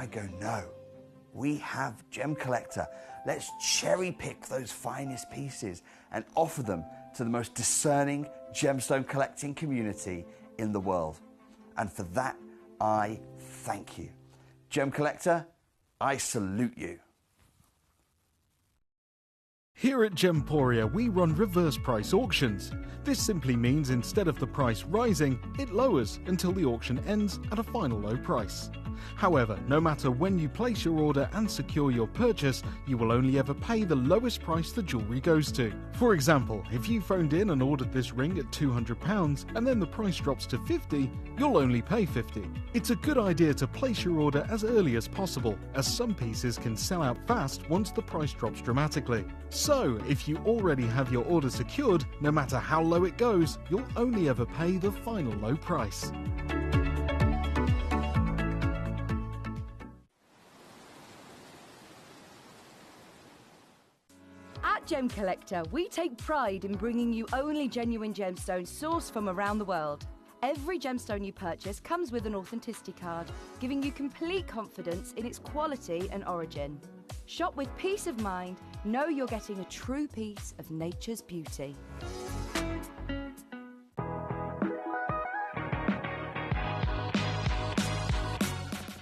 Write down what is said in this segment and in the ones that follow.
I go, no, we have Gemcollector. Let's cherry pick those finest pieces and offer them to the most discerning gemstone collecting community in the world. And for that, I thank you. Gemcollector, I salute you. Here at Gemporia, we run reverse price auctions. This simply means instead of the price rising, it lowers until the auction ends at a final low price. However, no matter when you place your order and secure your purchase, you will only ever pay the lowest price the jewellery goes to. For example, if you phoned in and ordered this ring at £200 and then the price drops to £50, you'll only pay £50. It's a good idea to place your order as early as possible, as some pieces can sell out fast once the price drops dramatically. So, if you already have your order secured, no matter how low it goes, you'll only ever pay the final low price. At Gemcollector, we take pride in bringing you only genuine gemstones sourced from around the world. Every gemstone you purchase comes with an authenticity card, giving you complete confidence in its quality and origin. Shop with peace of mind, know you're getting a true piece of nature's beauty.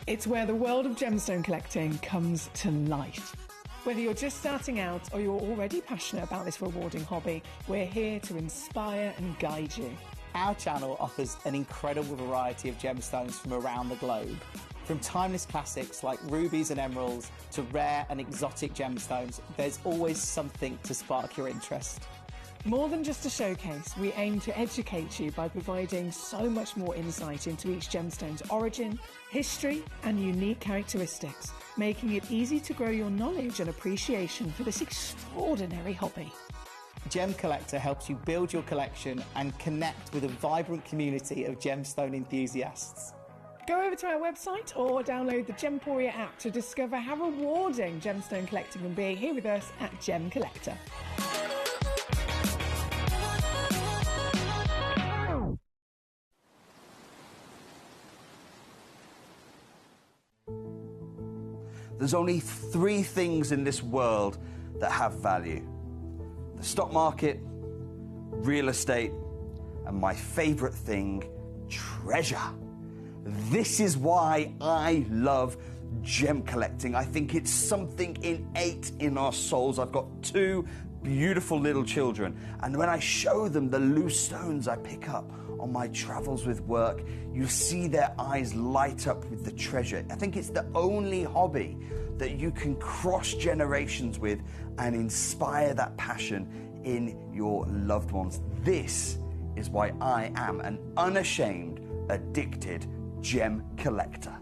It's where the world of gemstone collecting comes to life. Whether you're just starting out or you're already passionate about this rewarding hobby, we're here to inspire and guide you. Our channel offers an incredible variety of gemstones from around the globe. From timeless classics like rubies and emeralds to rare and exotic gemstones, there's always something to spark your interest. More than just a showcase, we aim to educate you by providing so much more insight into each gemstone's origin, history, and unique characteristics, making it easy to grow your knowledge and appreciation for this extraordinary hobby. Gemcollector helps you build your collection and connect with a vibrant community of gemstone enthusiasts. Go over to our website or download the Gemporia app to discover how rewarding gemstone collecting can be here with us at Gemcollector. There's only 3 things in this world that have value: the stock market, real estate, and my favorite thing, treasure. This is why I love gem collecting. I think it's something innate in our souls. I've got 2 beautiful little children, and when I show them the loose stones I pick up on my travels with work, you see their eyes light up with the treasure. I think it's the only hobby that you can cross generations with and inspire that passion in your loved ones. This is why I am an unashamed, addicted gem collector.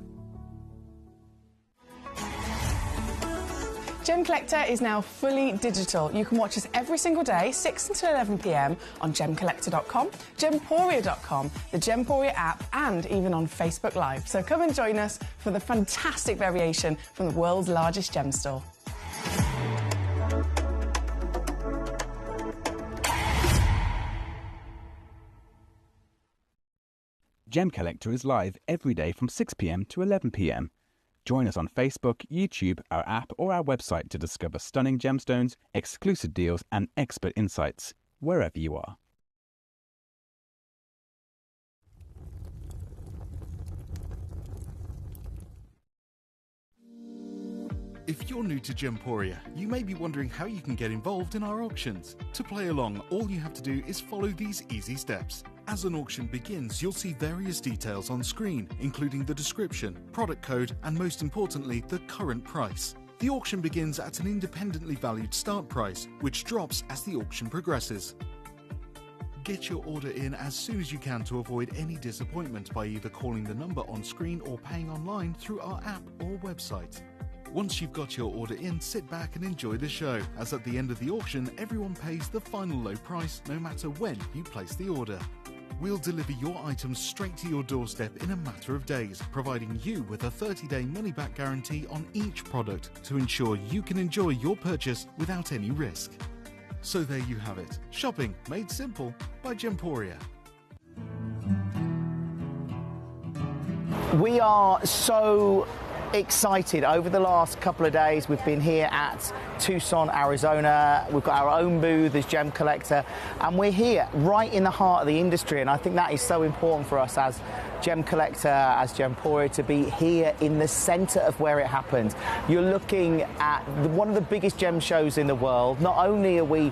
Gemcollector is now fully digital. You can watch us every single day, 6 until 11 p.m. on gemcollector.com, gemporia.com, the Gemporia app, and even on Facebook Live. So come and join us for the fantastic variation from the world's largest gem store. Gemcollector is live every day from 6 p.m. to 11 p.m. Join us on Facebook, YouTube, our app, or our website to discover stunning gemstones, exclusive deals, and expert insights, wherever you are. If you're new to Gemporia, you may be wondering how you can get involved in our auctions. To play along, all you have to do is follow these easy steps. As an auction begins, you'll see various details on screen, including the description, product code, and most importantly, the current price. The auction begins at an independently valued start price, which drops as the auction progresses. Get your order in as soon as you can to avoid any disappointment by either calling the number on screen or paying online through our app or website. Once you've got your order in, sit back and enjoy the show, as at the end of the auction, everyone pays the final low price no matter when you place the order. We'll deliver your items straight to your doorstep in a matter of days, providing you with a 30-day money-back guarantee on each product to ensure you can enjoy your purchase without any risk. So there you have it, shopping made simple by Gemporia. We are so excited. Over the last couple of days, we've been here at Tucson, Arizona. We've got our own booth as Gemcollector, and we're here right in the heart of the industry, and I think that is so important for us as Gemcollector, as Gemporia, to be here in the centre of where it happened. You're looking at one of the biggest gem shows in the world. Not only are we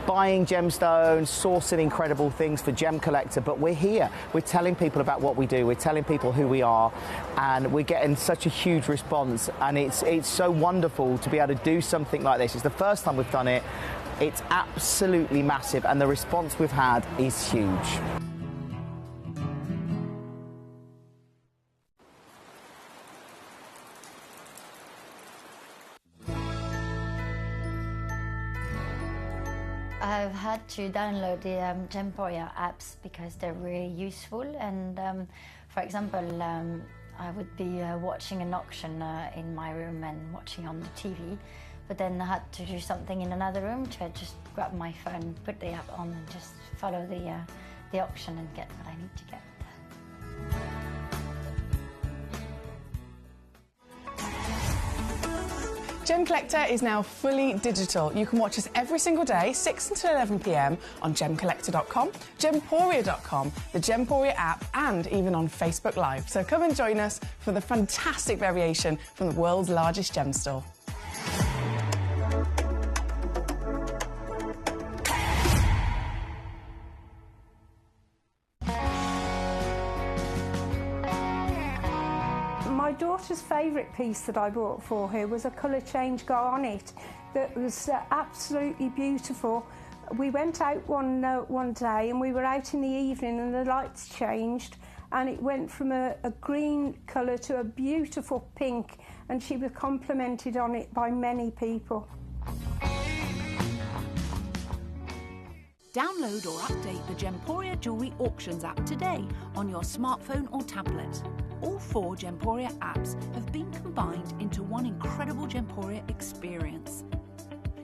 buying gemstones, sourcing incredible things for Gemcollector, but we're here. We're telling people about what we do. We're telling people who we are, and we're getting such a huge response. And it's so wonderful to be able to do something like this. It's the first time we've done it. It's absolutely massive, and the response we've had is huge. I've had to download the Gemporia apps because they're really useful, and for example, I would be watching an auction in my room and watching on the TV, but then I had to do something in another room, so I just grab my phone, put the app on and just follow the auction and get what I need to get. Gemcollector is now fully digital. You can watch us every single day, 6 until 11 p.m. on Gemcollector.com, Gemporia.com, the Gemporia app, and even on Facebook Live. So come and join us for the fantastic variation from the world's largest gem store. My daughter's favourite piece that I bought for her was a colour change garnet that was absolutely beautiful. We went out one day and we were out in the evening and the lights changed and it went from a green colour to a beautiful pink, and she was complimented on it by many people. Download or update the Gemporia Jewellery Auctions app today on your smartphone or tablet. All 4 Gemporia apps have been combined into one incredible Gemporia experience.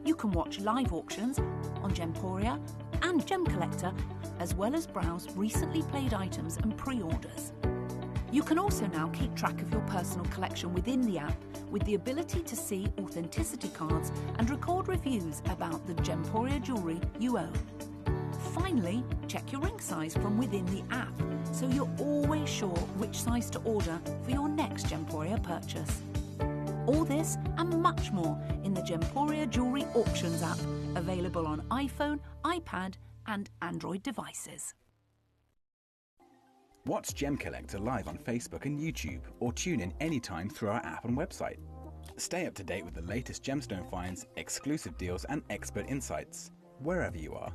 You can watch live auctions on Gemporia and Gemcollector, as well as browse recently played items and pre-orders. You can also now keep track of your personal collection within the app with the ability to see authenticity cards and record reviews about the Gemporia jewellery you own. Finally, check your ring size from within the app, so you're always sure which size to order for your next Gemporia purchase. All this and much more in the Gemporia Jewellery Auctions app, available on iPhone, iPad and Android devices. Watch Gemcollector live on Facebook and YouTube, or tune in anytime through our app and website. Stay up to date with the latest gemstone finds, exclusive deals and expert insights, wherever you are.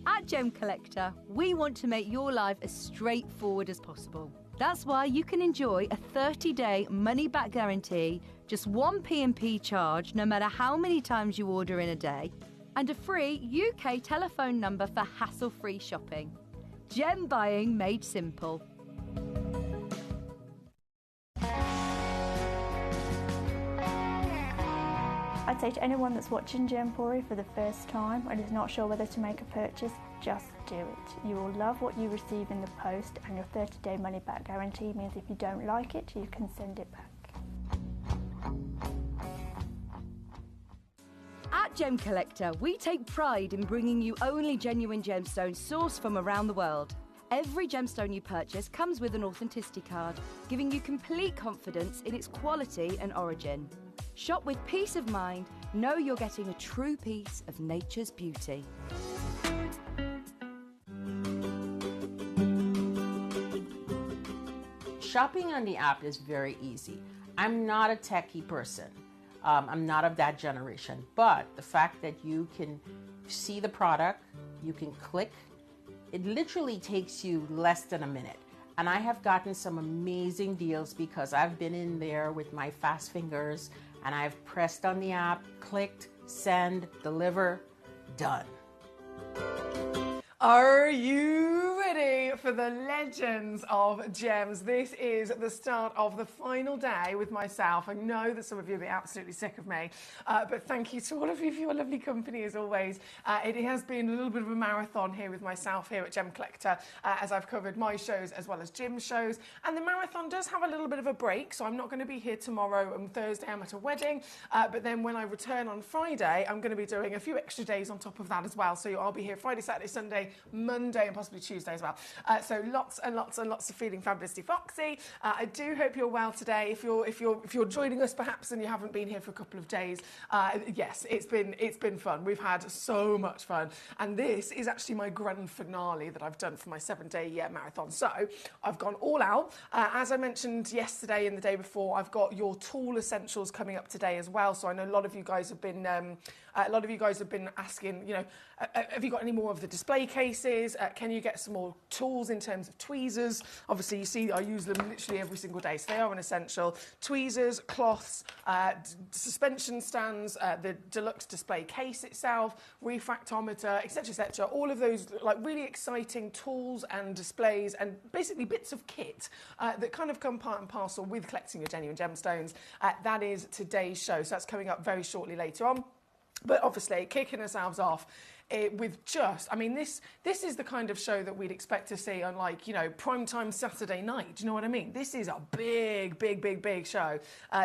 At Gemcollector, we want to make your life as straightforward as possible. That's why you can enjoy a 30-day money-back guarantee, just one P&P charge no matter how many times you order in a day, and a free UK telephone number for hassle-free shopping. Gem buying made simple. I'd say to anyone that's watching Gemporia for the first time and is not sure whether to make a purchase, just do it. You will love what you receive in the post, and your 30-day money-back guarantee means if you don't like it, you can send it back. At Gemcollector, we take pride in bringing you only genuine gemstones sourced from around the world. Every gemstone you purchase comes with an authenticity card, giving you complete confidence in its quality and origin. Shop with peace of mind, know you're getting a true piece of nature's beauty. Shopping on the app is very easy. I'm not a techie person. I'm not of that generation, but the fact that you can see the product, you can click, it literally takes you less than a minute. And I have gotten some amazing deals because I've been in there with my fast fingers and I've pressed on the app, clicked, send, deliver, done. Are you ready for the legends of gems. This is the start of the final day with myself. I know that some of you will be absolutely sick of me, but thank you to all of you for your lovely company as always. It has been a little bit of a marathon here with myself here at Gemcollector as I've covered my shows as well as Jim's shows. And the marathon does have a little bit of a break, so I'm not going to be here tomorrow, and Thursday I'm at a wedding. But then when I return on Friday, I'm going to be doing a few extra days on top of that as well. So I'll be here Friday, Saturday, Sunday, Monday, and possibly Tuesday as well. So lots and lots and lots of feeling fabulously foxy. I do hope you're well today. If you're joining us perhaps and you haven't been here for a couple of days, yes, it's been fun. We've had so much fun, and this is actually my grand finale that I've done for my 7-day marathon. So I've gone all out. As I mentioned yesterday and the day before, I've got your tool essentials coming up today as well. So I know a lot of you guys have been asking, you know, have you got any more of the display cases? Can you get some more tools in terms of tweezers? Obviously, you see I use them literally every single day, so they are an essential. Tweezers, cloths, suspension stands, the deluxe display case itself, refractometer, etc., all of those like really exciting tools and displays and basically bits of kit that kind of come part and parcel with collecting your genuine gemstones. That is today's show, so that's coming up very shortly later on. But obviously, kicking ourselves off with just, I mean, this is the kind of show that we'd expect to see on, like, you know, primetime Saturday night. Do you know what I mean? This is a big, big, big, big show.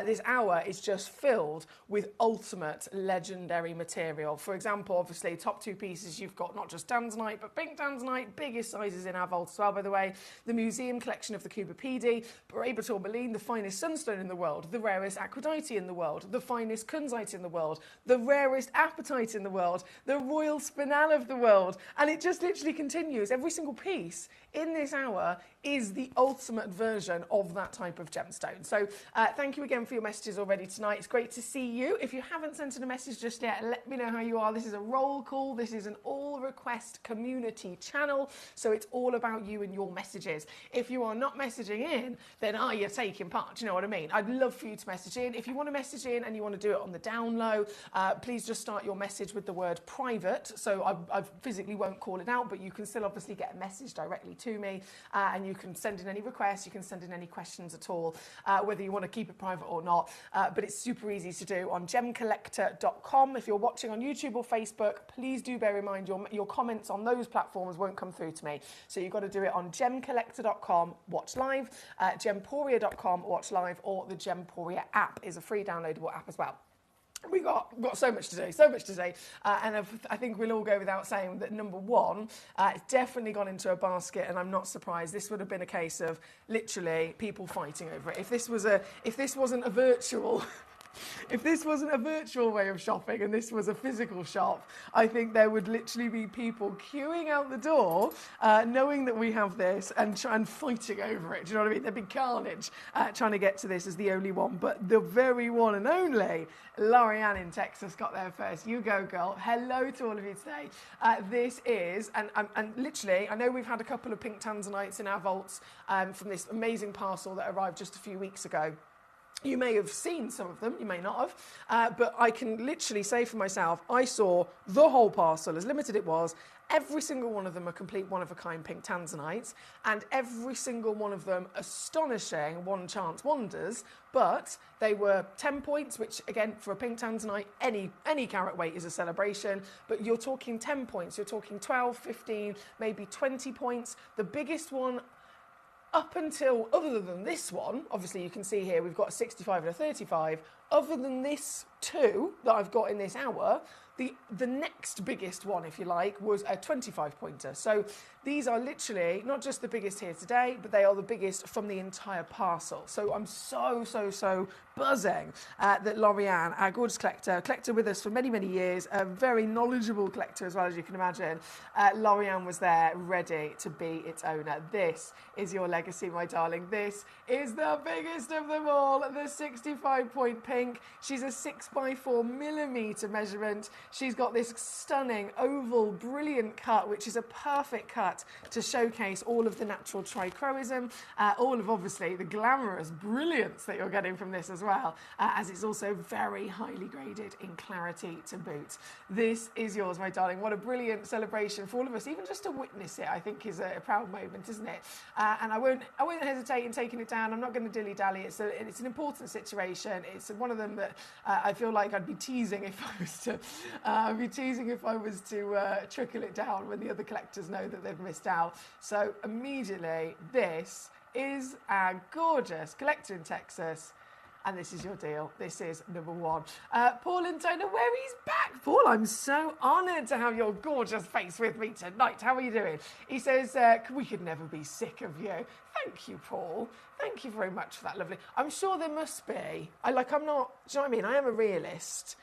This hour is just filled with ultimate legendary material. For example, obviously, top two pieces, you've got not just tanzanite, but pink tanzanite, biggest sizes in our vault as well, by the way. The museum collection of the Cubipede, Barabat tourmaline, the finest sunstone in the world, the rarest aquadite in the world, the finest kunzite in the world, the rarest apatite in the world, the royal spinel of the world, and it just literally continues. Every single piece in this hour is the ultimate version of that type of gemstone. So thank you again for your messages already tonight. It's great to see you. If you haven't sent in a message just yet, let me know how you are. This is a roll call. This is an all request community channel, so it's all about you and your messages. If you are not messaging in, then are you taking part? Do you know what I mean? I'd love for you to message in. If you want to message in and you want to do it on the down low, please just start your message with the word private. So I physically won't call it out, but you can still obviously get a message directly to me, and you can send in any requests, you can send in any questions at all, whether you want to keep it private or not, but it's super easy to do on gemcollector.com. If you're watching on YouTube or Facebook, please do bear in mind your comments on those platforms won't come through to me, so you've got to do it on gemcollector.com, watch live, gemporia.com, watch live, or the Gemporia app is a free downloadable app as well. We've got so much to do, and I think we'll all go without saying that number one, it's definitely gone into a basket, and I'm not surprised. This would have been a case of literally people fighting over it. If this wasn't a virtual If this wasn't a virtual way of shopping and this was a physical shop, I think there would literally be people queuing out the door, knowing that we have this and fighting over it. Do you know what I mean? There'd be carnage trying to get to this as the only one. But the very one and only Lorianne in Texas got there first. You go, girl. Hello to all of you today. This is, and literally, I know we've had a couple of pink tanzanites in our vaults from this amazing parcel that arrived just a few weeks ago. You may have seen some of them, you may not have, but I can literally say for myself, I saw the whole parcel, as limited it was. Every single one of them are complete one-of-a-kind pink tanzanites, and every single one of them astonishing one-chance wonders, but they were 10 points, which, again, for a pink tanzanite, any carat weight is a celebration, but you're talking 10 points, you're talking 12, 15, maybe 20 points. The biggest one up until, other than this one, obviously you can see here we've got a 65 and a 35, other than this two that I've got in this hour, the next biggest one, if you like, was a 25-pointer. So these are literally not just the biggest here today, but they are the biggest from the entire parcel. So I'm so buzzing that Lorianne, our gorgeous collector with us for many, many years, a very knowledgeable collector as well, as you can imagine, Lorianne was there ready to be its owner. This is your legacy, my darling. This is the biggest of them all, the 65-point pink. pink. She's a 6x4mm measurement. She's got this stunning oval, brilliant cut, which is a perfect cut to showcase all of the natural trichroism, all of obviously the glamorous brilliance that you're getting from this as well, as it's also very highly graded in clarity to boot. This is yours, my darling. What a brilliant celebration for all of us. Even just to witness it, I think is a proud moment, isn't it? And I won't hesitate in taking it down. I'm not going to dilly-dally. It's an important situation. It's one of them that I feel like I'd be teasing if I was to trickle it down when the other collectors know that they've missed out. So immediately, this is our gorgeous collector in Texas. And this is your deal. This is number one. Paul and Donna, where he's back. Paul, I'm so honoured to have your gorgeous face with me tonight. How are you doing? He says, we could never be sick of you. Thank you, Paul. Thank you very much for that, lovely. I'm sure there must be. I'm not, do you know what I mean? I am a realist.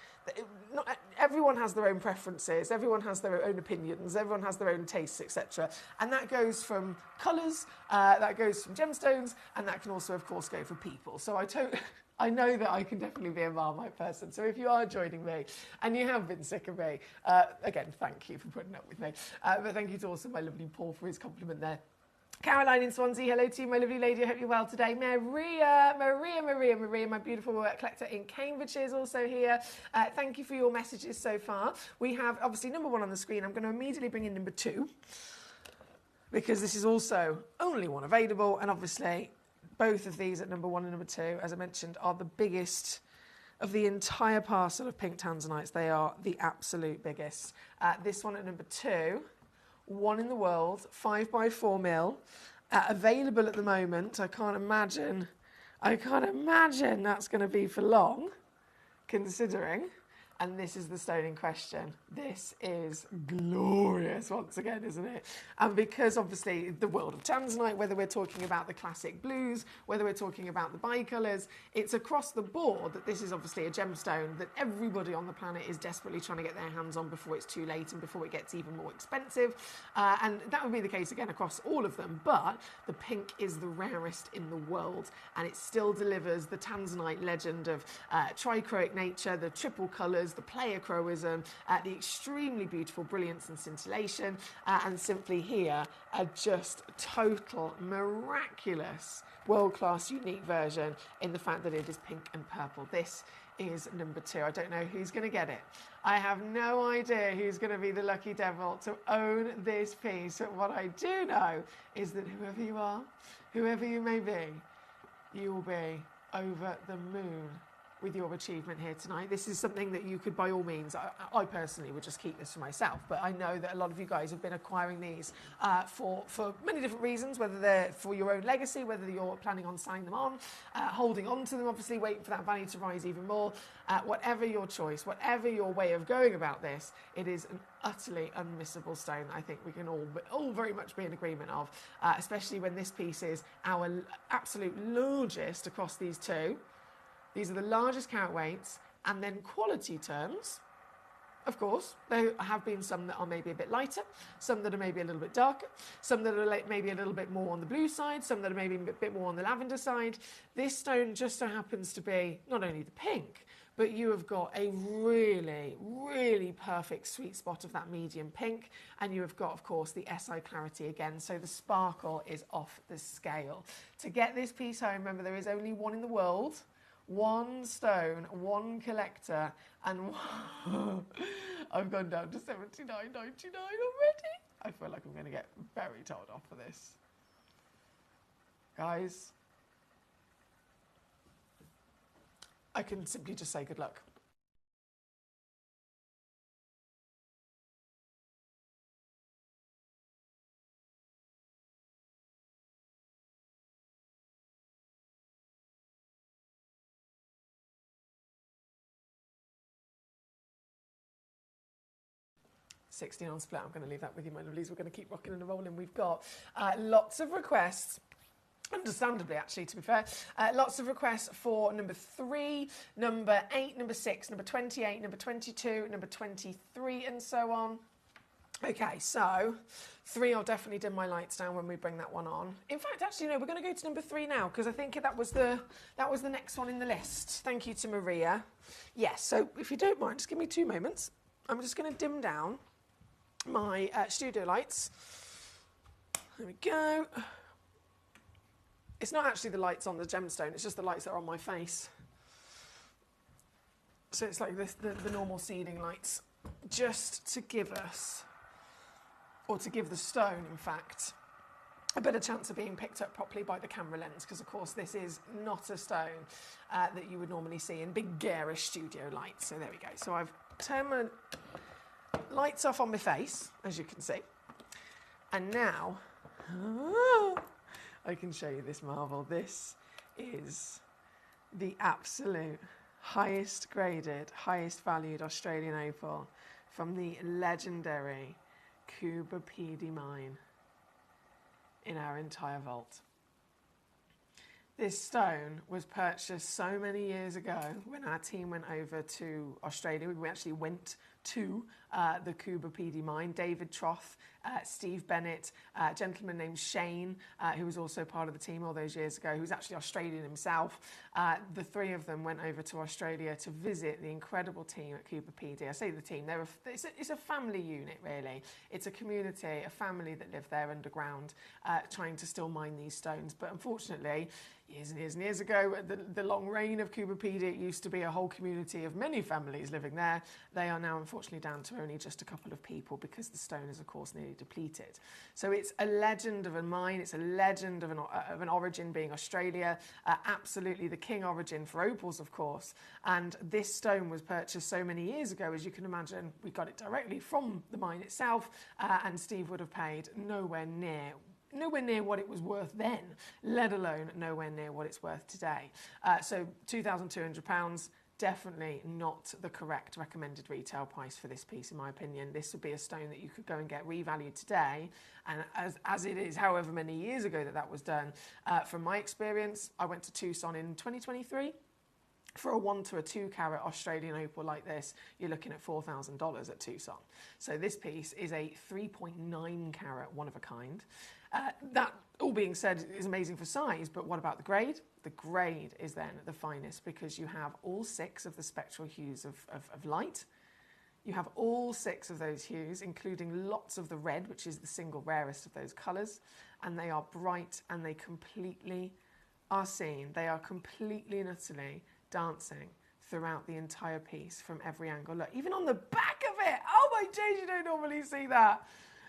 Not everyone has their own preferences, everyone has their own opinions, everyone has their own tastes, etc. And that goes from colours, that goes from gemstones, and that can also, of course, go for people. So I know that I can definitely be a Marmite person. So if you are joining me and you have been sick of me, again, thank you for putting up with me. But thank you to also my lovely Paul for his compliment there. Caroline in Swansea, hello to you, my lovely lady. I hope you're well today. Maria, my beautiful collector in Cambridge is also here. Thank you for your messages so far. We have, obviously, number one on the screen. I'm going to immediately bring in number two, because this is also only one available. And obviously, both of these at number one and number two, as I mentioned, are the biggest of the entire parcel of pink tanzanites. They are the absolute biggest. This one at number two, one in the world, 5x4mm, available at the moment. I can't imagine that's going to be for long, considering. And this is the stone in question. This is glorious once again, isn't it? And because obviously the world of tanzanite, whether we're talking about the classic blues, whether we're talking about the bicolours, it's across the board that this is obviously a gemstone that everybody on the planet is desperately trying to get their hands on before it's too late and before it gets even more expensive. And that would be the case again across all of them. But the pink is the rarest in the world, and it still delivers the tanzanite legend of trichroic nature, the triple colours, the pleiochroism, the extremely beautiful brilliance and scintillation, and simply here a just total miraculous world-class unique version in the fact that it is pink and purple. This is number two. I don't know who's going to get it. I have no idea who's going to be the lucky devil to own this piece, but what I do know is that whoever you are, whoever you may be, you will be over the moon with your achievement here tonight. This is something that you could, by all means, I personally would just keep this for myself, but I know that a lot of you guys have been acquiring these for many different reasons, whether they're for your own legacy, whether you're planning on signing them on, holding on to them, obviously waiting for that value to rise even more. Whatever your choice, whatever your way of going about this, it is an utterly unmissable stone I think we can all very much be in agreement of, especially when this piece is our absolute largest across these two. These are the largest carat weights, and then quality terms, of course, there have been some that are maybe a bit lighter, some that are maybe a little bit darker, some that are maybe a little bit more on the blue side, some that are maybe a bit more on the lavender side. This stone just so happens to be not only the pink, but you have got a really, really perfect sweet spot of that medium pink, and you have got, of course, the SI clarity again, so the sparkle is off the scale. To get this piece home, remember, there is only one in the world. One stone, one collector, and I've gone down to $79.99 already. I feel like I'm going to get very told off for this. Guys, I can simply just say good luck. $16 on split. I'm going to leave that with you, my lovelies. We're going to keep rocking and rolling. We've got lots of requests. Understandably, actually, to be fair. Lots of requests for number 3, number 8, number 6, number 28, number 22, number 23, and so on. Okay, so 3, I'll definitely dim my lights down when we bring that one on. In fact, actually, no, we're going to go to number 3 now because I think that was the next one in the list. Thank you to Maria. Yes, so if you don't mind, just give me 2 moments. I'm just going to dim down my studio lights. There we go. It's not actually the lights on the gemstone, it's just the lights that are on my face. So it's like this, the normal ceiling lights, just to give us, or to give the stone, in fact, a better chance of being picked up properly by the camera lens, because of course this is not a stone that you would normally see in big garish studio lights. So there we go. So I've turned my lights off on my face, as you can see, and now I can show you this marvel. This is the absolute highest graded, highest valued Australian opal from the legendary Coober Pedy mine in our entire vault. This stone was purchased so many years ago when our team went over to Australia. We actually went to the Coober Pedy mine. David Troth, Steve Bennett, a gentleman named Shane, who was also part of the team all those years ago, who's actually Australian himself. The 3 of them went over to Australia to visit the incredible team at Coober Pedy. I say the team, it's a family unit, really. It's a community, a family that live there underground, trying to still mine these stones. But unfortunately, years and years and years ago, the long reign of Coober Pedy, it used to be a whole community of many families living there. They are now unfortunately down to only just a couple of people because the stone is, of course, nearly depleted. So it's a legend of a mine. It's a legend of an origin being Australia. Absolutely the king origin for opals, of course. And this stone was purchased so many years ago, as you can imagine. We got it directly from the mine itself, and Steve would have paid nowhere near what it was worth then, let alone nowhere near what it's worth today. So £2,200, definitely not the correct recommended retail price for this piece, in my opinion. This would be a stone that you could go and get revalued today, and as it is however many years ago that was done. From my experience, I went to Tucson in 2023. For a 1 to a 2 carat Australian opal like this, you're looking at $4,000 at Tucson. So this piece is a 3.9 carat, one of a kind. That, all being said, is amazing for size, but what about the grade? The grade is then the finest because you have all 6 of the spectral hues of light. You have all 6 of those hues, including lots of the red, which is the single rarest of those colours, and they are bright and they completely are seen. They are completely and utterly dancing throughout the entire piece from every angle. Look, even on the back of it, oh my days, you don't normally see that.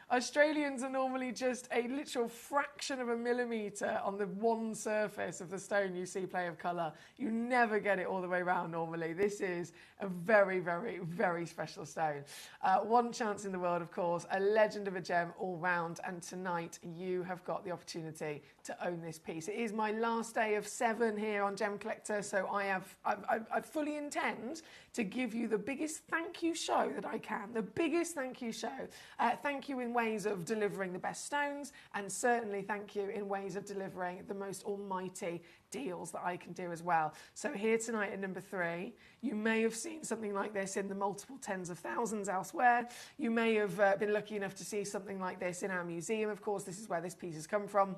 Australians are normally just a literal fraction of a millimetre on the one surface of the stone you see play of colour. You never get it all the way around normally. This is a very, very, very special stone. One chance in the world, of course, a legend of a gem all round, and tonight you have got the opportunity to own this piece. It is my last day of 7 here on Gemcollector, so I fully intend to give you the biggest thank you show that I can, the biggest thank you show. Thank you in ways of delivering the best stones, and certainly thank you in ways of delivering the most almighty deals that I can do as well. So here tonight at number 3, you may have seen something like this in the multiple tens of thousands elsewhere. You may have been lucky enough to see something like this in our museum. Of course, this is where this piece has come from.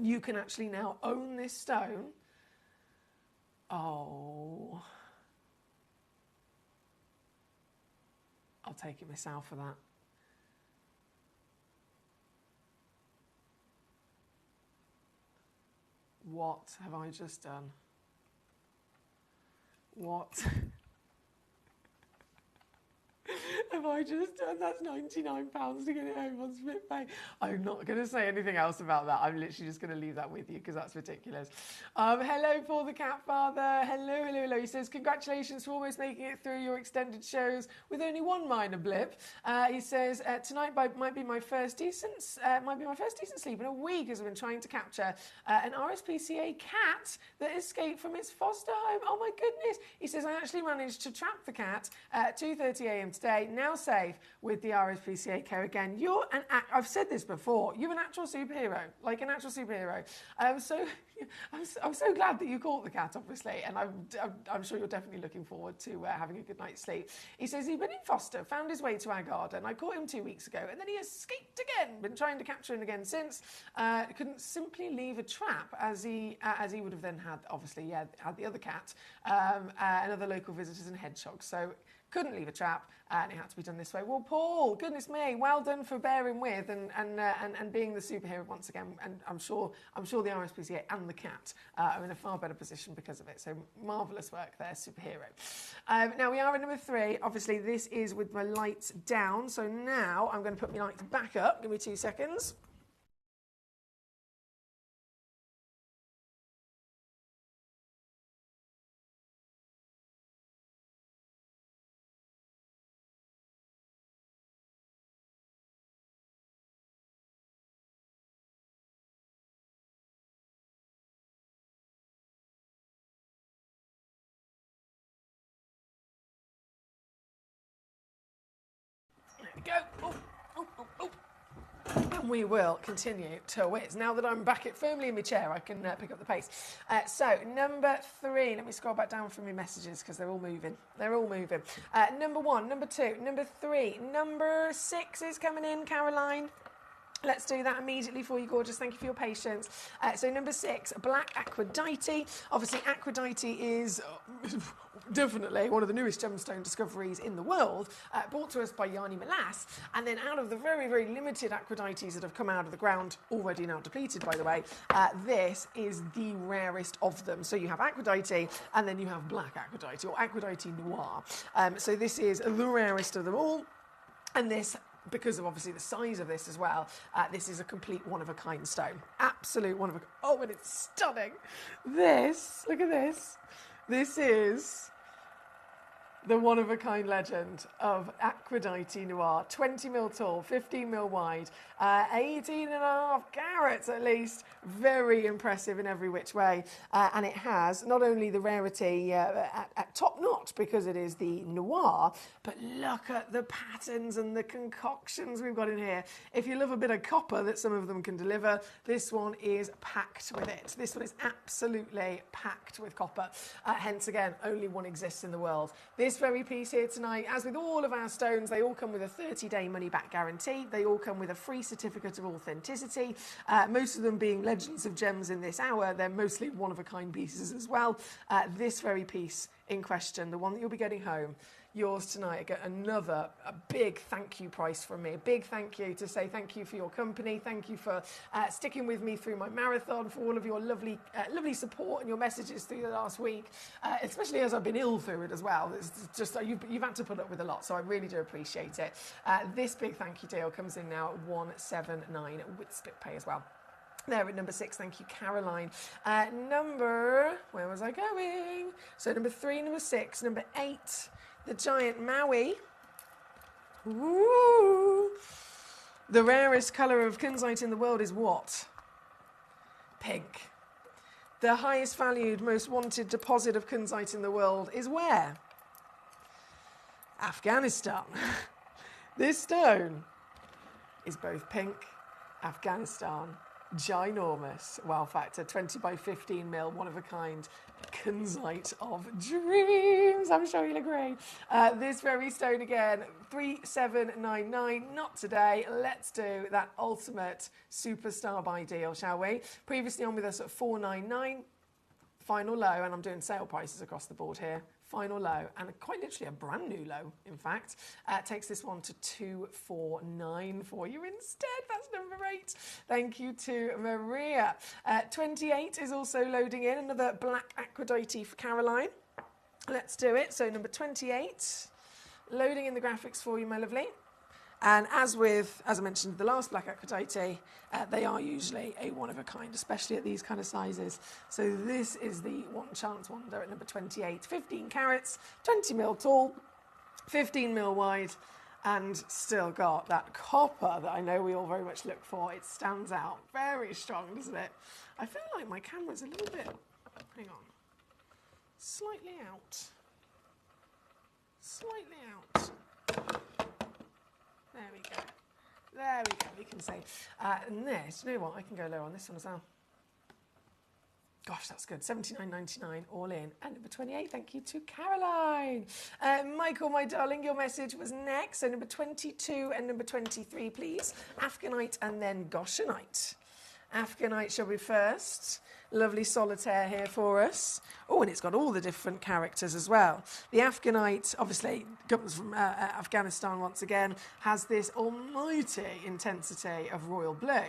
You can actually now own this stone. Oh, I'll take it myself for that. What have I just done? What have I just done? That's £99 to get it home on split pay. I'm not going to say anything else about that. I'm literally just going to leave that with you because that's ridiculous. Hello, Paul the Cat Father. Hello, hello, hello. He says, congratulations for almost making it through your extended shows with only one minor blip. He says, tonight might be my first decent sleep in a week as I've been trying to capture an RSPCA cat that escaped from its foster home. Oh my goodness. He says, I actually managed to trap the cat at 2:30 a.m. today. Now now safe with the RSPCA Co. Again, you're I've said this before, you're an actual superhero, like an actual superhero. So I'm so glad that you caught the cat, obviously, and I'm sure you're definitely looking forward to having a good night's sleep. He says he's been in foster, found his way to our garden. I caught him 2 weeks ago, and then he escaped again. Been trying to capture him again since. Couldn't simply leave a trap, as he would have then had, obviously, had the other cat, and other local visitors and hedgehogs. So couldn't leave a trap, and it had to be done this way. Well, Paul, goodness me, well done for bearing with and being the superhero once again. And I'm sure the RSPCA and the cat are in a far better position because of it. So marvellous work there, superhero. Now we are at number 3. Obviously, this is with my lights down. So now I'm going to put my lights back up. Give me 2 seconds. Go. Oh. And we will continue to whiz. Now that I'm back firmly in my chair, I can pick up the pace. So, number 3. Let me scroll back down from my messages because they're all moving. Number 1, number 2, number 3. Number 6 is coming in, Caroline. Let's do that immediately for you, gorgeous. Thank you for your patience. So number 6, Black Aquadite. Obviously, Aquadite is definitely one of the newest gemstone discoveries in the world, brought to us by Yanni Malas. And then out of the very, very limited Aquadites that have come out of the ground, already now depleted, by the way, this is the rarest of them. So you have Aquadite, and then you have Black Aquadite, or Aquadite Noir. So this is the rarest of them all. And this, because of obviously the size of this as well, this is a complete one-of-a-kind stone. Absolute one-of-a-kind. Oh, and it's stunning. This, look at this. This is the one-of-a-kind legend of Aquadite Noir. 20 mil tall, 15 mil wide, 18.5 carats at least. Very impressive in every which way. And it has not only the rarity at top notch because it is the Noir, but look at the patterns and the concoctions we've got in here. If you love a bit of copper that some of them can deliver, this one is packed with it. This one is absolutely packed with copper. Hence, again, only one exists in the world. This very piece here tonight, as with all of our stones, they all come with a 30-day money-back guarantee. They all come with a free certificate of authenticity. Most of them being legends of gems in this hour. They're mostly one-of-a-kind pieces as well. This very piece in question, the one that you'll be getting home, yours tonight, get a big thank you price from me. A big thank you to say thank you for your company. Thank you for sticking with me through my marathon, for all of your lovely support and your messages through the last week, especially as I've been ill through it as well. It's just you've had to put up with a lot, so I really do appreciate it. This big thank you deal comes in now at 179 with split pay as well. There at number 6, thank you, Caroline. Where was I going? So number 3, number 6, number 8, the giant Maui. Ooh. The rarest colour of kunzite in the world is what? Pink. The highest valued, most wanted deposit of kunzite in the world is where? Afghanistan. This stone is both pink, Afghanistan, ginormous, wow factor, 20 by 15 mil, one of a kind, kunzite of dreams. I'm sure you'll agree. This very stone again, 3799, not today. Let's do that ultimate superstar buy deal, shall we? Previously on with us at 499, final low, and I'm doing sale prices across the board here. Final low, and quite literally a brand new low, in fact, takes this one to 249 for you instead. That's number 8. Thank you to Maria. 28 is also loading in, another black Aquadite for Caroline. Let's do it. So number 28, loading in the graphics for you, my lovely. And as I mentioned, the last black Aquadite, they are usually a one-of-a-kind, especially at these kind of sizes. So this is the one chance wonder at number 28. 15 carats, 20 mil tall, 15 mil wide, and still got that copper that I know we all very much look for. It stands out very strong, doesn't it? I feel like my camera's a little bit, hang on, slightly out. There we go. There we go, we can say. And this, you know what, I can go lower on this one as well. Gosh, that's good. $79.99 all in. And number 28, thank you to Caroline. Michael, my darling, your message was next. So number 22 and number 23, please. Afghanite and then Goshenite. Afghanite shall be first. Lovely solitaire here for us. Oh, and it's got all the different characters as well. The Afghanite, obviously, comes from Afghanistan once again, has this almighty intensity of royal blue,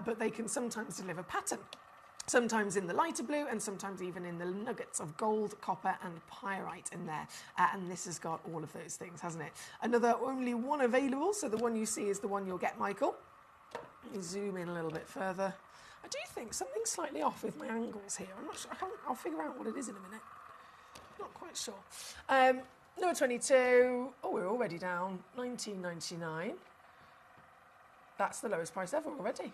but they can sometimes deliver pattern. Sometimes in the lighter blue and sometimes even in the nuggets of gold, copper and pyrite in there. And this has got all of those things, hasn't it? Another only one available, so the one you see is the one you'll get, Michael. Let me zoom in a little bit further. I do think something's slightly off with my angles here. I'm not sure. I'll figure out what it is in a minute. Not quite sure. Number 22. Oh, we're already down. $19.99. That's the lowest price ever already.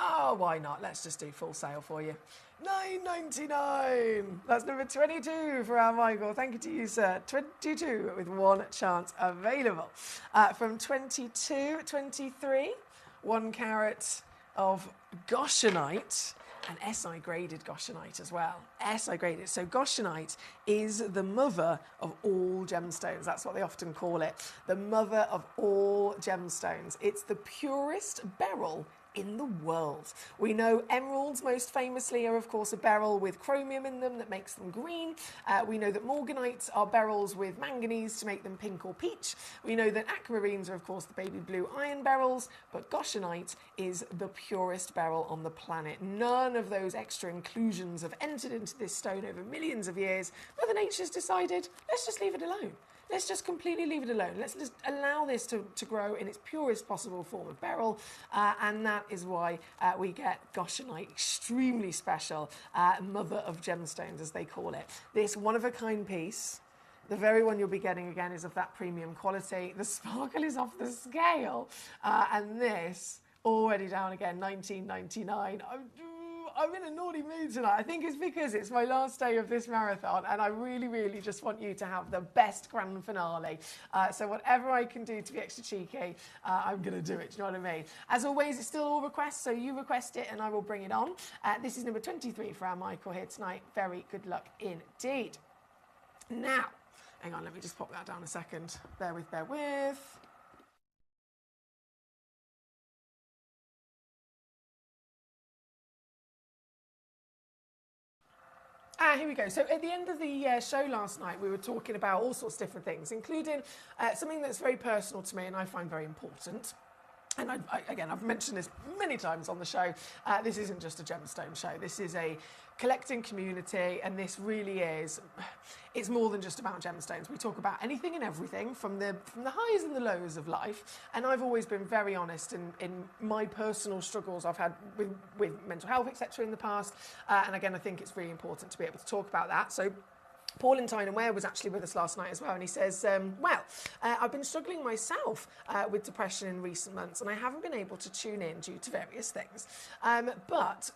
Oh, why not? Let's just do full sale for you. $9.99. That's number 22 for our Michael. Thank you to you, sir. 22 with one chance available. From 22, 23, 1 carat of Goshenite. And SI graded Goshenite as well. SI graded. So Goshenite is the mother of all gemstones. That's what they often call it. The mother of all gemstones. It's the purest beryl in the world. We know emeralds most famously are of course a beryl with chromium in them that makes them green. We know that morganites are beryls with manganese to make them pink or peach. We know that aquamarines are of course the baby blue iron beryls, but Goshenite is the purest beryl on the planet. None of those extra inclusions have entered into this stone over millions of years. Mother Nature's decided, let's just leave it alone. Let's just completely leave it alone. Let's just allow this to grow in its purest possible form of beryl, and that is why we get Goshenite, extremely special, mother of gemstones, as they call it. This one-of-a-kind piece, the very one you'll be getting again, is of that premium quality. The sparkle is off the scale, and this, already down again, $19.99. I'm in a naughty mood tonight. I think it's because it's my last day of this marathon and I really, really just want you to have the best grand finale. So whatever I can do to be extra cheeky, I'm going to do it. Do you know what I mean? As always, it's still all requests, so you request it and I will bring it on. This is number 23 for our Michael here tonight. Very good luck indeed. Now, hang on, let me just pop that down a second. Bear with, bear with. Here we go. So at the end of the show last night, we were talking about all sorts of different things, including something that's very personal to me and I find very important. And again, I've mentioned this many times on the show. This isn't just a gemstone show. This is a collecting community, and this really is, it's more than just about gemstones. We talk about anything and everything from the highs and the lows of life. And I've always been very honest in my personal struggles I've had with mental health, etc. in the past. And again, I think it's really important to be able to talk about that. So Paul in Tyne and Ware was actually with us last night as well, and he says, I've been struggling myself with depression in recent months, and I haven't been able to tune in due to various things.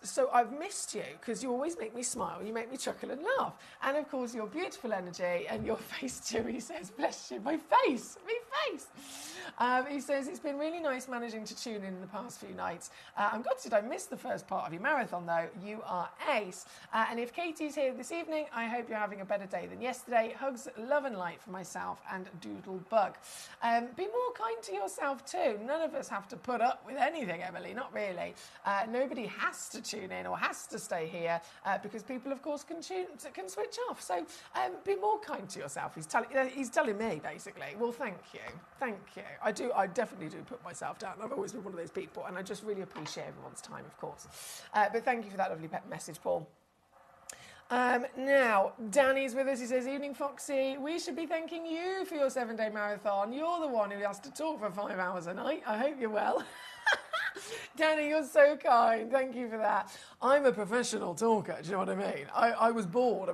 So I've missed you, because you always make me smile, you make me chuckle and laugh. And of course, your beautiful energy and your face too, he says, bless you, my face. He says, it's been really nice managing to tune in the past few nights. I'm gutted I missed the first part of your marathon, though. You are ace. And if Katie's here this evening, I hope you're having a better day than yesterday. Hugs, love and light for myself and Doodlebug. Be more kind to yourself too. None of us have to put up with anything, Emily, not really. Nobody has to tune in or has to stay here because people, of course, can switch off. So be more kind to yourself. He's telling me, basically. Well, thank you. Thank you. I definitely do put myself down. I've always been one of those people, and I just really appreciate everyone's time, of course. But thank you for that lovely message, Paul. Now, Danny's with us. He says, evening, Foxy. We should be thanking you for your 7-day marathon. You're the one who has to talk for 5 hours a night. I hope you're well. Danny, you're so kind. Thank you for that. I'm a professional talker. Do you know what I mean? I was bored.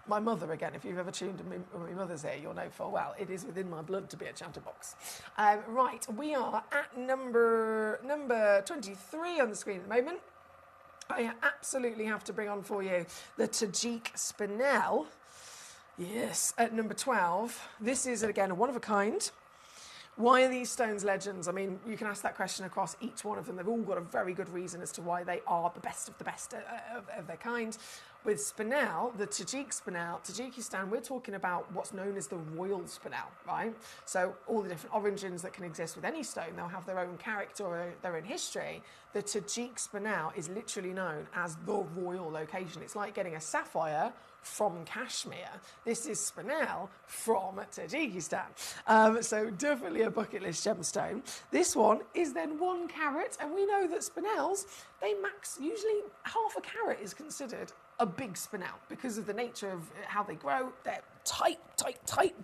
My mother, again, if you've ever tuned in my mother's here, you'll know full well. It is within my blood to be a chatterbox. Right, we are at number 23 on the screen at the moment. I absolutely have to bring on for you the Tajik Spinel. Yes, at number 12, this is, again, a one-of-a-kind. Why are these stones legends? I mean, you can ask that question across each one of them. They've all got a very good reason as to why they are the best of the best of their kind. With spinel, the Tajik spinel, Tajikistan, we're talking about what's known as the royal spinel, right? So all the different origins that can exist with any stone, they'll have their own character or their own history. The Tajik spinel is literally known as the royal location. It's like getting a sapphire from Kashmir. This is spinel from Tajikistan. So definitely a bucket list gemstone. This one is then 1 carat, and we know that spinels, they max, usually half a carat is considered a big spinel because of the nature of how they grow, their tight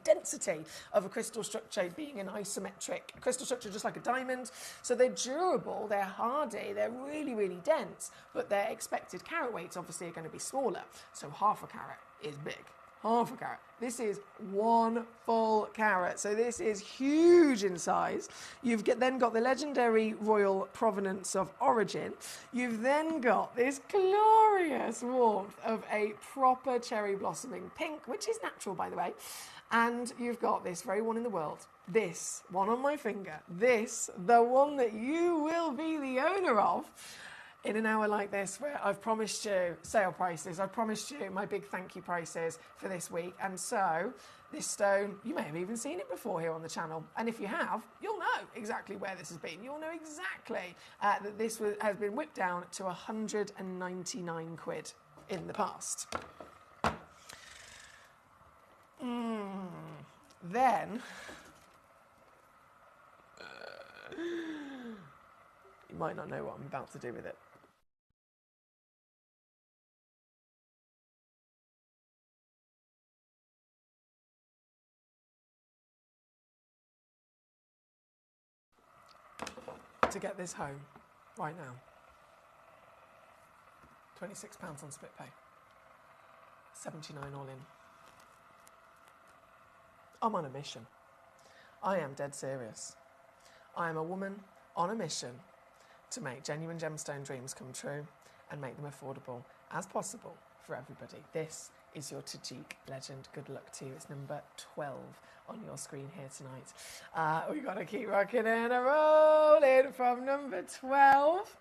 density of a crystal structure being an isometric crystal structure, just like a diamond. So they're durable, they're hardy, they're really, really dense, but their expected carat weights obviously are going to be smaller. So half a carat is big. Half a carat. This is 1 full carat. So this is huge in size. You've then got the legendary royal provenance of origin. You've then got this glorious warmth of a proper cherry blossoming pink, which is natural, by the way. And you've got this very one in the world. This one on my finger. This, the one that you will be the owner of. In an hour like this, where I've promised you sale prices, I've promised you my big thank you prices for this week. And so this stone, you may have even seen it before here on the channel. And if you have, you'll know exactly where this has been. You'll know exactly that this has been whipped down to 199 quid in the past. Then, you might not know what I'm about to do with it. To get this home right now, £26 on split pay, 79 all in. I'm on a mission. I am dead serious. I am a woman on a mission to make genuine gemstone dreams come true and make them affordable as possible for everybody. This is your Tajik legend. Good luck to you. It's number 12 on your screen here tonight. We've got to keep rocking and rolling from number 12.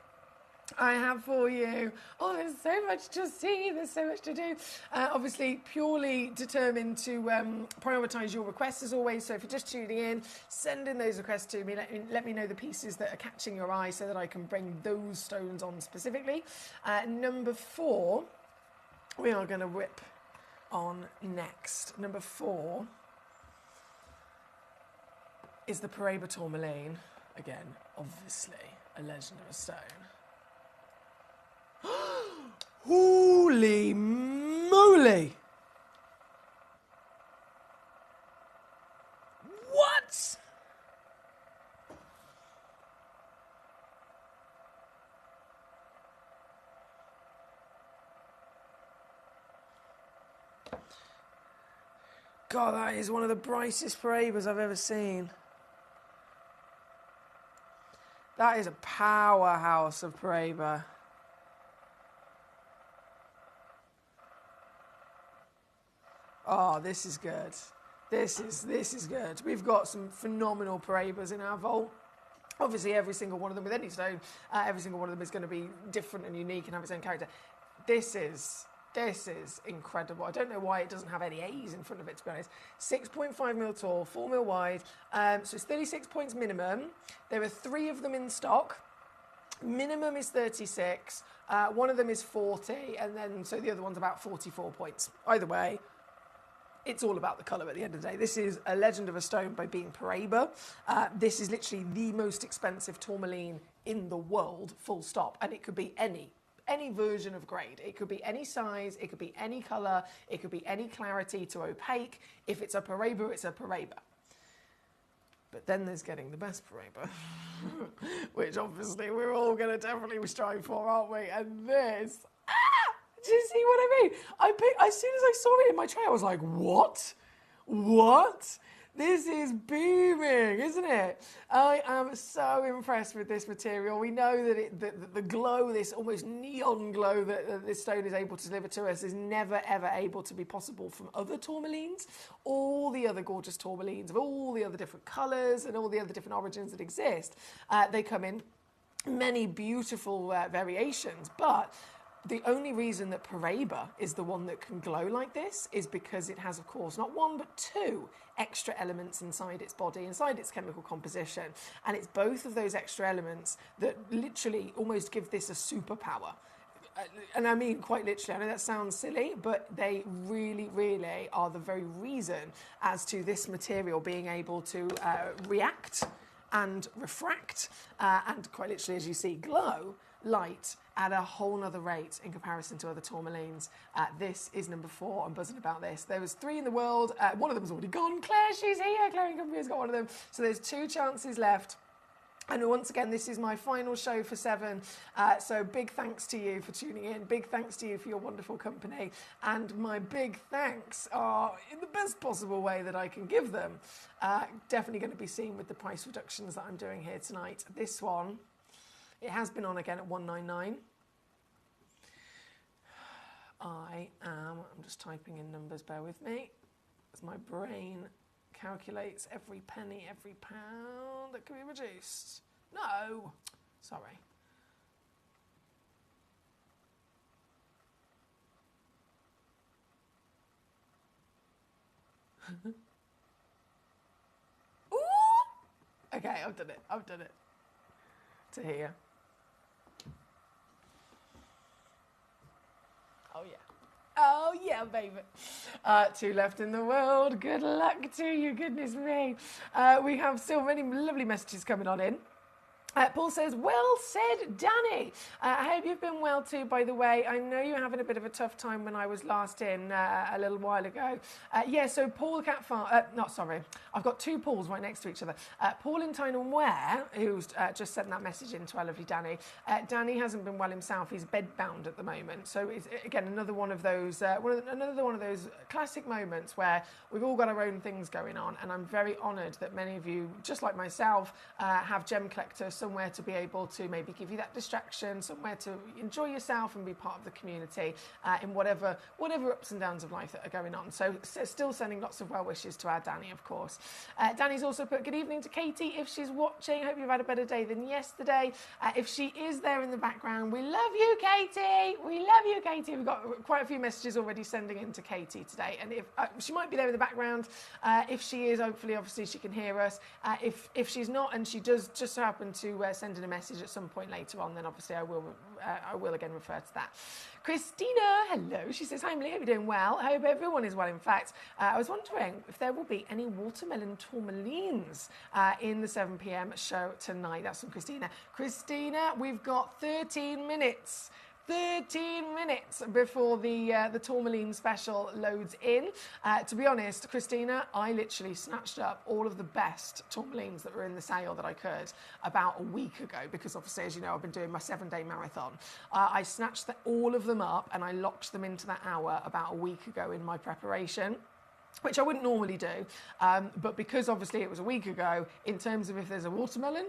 I have for you, there's so much to see, there's so much to do. Obviously, purely determined to prioritise your requests as always. So if you're just tuning in, send in those requests to me. Let me know the pieces that are catching your eye so that I can bring those stones on specifically. Number 4, we are going to whip on next. Number 4 is the Paraiba tourmaline. Again, obviously, a legend of a stone. Holy moly! What? God, that is one of the brightest Paraibas I've ever seen. That is a powerhouse of Paraiba. Oh, this is good. This is good. We've got some phenomenal Paraibas in our vault. Obviously, every single one of them with any stone, every single one of them is going to be different and unique and have its own character. This is incredible. I don't know why it doesn't have any A's in front of it, to be honest. 6.5 mil tall, 4 mil wide. So it's 36 points minimum. There are 3 of them in stock. Minimum is 36. One of them is 40, and then so the other one's about 44 points. Either way, it's all about the colour at the end of the day. This is a legend of a stone by being Paraiba. This is literally the most expensive tourmaline in the world, full stop. And it could be any version of grade. It could be any size, it could be any colour, it could be any clarity to opaque. If it's a Paraiba, it's a Paraiba. But then there's getting the best Paraiba, which obviously we're all going to definitely strive for, aren't we? And this... Do you see what I mean? As soon as I saw it in my tray, I was like, what? What? This is booming, isn't it? I am so impressed with this material. We know that the glow, this almost neon glow that this stone is able to deliver to us is never, ever able to be possible from other tourmalines. All the other gorgeous tourmalines of all the other different colours and all the other different origins that exist, they come in many beautiful variations, but the only reason that Paraiba is the one that can glow like this is because it has, of course, not one but two extra elements inside its body, inside its chemical composition. And it's both of those extra elements that literally almost give this a superpower. And I mean quite literally, I know that sounds silly, but they really, really are the very reason as to this material being able to react and refract and quite literally, as you see, glow light at a whole nother rate in comparison to other tourmalines. This is number 4. I'm buzzing about this. There was 3 in the world. One of them's already gone. Claire, she's here. Claire Company has got one of them. So there's 2 chances left. And once again, this is my final show for 7. So big thanks to you for tuning in. Big thanks to you for your wonderful company. And my big thanks are, in the best possible way that I can give them, definitely going to be seen with the price reductions that I'm doing here tonight. This one, it has been on again at $199. I'm just typing in numbers, bear with me, as my brain calculates every penny, every pound that can be reduced. No, sorry. Ooh! Okay, I've done it. To here. Oh yeah, baby. 2 left in the world. Good luck to you, goodness me. We have still many lovely messages coming on in. Paul says, well said, Danny. I hope you've been well too, by the way. I know you're having a bit of a tough time when I was last in a little while ago. Yeah, so Paul the Cat Farm, I've got 2 Pauls right next to each other. Paul in Tyne Ware, who's just sent that message in to our lovely Danny. Danny hasn't been well himself. He's bedbound at the moment. So it's, again, another one of those classic moments where we've all got our own things going on. And I'm very honoured that many of you, just like myself, have Gemcollector, somewhere to be able to maybe give you that distraction, somewhere to enjoy yourself and be part of the community in whatever ups and downs of life that are going on. So still sending lots of well wishes to our Danny, of course. Danny's also put good evening to Katie if she's watching. Hope you've had a better day than yesterday. If she is there in the background, we love you, Katie. We love you, Katie. We've got quite a few messages already sending in to Katie today, and if she might be there in the background. If she is, hopefully, obviously, she can hear us. If she's not, and she does just happen to send in a message at some point later on, then obviously I will again refer to that. Christina, hello. She says, hi, Emily, hope you're doing well. I hope everyone is well, in fact. I was wondering if there will be any watermelon tourmalines in the 7 p.m. show tonight. That's from Christina. Christina, we've got 13 minutes. 13 minutes before the tourmaline special loads in. To be honest, Christina, I literally snatched up all of the best tourmalines that were in the sale that I could about a week ago, because obviously, as you know, I've been doing my 7-day marathon. I snatched all of them up and I locked them into that hour about a week ago in my preparation, which I wouldn't normally do. But because obviously it was a week ago, in terms of if there's a watermelon,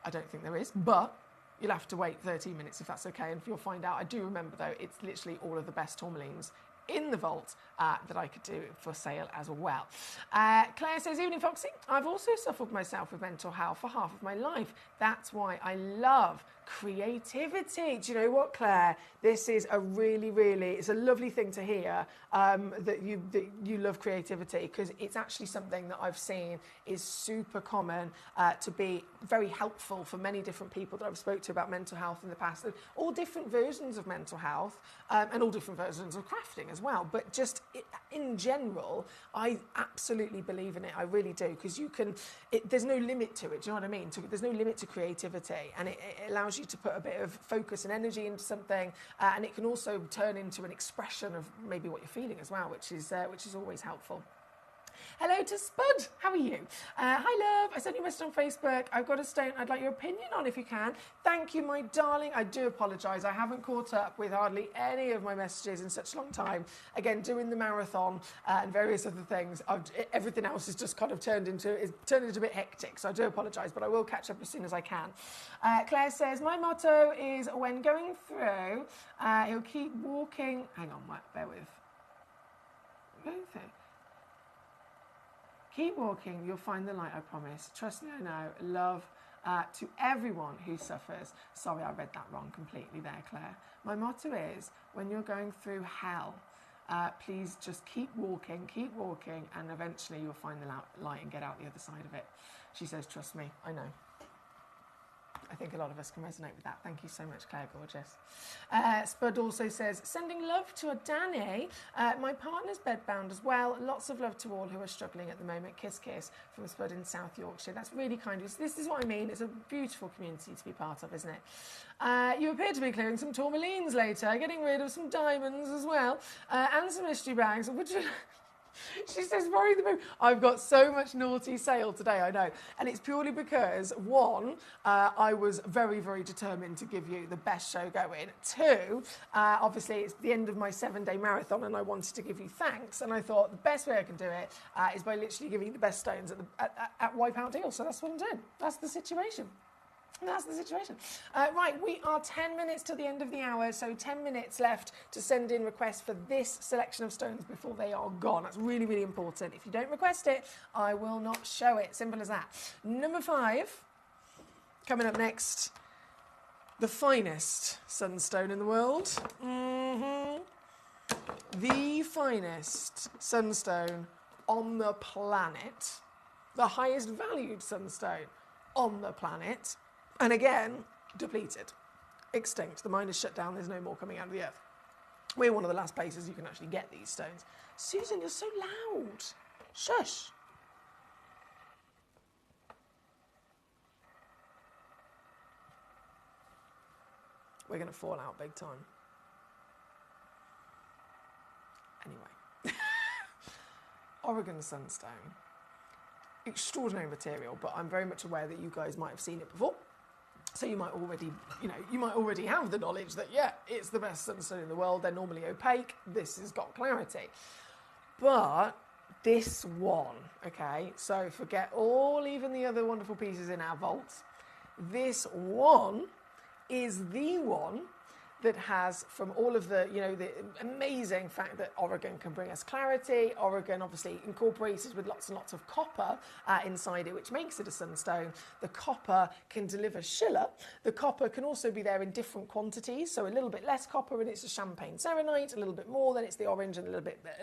I don't think there is, but you'll have to wait 13 minutes if that's okay, and you'll find out. I do remember, though, it's literally all of the best tourmalines in the vault that I could do for sale as well. Claire says, evening, Foxy. I've also suffered myself with mental health for half of my life. That's why I love creativity. Do you know what, Claire? This is a really, it's a lovely thing to hear that you love creativity, because it's actually something that I've seen is super common to be very helpful for many different people that I've spoke to about mental health in the past, and all different versions of mental health and all different versions of crafting as well. But just in general, I absolutely believe in it. I really do, because there's no limit to it. Do you know what I mean? There's no limit to creativity, and it allows you to put a bit of focus and energy into something, and it can also turn into an expression of maybe what you're feeling as well, which is always helpful. Hello to Spud. How are you? Hi, love. I sent you a message on Facebook. I've got a stone I'd like your opinion on if you can. Thank you, my darling. I do apologise. I haven't caught up with hardly any of my messages in such a long time. Again, doing the marathon and various other things. Everything else has just kind of turned into a bit hectic. So I do apologise, but I will catch up as soon as I can. Claire says, my motto is when going through, he'll keep walking. Hang on, bear with. Going through. Keep walking, you'll find the light, I promise. Trust me, I know. Love to everyone who suffers. Sorry, I read that wrong completely there, Claire. My motto is, when you're going through hell, please just keep walking, and eventually you'll find the light and get out the other side of it. She says, trust me, I know. I think a lot of us can resonate with that. Thank you so much, Claire, gorgeous. Spud also says, sending love to a Danny. My partner's bedbound as well. Lots of love to all who are struggling at the moment. Kiss, kiss from Spud in South Yorkshire. That's really kind of you. This is what I mean. It's a beautiful community to be part of, isn't it? You appear to be clearing some tourmalines later, getting rid of some diamonds as well, and some mystery bags. Would you... She says, worry the moon. I've got so much naughty sale today, I know. And it's purely because, one, I was very, very determined to give you the best show going. Two, obviously, it's the end of my 7-day marathon and I wanted to give you thanks. And I thought the best way I can do it is by literally giving you the best stones at Wipeout Deal. So that's what I'm doing. That's the situation. That's the situation. Right, we are 10 minutes to the end of the hour, so 10 minutes left to send in requests for this selection of stones before they are gone. That's really, really important. If you don't request it, I will not show it. Simple as that. Number 5, coming up next, the finest sunstone in the world. The finest sunstone on the planet. The highest valued sunstone on the planet. And again, depleted, extinct. The mine is shut down. There's no more coming out of the earth. We're one of the last places you can actually get these stones. Susan, you're so loud. Shush. We're going to fall out big time. Anyway. Oregon sunstone. Extraordinary material, but I'm very much aware that you guys might have seen it before. So you might already have the knowledge that, yeah, it's the best sunstone in the world. They're normally opaque. This has got clarity. But this one, okay, so forget even the other wonderful pieces in our vaults. This one is the one that has, from all of the, the amazing fact that Oregon can bring us clarity. Oregon obviously incorporated with lots and lots of copper inside it, which makes it a sunstone. The copper can deliver schiller. The copper can also be there in different quantities, so a little bit less copper and it's a champagne serenite, a little bit more, then it's the orange, and a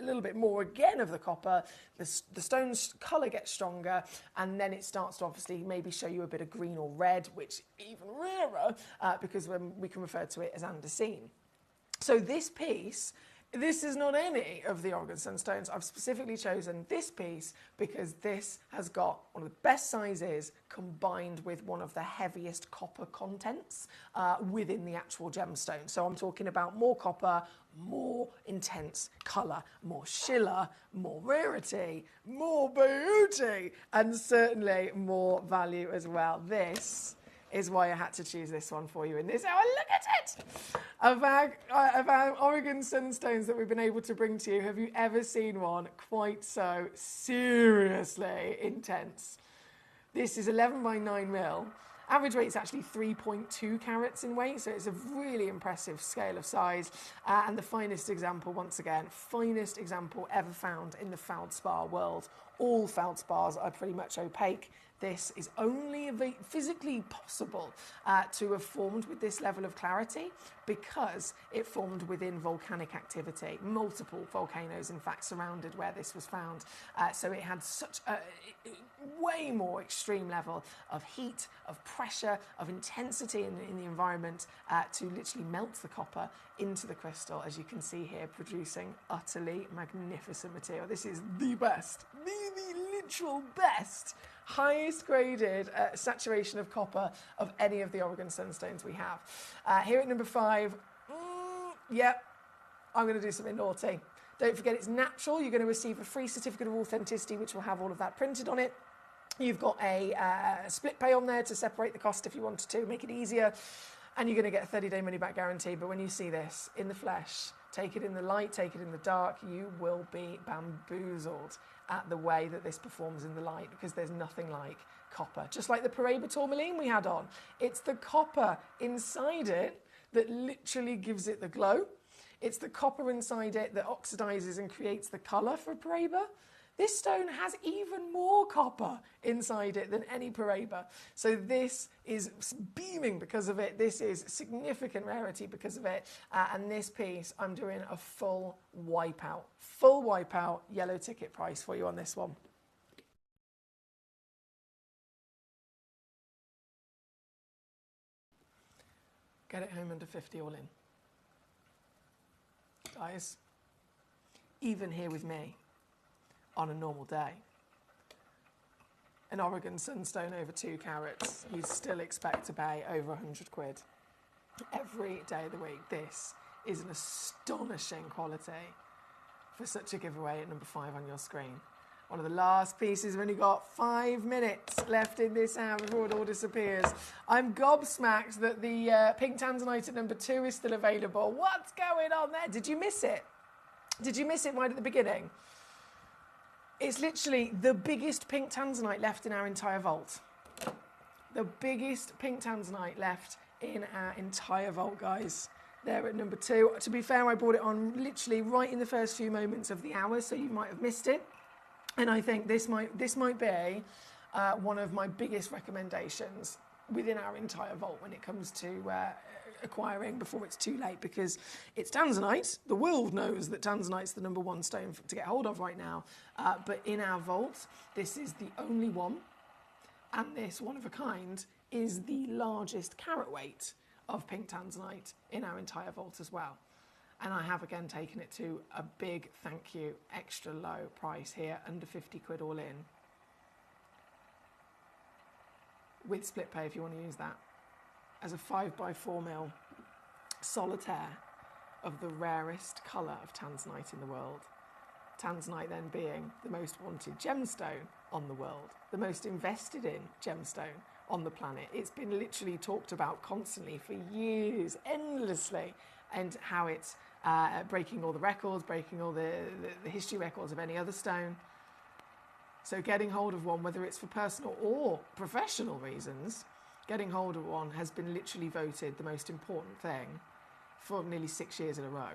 little bit more again of the copper. The stone's colour gets stronger, and then it starts to obviously maybe show you a bit of green or red, which even rarer because we can refer to it as andesine. So this piece, this is not any of the Oregon sunstones. I've specifically chosen this piece because this has got one of the best sizes combined with one of the heaviest copper contents within the actual gemstone. So I'm talking about more copper, more intense colour, more schiller, more rarity, more beauty, and certainly more value as well. This is why I had to choose this one for you in this hour. Look at it! Of our Oregon sunstones that we've been able to bring to you, have you ever seen one quite so seriously intense? This is 11 by 9 mil. Average weight is actually 3.2 carats in weight, so it's a really impressive scale of size. And the finest example, once again, finest example ever found in the feldspar world. All feldspars are pretty much opaque. This is only physically possible to have formed with this level of clarity because it formed within volcanic activity. Multiple volcanoes, in fact, surrounded where this was found. So it had such a way more extreme level of heat, of pressure, of intensity in the environment to literally melt the copper into the crystal, as you can see here, producing utterly magnificent material. This is the best, the literal best, highest graded saturation of copper of any of the Oregon sunstones we have. Here at number 5, I'm going to do something naughty. Don't forget it's natural. You're going to receive a free certificate of authenticity, which will have all of that printed on it. You've got a split pay on there to separate the cost if you wanted to, make it easier. And you're going to get a 30-day money-back guarantee. But when you see this in the flesh, take it in the light, take it in the dark, you will be bamboozled at the way that this performs in the light, because there's nothing like copper. Just like the Paraiba tourmaline we had on. It's the copper inside it that literally gives it the glow. It's the copper inside it that oxidizes and creates the colour for Paraiba. This stone has even more copper inside it than any Paraiba. So this is beaming because of it. This is significant rarity because of it. And this piece, I'm doing a full wipeout yellow ticket price for you on this one. Get it home under 50 all in. Guys, even here with me, on a normal day, an Oregon Sunstone over 2 carats, you'd still expect to pay over 100 quid every day of the week. This is an astonishing quality for such a giveaway at number 5 on your screen. One of the last pieces. We've only got 5 minutes left in this hour before it all disappears. I'm gobsmacked that the pink tanzanite at number 2 is still available. What's going on there? Did you miss it? Did you miss it right at the beginning? It's literally the biggest pink tanzanite left in our entire vault. The biggest pink tanzanite left in our entire vault, guys. There at number 2. To be fair, I brought it on literally right in the first few moments of the hour, so you might have missed it. And I think this might be one of my biggest recommendations within our entire vault when it comes to acquiring before it's too late, because it's tanzanite. The world knows that tanzanite's the number 1 stone to get hold of right now. But in our vault, this is the only one. And this, one of a kind, is the largest carat weight of pink tanzanite in our entire vault as well. And I have again taken it to a big thank you, extra low price here, under 50 quid all in. With split pay if you want to use that. As a 5x4mm solitaire of the rarest colour of tanzanite in the world. Tanzanite then being the most wanted gemstone on the world, the most invested in gemstone on the planet. It's been literally talked about constantly for years, endlessly, and how it's breaking all the records, breaking all the history records of any other stone. So getting hold of one, whether it's for personal or professional reasons, getting hold of one has been literally voted the most important thing for nearly 6 years in a row.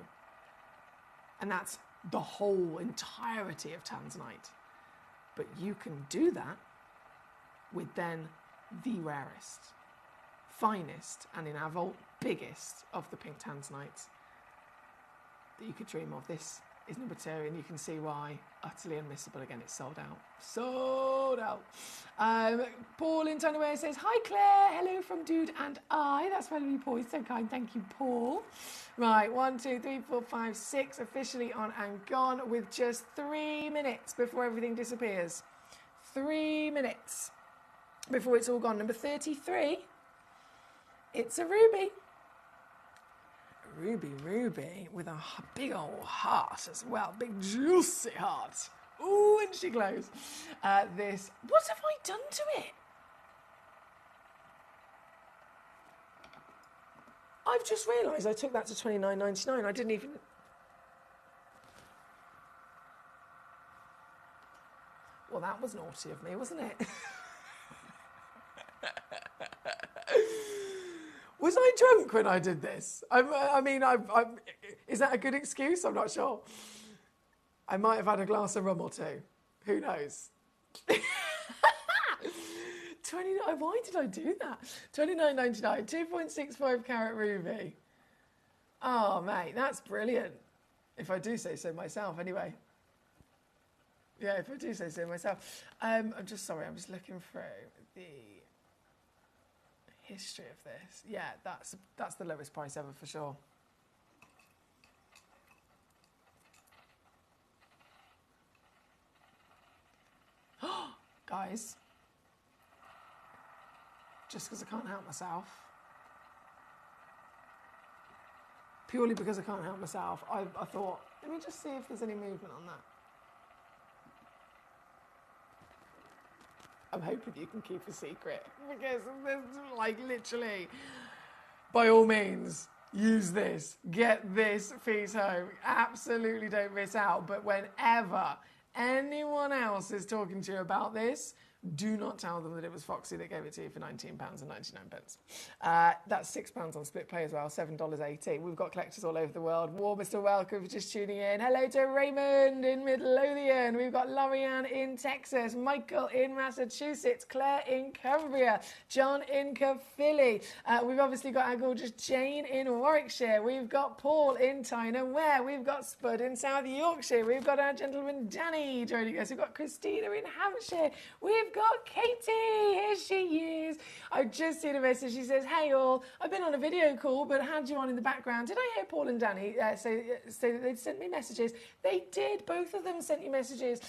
And that's the whole entirety of tanzanite. But you can do that with then the rarest, finest, and in our vault, biggest of the pink tanzanites that you could dream of. This is number 2, and you can see why. Utterly unmissable. Again, it's sold out. Sold out. Paul in Tonaway says, hi Claire, hello from Dude and I. That's really Paul, he's so kind. Thank you, Paul. Right, 1, 2, 3, 4, 5, 6, officially on and gone with just 3 minutes before everything disappears. 3 minutes before it's all gone. Number 33, it's a ruby. Ruby with a big old heart as well, big juicy heart. Ooh, and she glows. What have I done to it? I've just realised I took that to $29.99. I didn't even... Well, that was naughty of me, wasn't it? Was I drunk when I did this? Is that a good excuse? I'm not sure. I might have had a glass of rum or 2. Who knows? 29. Why did I do that? $29.99, 2.65 carat ruby. Oh, mate, that's brilliant. If I do say so myself, anyway. Yeah, if I do say so myself. I'm just looking through the history of this. Yeah, that's the lowest price ever for sure. Guys, just because I can't help myself, purely because I can't help myself, I thought, let me just see if there's any movement on that. I'm hoping you can keep a secret, because there's, like, literally, by all means, use this, get this piece home, absolutely don't miss out. But whenever anyone else is talking to you about this, do not tell them that it was Foxy that gave it to you for £19.99. That's £6 on split pay as well, $7.80. We've got collectors all over the world. Warmest of welcome for just tuning in. Hello to Raymond in Midlothian. We've got Lorianne in Texas, Michael in Massachusetts, Claire in Cumbria, John in Caerphilly. We've obviously got our gorgeous Jane in Warwickshire. We've got Paul in Tyne and Ware. We've got Spud in South Yorkshire. We've got our gentleman Danny joining us. We've got Christina in Hampshire. We've got Katie, here she is. I've just seen a message. She says, hey all, I've been on a video call but had you on in the background. Did I hear Paul and Danny say that they'd sent me messages? They did. Both of them sent you messages.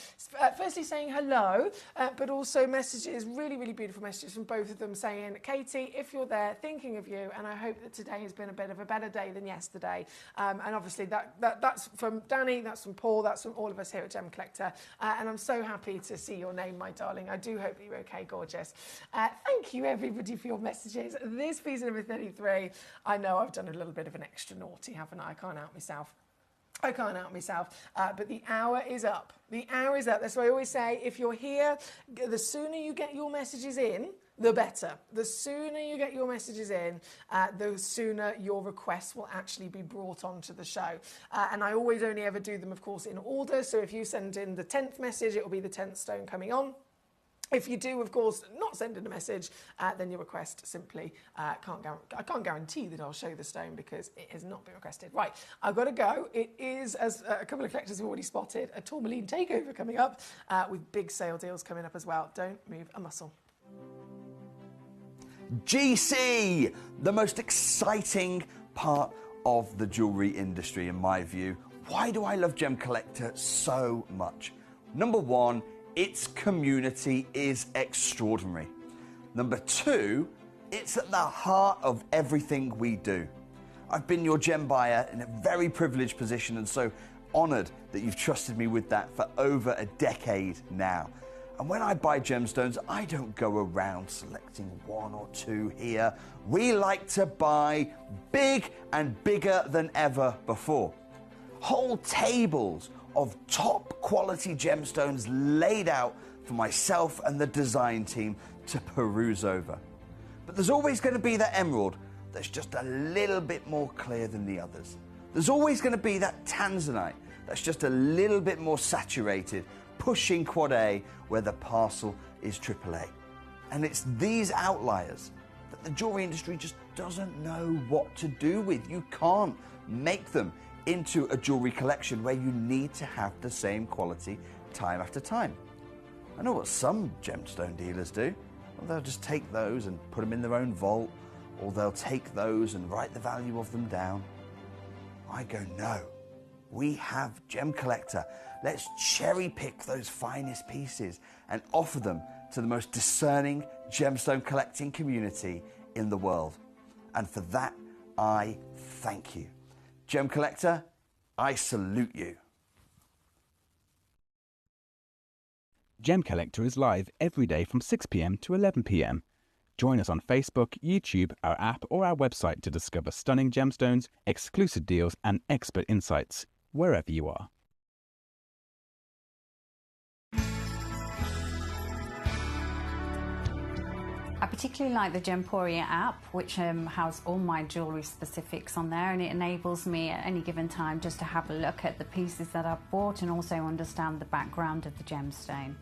Firstly saying hello, but also messages, really, really beautiful messages from both of them saying, Katie, if you're there, thinking of you, and I hope that today has been a bit of a better day than yesterday. And obviously that's from Danny, that's from Paul, that's from all of us here at Gem Collector. And I'm so happy to see your name, my darling. I do hope that you're okay, gorgeous. Thank you, everybody, for your messages. This piece number 33, I know I've done a little bit of an extra naughty, haven't I? I can't help myself. I can't help myself, but the hour is up. The hour is up. That's why I always say, if you're here, the sooner you get your messages in, the better. The sooner you get your messages in, the sooner your requests will actually be brought onto the show. And I always only ever do them, of course, in order. So if you send in the 10th message, it will be the 10th stone coming on. If you do, of course, not send in a message, then your request simply I can't guarantee that I'll show the stone because it has not been requested. Right, I've got to go. It is, as a couple of collectors have already spotted, a tourmaline takeover coming up with big sale deals coming up as well. Don't move a muscle. GC, the most exciting part of the jewellery industry in my view. Why do I love Gem Collector so much? Number one, its community is extraordinary. Number two, it's at the heart of everything we do. I've been your gem buyer in a very privileged position and so honoured that you've trusted me with that for over a decade now. And when I buy gemstones, I don't go around selecting one or two here. We like to buy big and bigger than ever before. Whole tables of top quality gemstones laid out for myself and the design team to peruse over. But there's always going to be that emerald that's just a little bit more clear than the others. There's always going to be that tanzanite that's just a little bit more saturated, pushing quad A where the parcel is AAA. And it's these outliers that the jewelry industry just doesn't know what to do with. You can't make them into a jewelry collection where you need to have the same quality time after time. I know what some gemstone dealers do. Well, they'll just take those and put them in their own vault, or they'll take those and write the value of them down. I go, no, we have Gem Collector. Let's cherry pick those finest pieces and offer them to the most discerning gemstone collecting community in the world. And for that, I thank you. Gem Collector, I salute you. Gem Collector is live every day from 6 p.m. to 11 p.m. Join us on Facebook, YouTube, our app or our website to discover stunning gemstones, exclusive deals and expert insights wherever you are. I particularly like the Gemporia app, which has all my jewellery specifics on there, and it enables me at any given time just to have a look at the pieces that I've bought and also understand the background of the gemstone.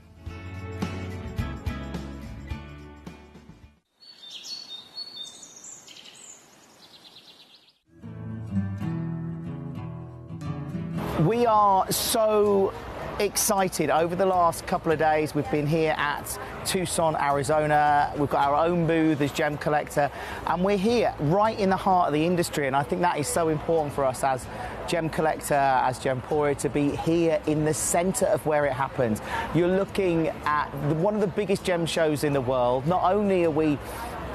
We are so excited. Over the last couple of days we've been here at Tucson, Arizona. We've got our own booth as Gem Collector and we're here right in the heart of the industry, and I think that is so important for us as Gem Collector, as Gemporia, to be here in the centre of where it happens. You're looking at one of the biggest gem shows in the world. Not only are we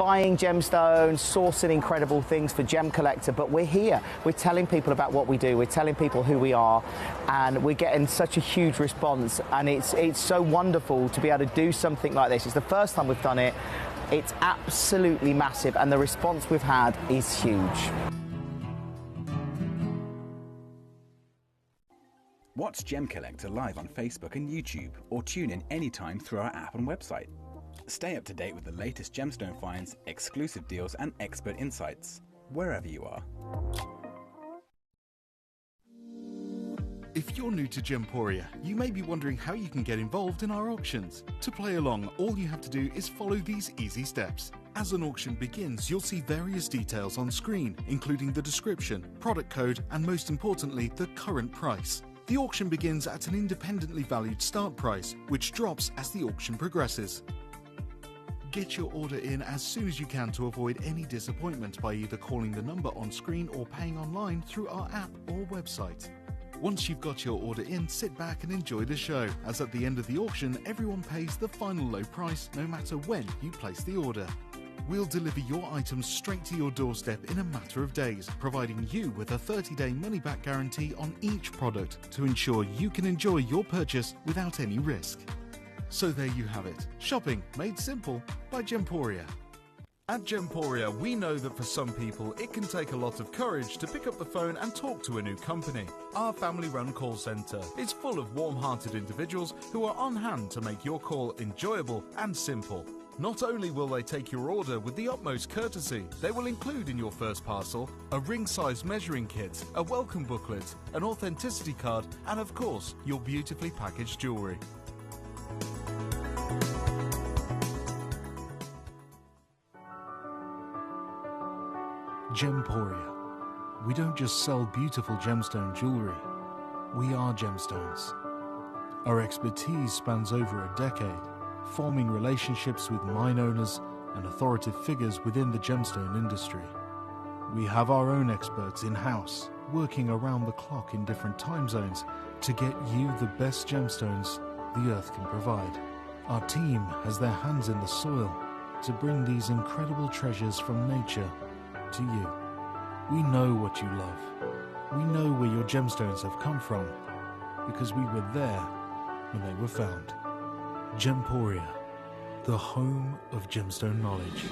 buying gemstones, sourcing incredible things for Gemcollector, but we're here. We're telling people about what we do. We're telling people who we are, and we're getting such a huge response, and it's so wonderful to be able to do something like this. It's the first time we've done it. It's absolutely massive, and the response we've had is huge. Watch Gemcollector live on Facebook and YouTube, or tune in anytime through our app and website. Stay up to date with the latest gemstone finds, exclusive deals and expert insights, wherever you are. If you're new to Gemporia, you may be wondering how you can get involved in our auctions. To play along, all you have to do is follow these easy steps. As an auction begins, you'll see various details on screen, including the description, product code, and most importantly, the current price. The auction begins at an independently valued start price, which drops as the auction progresses. Get your order in as soon as you can to avoid any disappointment by either calling the number on screen or paying online through our app or website. Once you've got your order in, sit back and enjoy the show, as at the end of the auction, everyone pays the final low price no matter when you place the order. We'll deliver your items straight to your doorstep in a matter of days, providing you with a 30-day money-back guarantee on each product to ensure you can enjoy your purchase without any risk. So there you have it, shopping made simple by Gemporia. At Gemporia, we know that for some people it can take a lot of courage to pick up the phone and talk to a new company. Our family-run call centre is full of warm-hearted individuals who are on hand to make your call enjoyable and simple. Not only will they take your order with the utmost courtesy, they will include in your first parcel a ring-size measuring kit, a welcome booklet, an authenticity card, and of course, your beautifully packaged jewellery. Gemporia. We don't just sell beautiful gemstone jewellery, we are gemstones. Our expertise spans over a decade, forming relationships with mine owners and authoritative figures within the gemstone industry. We have our own experts in-house, working around the clock in different time zones to get you the best gemstones the earth can provide. Our team has their hands in the soil to bring these incredible treasures from nature to you. We know what you love. We know where your gemstones have come from, because we were there when they were found. Gemporia, the home of gemstone knowledge.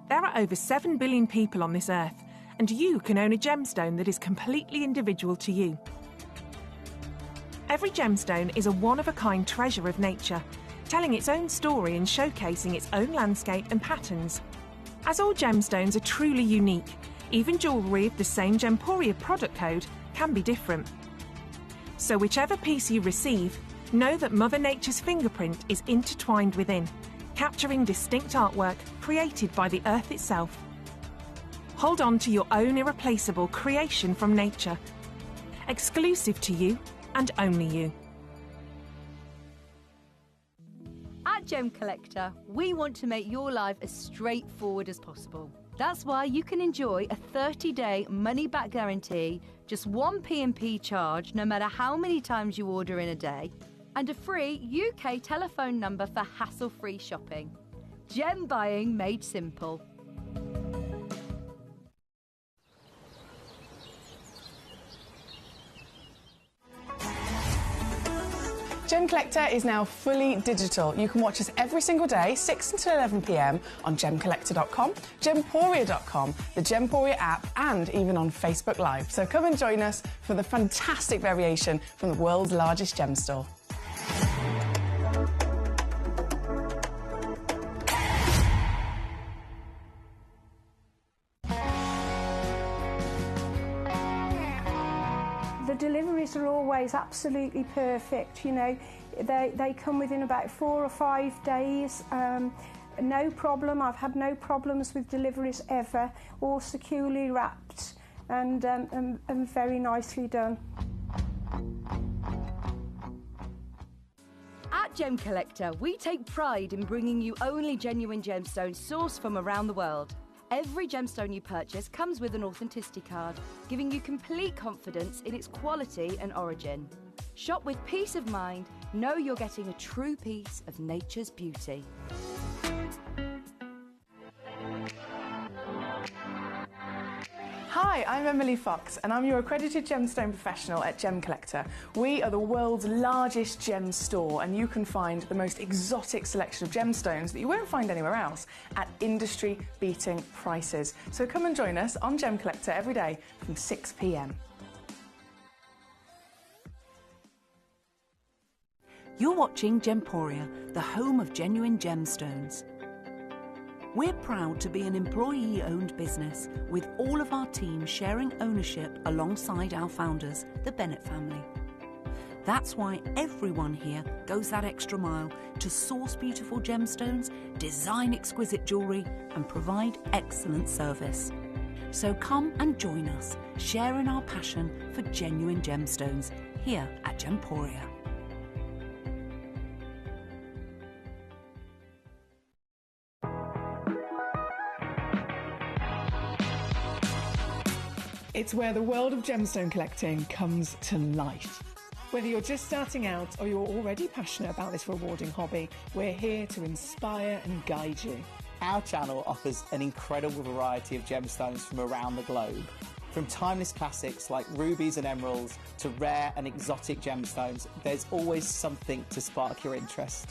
There are over 7 billion people on this earth, and you can own a gemstone that is completely individual to you. Every gemstone is a one-of-a-kind treasure of nature, telling its own story and showcasing its own landscape and patterns. As all gemstones are truly unique, even jewellery of the same Gemporia product code can be different. So whichever piece you receive, know that Mother Nature's fingerprint is intertwined within, capturing distinct artwork created by the earth itself. Hold on to your own irreplaceable creation from nature, exclusive to you and only you. At Gemcollector, we want to make your life as straightforward as possible. That's why you can enjoy a 30-day money-back guarantee, just one P&P charge no matter how many times you order in a day, and a free UK telephone number for hassle-free shopping. Gem buying made simple. Gemcollector is now fully digital. You can watch us every single day, 6 until 11 p.m. on Gemcollector.com, Gemporia.com, the Gemporia app, and even on Facebook Live. So come and join us for the fantastic variation from the world's largest gem store. The the deliveries are always absolutely perfect. You know, they come within about 4 or 5 days. No problem. I've had no problems with deliveries ever. All securely wrapped and very nicely done. At Gemcollector, we take pride in bringing you only genuine gemstones sourced from around the world. Every gemstone you purchase comes with an authenticity card, giving you complete confidence in its quality and origin. Shop with peace of mind, know you're getting a true piece of nature's beauty. Hi, I'm Emily Fox and I'm your accredited gemstone professional at Gemcollector. We are the world's largest gem store and you can find the most exotic selection of gemstones that you won't find anywhere else at industry-beating prices. So come and join us on Gemcollector every day from 6 p.m. You're watching Gemporia, the home of genuine gemstones. We're proud to be an employee-owned business with all of our team sharing ownership alongside our founders, the Bennett family. That's why everyone here goes that extra mile to source beautiful gemstones, design exquisite jewellery and provide excellent service. So come and join us, sharing our passion for genuine gemstones here at Gemporia. It's where the world of gemstone collecting comes to life. Whether you're just starting out or you're already passionate about this rewarding hobby, we're here to inspire and guide you. Our channel offers an incredible variety of gemstones from around the globe. From timeless classics like rubies and emeralds to rare and exotic gemstones, there's always something to spark your interest.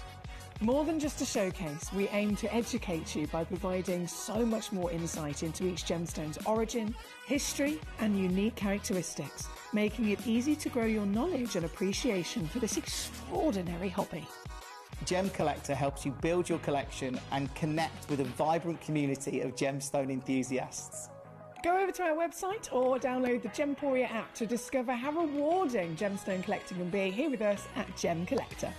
More than just a showcase, we aim to educate you by providing so much more insight into each gemstone's origin, history and unique characteristics, making it easy to grow your knowledge and appreciation for this extraordinary hobby. Gemcollector helps you build your collection and connect with a vibrant community of gemstone enthusiasts. Go over to our website or download the Gemporia app to discover how rewarding gemstone collecting can be here with us at Gemcollector.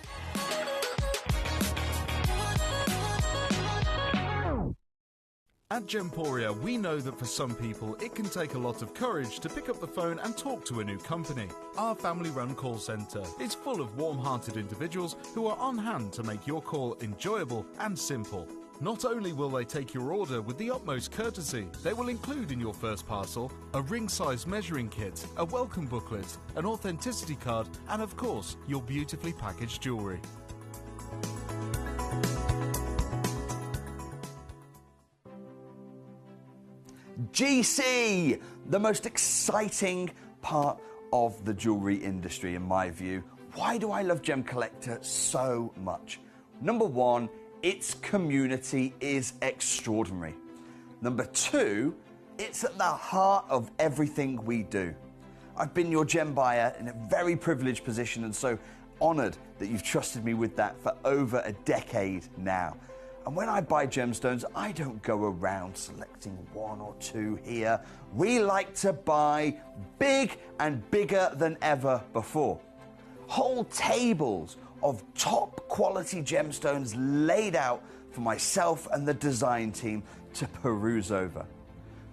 At Gemporia, we know that for some people, it can take a lot of courage to pick up the phone and talk to a new company. Our family-run call centre is full of warm-hearted individuals who are on hand to make your call enjoyable and simple. Not only will they take your order with the utmost courtesy, they will include in your first parcel a ring-size measuring kit, a welcome booklet, an authenticity card, and of course, your beautifully packaged jewellery. GC, the most exciting part of the jewellery industry in my view. Why do I love Gemcollector so much? Number one, its community is extraordinary. Number two, it's at the heart of everything we do. I've been your gem buyer in a very privileged position and so honoured that you've trusted me with that for over a decade now. And when I buy gemstones, I don't go around selecting one or two here. We like to buy big and bigger than ever before. Whole tables of top quality gemstones laid out for myself and the design team to peruse over.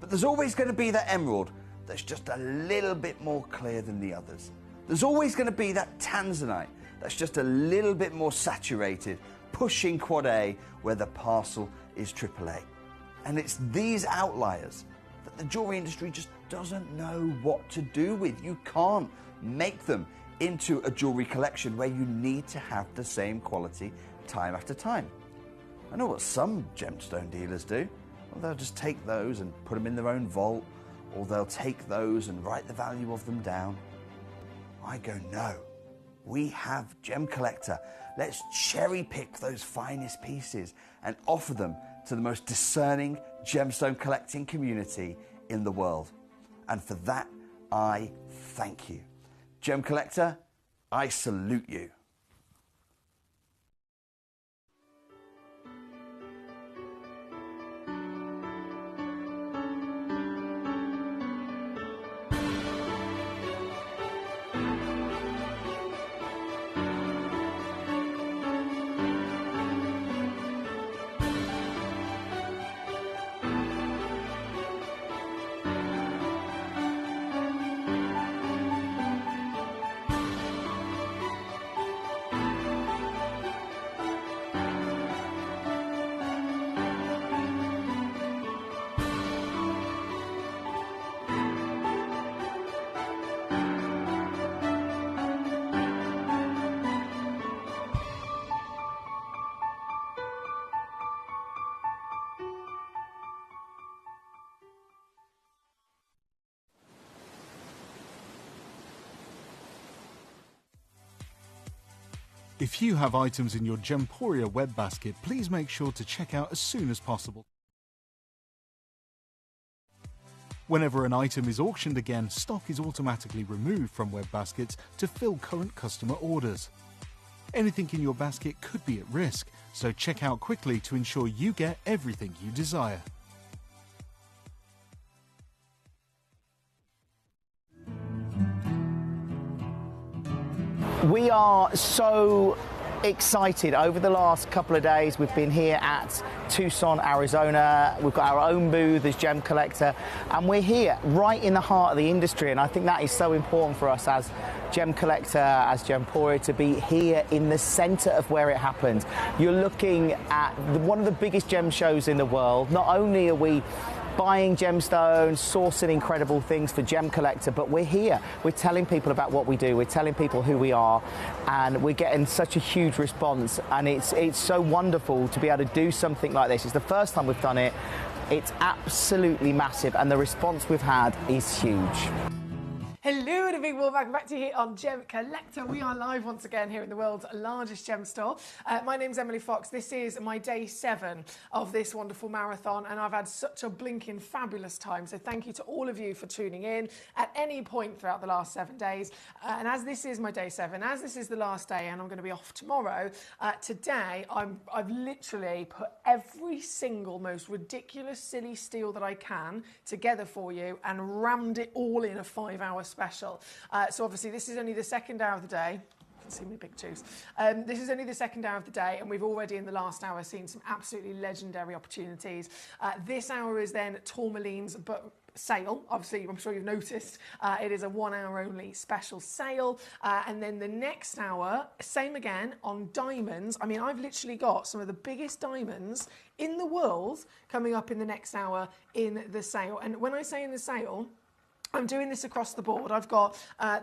But there's always going to be that emerald that's just a little bit more clear than the others. There's always going to be that tanzanite that's just a little bit more saturated, pushing quad A where the parcel is AAA. And it's these outliers that the jewellery industry just doesn't know what to do with. You can't make them into a jewellery collection where you need to have the same quality time after time. I know what some gemstone dealers do. Well, they'll just take those and put them in their own vault, or they'll take those and write the value of them down. I go, no. We have Gemcollector. Let's cherry pick those finest pieces and offer them to the most discerning gemstone collecting community in the world. And for that, I thank you. Gemcollector, I salute you. If you have items in your Gemporia web basket, please make sure to check out as soon as possible. Whenever an item is auctioned again, stock is automatically removed from web baskets to fill current customer orders. Anything in your basket could be at risk, so check out quickly to ensure you get everything you desire. We are so excited. Over the last couple of days, we've been here at Tucson, Arizona. We've got our own booth as Gemcollector, and we're here right in the heart of the industry. And I think that is so important for us as Gemcollector, as Gemporia, to be here in the centre of where it happens. You're looking at one of the biggest gem shows in the world. Not only are we buying gemstones, sourcing incredible things for Gemcollector, but we're here. We're telling people about what we do. We're telling people who we are, and we're getting such a huge response. And it's so wonderful to be able to do something like this. It's the first time we've done it. It's absolutely massive, and the response we've had is huge. Hello and a big warm welcome back to you here on Gemcollector. We are live once again here in the world's largest gem store. My name's Emily Fox. This is my day 7 of this wonderful marathon, and I've had such a blinking fabulous time. So thank you to all of you for tuning in at any point throughout the last 7 days. And as this is my day 7, as this is the last day and I'm going to be off tomorrow, today I've literally put every single most ridiculous silly steal that I can together for you and rammed it all in a 5-hour special. So obviously this is only the second hour of the day. You can see me big juice. This is only the second hour of the day, and we've already in the last hour seen some absolutely legendary opportunities. This hour is then Tourmaline's sale. Obviously, I'm sure you've noticed it is a 1 hour only special sale, and then the next hour, same again on diamonds. I mean, I've literally got some of the biggest diamonds in the world coming up in the next hour in the sale. And when I say in the sale, I'm doing this across the board. I've got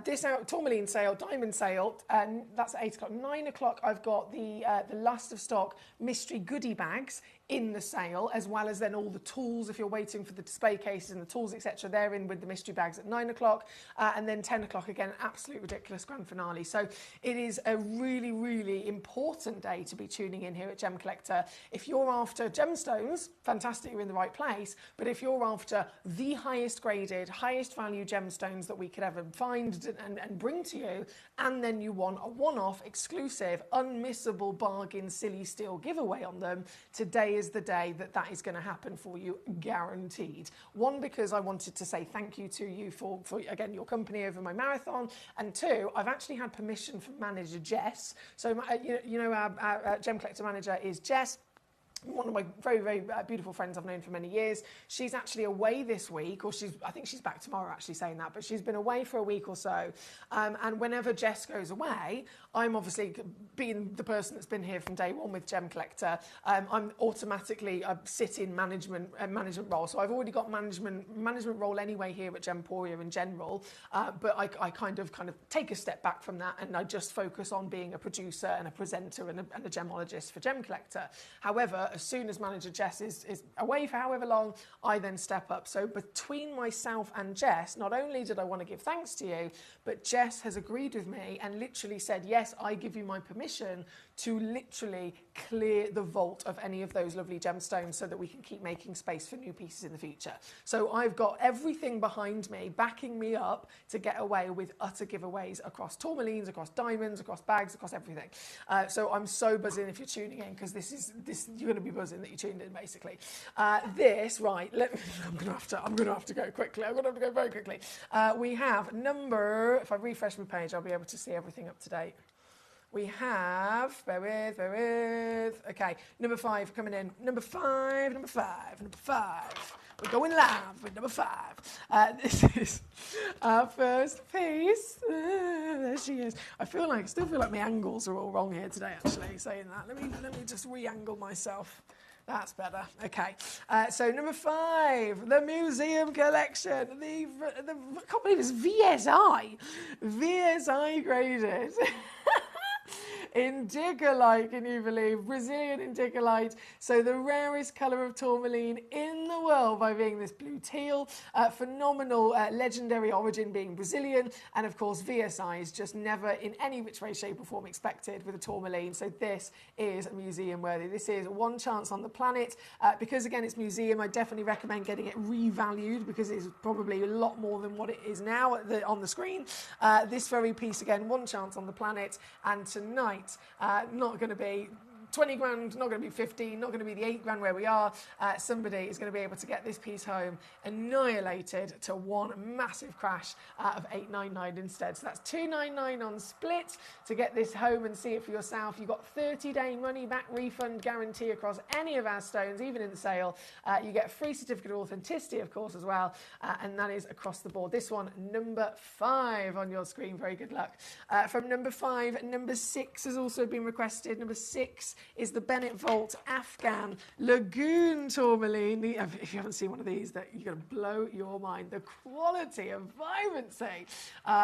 this out, tourmaline sale, diamond sale, and that's at 8 o'clock. 9 o'clock, I've got the last of stock mystery goodie bags in the sale, as well as then all the tools. If you're waiting for the display cases and the tools, etc., they're in with the mystery bags at 9 o'clock, and then 10 o'clock again, absolute ridiculous grand finale. So it is a really, really important day to be tuning in here at Gemcollector. If you're after gemstones, fantastic, you're in the right place. But if you're after the highest graded, highest value gemstones that we could ever find and bring to you, and then you want a one-off, exclusive, unmissable bargain, silly steal giveaway on them, today is the day that is going to happen for you, guaranteed. One, because I wanted to say thank you to you for again, your company over my marathon, and two, I've actually had permission from manager Jess. So, our Gemcollector manager is Jess. One of my very, very beautiful friends I've known for many years. She's actually away this week, or I think she's back tomorrow, actually, saying that, but she's been away for a week or so. And whenever Jess goes away, I'm obviously, being the person that's been here from day one with Gemcollector, I'm automatically sit in management role. So I've already got management role anyway here at Gemporia in general, but I kind of take a step back from that, and I just focus on being a producer and a presenter and a gemologist for Gemcollector. However, as soon as manager Jess is away for however long, I then step up. So between myself and Jess, not only did I want to give thanks to you, but Jess has agreed with me and literally said, yes, I give you my permission to literally clear the vault of any of those lovely gemstones so that we can keep making space for new pieces in the future. So I've got everything behind me, backing me up to get away with utter giveaways across tourmalines, across diamonds, across bags, across everything. So I'm so buzzing if you're tuning in, because you're going to be buzzing that you tuned in, basically. I'm going to have to go quickly. I'm going to have to go very quickly. We have if I refresh my page, I'll be able to see everything up to date. We have, bear with, okay, number 5 coming in, number 5, we're going live with number 5. This is our first piece, there she is. I still feel like my angles are all wrong here today, actually, saying that. Let me just re-angle myself. That's better. Okay. So number 5, the museum collection. I can't believe it's VSI graded. Indicolite, can you believe? Brazilian Indicolite. So the rarest colour of tourmaline in the world by being this blue teal. Phenomenal legendary origin being Brazilian. And of course VSI is just never in any which way, shape or form expected with a tourmaline. So this is museum worthy. This is one chance on the planet. Because again it's museum, I definitely recommend getting it revalued because it's probably a lot more than what it is now on the screen. This very piece, again, one chance on the planet. And tonight, not going to be 20 grand, not going to be 15, not going to be the 8 grand where we are. Somebody is going to be able to get this piece home annihilated to one massive crash of 899 instead. So that's 299 on split to get this home and see it for yourself. You've got 30-day money-back refund guarantee across any of our stones, even in the sale. You get a free certificate of authenticity, of course, as well, and that is across the board. This one, number 5 on your screen. Very good luck. From number 5, number 6 has also been requested. Number 6 is the Bennett Vault Afghan Lagoon Tourmaline. If you haven't seen one of these, that you're going to blow your mind. The quality of vibrancy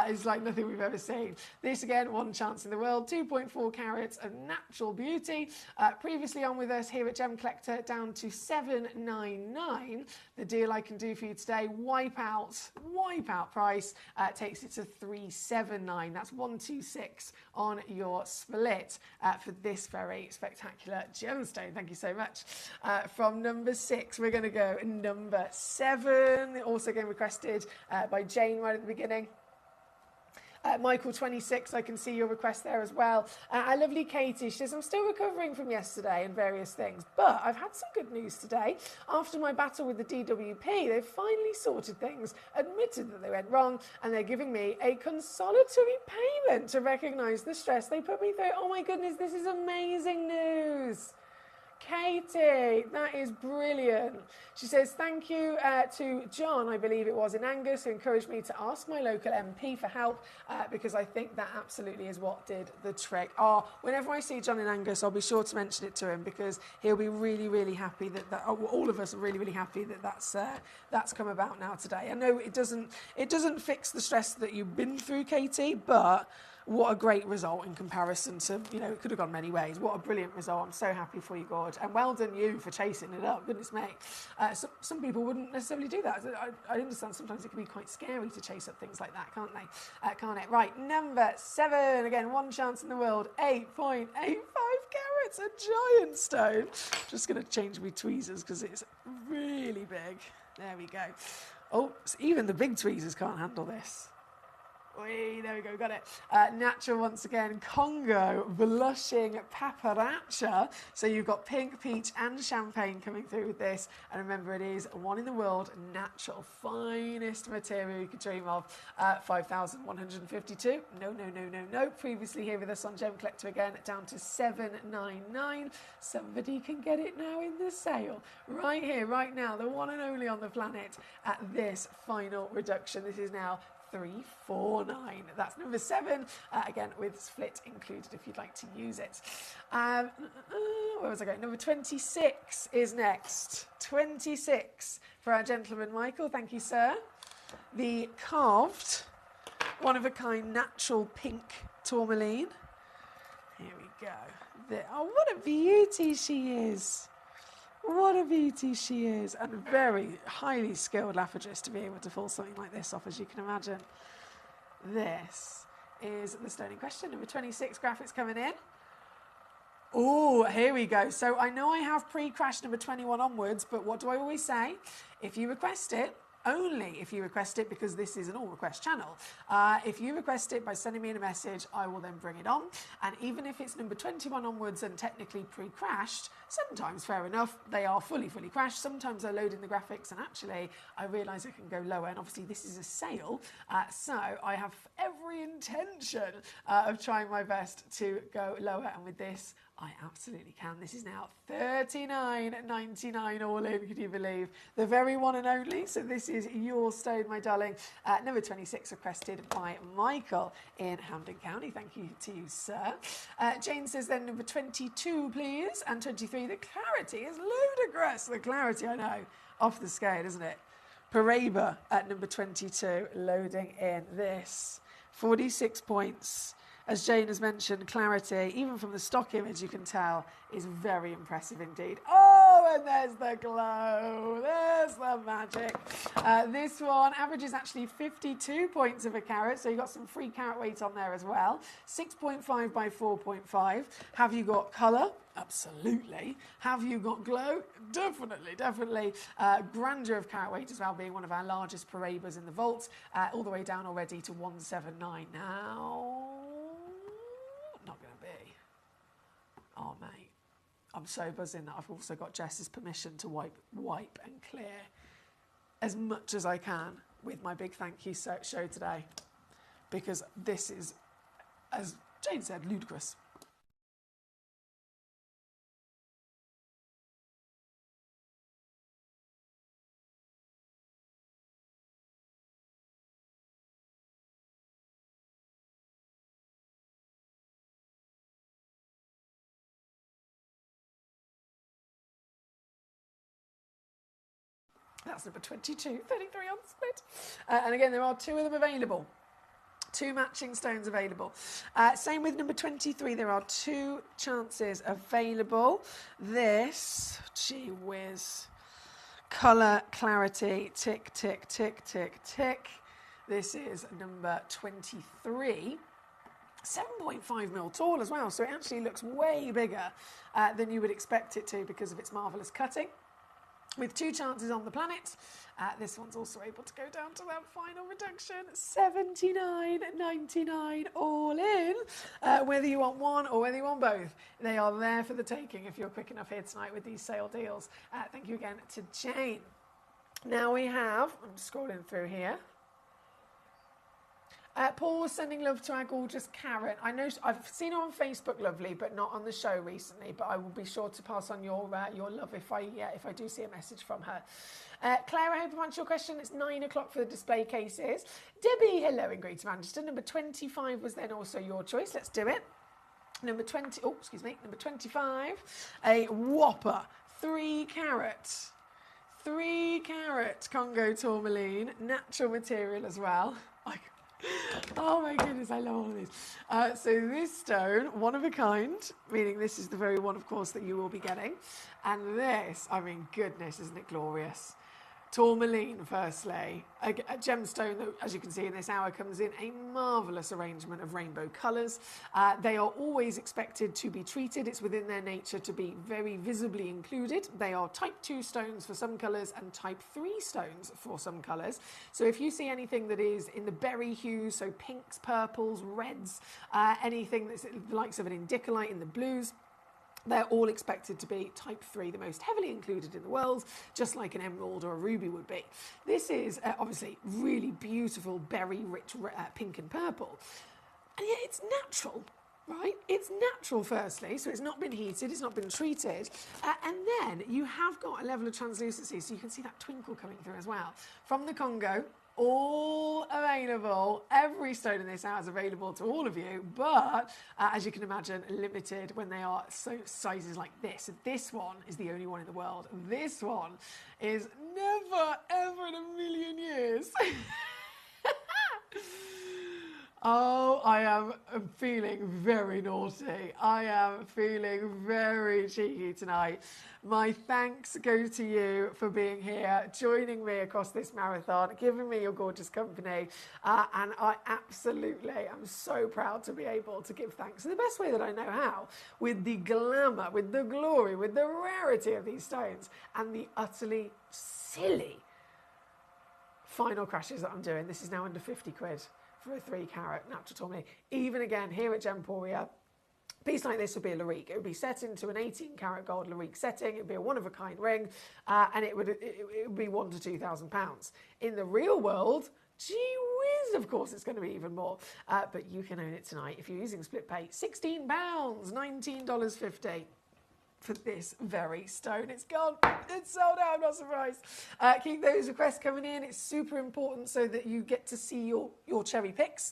is like nothing we've ever seen. This, again, one chance in the world, 2.4 carats of natural beauty. Previously on with us here at Gemcollector, down to 799. The deal I can do for you today, wipe out price, takes it to 379. That's 126 on your split for this very spectacular gemstone. Thank you so much. From number 6, we're going to go number 7. Also getting requested by Jane right at the beginning. Michael 26, I can see your request there as well. Our lovely Katie, she says, I'm still recovering from yesterday and various things, but I've had some good news today. After my battle with the DWP, they've finally sorted things, admitted that they went wrong, and they're giving me a consolatory payment to recognise the stress they put me through. Oh my goodness, this is amazing news. Katie, that is brilliant. She says, thank you to John, I believe it was, in Angus, who encouraged me to ask my local MP for help because I think that absolutely is what did the trick. Whenever I see John in Angus, I'll be sure to mention it to him because he'll be really, really happy that all of us are really, really happy that that's come about now today. I know it doesn't fix the stress that you've been through, Katie, but what a great result in comparison to, it could have gone many ways. What a brilliant result. I'm so happy for you, Gord. And well done you for chasing it up, goodness me. Some people wouldn't necessarily do that. I understand sometimes it can be quite scary to chase up things like that, can't they? Can't it? Right, number 7. Again, one chance in the world. 8.85 carats, a giant stone. Just going to change my tweezers because it's really big. There we go. Oh, even the big tweezers can't handle this. There we go, got it. Natural once again, Congo blushing paparazza. So you've got pink, peach and champagne coming through with this. And remember, it is one in the world, natural, finest material you could dream of. 5,152. No. Previously here with us on Gemcollector again, down to 799. Somebody can get it now in the sale. Right here, right now, the one and only on the planet at this final reduction. This is now 349. That's number 7, again with split included if you'd like to use it. Where was I going? Number 26 is next. 26 for our gentleman Michael. Thank you, sir. The carved, one-of-a-kind natural pink tourmaline. Here we go. Oh, what a beauty she is. What a beauty she is, and very highly skilled lapidus to be able to pull something like this off, as you can imagine. This is the stone in question, number 26, graphics coming in. Oh, here we go. So I know I have pre-crash number 21 onwards, but what do I always say? If you request it, only if you request it, because this is an all request channel. If you request it by sending me in a message, I will then bring it on. And even if it's number 21 onwards and technically pre-crashed, sometimes, fair enough, they are fully crashed. Sometimes I load in the graphics and actually I realise I can go lower. And obviously this is a sale, so I have every intention of trying my best to go lower. And with this, I absolutely can. This is now $39.99 all in, can you believe? The very one and only. So this is your stone, my darling. Number 26 requested by Michael in Hampden County. Thank you to you, sir. Jane says then number 22, please. And 23, the clarity is ludicrous. The clarity, I know, off the scale, isn't it? Paraiba at number 22, loading in this. 46 points. as Jane has mentioned, clarity, even from the stock image you can tell, is very impressive indeed. Oh, and there's the glow. There's the magic. This one averages actually 52 points of a carat, so you've got some free carat weight on there as well. 6.5 by 4.5. Have you got colour? Absolutely. Have you got glow? Definitely, definitely. Grandeur of carat weight as well, being one of our largest Parabas in the vault, all the way down already to 179 now. Not going to be. Oh, mate. I'm so buzzing that I've also got Jess's permission to wipe and clear as much as I can with my big thank you show today, because this is, as Jane said, ludicrous. That's number 22, 33 on split. And again, there are 2 of them available. 2 matching stones available. Same with number 23. There are 2 chances available. This, gee whiz, colour, clarity, tick, tick, tick, tick, tick. This is number 23. 7.5 mil tall as well, so it actually looks way bigger than you would expect it to because of its marvellous cutting. With 2 chances on the planet, this one's also able to go down to that final reduction, $79.99 all in. Whether you want one or whether you want both, they are there for the taking if you're quick enough here tonight with these sale deals. Thank you again to Jane. Now we have, I'm scrolling through here. Paul was sending love to our gorgeous Karen. I know I've seen her on Facebook, lovely, but not on the show recently. But I will be sure to pass on your love if I do see a message from her. Claire, I hope I've answered your question. It's 9 o'clock for the display cases. Debbie, hello in Greater Manchester. Number 25 was then also your choice. Let's do it. Number 25, a whopper, 3 carat. 3 carat Congo tourmaline, natural material as well. Oh my goodness, I love all of these. So this stone, one of a kind, meaning this is the very one, of course, that you will be getting. And this, I mean, goodness, isn't it glorious? Tourmaline, firstly, a gemstone that, as you can see in this hour, comes in a marvellous arrangement of rainbow colours. They are always expected to be treated. It's within their nature to be very visibly included. They are type 2 stones for some colours and type 3 stones for some colours. So if you see anything that is in the berry hues, so pinks, purples, reds, anything that's the likes of an indicolite in the blues, they're all expected to be type 3, the most heavily included in the world, just like an emerald or a ruby would be. This is obviously really beautiful, berry-rich pink and purple. And yet it's natural, right? It's natural, firstly, so it's not been heated, it's not been treated. And then you have got a level of translucency, so you can see that twinkle coming through as well. From the Congo, all available. Every stone in this hour is available to all of you, but as you can imagine, limited when they are sizes like this. This one is the only one in the world. This one is never, ever in a million years. Oh, I am feeling very naughty. I am feeling very cheeky tonight. My thanks go to you for being here, joining me across this marathon, giving me your gorgeous company. And I absolutely am so proud to be able to give thanks in the best way that I know how, with the glamour, with the glory, with the rarity of these stones, and the utterly silly final crashes that I'm doing. This is now under 50 quid. For a 3 carat natural tourmaline. Even again, here at Gemporia, a piece like this would be a Larique. It would be set into an 18 carat gold Larique setting. It would be a one-of-a-kind ring, and it would be £1,000 to £2,000. In the real world, gee whiz, of course it's going to be even more. But you can own it tonight if you're using split pay. £16, $19.50. For this very stone. It's gone. It's sold out. I'm not surprised. Keep those requests coming in. It's super important so that you get to see your cherry picks.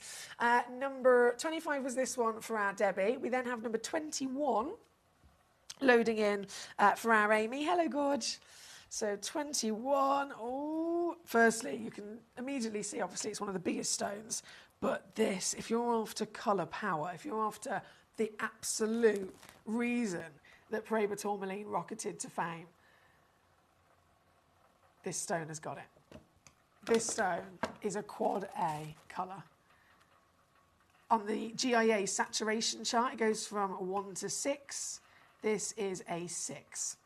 Number 25 was this one for our Debbie. We then have number 21 loading in for our Amy. Hello, Gorge. So 21. Oh, firstly, you can immediately see, obviously, it's one of the biggest stones. But this, if you're after colour power, if you're after the absolute reason that Paraiba tourmaline rocketed to fame, this stone has got it. This stone is a quad A colour. On the GIA saturation chart, it goes from 1 to 6. This is a 6.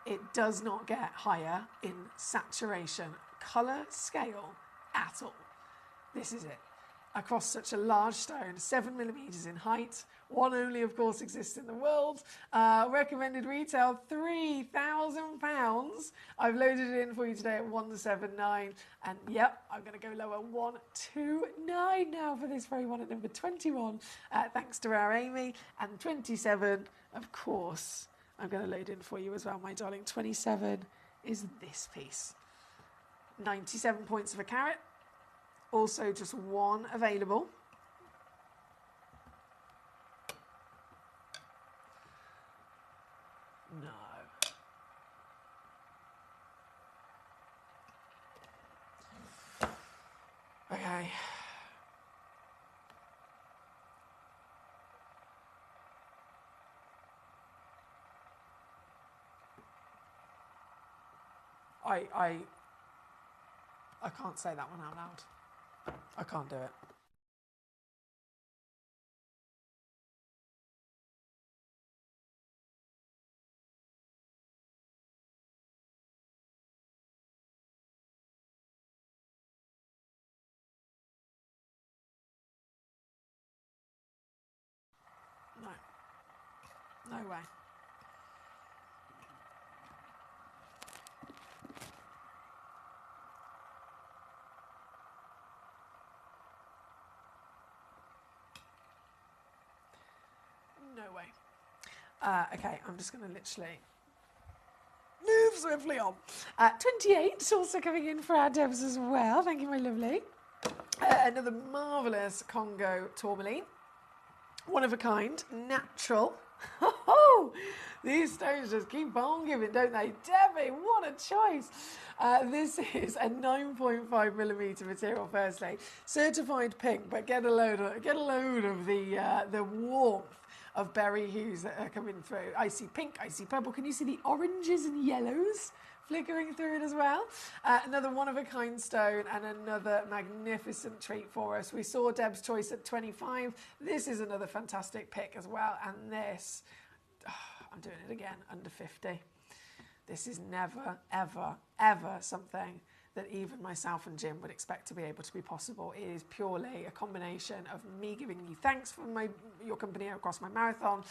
It does not get higher in saturation colour scale at all. This is it. Across such a large stone, 7 millimetres in height, one only of course exists in the world, recommended retail £3,000. I've loaded it in for you today at 179, and yep, I'm going to go lower, 129 now for this very one at number 21, thanks to our Amy, and 27, of course, I'm going to load in for you as well, my darling. 27 is this piece. 97 points of a carat. Also just one available. No. Okay. I can't say that one out loud. I can't do it. No. No way. No way. Okay, I'm just going to literally move swiftly on. 28 also coming in for our Debs as well. Thank you, my lovely. Another marvellous Congo tourmaline. One of a kind, natural. These stones just keep on giving, don't they? Debbie, what a choice. This is a 9.5 millimetre material, firstly. Certified pink, but get a load of the warmth of berry hues that are coming through. I see pink, I see purple. Can you see the oranges and yellows flickering through it as well? Another one-of-a-kind stone and another magnificent treat for us. We saw Deb's choice at 25. This is another fantastic pick as well. And this, I'm doing it again, under 50. This is never, ever, ever something that even myself and Jim would expect to be able to be possible. It is purely a combination of me giving you thanks for your company across my marathon,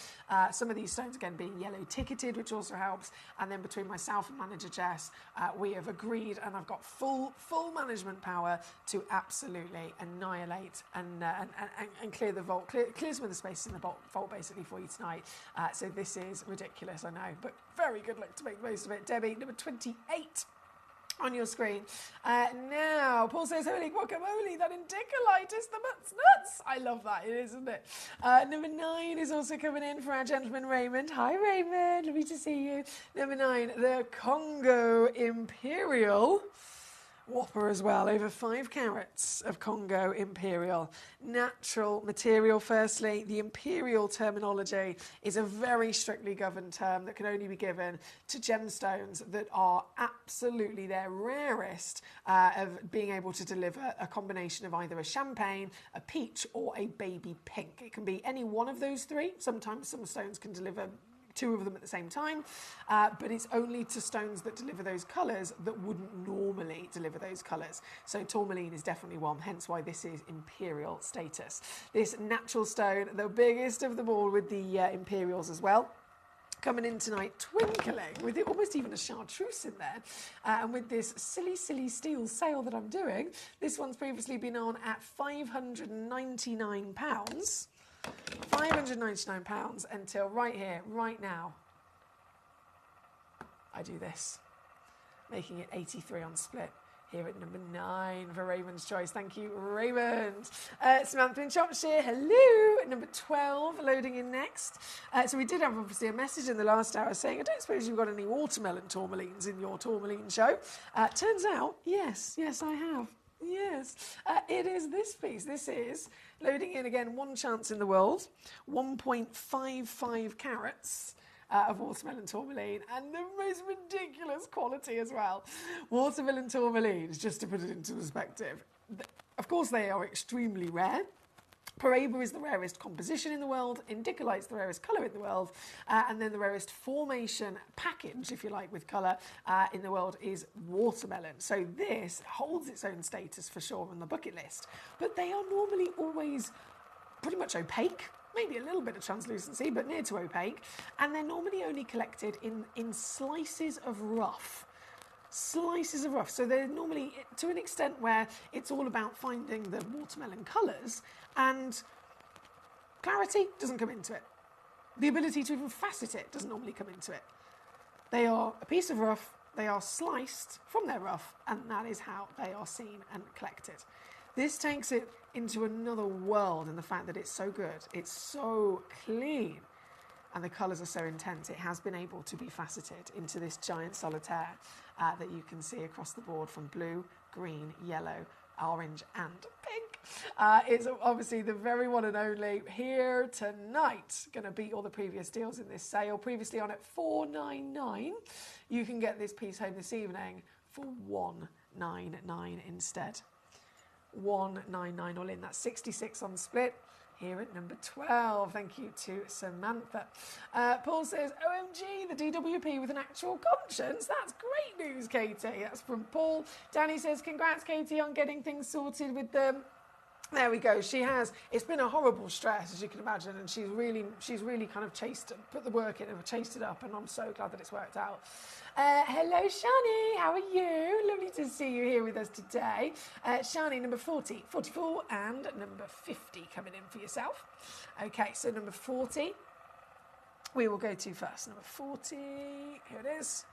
some of these stones again being yellow ticketed, which also helps, and then between myself and manager Jess, we have agreed, and I've got full management power to absolutely annihilate and clear the vault, clear some of the spaces in the vault basically for you tonight. So this is ridiculous, I know, but very good luck to make the most of it. Debbie, number 28 on your screen. Now, Paul says, holy guacamole, that enticolitis, the nuts. I love that, isn't it? Number 9 is also coming in for our gentleman Raymond. Hi, Raymond. Lovely to see you. Number 9, the Congo Imperial. Whopper as well, over 5 carats of Congo Imperial. Natural material, firstly. The Imperial terminology is a very strictly governed term that can only be given to gemstones that are absolutely their rarest of being able to deliver a combination of either a champagne, a peach, or a baby pink. It can be any one of those 3. Sometimes some stones can deliver 2 of them at the same time, but it's only to stones that deliver those colours that wouldn't normally deliver those colours. So tourmaline is definitely one, hence why this is imperial status. This natural stone, the biggest of them all with the imperials as well. Coming in tonight, twinkling, with it almost even a chartreuse in there. And with this silly steel sale that I'm doing, this one's previously been on at £599. £599 until right here, right now. I do this, making it 83 on split. Here at number 9 for Raymond's choice. Thank you, Raymond. Samantha in Shropshire, hello. Number 12, loading in next. So we did have obviously a message in the last hour saying, I don't suppose you've got any watermelon tourmalines in your tourmaline show. Turns out, yes, I have. Yes, it is this piece. This is, loading in again, one chance in the world, 1.55 carats of watermelon tourmaline, and the most ridiculous quality as well. Watermelon tourmalines, just to put it into perspective, of course they are extremely rare. Paraiba is the rarest composition in the world, Indicolite's the rarest colour in the world, and then the rarest formation package, if you like, with colour in the world is watermelon. So this holds its own status for sure on the bucket list. But they are normally always pretty much opaque, maybe a little bit of translucency, but near to opaque, and they're normally only collected in slices of rough. Slices of rough. So they're normally, to an extent where it's all about finding the watermelon colours, and clarity doesn't come into it. The ability to even facet it doesn't normally come into it. They are a piece of rough, they are sliced from their rough, and that is how they are seen and collected. This takes it into another world in the fact that it's so good, it's so clean, and the colours are so intense. It has been able to be faceted into this giant solitaire that you can see across the board from blue, green, yellow, orange and pink. It's obviously the very one and only here tonight. Going to beat all the previous deals in this sale. Previously on at $4.99. You can get this piece home this evening for $1.99 instead. $1.99 all in. That's 66 on split. Here at number 12. Thank you to Samantha. Paul says, OMG, the DWP with an actual conscience. That's great news, Katie. That's from Paul. Danny says, congrats, Katie, on getting things sorted with them. There we go. She has. It's been a horrible stress, as you can imagine, and she's really kind of put the work in and chased it up, and I'm so glad that it's worked out. Hello, Shani. How are you? Lovely to see you here with us today. Shani, number 40, 44, and number 50 coming in for yourself. Okay, so number 40, we will go to first. Number 40, here it is.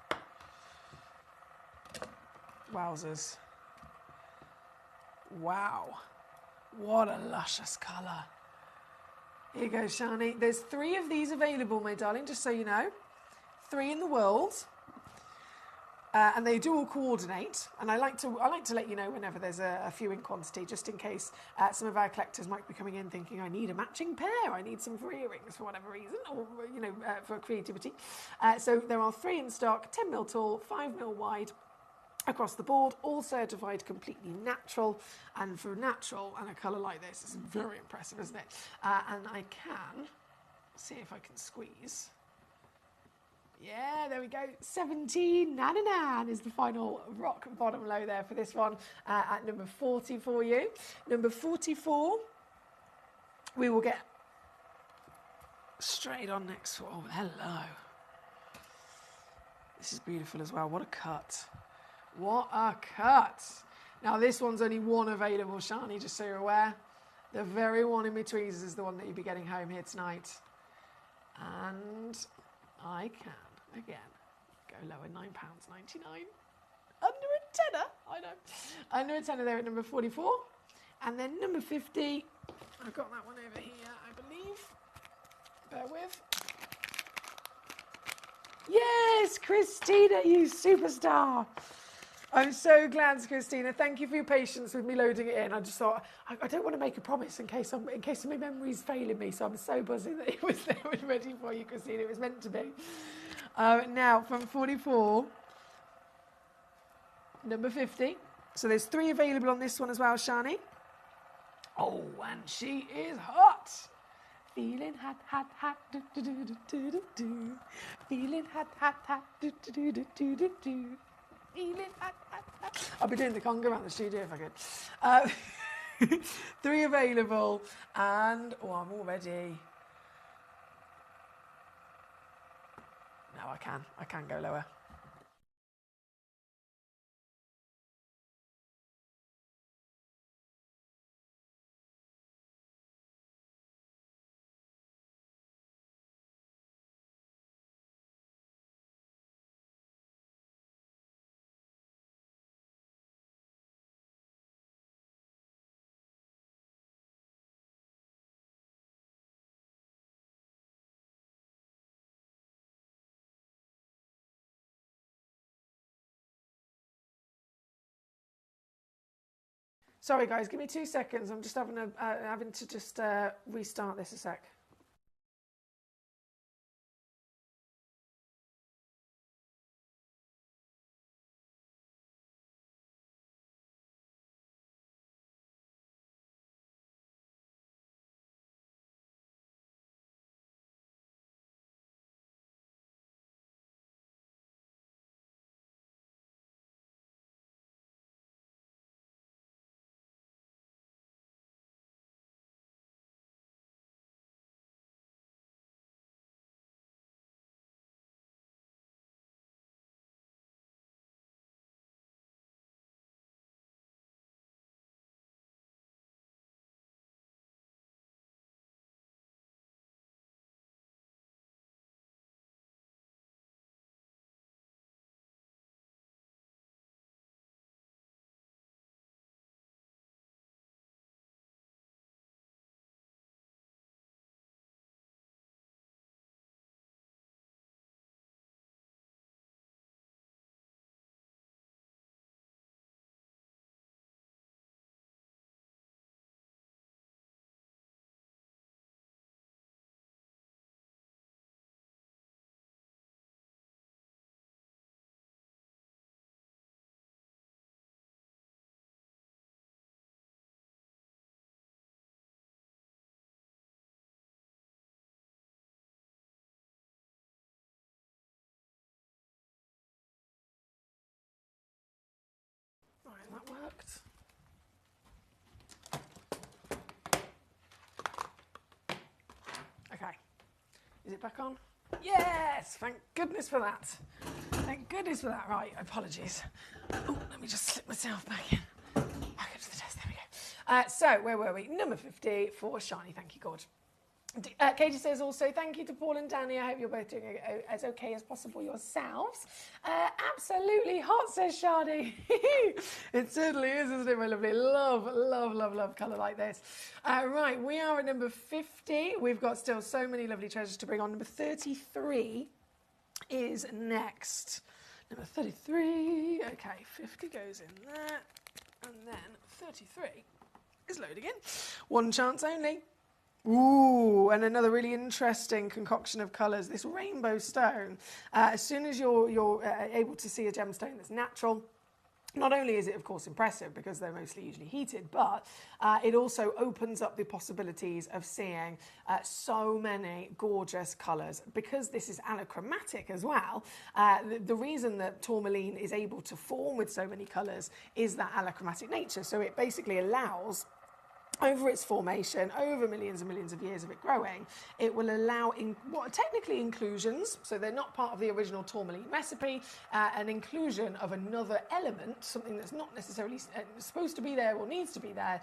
Wowzers. Wow. What a luscious colour. Here you go, Shani. There's 3 of these available, my darling, just so you know. 3 in the world. And they do all coordinate. And I like to let you know whenever there's a few in quantity, just in case some of our collectors might be coming in thinking, I need a matching pair, I need some for earrings for whatever reason, or, you know, for creativity. So there are 3 in stock, 10mm tall, 5mm wide, across the board, all certified completely natural, and for natural and a colour like this, it's very impressive, isn't it? And I can see if I can squeeze. Yeah, there we go. $17.99 is the final rock bottom low there for this one at number 40 for you. Number 44, we will get straight on next for. Oh, hello. This is beautiful as well. What a cut. What a cut. Now, this one's only one available, Shani, just so you're aware. The very one in between is the one that you'll be getting home here tonight. And I can, again, go lower, £9.99. Under a tenner, I know. Under a tenner there at number 44. And then number 50, I've got that one over here, I believe. Bear with. Yes, Christina, you superstar. I'm so glad, Christina. Thank you for your patience with me loading it in. I just thought, I don't want to make a promise in case my memory's failing me, so I'm so buzzing that it was there and ready for you, Christina. It was meant to be. Now, from 44, number 50. So there's 3 available on this one as well, Shani. Oh, and she is hot. Feeling hot, hot, hot, do, do, do, do, do, do, do. Feeling hot, hot, hot, do, do, do, do, do, do, do. Feeling hot, hot, hot. I'll be doing the conga around the studio if I could. 3 available, and oh, I'm all ready. No, I can go lower. Sorry guys, give me 2 seconds. I'm just having to just restart this a sec. Right, that worked. Okay, is it back on? Yes, thank goodness for that. Thank goodness for that. Right, apologies. Oh, let me just slip myself back in. Back into the test, there we go. So, where were we? Number 50 for Shani, thank you, God. Katie says also, thank you to Paul and Danny. I hope you're both doing as okay as possible yourselves. Absolutely hot, says Shani. It certainly is, isn't it, my lovely? Love, love, love, love colour like this. Right, we are at number 50. We've got still so many lovely treasures to bring on. Number 33 is next. Number 33. Okay, 50 goes in there. And then 33 is loading in. One chance only. Ooh, and another really interesting concoction of colours, this rainbow stone. As soon as you're able to see a gemstone that's natural, not only is it, of course, impressive because they're mostly usually heated, but it also opens up the possibilities of seeing so many gorgeous colours. Because this is allochromatic as well, the reason that tourmaline is able to form with so many colours is that allochromatic nature. So it basically allows, over its formation, over millions and millions of years of it growing, it will allow what are technically inclusions, so they're not part of the original tourmaline recipe, an inclusion of another element, something that's not necessarily supposed to be there or needs to be there,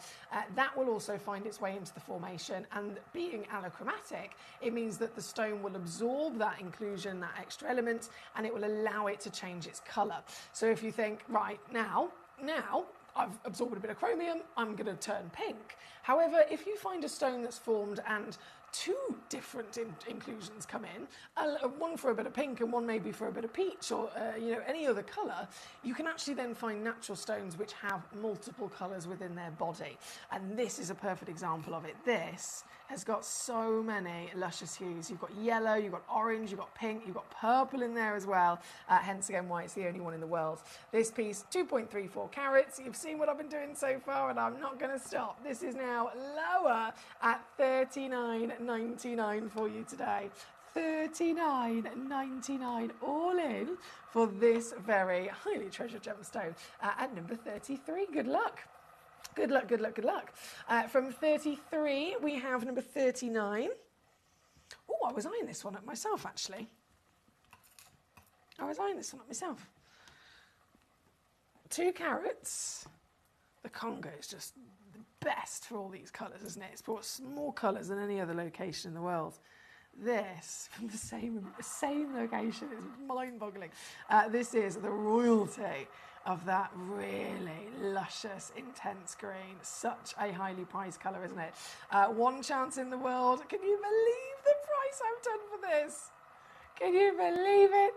that will also find its way into the formation. And being allochromatic, it means that the stone will absorb that inclusion, that extra element, and it will allow it to change its colour. So if you think, right, now, I've absorbed a bit of chromium, I'm going to turn pink. However, if you find a stone that's formed and two different inclusions come in, one for a bit of pink and one maybe for a bit of peach or any other colour, you can actually then find natural stones which have multiple colours within their body. And this is a perfect example of it. This has got so many luscious hues. You've got yellow, you've got orange, you've got pink, you've got purple in there as well, hence again why it's the only one in the world. This piece, 2.34 carats. You've seen what I've been doing so far and I'm not going to stop. This is now lower at $39.99 for you today. $39.99 all in for this very highly treasured gemstone at number 33. Good luck. Good luck, good luck, good luck. From 33, we have number 39. Oh, I was eyeing this one up myself, actually. I was eyeing this one up myself. 2 carats. The Congo is just the best for all these colours, isn't it? It's brought more colours than any other location in the world. This, from the same location, is mind-boggling. This is the royalty of that really luscious, intense green. Such a highly prized colour, isn't it? One chance in the world. Can you believe the price I've done for this? Can you believe it?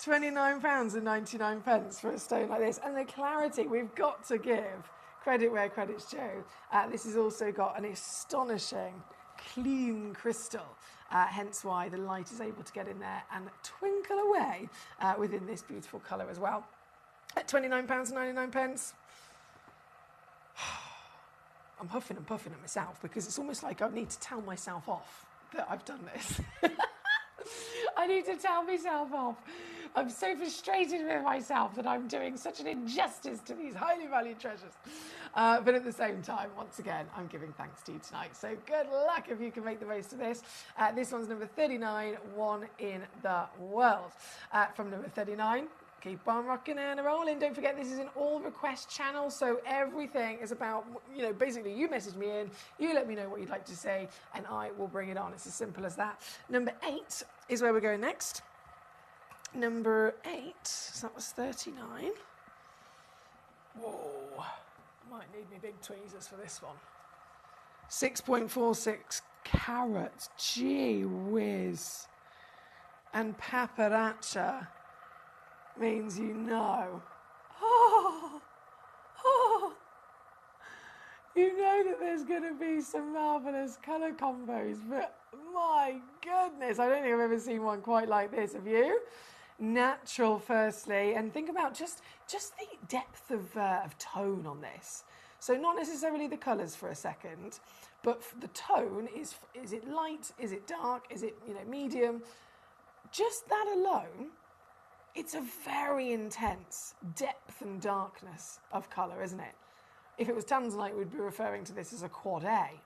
£29.99 for a stone like this. And the clarity, we've got to give Credit where credit's due. This has also got an astonishing clean crystal, hence why the light is able to get in there and twinkle away within this beautiful colour as well. At £29.99. I'm huffing and puffing at myself because it's almost like I need to tell myself off that I've done this. I need to tell myself off. I'm so frustrated with myself that I'm doing such an injustice to these highly valued treasures. But at the same time, once again, I'm giving thanks to you tonight. So good luck if you can make the most of this. This one's number 39, one in the world. From number 39, keep on rocking and rolling. Don't forget, this is an all request channel, so everything is about, you know, basically you message me in, you let me know what you'd like to say, and I will bring it on. It's as simple as that. Number 8 is where we're going next. Number 8, so that was 39. Whoa, might need me big tweezers for this one. 6.46 carats, gee whiz. And paparazza means you know. You know that there's going to be some marvellous colour combos, but my goodness, I don't think I've ever seen one quite like this. Have you? Natural, firstly, and think about just the depth of tone on this. So not necessarily the colours for a second, but the tone is it light? Is it dark? Is it, you know, medium? Just that alone, it's a very intense depth and darkness of colour, isn't it? If it was tanzanite, we'd be referring to this as a quad A.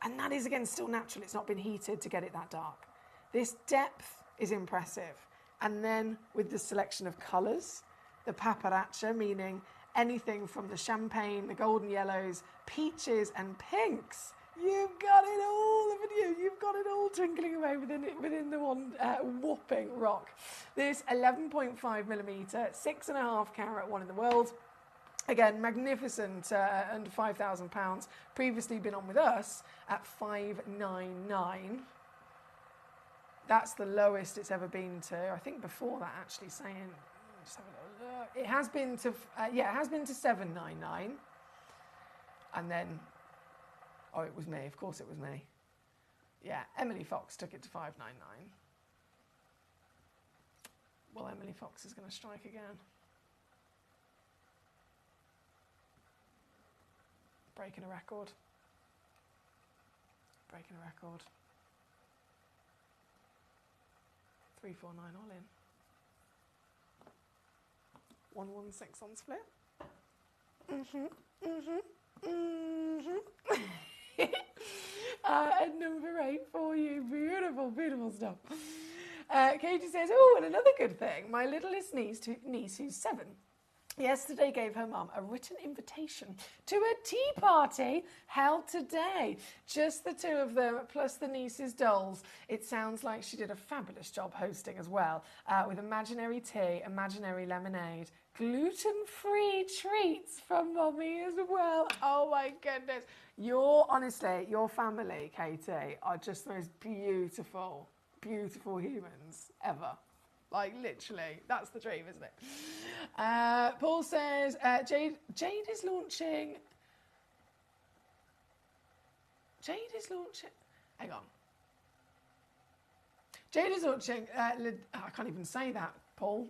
And that is, again, still natural. It's not been heated to get it that dark. This depth is impressive. And then with the selection of colours, the paparazza, meaning anything from the champagne, the golden yellows, peaches and pinks. You've got it all, haven't you? You've got it all twinkling away within the one whopping rock. This 11.5 millimetre, 6.5 carat, one in the world. Again, magnificent, under £5,000. Previously been on with us at $599. That's the lowest it's ever been to. I think before that, actually, saying, just have a little look. It has been to, it has been to $799. And then, oh, it was me. Of course it was me. Yeah, Emily Fox took it to $599. Well, Emily Fox is going to strike again. Breaking a record. Breaking a record. 349 all in. 116 on split. And number 8 for you. Beautiful, beautiful stuff. Katie says, oh, and another good thing. My littlest niece who's 7, yesterday gave her mum a written invitation to a tea party held today. Just the two of them, plus the niece's dolls. It sounds like she did a fabulous job hosting as well, with imaginary tea, imaginary lemonade, gluten-free treats from Mummy as well. Oh my goodness. Honestly, your family, Katie, are just the most beautiful, beautiful humans ever. Like, literally, that's the dream, isn't it? Paul says, Jade is launching... Hang on. Jade is launching... I can't even say that, Paul.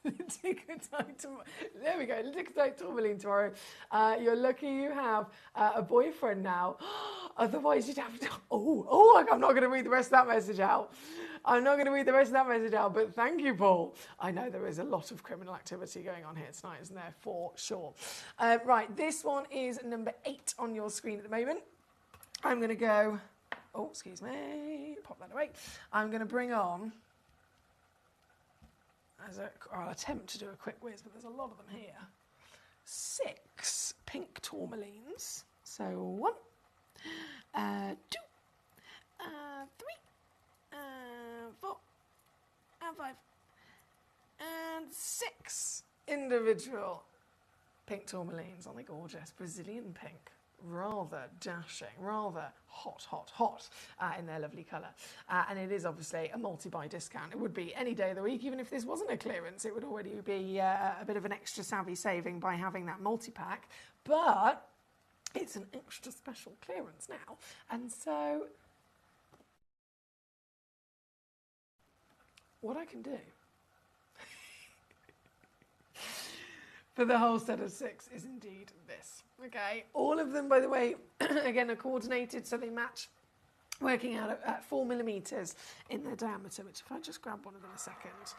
There we go. Liticotite tourmaline tomorrow. You're lucky you have a boyfriend now. Otherwise, you'd have to... I'm not going to read the rest of that message out. I'm not going to read the rest of that message out, but thank you, Paul. I know there is a lot of criminal activity going on here tonight, isn't there? For sure. Right, this one is number 8 on your screen at the moment. I'm going to go... Oh, excuse me. Pop that away. I'm going to bring on... I'll attempt to do a quick whiz, but there's a lot of them here. 6 pink tourmalines. So 1, 2, 3, 4, and 5, and 6 individual pink tourmalines. Aren't they gorgeous? Brazilian pink. rather dashing, rather hot in their lovely colour. And it is obviously a multi-buy discount. It would be any day of the week, even if this wasn't a clearance, it would already be a bit of an extra savvy saving by having that multi-pack. But it's an extra special clearance now. And so what I can do for the whole set of 6 is indeed this. Okay, all of them, by the way, again, are coordinated so they match, working out at 4mm in their diameter, which if I just grab one of them a second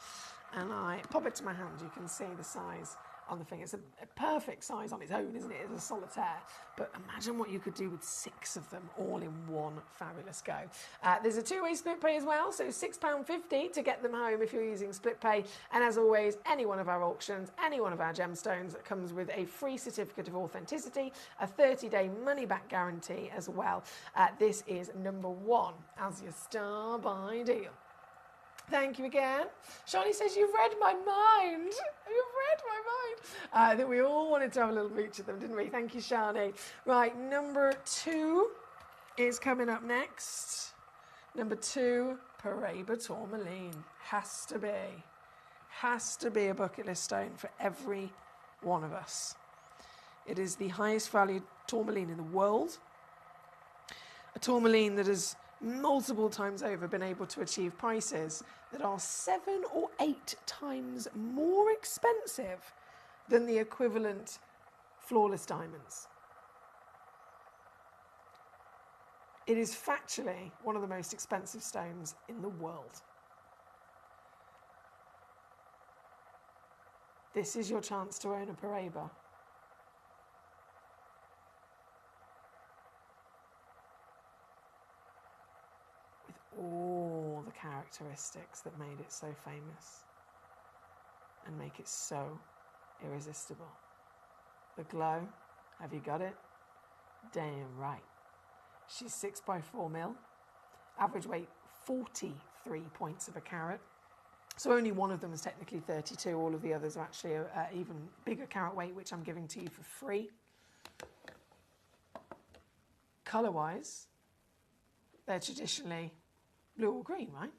and I pop it to my hand, you can see the size on the thing. It's a perfect size on its own, isn't it? It's a solitaire. But imagine what you could do with 6 of them all in one fabulous go. There's a 2-way split pay as well, so £6.50 to get them home if you're using split pay. And as always, any one of our auctions, any one of our gemstones comes with a free certificate of authenticity, a 30-day money-back guarantee as well. This is number 1 as your star buy deal. Thank you again. Shani says, you've read my mind. You've read my mind. I think we all wanted to have a little mooch at them, didn't we? Thank you, Shani. Right, number 2 is coming up next. Number 2, Paraiba Tourmaline. Has to be a bucket list stone for every one of us. It is the highest valued tourmaline in the world. A tourmaline that has multiple times over been able to achieve prices that are 7 or 8 times more expensive than the equivalent flawless diamonds. It is factually one of the most expensive stones in the world. This is your chance to own a Paraiba. All the characteristics that made it so famous and make it so irresistible. The glow, have you got it? Damn right. She's 6x4mm, average weight 43 points of a carat. So only one of them is technically 32. All of the others are actually even bigger carat weight, which I'm giving to you for free. Colour-wise, they're traditionally blue or green, right?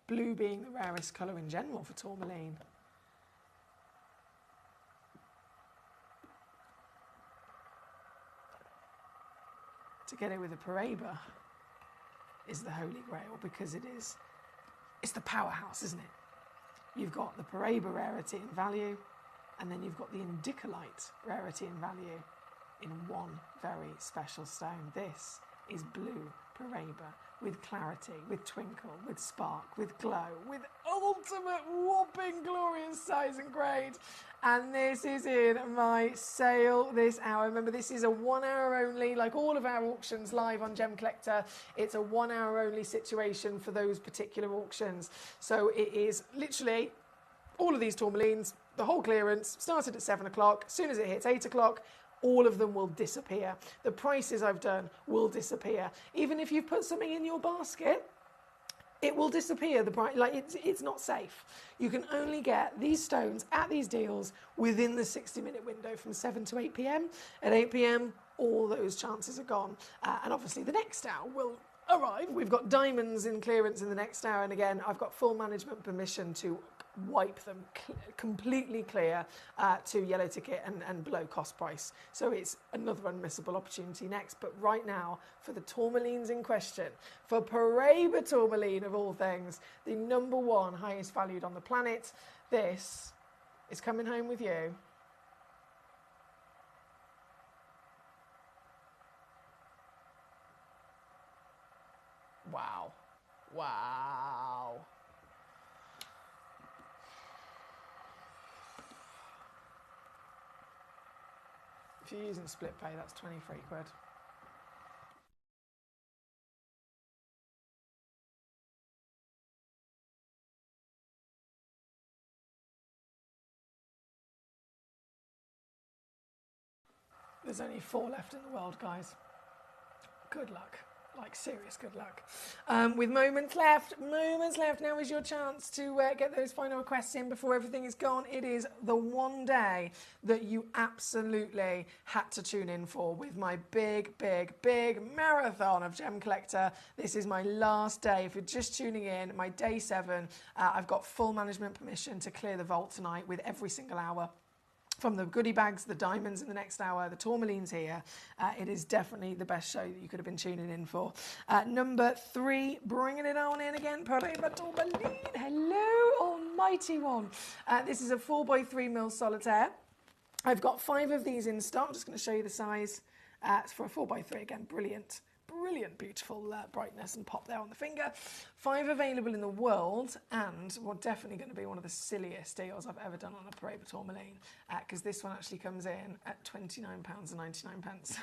Blue being the rarest colour in general for tourmaline. To get it with a Paraiba is the holy grail, because it's the powerhouse, isn't it? You've got the Paraiba rarity and value, and then you've got the indicolite rarity and value in one very special stone. This is blue Paraiba with clarity, with twinkle, with spark, with glow, with ultimate whopping glorious size and grade. And this is in my sale this hour. Remember, this is a 1 hour only, like all of our auctions live on Gemcollector. It's a 1 hour only situation for those particular auctions. So it is literally all of these tourmalines, the whole clearance started at 7 o'clock. As soon as it hits 8 o'clock, all of them will disappear. The prices I've done will disappear. Even if you've put something in your basket, it will disappear. The price, like it's not safe. You can only get these stones at these deals within the 60-minute window from 7 to 8 p.m. At 8 p.m, all those chances are gone. And obviously the next hour will arrive. We've got diamonds in clearance in the next hour. And again, I've got full management permission to wipe them completely clear to yellow ticket and below cost price. So it's another unmissable opportunity next. But right now, for the tourmalines in question, for Paraiba tourmaline of all things, the #1 highest valued on the planet, this is coming home with you. Wow. Wow. If you're using split pay, that's 23 quid. There's only 4 left in the world, guys. Good luck. like serious good luck. With moments left, now is your chance to get those final requests in before everything is gone. It is the one day that you absolutely had to tune in for with my big marathon of Gem Collector. This is my last day. If you're just tuning in, my day 7, I've got full management permission to clear the vault tonight with every single hour. From the goodie bags, the diamonds in the next hour, the tourmalines here. It is definitely the best show that you could have been tuning in for. Number 3, bringing it on in again, Pareva Tourmaline. Hello, almighty one. This is a 4x3mm solitaire. I've got 5 of these in stock. I'm just going to show you the size. It's for a 4x3 again, brilliant, beautiful brightness and pop there on the finger. 5 available in the world, and we're definitely going to be one of the silliest deals I've ever done on a Pareva Tourmaline, because this one actually comes in at £29.99.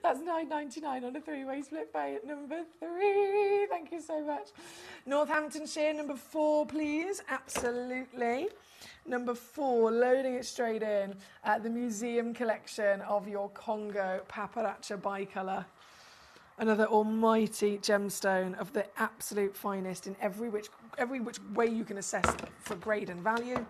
That's £9.99 on a 3-way split pay at number 3. Thank you so much. Northamptonshire, number 4, please. Absolutely. Number 4, loading it straight in. The museum collection of your Congo Paparacha bicolour. Another almighty gemstone of the absolute finest in every which way you can assess them for grade and value.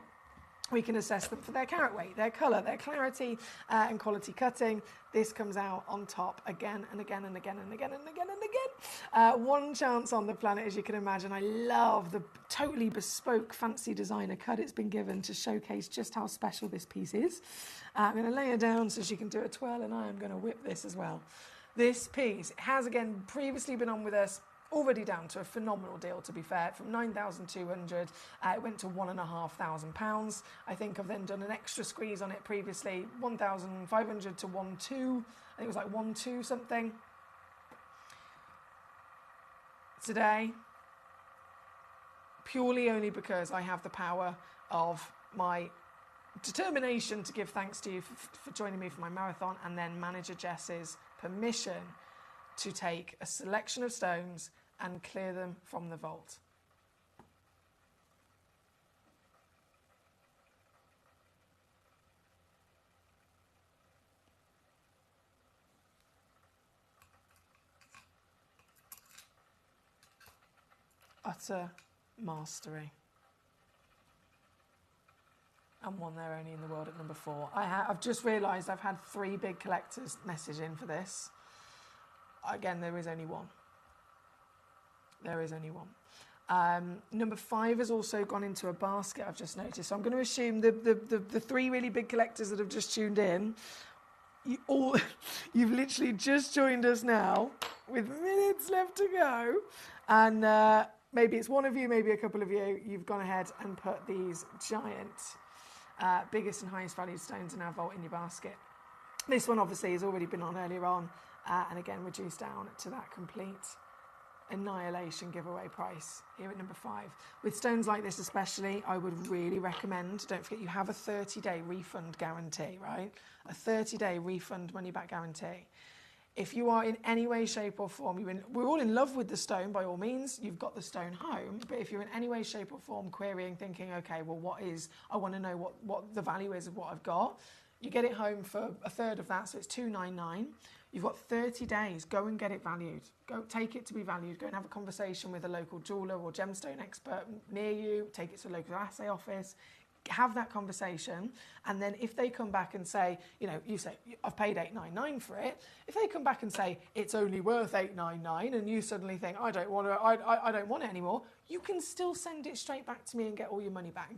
We can assess them for their carat weight, their colour, their clarity, and quality cutting. This comes out on top again and again and again and again and again and again. One chance on the planet, as you can imagine. I love the totally bespoke, fancy designer cut it's been given to showcase just how special this piece is. I'm going to lay her down so she can do a twirl, and I am going to whip this as well. This piece has, again, previously been on with us, already down to a phenomenal deal, to be fair, from £9,200, it went to £1,500. I think I've then done an extra squeeze on it previously, £1,500 to 1,200, I think it was like 1,200 something. Today, purely only because I have the power of my determination to give thanks to you for joining me for my marathon, and then manager Jess's permission to take a selection of stones and clear them from the vault. Utter mastery. And one there only in the world at number 4. I've just realised I've had 3 big collectors message in for this. Again, there is only one. There is only one. Number 5 has also gone into a basket, I've just noticed. So I'm going to assume the 3 really big collectors that have just tuned in, you've literally just joined us now with minutes left to go. And maybe it's one of you, maybe a couple of you, you've gone ahead and put these giant, biggest and highest valued stones in our vault in your basket. This one obviously has already been on earlier on. And again, reduced down to that complete annihilation giveaway price here at number 5. With stones like this especially, I would really recommend, don't forget you have a 30-day refund guarantee, right? A 30-day refund money-back guarantee. If you are in any way, shape or form, we're all in love with the stone, by all means, you've got the stone home, but if you're in any way, shape or form querying, thinking, okay, well, I want to know what the value is of what I've got, you get it home for a third of that, so it's $299. You've got 30 days. Go and get it valued. Go take it to be valued. Go and have a conversation with a local jeweller or gemstone expert near you. Take it to a local assay office. Have that conversation. And then if they come back and say, you say, I've paid $899 for it. If they come back and say, it's only worth $899, and you suddenly think, I don't want it anymore, you can still send it straight back to me and get all your money back.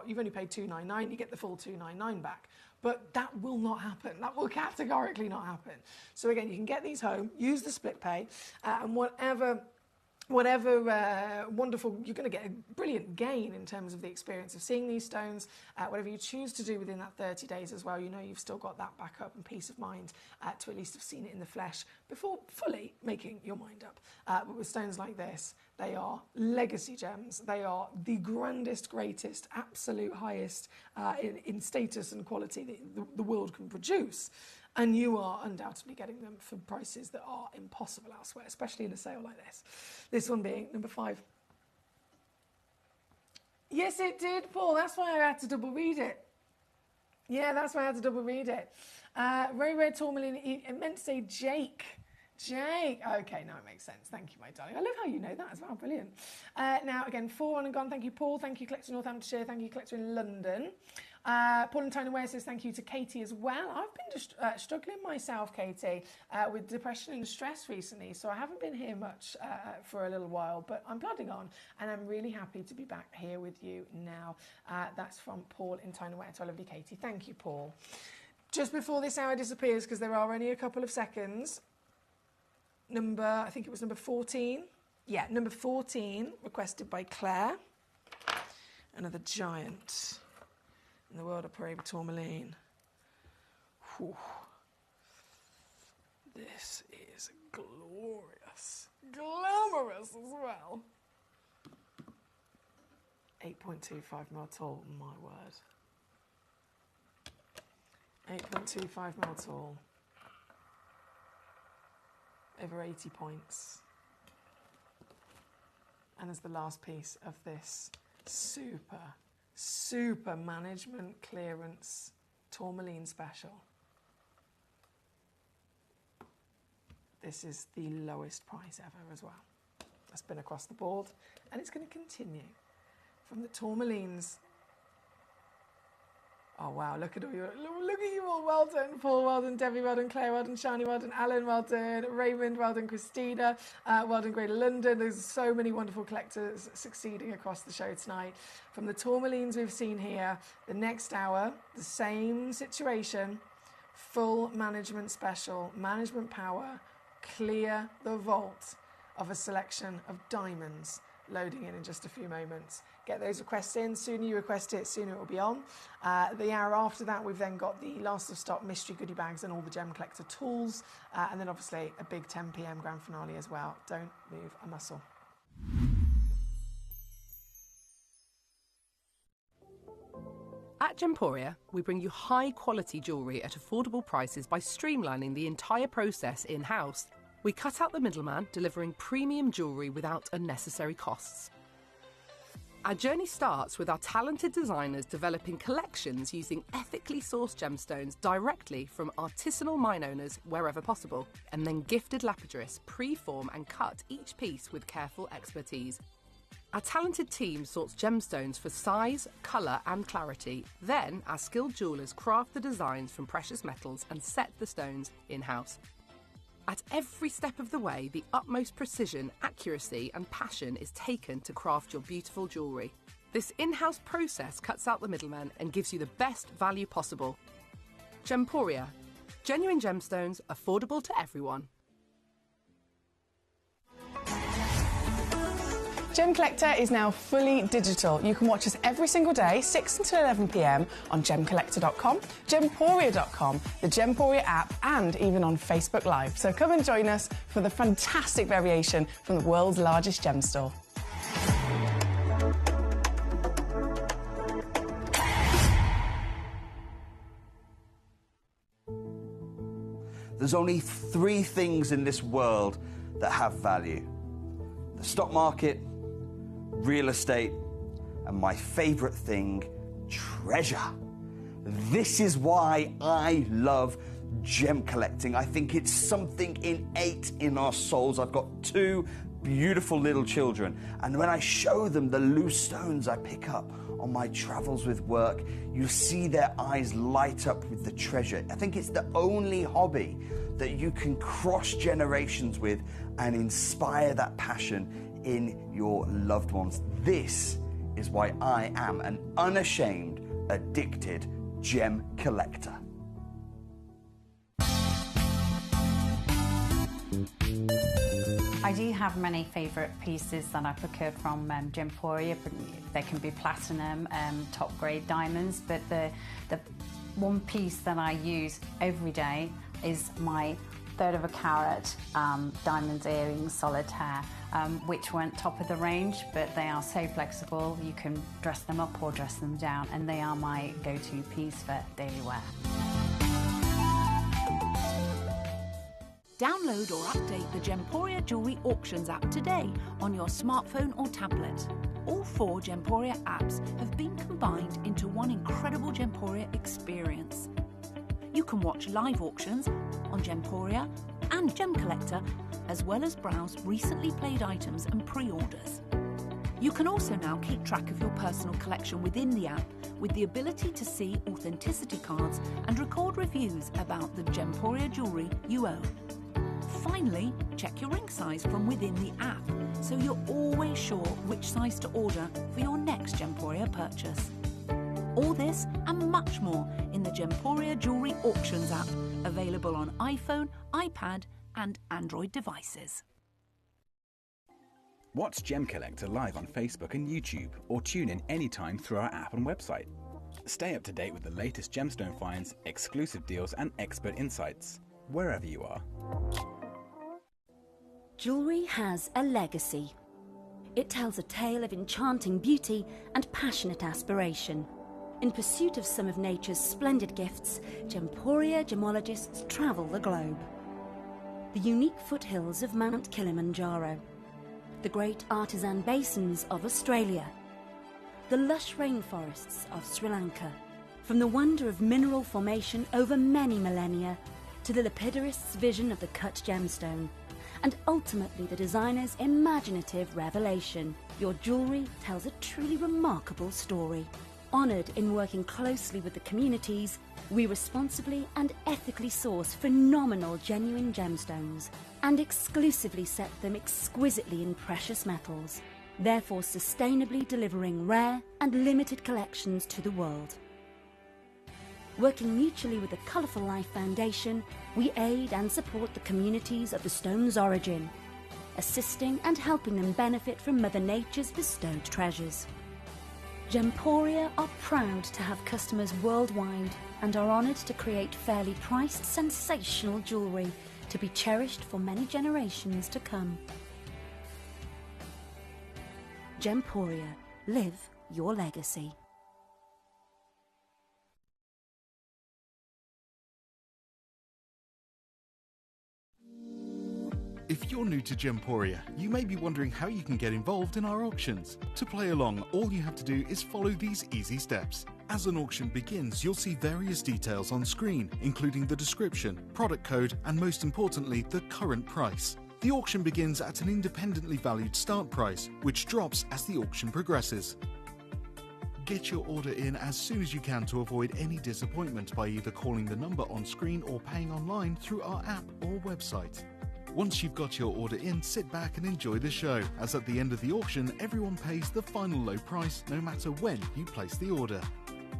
You've only paid $299, you get the full $299 back. But that will not happen. That will categorically not happen. So again, you can get these home, use the split pay, and whatever wonderful, you're going to get a brilliant gain in terms of the experience of seeing these stones. Whatever you choose to do within that 30 days as well, you've still got that backup and peace of mind to at least have seen it in the flesh before fully making your mind up. But with stones like this, they are legacy gems. They are the grandest, greatest, absolute highest in status and quality that the world can produce. And you are undoubtedly getting them for prices that are impossible elsewhere, especially in a sale like this. This one being number 5. Yes, it did, Paul. That's why I had to double read it. Yeah, that's why I had to double read it. Very rare tourmaline. It meant to say Jake. Jake. Okay, now it makes sense. Thank you, my darling. I love how you know that as well. Brilliant. Now, again, 4 on and gone. Thank you, Paul. Thank you, Collector Northamptonshire. Thank you, Collector in London. Paul and Tony Ware says thank you to Katie as well. I've been just struggling myself, Katie, with depression and stress recently, so I haven't been here much for a little while, but I'm plodding on, and I'm really happy to be back here with you now. That's from Paul in Tony Ware to our lovely Katie. Thank you, Paul. Just before this hour disappears, because there are only a couple of seconds, I think it was number 14. Yeah, number 14, requested by Claire. Another giant in the world of Parade Tourmaline. Whew. This is glorious. Glamorous as well. 8.25mm tall, my word. 8.25mm tall. Over 80 points. And as the last piece of this super management clearance tourmaline special. This is the lowest price ever as well. That's been across the board, and it's going to continue. From the tourmalines. Oh wow, look at you all. Well done, Paul, well done, Debbie, well done, Claire, well done, Shani, well done, Alan, well done, Raymond, well done, Christina, well done, Greater London. There's so many wonderful collectors succeeding across the show tonight. From the tourmalines we've seen here, the next hour, the same situation, full management special, management power, clear the vault of a selection of diamonds loading in just a few moments. Get those requests in. Sooner you request it, sooner it will be on. The hour after that, we've then got the last of stock mystery goodie bags and all the Gem Collector tools. And then obviously a big 10 p.m. grand finale as well. Don't move a muscle. At Gemporia, we bring you high-quality jewellery at affordable prices by streamlining the entire process in-house. We cut out the middleman, delivering premium jewellery without unnecessary costs. Our journey starts with our talented designers developing collections using ethically sourced gemstones directly from artisanal mine owners wherever possible, and then gifted lapidarists pre-form and cut each piece with careful expertise. Our talented team sorts gemstones for size, colour and clarity. Then our skilled jewellers craft the designs from precious metals and set the stones in-house. At every step of the way, the utmost precision, accuracy and passion is taken to craft your beautiful jewellery. This in-house process cuts out the middleman and gives you the best value possible. Gemporia. Genuine gemstones, affordable to everyone. Gem Collector is now fully digital. You can watch us every single day, 6 until 11 p.m. on Gemcollector.com, Gemporia.com, the Gemporia app, and even on Facebook Live. So come and join us for the fantastic variation from the world's largest gem store. There's only 3 things in this world that have value: the stock market, real estate, and my favourite thing, treasure. This is why I love gem collecting. I think it's something innate in our souls. I've got 2 beautiful little children, and when I show them the loose stones I pick up on my travels with work, you see their eyes light up with the treasure. I think it's the only hobby that you can cross generations with and inspire that passion in your loved ones. This is why I am an unashamed, addicted gem collector. I do have many favourite pieces that I procured from Gemporia. They can be platinum, top grade diamonds, but the one piece that I use every day is my 1/3 of a carat diamond earrings solitaire, which weren't top of the range, but they are so flexible. You can dress them up or dress them down, and they are my go-to piece for daily wear. Download or update the Gemporia Jewellery Auctions app today on your smartphone or tablet. All 4 Gemporia apps have been combined into one incredible Gemporia experience. You can watch live auctions on Gemporia and Gemcollector, as well as browse recently played items and pre-orders. You can also now keep track of your personal collection within the app with the ability to see authenticity cards and record reviews about the Gemporia jewellery you own. Finally, check your ring size from within the app, so you're always sure which size to order for your next Gemporia purchase. All this and much more in the Gemporia Jewellery Auctions app, available on iPhone, iPad and Android devices. Watch Gemcollector live on Facebook and YouTube, or tune in anytime through our app and website. Stay up to date with the latest gemstone finds, exclusive deals and expert insights, wherever you are. Jewellery has a legacy. It tells a tale of enchanting beauty and passionate aspiration. In pursuit of some of nature's splendid gifts, Gemporia gemologists travel the globe. The unique foothills of Mount Kilimanjaro, the great artisan basins of Australia, the lush rainforests of Sri Lanka, from the wonder of mineral formation over many millennia to the lapidarists' vision of the cut gemstone, and ultimately the designer's imaginative revelation, your jewellery tells a truly remarkable story. Honoured in working closely with the communities, we responsibly and ethically source phenomenal genuine gemstones and exclusively set them exquisitely in precious metals, therefore sustainably delivering rare and limited collections to the world. Working mutually with the Colourful Life Foundation, we aid and support the communities of the stone's origin, assisting and helping them benefit from Mother Nature's bestowed treasures. Gemporia are proud to have customers worldwide and are honoured to create fairly priced, sensational jewellery to be cherished for many generations to come. Gemporia, live your legacy. If you're new to Gemporia, you may be wondering how you can get involved in our auctions. To play along, all you have to do is follow these easy steps. As an auction begins, you'll see various details on screen, including the description, product code, and most importantly, the current price. The auction begins at an independently valued start price, which drops as the auction progresses. Get your order in as soon as you can to avoid any disappointment by either calling the number on screen or paying online through our app or website. Once you've got your order in, sit back and enjoy the show, as at the end of the auction, everyone pays the final low price no matter when you place the order.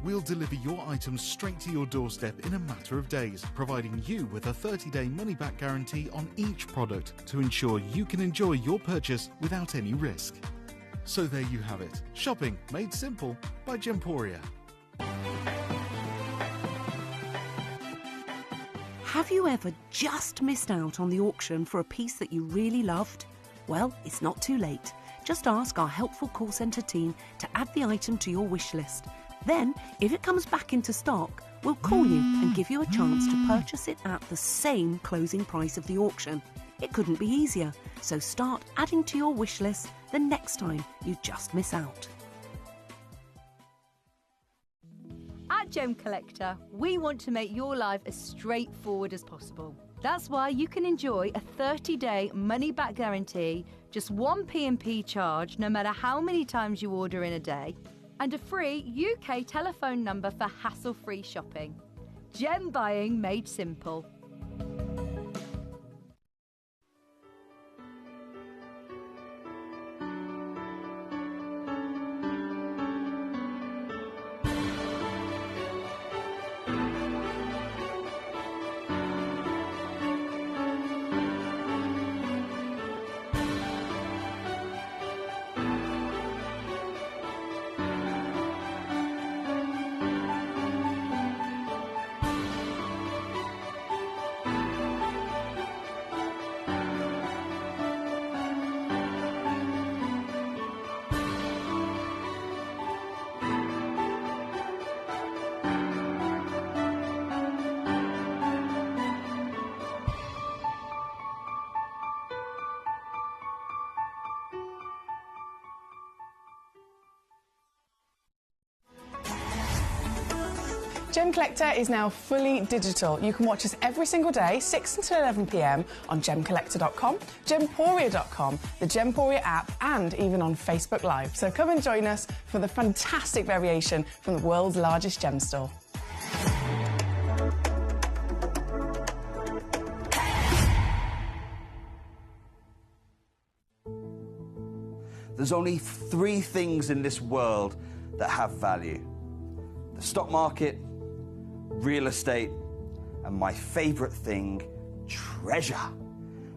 We'll deliver your items straight to your doorstep in a matter of days, providing you with a 30-day money-back guarantee on each product to ensure you can enjoy your purchase without any risk. So there you have it, shopping made simple by Gemporia. Have you ever just missed out on the auction for a piece that you really loved? Well, it's not too late. Just ask our helpful call centre team to add the item to your wish list. Then, if it comes back into stock, we'll call you and give you a chance to purchase it at the same closing price of the auction. It couldn't be easier, so start adding to your wish list the next time you just miss out. At Gemcollector, we want to make your life as straightforward as possible. That's why you can enjoy a 30-day money-back guarantee, just one P&P charge no matter how many times you order in a day, and a free UK telephone number for hassle-free shopping. Gem buying made simple. Gem Collector is now fully digital. You can watch us every single day, 6 until 11 p.m. on Gemcollector.com, Gemporia.com, the Gemporia app, and even on Facebook Live. So come and join us for the fantastic variation from the world's largest gem store. There's only three things in this world that have value: the stock market, real estate, and my favorite thing, treasure.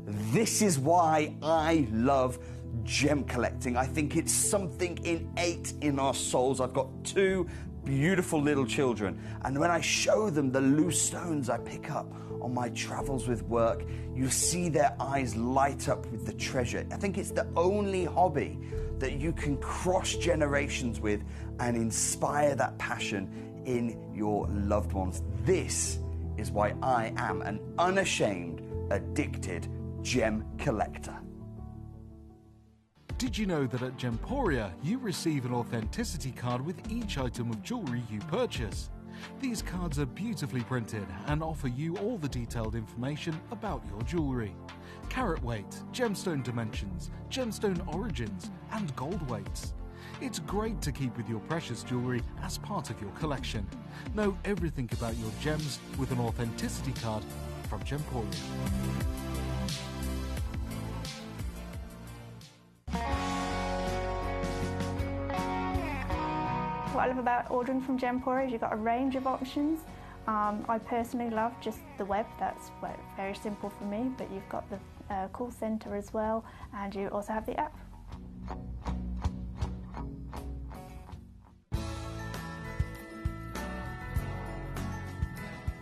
This is why I love gem collecting. I think it's something innate in our souls. I've got two beautiful little children, and when I show them the loose stones I pick up on my travels with work, you see their eyes light up with the treasure. I think it's the only hobby that you can cross generations with and inspire that passion in your loved ones. This is why I am an unashamed, addicted gem collector. Did you know that at Gemporia you receive an authenticity card with each item of jewellery you purchase? These cards are beautifully printed and offer you all the detailed information about your jewellery. Carat weight, gemstone dimensions, gemstone origins, and gold weights. It's great to keep with your precious jewellery as part of your collection. Know everything about your gems with an authenticity card from Gemporia. What I love about ordering from Gemporia is you've got a range of options. I personally love just the web, that's very simple for me, but you've got the call centre as well, and you also have the app.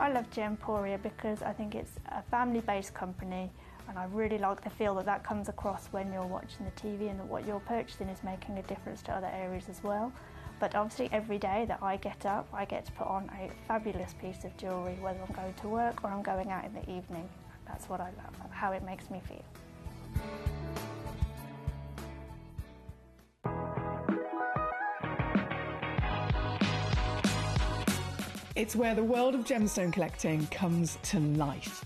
I love Gemporia because I think it's a family-based company, and I really like the feel that comes across when you're watching the TV, and that what you're purchasing is making a difference to other areas as well. But obviously every day that I get up, I get to put on a fabulous piece of jewellery, whether I'm going to work or I'm going out in the evening. That's what I love, how it makes me feel. It's where the world of gemstone collecting comes to life.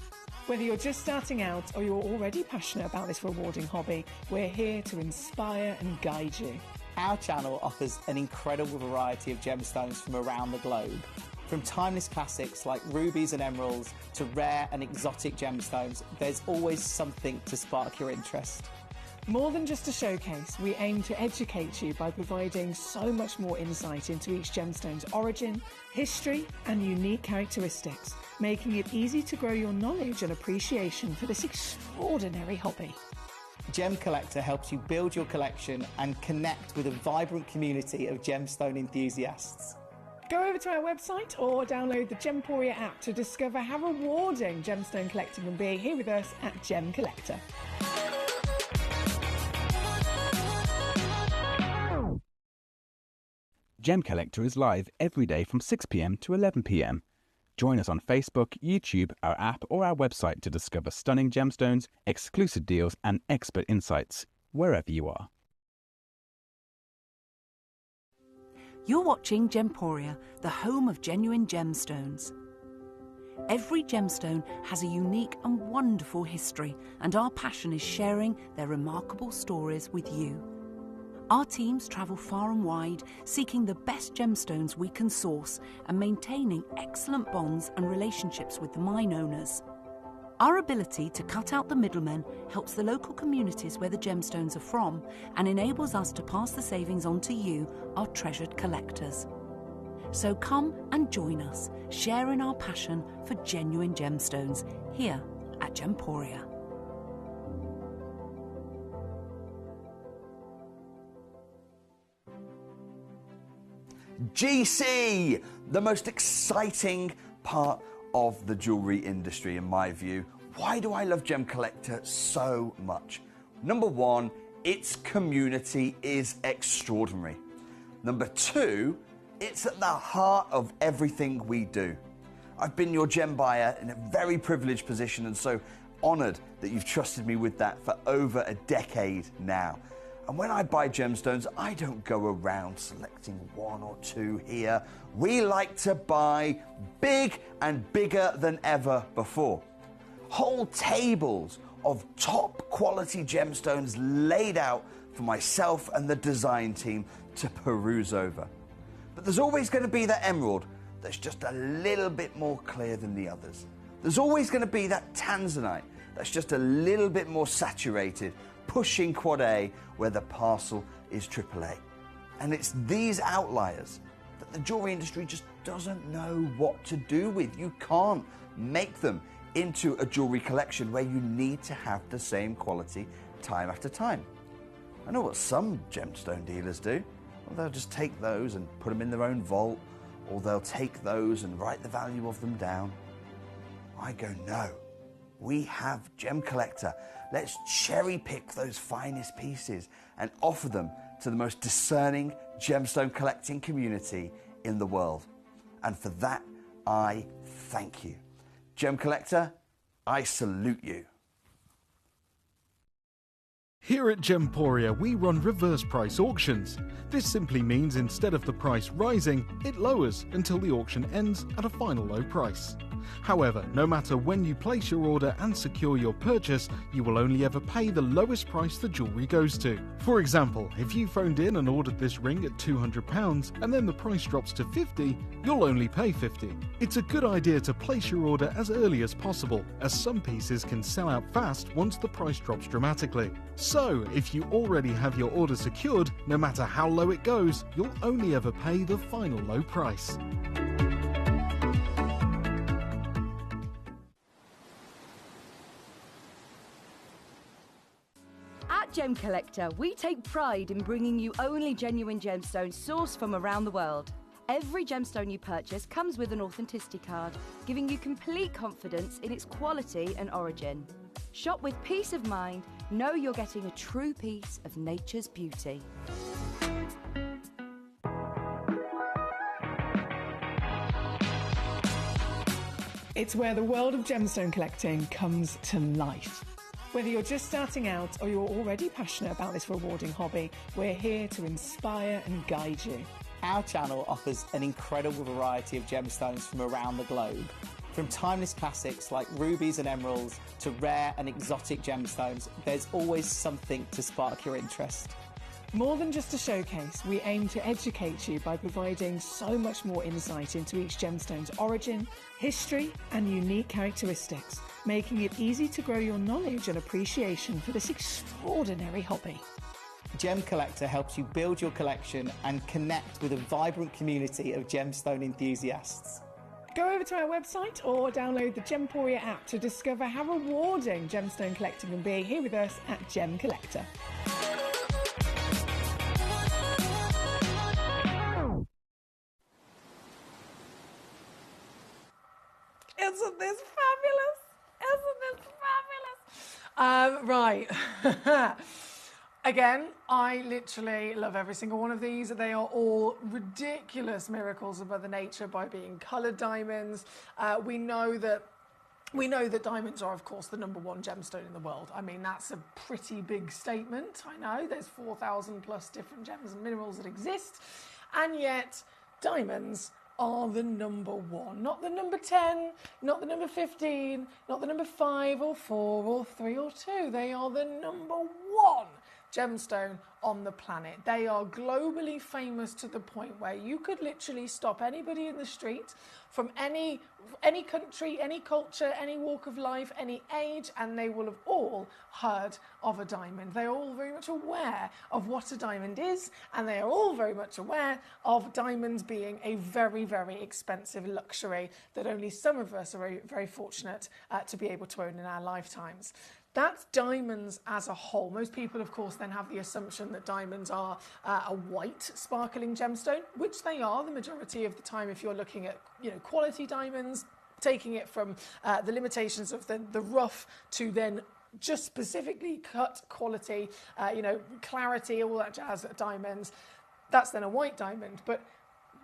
Whether you're just starting out or you're already passionate about this rewarding hobby, we're here to inspire and guide you. Our channel offers an incredible variety of gemstones from around the globe. From timeless classics like rubies and emeralds to rare and exotic gemstones, there's always something to spark your interest. More than just a showcase, we aim to educate you by providing so much more insight into each gemstone's origin, history, and unique characteristics, making it easy to grow your knowledge and appreciation for this extraordinary hobby. Gem Collector helps you build your collection and connect with a vibrant community of gemstone enthusiasts. Go over to our website or download the Gemporia app to discover how rewarding gemstone collecting can be here with us at Gem Collector. Gem Collector is live every day from 6 p.m. to 11 p.m. Join us on Facebook, YouTube, our app, or our website to discover stunning gemstones, exclusive deals, and expert insights wherever you are. You're watching Gemporia, the home of genuine gemstones. Every gemstone has a unique and wonderful history, and our passion is sharing their remarkable stories with you. Our teams travel far and wide, seeking the best gemstones we can source and maintaining excellent bonds and relationships with the mine owners. Our ability to cut out the middlemen helps the local communities where the gemstones are from and enables us to pass the savings on to you, our treasured collectors. So come and join us, sharing our passion for genuine gemstones here at Gemporia. GC, the most exciting part of the jewellery industry in my view. Why do I love Gem Collector so much? Number one, its community is extraordinary. Number two, it's at the heart of everything we do. I've been your gem buyer in a very privileged position and so honoured that you've trusted me with that for over a decade now. And when I buy gemstones, I don't go around selecting one or two here. We like to buy big and bigger than ever before. Whole tables of top quality gemstones laid out for myself and the design team to peruse over. But there's always going to be that emerald that's just a little bit more clear than the others. There's always going to be that tanzanite that's just a little bit more saturated, pushing quad A where the parcel is AAA. And it's these outliers that the jewelry industry just doesn't know what to do with. You can't make them into a jewelry collection where you need to have the same quality time after time. I know what some gemstone dealers do. Well, they'll just take those and put them in their own vault, or they'll take those and write the value of them down. I go, no. We have Gemcollector. Let's cherry pick those finest pieces and offer them to the most discerning gemstone collecting community in the world. And for that, I thank you. Gemcollector, I salute you. Here at Gemporia, we run reverse price auctions. This simply means instead of the price rising, it lowers until the auction ends at a final low price. However, no matter when you place your order and secure your purchase, you will only ever pay the lowest price the jewellery goes to. For example, if you phoned in and ordered this ring at £200 and then the price drops to £50, you'll only pay £50. It's a good idea to place your order as early as possible, as some pieces can sell out fast once the price drops dramatically. So, if you already have your order secured, no matter how low it goes, you'll only ever pay the final low price. At Gemcollector, we take pride in bringing you only genuine gemstones sourced from around the world. Every gemstone you purchase comes with an authenticity card, giving you complete confidence in its quality and origin. Shop with peace of mind, know you're getting a true piece of nature's beauty. It's where the world of gemstone collecting comes to life. Whether you're just starting out or you're already passionate about this rewarding hobby, we're here to inspire and guide you. Our channel offers an incredible variety of gemstones from around the globe. From timeless classics like rubies and emeralds to rare and exotic gemstones, there's always something to spark your interest. More than just a showcase, we aim to educate you by providing so much more insight into each gemstone's origin, history, and unique characteristics, making it easy to grow your knowledge and appreciation for this extraordinary hobby. Gemcollector helps you build your collection and connect with a vibrant community of gemstone enthusiasts. Go over to our website or download the Gemporia app to discover how rewarding gemstone collecting can be here with us at Gemcollector. Isn't this fabulous? Isn't this fabulous? Right. Again, I literally love every single one of these. They are all ridiculous miracles of Mother Nature by being coloured diamonds. We know that diamonds are, of course, the #1 gemstone in the world. I mean, that's a pretty big statement. I know there's 4,000 plus different gems and minerals that exist, and yet diamonds are the #1, not the number 10, not the number 15, not the number 5 or 4 or 3 or 2. They are the #1 gemstone on the planet. They are globally famous to the point where you could literally stop anybody in the street from any country, any culture, any walk of life, any age, and they will have all heard of a diamond. They are all very much aware of what a diamond is, and they are all very much aware of diamonds being a very, very expensive luxury that only some of us are very, very fortunate to be able to own in our lifetimes. That's diamonds as a whole. Most people, of course, then have the assumption that diamonds are a white sparkling gemstone, which they are the majority of the time if you're looking at, quality diamonds, taking it from the limitations of the rough to then just specifically cut quality, clarity, all that jazz diamonds. That's then a white diamond. But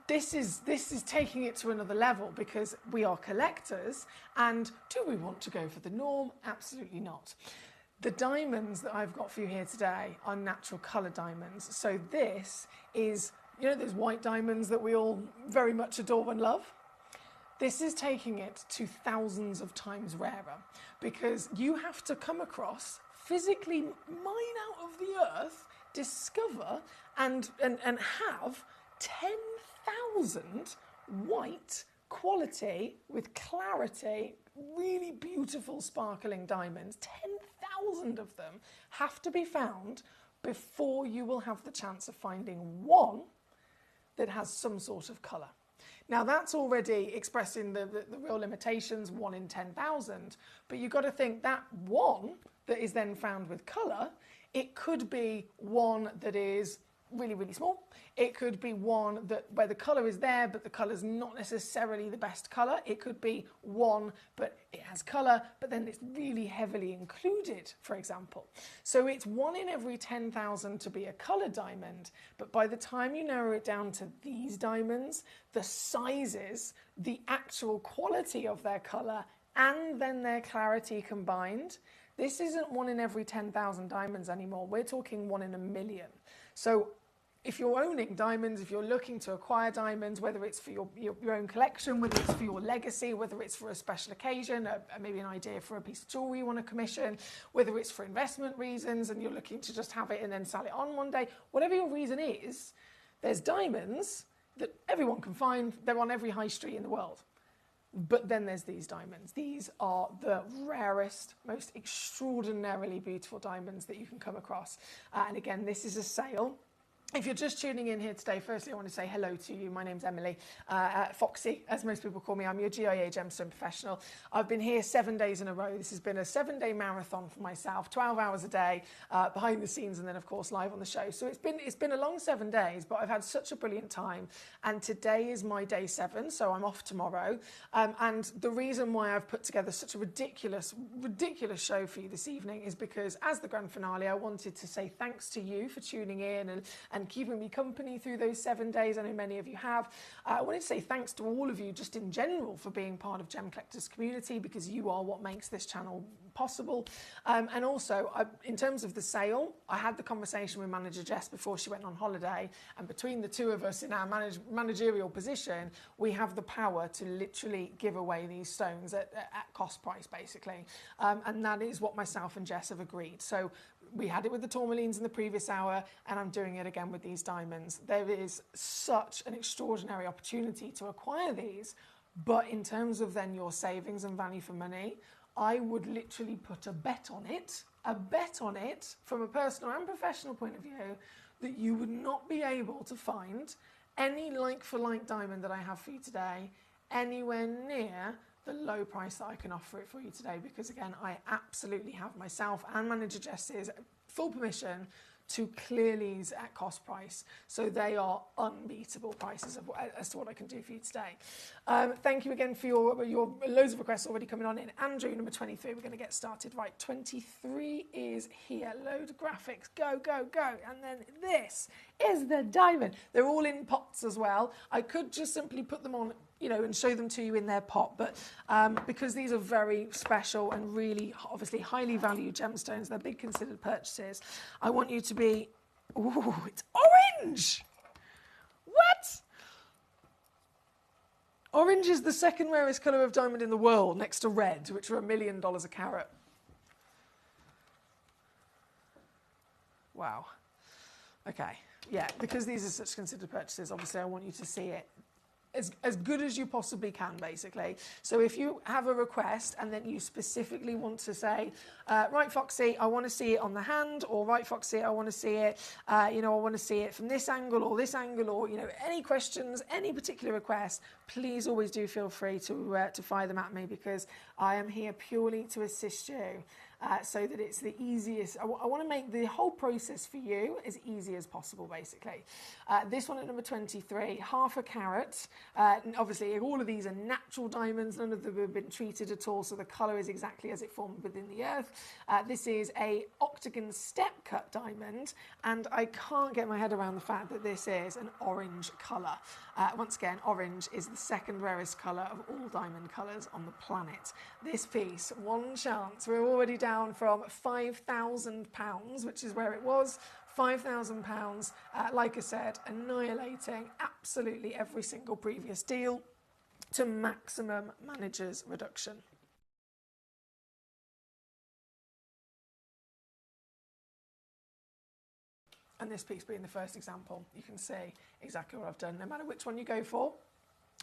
this is taking it to another level because we are collectors, and do we want to go for the norm? Absolutely not. The diamonds that I've got for you here today are natural colour diamonds. So this is, you know, those white diamonds that we all very much adore and love? This is taking it to thousands of times rarer, because you have to come across, physically mine out of the earth, discover and have 10,000 white quality with clarity, really beautiful sparkling diamonds. 10,000 of them have to be found before you will have the chance of finding one that has some sort of colour. Now that's already expressing the real limitations, 1 in 10,000, but you've got to think that one that is then found with colour, it could be one that is really, really small. It could be one that where the colour is there, but the colour's not necessarily the best colour. It could be one, but it has colour, but then it's really heavily included, for example. So it's 1 in every 10,000 to be a colour diamond, but by the time you narrow it down to these diamonds, the sizes, the actual quality of their colour, and then their clarity combined, this isn't 1 in every 10,000 diamonds anymore. We're talking 1 in a million. So if you're owning diamonds, if you're looking to acquire diamonds, whether it's for your own collection, whether it's for your legacy, whether it's for a special occasion, maybe an idea for a piece of jewellery you want to commission, whether it's for investment reasons and you're looking to just have it and then sell it on one day, whatever your reason is, there's diamonds that everyone can find. They're on every high street in the world. But then there's these diamonds. These are the rarest, most extraordinarily beautiful diamonds that you can come across. And again, this is a sale. If you're just tuning in here today, firstly, I want to say hello to you. My name's Emily, Foxy, as most people call me. I'm your GIA Gemstone professional. I've been here 7 days in a row. This has been a 7-day marathon for myself, 12 hours a day, behind the scenes, and then, of course, live on the show. So it's been a long 7 days, but I've had such a brilliant time. And today is my day 7, so I'm off tomorrow. And the reason why I've put together such a ridiculous show for you this evening is because, as the grand finale, I wanted to say thanks to you for tuning in and keeping me company through those 7 days. I know many of you have. I wanted to say thanks to all of you just in general for being part of Gemcollector's community, because you are what makes this channel possible. And also, in terms of the sale, I had the conversation with manager Jess before she went on holiday, and between the two of us in our managerial position, we have the power to literally give away these stones at cost price, basically. And that is what myself and Jess have agreed. So we had it with the tourmalines in the previous hour, and I'm doing it again with these diamonds. There is such an extraordinary opportunity to acquire these, but in terms of then your savings and value for money, I would literally put a bet on it from a personal and professional point of view, that you would not be able to find any like-for-like diamond that I have for you today anywhere near the low price that I can offer it for you today, because again, I absolutely have myself and manager Jess's full permission to clear these at cost price. So they are unbeatable prices as to what I can do for you today. Thank you again for your loads of requests already coming on in. Andrew, number 23, we're going to get started. Right, 23 is here. Load of graphics. Go, go, go. And then this is the diamond. They're all in pots as well. I could just simply put them on, you know, and show them to you in their pot, but because these are very special and really, obviously, highly valued gemstones, they're big considered purchases, I want you to be, ooh, it's orange! What? Orange is the second rarest colour of diamond in the world, next to red, which are $1 million a carat. Wow. Okay, yeah, because these are such considered purchases, obviously I want you to see it as good as you possibly can, basically. So if you have a request and then you specifically want to say, right, Foxy, I want to see it on the hand, or right, Foxy, I want to see it, you know, I want to see it from this angle, or, you know, any questions, any particular request, please always do feel free to fire them at me, because I am here purely to assist you. So that it's the easiest. I want to make the whole process for you as easy as possible, basically. This one at number 23, half a carat. Obviously, all of these are natural diamonds. None of them have been treated at all, so the colour is exactly as it formed within the earth. This is a octagon step-cut diamond, and I can't get my head around the fact that this is an orange colour. Once again, orange is the second rarest colour of all diamond colours on the planet. This piece, one chance, we're already down down from £5,000, which is where it was, £5,000, like I said, annihilating absolutely every single previous deal to maximum manager's reduction. And this piece being the first example, you can see exactly what I've done, no matter which one you go for.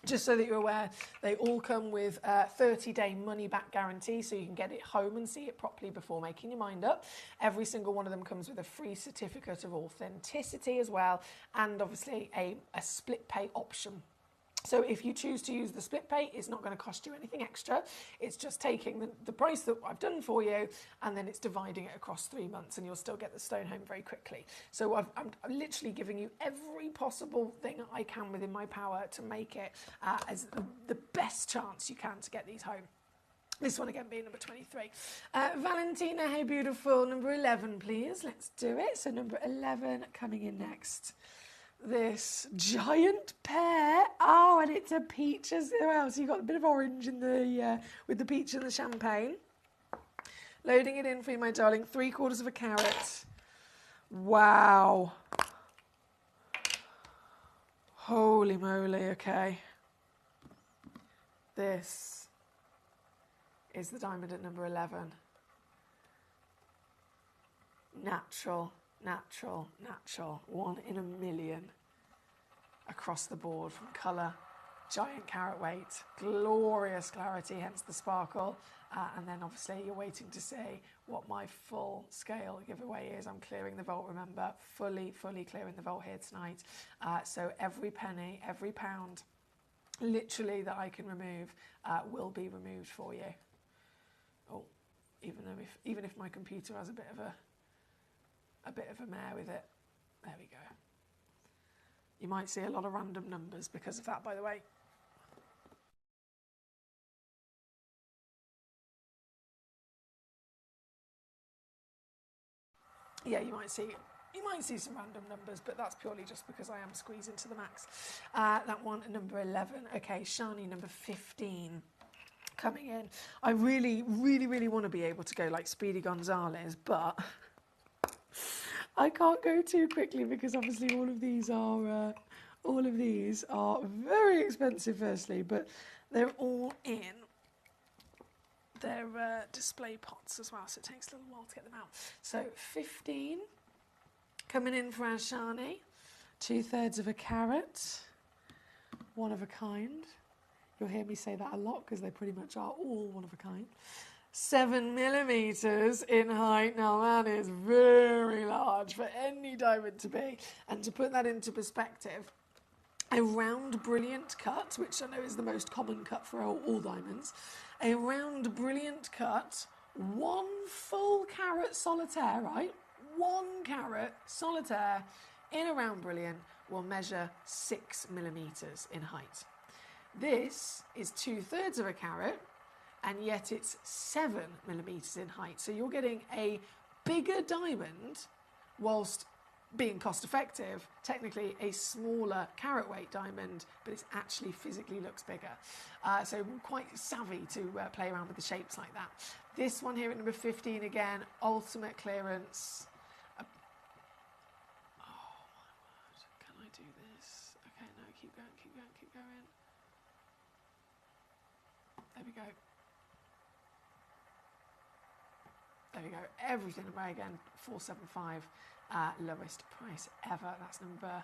Just so that you're aware, they all come with a 30-day money-back guarantee, so you can get it home and see it properly before making your mind up. Every single one of them comes with a free certificate of authenticity as well, and obviously a split pay option. So if you choose to use the split pay, it's not going to cost you anything extra. It's just taking the price that I've done for you, and then it's dividing it across 3 months, and you'll still get the stone home very quickly. So I'm literally giving you every possible thing I can within my power to make it as the best chance you can to get these home. This one again being number 23. Valentina, how beautiful. Number 11, please. Let's do it. So number 11 coming in next. This giant pear. Oh, and it's a peach as well. So you've got a bit of orange in the with the peach and the champagne. Loading it in for you, my darling. 3/4 of a carat. Wow. Holy moly, okay. This is the diamond at number 11. Natural. Natural, natural, 1 in a million across the board from colour, giant carat weight, glorious clarity, hence the sparkle, and then obviously you're waiting to see what my full scale giveaway is. I'm clearing the vault, remember, fully clearing the vault here tonight. So every penny, every pound, literally that I can remove will be removed for you. Oh, even if my computer has a bit of a mare with it. There we go. You might see a lot of random numbers because of that, by the way. Yeah, you might see some random numbers, but that's purely just because I am squeezing to the max. That one, number 11. Okay, Shani, number 15. Coming in. I really want to be able to go like Speedy Gonzales, but I can't go too quickly because obviously all of these are very expensive firstly, but they're all in their display pots as well, so it takes a little while to get them out. So 15 coming in for Ashani, 2/3 of a carat, 1 of a kind. You'll hear me say that a lot because they pretty much are all 1 of a kind. 7 millimeters in height. Now that is very large for any diamond to be. And to put that into perspective, a round brilliant cut, which I know is the most common cut for all diamonds, a round brilliant cut, 1 full carat solitaire, right? 1 carat solitaire in a round brilliant will measure 6 millimeters in height. This is 2/3 of a carat, and yet it's 7 millimeters in height. So you're getting a bigger diamond whilst being cost effective, technically a smaller carat weight diamond, but it actually physically looks bigger. So quite savvy to play around with the shapes like that. This one here at number 15 again, ultimate clearance. Oh my word, can I do this? Okay, no, keep going. There we go. There we go. Everything away again. 475. Lowest price ever. That's number...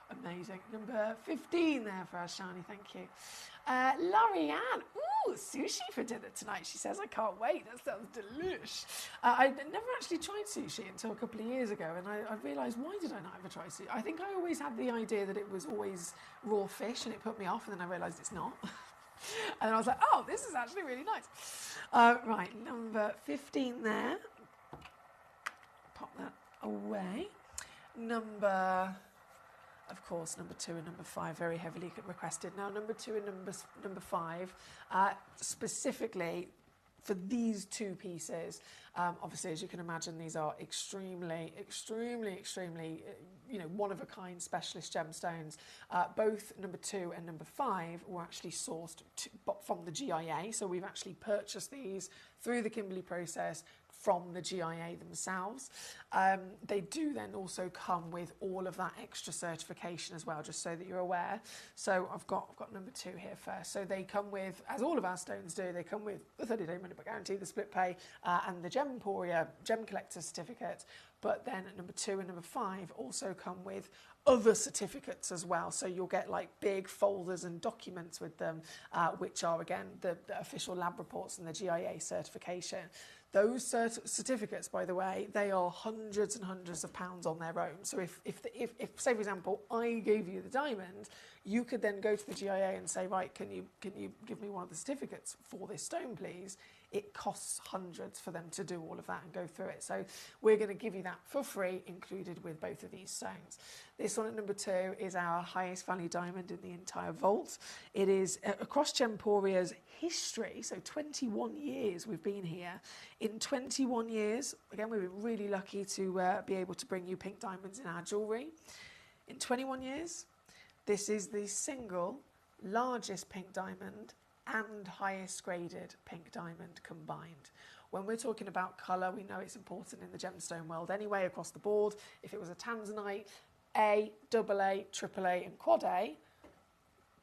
amazing. Number 15 there for us, Shani. Thank you. Lorianne. Ooh, sushi for dinner tonight, she says. I can't wait. That sounds delish. I never actually tried sushi until a couple of years ago, and I realised, why did I not ever try sushi? I think I always had the idea that it was always raw fish, and it put me off, and then I realised it's not. And then I was like, oh, this is actually really nice. Right, number 15 there. Pop that away. Number 2 and number 5, very heavily requested. Now, number 2 and number 5, specifically for these 2 pieces, Obviously, as you can imagine, these are extremely, one-of-a-kind specialist gemstones. Both number 2 and number 5 were actually sourced from the GIA, so we've actually purchased these through the Kimberley process from the GIA themselves. They do then also come with all of that extra certification as well, just so that you're aware. So I've got number 2 here first. So they come with, as all of our stones do, they come with the 30-day money-back guarantee, the split pay, and the Gemporia Gemcollector certificate. But then number 2 and number 5 also come with other certificates as well. So you'll get like big folders and documents with them, which are again the official lab reports and the GIA certification. Those certificates, by the way, they are hundreds and hundreds of pounds on their own. So if say, for example, I gave you the diamond, you could then go to the GIA and say, right, can you give me one of the certificates for this stone, please? It costs hundreds for them to do all of that and go through it. So we're going to give you that for free, included with both of these stones. This one at number 2 is our highest value diamond in the entire vault. It is across Gemporia's history, so 21 years we've been here. In 21 years, again, we've been really lucky to be able to bring you pink diamonds in our jewellery. In 21 years, this is the single largest pink diamond and highest graded pink diamond combined. When we're talking about colour, we know it's important in the gemstone world anyway, across the board. If it was a tanzanite, A, AA, AAA and quad A,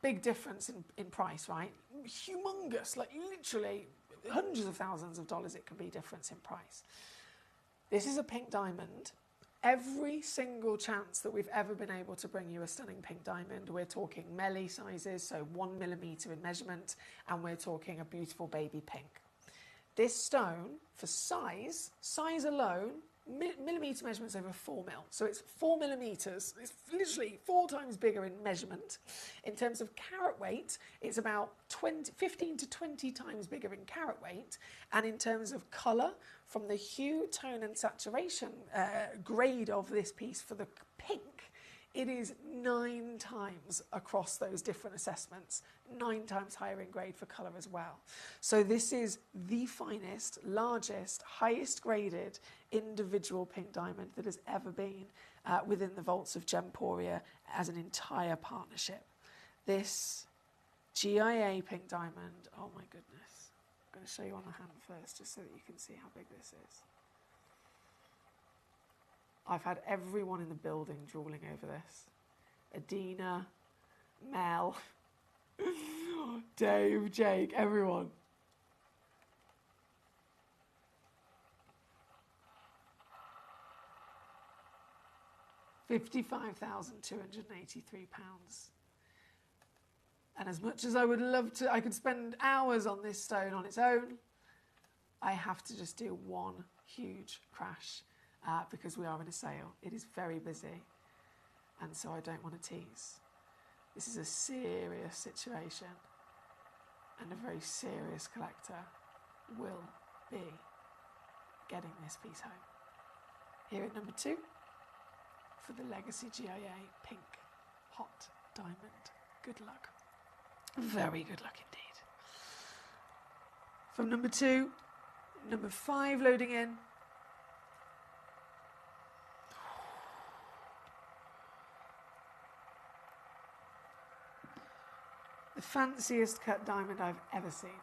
big difference in price, right? Humongous, like literally hundreds of thousands of dollars it can be difference in price. This is a pink diamond. Every single chance that we've ever been able to bring you a stunning pink diamond, we're talking melee sizes, so 1 millimetre in measurement, and we're talking a beautiful baby pink. This stone, for size alone, millimetre measurements over 4 mil. So it's 4 millimetres. It's literally 4 times bigger in measurement. In terms of carat weight, it's about 15 to 20 times bigger in carat weight. And in terms of colour, from the hue, tone and saturation grade of this piece for the pink, it is 9 times across those different assessments, 9 times higher in grade for colour as well. So this is the finest, largest, highest graded individual pink diamond that has ever been within the vaults of Gemporia as an entire partnership. This GIA pink diamond, oh my goodness. I'm going to show you on the hand first just so that you can see how big this is. I've had everyone in the building drooling over this. Adina, Mel, Dave, Jake, everyone. £55,283. And as much as I would love to, I could spend hours on this stone on its own, I have to just do one huge crash because we are in a sale. It is very busy, and so I don't want to tease. This is a serious situation, and a very serious collector will be getting this piece home. Here at number 2, for the Legacy GIA Pink Hot Diamond. Good luck. Very good luck indeed. From number 2, number 5 loading in. The fanciest cut diamond I've ever seen.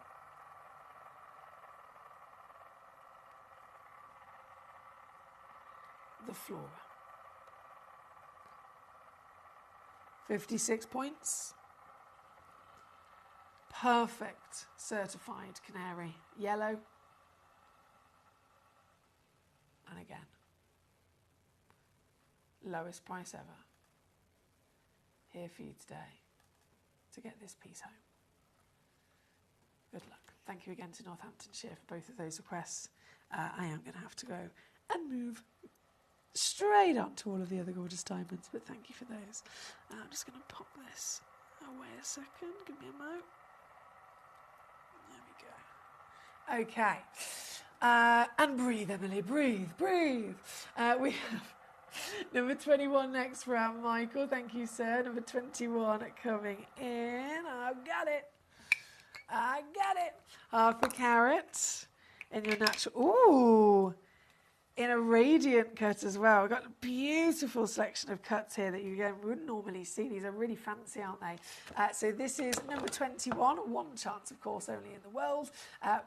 The Flora. 56 points. Perfect certified canary yellow. And again, lowest price ever. Here for you today to get this piece home. Good luck. Thank you again to Northamptonshire for both of those requests. I am going to have to go and move straight on to all of the other gorgeous diamonds, but thank you for those. I'm just going to pop this away a second. Give me a mo. There we go. Okay. And breathe, Emily, breathe, breathe. We have number 21 next for our Michael. Thank you, sir. Number 21 coming in. I got it. I got it. Half a carat. in your natural, ooh, in a radiant cut as well. We've got a beautiful selection of cuts here that you wouldn't normally see. These are really fancy, aren't they? So this is number 21, one chance, of course, only in the world.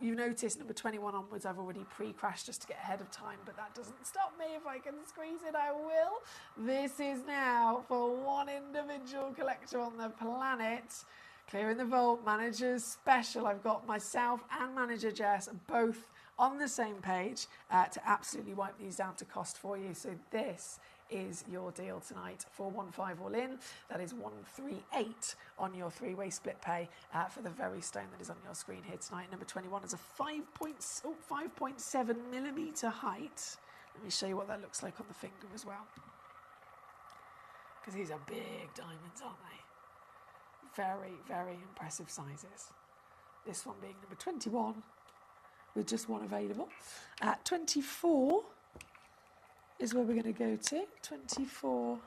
You notice number 21 onwards, I've already pre-crashed just to get ahead of time, but that doesn't stop me. If I can squeeze it, I will. This is now for one individual collector on the planet. Clearing the Vault, Manager's Special. I've got myself and Manager Jess both on the same page to absolutely wipe these down to cost for you. So this is your deal tonight for 1.5 all in. That is 138 on your three-way split pay for the very stone that is on your screen here tonight. Number 21 is a 5.7 millimeter height. Let me show you what that looks like on the finger as well, because these are big diamonds, aren't they? Very, very impressive sizes. This one being number 21 with just one available. 24 is where we're going to go to. 24.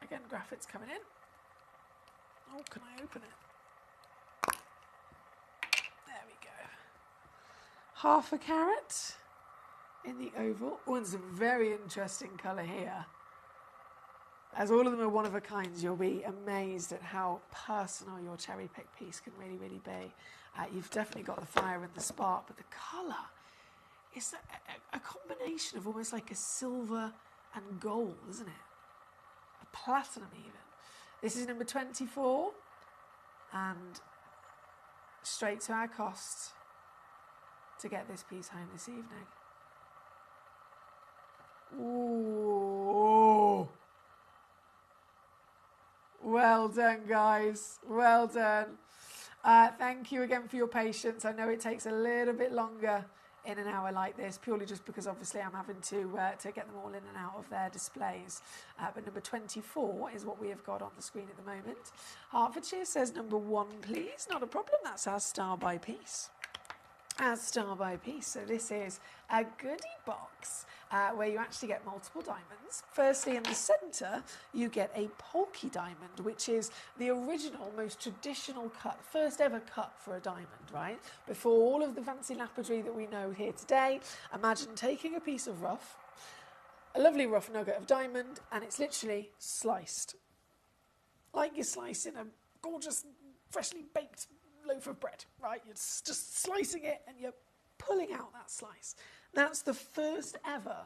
Again, graphics coming in. Oh, can I open it? There we go. Half a carat in the oval. Oh, and some very interesting colour here. As all of them are one of a kind, you'll be amazed at how personal your cherry pick piece can really, really be. You've definitely got the fire and the spark, but the colour is a combination of almost like a silver and gold, isn't it? A platinum even. This is number 24, and straight to our cost to get this piece home this evening. Ooh. Well done, guys. Well done. Thank you again for your patience. I know it takes a little bit longer in an hour like this, purely just because obviously I'm having to get them all in and out of their displays. But number 24 is what we have got on the screen at the moment. Hertfordshire says number 1, please. Not a problem. That's our star by piece. Our star by piece. So this is a goodie box where you actually get multiple diamonds. Firstly, in the centre, you get a Polky diamond, which is the original, most traditional cut, first ever cut for a diamond, right? Before all of the fancy lapidary that we know here today, imagine taking a piece of rough, a lovely rough nugget of diamond, and it's literally sliced. Like you're slicing a gorgeous, freshly baked loaf of bread, right? You're just slicing it and you're pulling out that slice. That's the first ever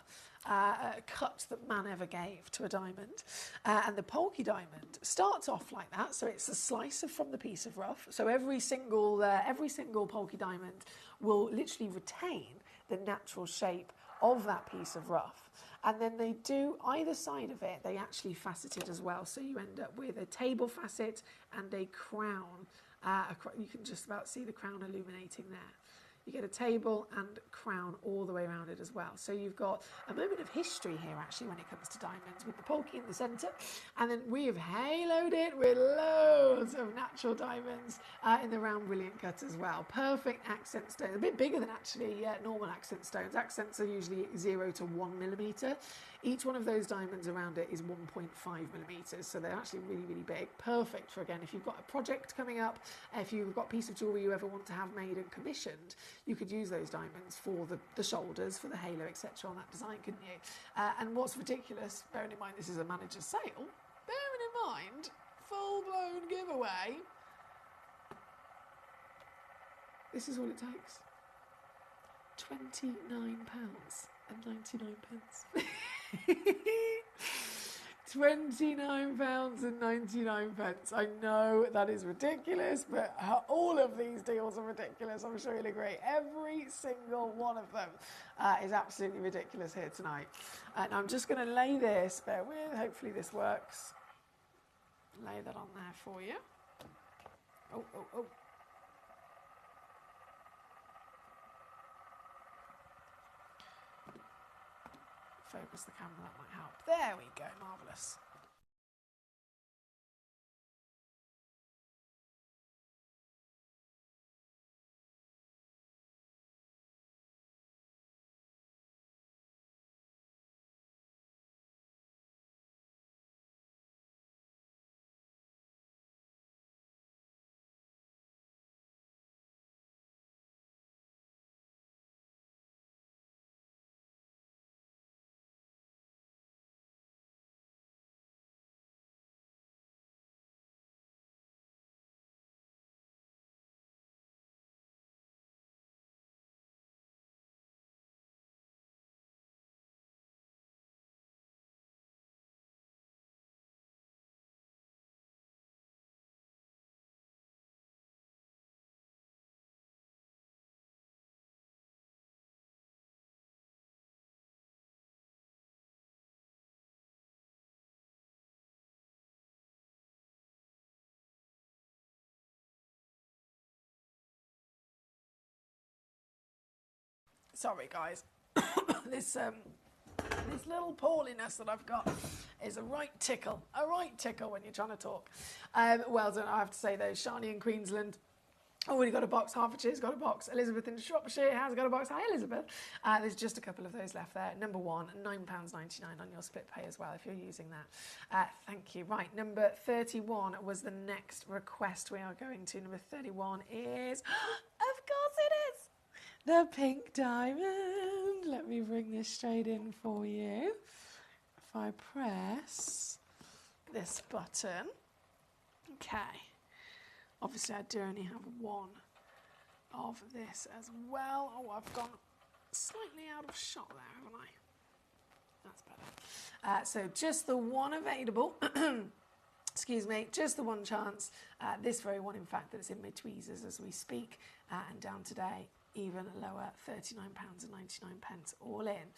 cut that man ever gave to a diamond. And the Polky diamond starts off like that, so it's a slice from the piece of rough. So every single Polky diamond will literally retain the natural shape of that piece of rough. And then they do, either side of it, they actually facet it as well. So you end up with a table facet and a crown. You can just about see the crown illuminating there. You get a table and crown all the way around it as well. So you've got a moment of history here, actually, when it comes to diamonds, with the Polky in the centre. And then we have haloed it with loads of natural diamonds in the round brilliant cut as well. Perfect accent stones, a bit bigger than actually normal accent stones. Accents are usually 0 to 1 millimetre. Each one of those diamonds around it is 1.5 millimetres, so they're actually really, really big. Perfect for, again, if you've got a project coming up, if you've got a piece of jewellery you ever want to have made and commissioned, you could use those diamonds for the shoulders, for the halo, etc. on that design, couldn't you? And what's ridiculous, bearing in mind this is a manager's sale, bearing in mind, full-blown giveaway, this is all it takes. £29.99. £29.99. I know that is ridiculous, but all of these deals are ridiculous. I'm sure you'll agree. Every single one of them is absolutely ridiculous here tonight. And I'm just going to lay this, bear with, hopefully this works. Lay that on there for you. Oh. Focus the camera, that might help. There we go, marvellous. Sorry, guys. This little porliness that I've got is a right tickle when you're trying to talk. Well done, I have to say though. Shani in Queensland already got a box. Hertfordshire's got a box. Elizabeth in Shropshire has got a box. Hi, Elizabeth. There's just a couple of those left there. Number one, £9.99 on your split pay as well if you're using that. Thank you. Right, number 31 was the next request we are going to. Number 31 is, of course it is, the pink diamond. Let me bring this straight in for you. If I press this button, okay. Obviously, I do only have one of this as well. Oh, I've gone slightly out of shot there, haven't I? That's better. So just the one available. Excuse me, just the one chance. This very one, in fact, that's in my tweezers as we speak. And down today, even lower, £39.99 all in,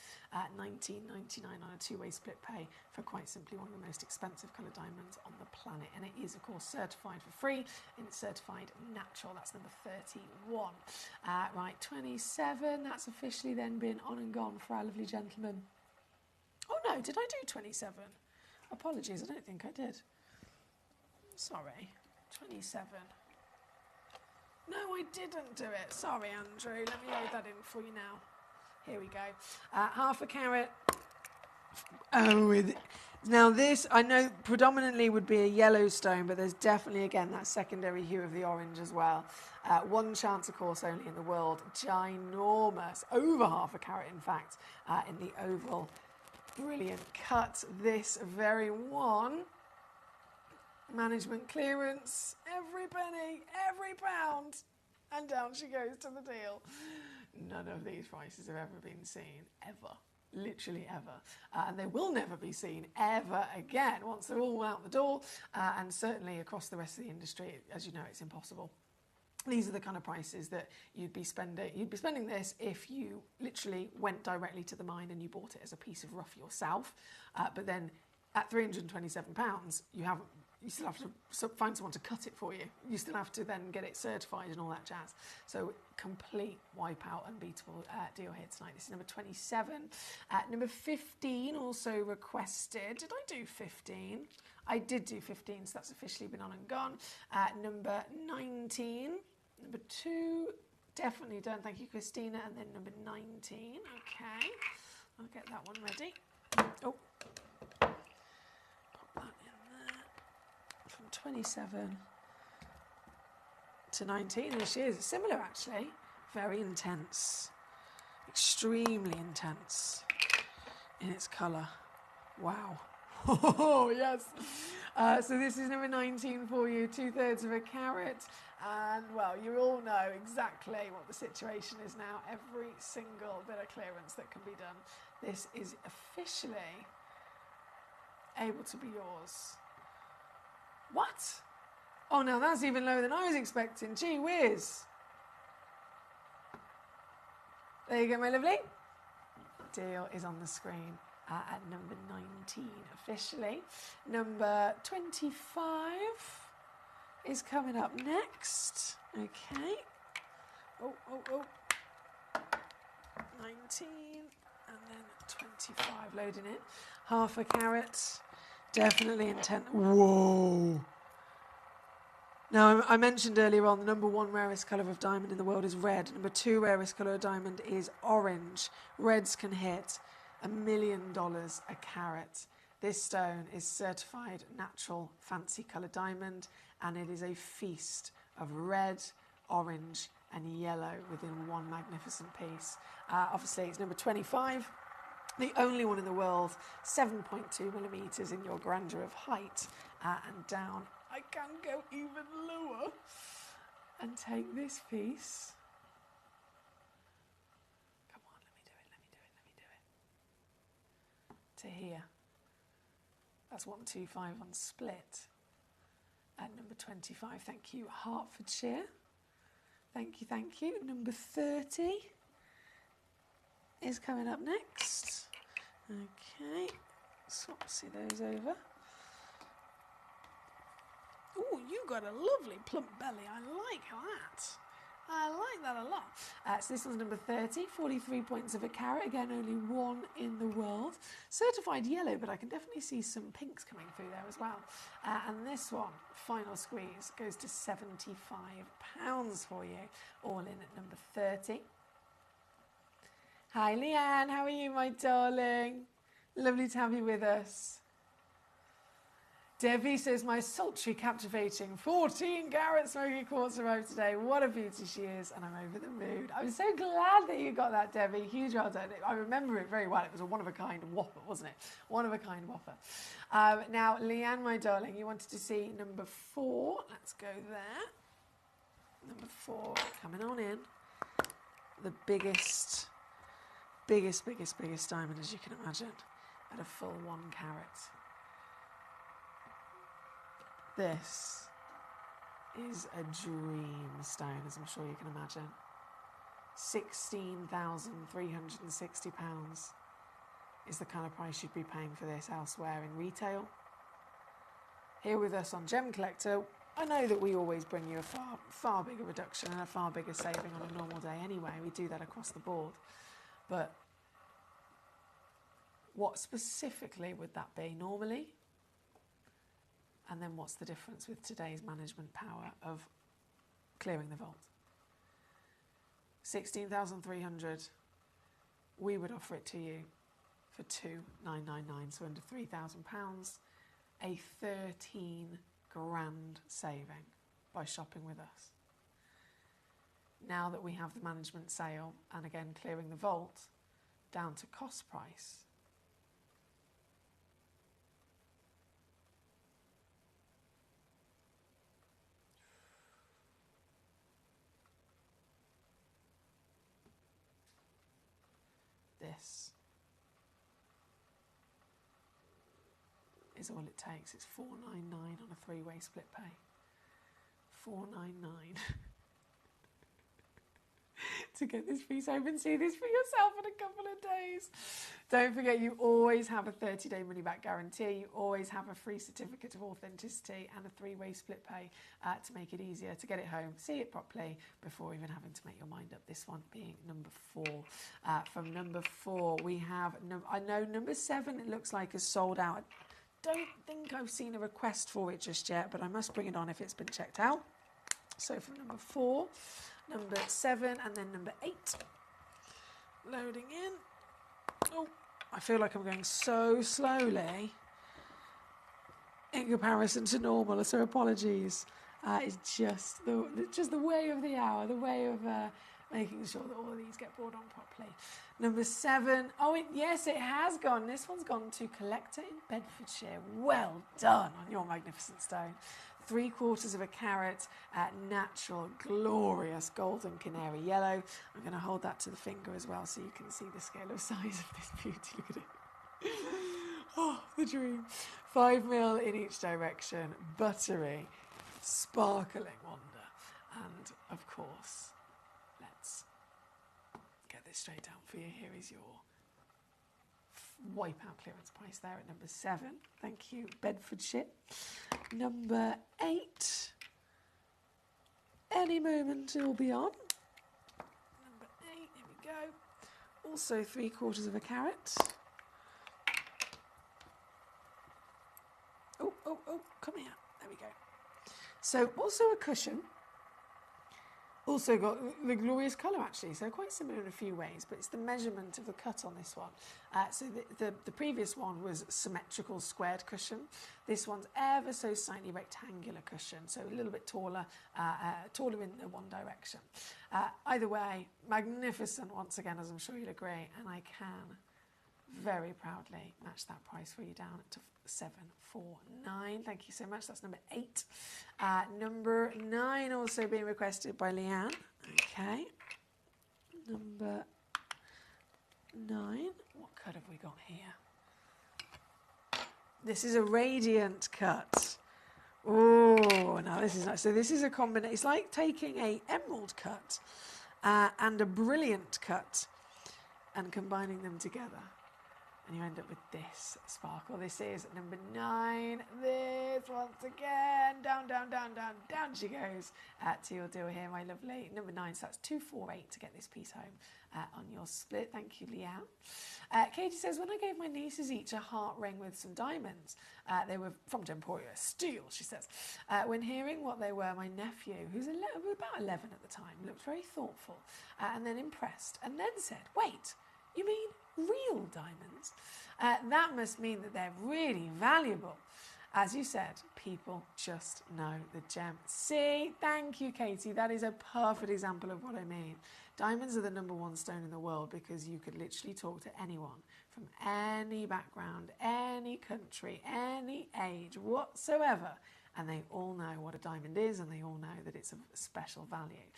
£19.99 on a two-way split pay for quite simply one of the most expensive coloured diamonds on the planet. And it is, of course, certified for free and it's certified natural. That's number 31. Right, 27, that's officially then been on and gone for our lovely gentleman. Oh no, did I do 27? Apologies, I don't think I did. Sorry, 27. No, I didn't do it. Sorry, Andrew. Let me load that in for you now. Here we go. Half a carat. Oh, now this, I know predominantly would be a yellow stone, but there's definitely, again, that secondary hue of the orange as well. One chance, of course, only in the world. Ginormous. Over half a carat, in fact, in the oval. Brilliant cut. This very one. Management clearance, every penny, every pound, and down she goes to the deal. None of these prices have ever been seen, ever, literally ever, and they will never be seen ever again once they're all out the door, and certainly across the rest of the industry. As you know, it's impossible. These are the kind of prices that you'd be spending. You'd be spending this if you literally went directly to the mine and you bought it as a piece of rough yourself, but then at £327, you still have to find someone to cut it for you. You still have to then get it certified and all that jazz. So complete wipeout, unbeatable deal here tonight. This is number 27. Number 15 also requested. Did I do 15? I did do 15, so that's officially been on and gone. Number 19. Number 2, definitely done. Thank you, Christina. And then number 19. Okay, I'll get that one ready. Oh. 27 to 19, and she is similar actually. Very intense, extremely intense in its colour. Wow. Oh yes. So this is number 19 for you, 2/3 of a carat, and well, you all know exactly what the situation is now. Every single bit of clearance that can be done. This is officially able to be yours. What? Oh, now that's even lower than I was expecting. Gee whiz. There you go, my lovely. Deal is on the screen at number 19 officially. Number 25 is coming up next. Okay. Oh. 19 and then 25 loading in. Half a carat. Definitely intent. Whoa. Now, I mentioned earlier on the number 1 rarest colour of diamond in the world is red. Number 2 rarest colour of diamond is orange. Reds can hit $1 million a carat. This stone is certified natural fancy colour diamond, and it is a feast of red, orange and yellow within one magnificent piece. Obviously, it's number 25. The only one in the world, 7.2 millimetres in your grandeur of height. And down, I can go even lower and take this piece. Come on, let me do it. To here. That's 125 on split. At number 25, thank you, Hertfordshire. Thank you. Number 30 is coming up next. Okay, swapsy those over. Oh, you got a lovely plump belly. I like that. I like that a lot. So this one's number 30, 43 points of a carat. Again, only one in the world. Certified yellow, but I can definitely see some pinks coming through there as well. And this one, final squeeze, goes to £75 for you. All in at number 30. Hi, Leanne. How are you, my darling? Lovely to have you with us. Debbie says, my sultry, captivating 14-carat smoky quartz arrived today. What a beauty she is, and I'm over the moon. I'm so glad that you got that, Debbie. Huge well done. I remember it very well. It was a one-of-a-kind whopper, wasn't it? One-of-a-kind whopper. Now, Leanne, my darling, you wanted to see number 4. Let's go there. Number 4, coming on in. The biggest diamond, as you can imagine, at a full 1 carat. This is a dream stone, as I'm sure you can imagine. £16,360 is the kind of price you'd be paying for this elsewhere in retail. Here with us on Gem Collector, I know that we always bring you a far bigger reduction and a far bigger saving on a normal day anyway. We do that across the board. But what specifically would that be normally? And then what's the difference with today's management power of clearing the vault? 16,300. We would offer it to you for 2,999, so under £3,000. A 13 grand saving by shopping with us. Now that we have the management sale and again clearing the vault down to cost price, this is all it takes. It's $499 on a 3-way split pay. $499 to get this piece home and see this for yourself in a couple of days. Don't forget, you always have a 30-day money-back guarantee. You always have a free certificate of authenticity and a 3-way split pay to make it easier to get it home, see it properly before even having to make your mind up. This one being number 4. From number 4, we have, I know number 7, it looks like is sold out. I don't think I've seen a request for it just yet, but I must bring it on if it's been checked out. So from number 4, number 7, and then number 8. Loading in. Oh, I feel like I'm going so slowly in comparison to normal, so apologies. It's just the way of the hour, the way of making sure that all of these get brought on properly. Number 7. Oh, yes, it has gone. This one's gone to Collector in Bedfordshire. Well done on your magnificent stone. 3/4 of a carat, natural, glorious golden canary yellow. I'm going to hold that to the finger as well so you can see the scale of size of this beauty. Look at it. Oh, the dream. 5 mil in each direction, buttery, sparkling wonder. And, of course, let's get this straight down for you. Here is your wipeout clearance price there at number 7. Thank you, Bedfordshire. Number 8. Any moment it will be on. Number 8, here we go. Also 3/4 of a carat. Oh, come here. There we go. So also a cushion. Also got the glorious colour actually, so quite similar in a few ways, but it's the measurement of the cut on this one. So the previous one was symmetrical squared cushion. This one's ever so slightly rectangular cushion, so a little bit taller, taller in the one direction. Either way, magnificent once again, as I'm sure you'll agree, and I can very proudly match that price for you down to $749. Thank you so much. That's number 8. Number 9 also being requested by Leanne. Okay. Number 9. What cut have we got here? This is a radiant cut. Oh, now this is nice. So this is a combination. It's like taking a emerald cut and a brilliant cut and combining them together. and you end up with this sparkle. This is number 9. This, once again, down, down, down, down, down she goes to your deal here, my lovely. Number 9, so that's 248 to get this piece home on your split. Thank you, Leanne. Katie says, when I gave my nieces each a heart ring with some diamonds, they were from Gemporia, steel, she says. When hearing what they were, my nephew, who's about 11 at the time, looked very thoughtful and then impressed, and then said, wait, you mean real diamonds? That must mean that they're really valuable. As you said, people just know the gem. See, thank you, Katie. That is a perfect example of what I mean. Diamonds are the #1 stone in the world because you could literally talk to anyone from any background, any country, any age whatsoever, and they all know what a diamond is, and they all know that it's of special value.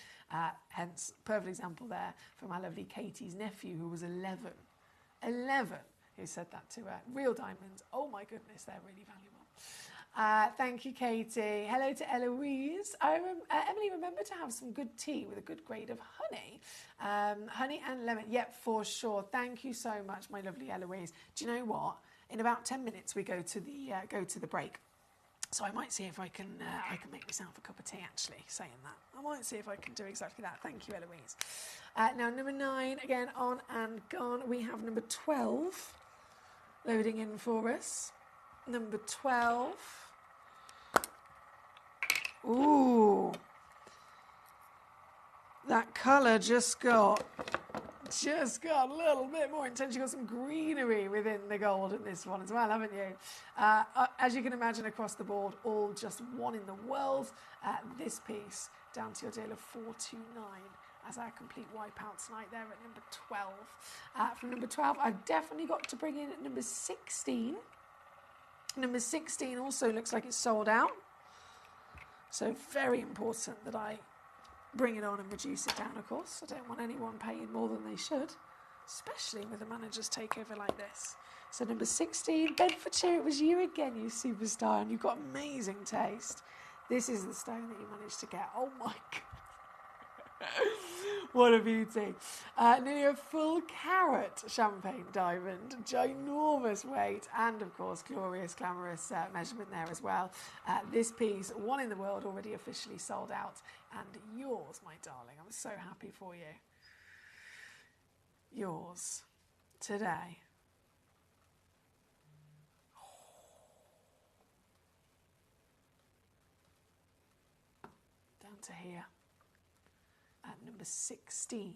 Hence, perfect example there from our lovely Katie's nephew, who was 11, who said that to her. Real diamonds, oh my goodness, they're really valuable. Thank you, Katie. Hello to Eloise. Emily, remember to have some good tea with a good grade of honey. Honey and lemon, yep, for sure. Thank you so much, my lovely Eloise. Do you know what? In about 10 minutes, we go to the break. So I might see if I can make myself a cup of tea, actually, saying that. I might see if I can do exactly that. Thank you, Eloise. Now, number 9, again, on and gone. We have number 12 loading in for us. Number 12. Ooh. That colour just got a little bit more intense. You've got some greenery within the gold in this one as well, haven't you? As you can imagine, across the board, all just one in the world. This piece down to your deal of 429 as our complete wipeout tonight there at number 12. From number 12, I've definitely got to bring in number 16. Number 16 also looks like it's sold out. So very important that I bring it on and reduce it down, of course. I don't want anyone paying more than they should, especially with a manager's takeover like this. So number 16, Bedfordshire, it was you again, you superstar, and you've got amazing taste. This is the stone that you managed to get. Oh my God. What a beauty. Nearly a full carat champagne diamond, ginormous weight, and of course glorious, glamorous measurement there as well. This piece, one in the world, already officially sold out, and yours, my darling. I'm so happy for you. Yours today. Down to here. At number 16,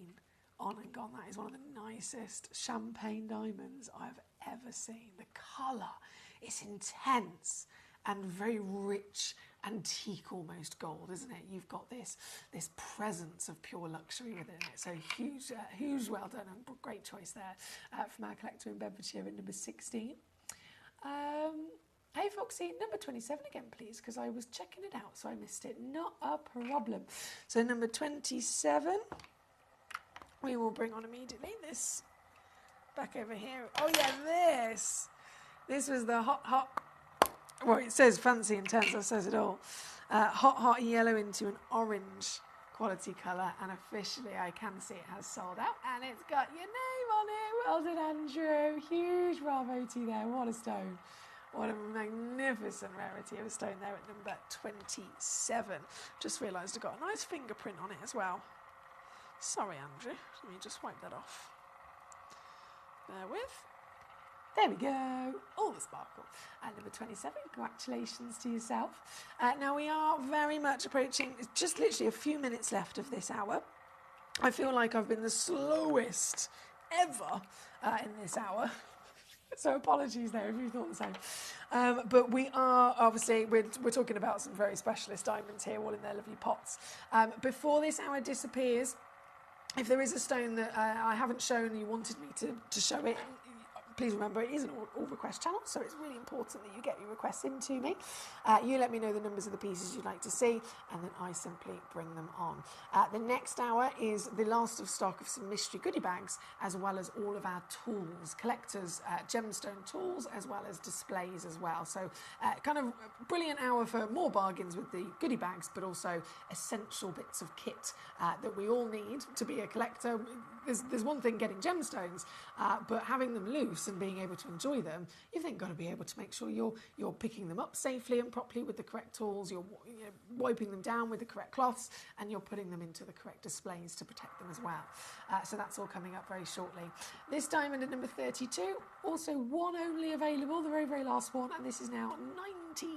on and gone. That is one of the nicest champagne diamonds I've ever seen. The colour is intense and very rich, antique almost gold, isn't it? You've got this presence of pure luxury within it. So huge well done and great choice there from our collector in Bedfordshire at number 16. Hey Foxy, number 27 again, please, because I was checking it out, so I missed it. Not a problem. So number 27, we will bring on immediately this back over here. Oh yeah, this. This was the hot. Well, it says fancy intense, that says it all. Hot yellow into an orange quality colour, and officially I can see it has sold out, and it's got your name on it. Well done, Andrew. Huge bravo to you there. What a stone. What a magnificent rarity of a stone there at number 27. Just realised I've got a nice fingerprint on it as well. Sorry, Andrew. Let me just wipe that off. Bear with. There we go. All the sparkle. At number 27, congratulations to yourself. Now we are very much approaching, just literally a few minutes left of this hour. I feel like I've been the slowest ever in this hour. So apologies there if you thought the same. But we are, obviously, we're talking about some very specialist diamonds here, all in their lovely pots. Before this hour disappears, if there is a stone that I haven't shown and you wanted me to show it, please remember it is an all request channel, so it's really important that you get your requests into me. You let me know the numbers of the pieces you'd like to see, and then I simply bring them on. The next hour is the last of stock of some mystery goodie bags, as well as all of our tools, collectors' gemstone tools, as well as displays as well. So kind of brilliant hour for more bargains with the goodie bags, but also essential bits of kit that we all need to be a collector. There's one thing getting gemstones, but having them loose lives and being able to enjoy them, you've then got to be able to make sure you're picking them up safely and properly with the correct tools, you're wiping them down with the correct cloths, and you're putting them into the correct displays to protect them as well. So that's all coming up very shortly. This diamond at number 32, also one only available, the very, very last one, and this is now £19.99.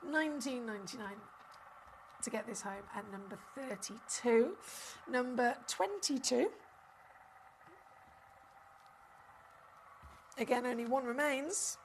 £19.99 to get this home at number 32. Number 22. Again, only one remains.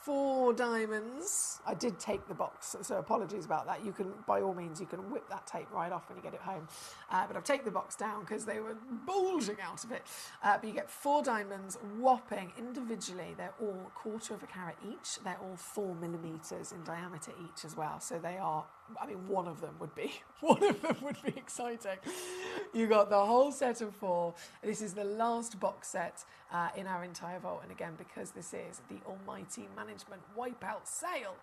4 diamonds. I did take the box, so apologies about that. You can, by all means, you can whip that tape right off when you get it home. But I've taken the box down because they were bulging out of it. But you get 4 diamonds, whopping individually. They're all 1/4 carat each. They're all 4 millimeters in diameter each as well. So they are, I mean, one of them would be exciting. You got the whole set of 4. This is the last box set in our entire vault, and again, because this is the almighty management wipeout sale,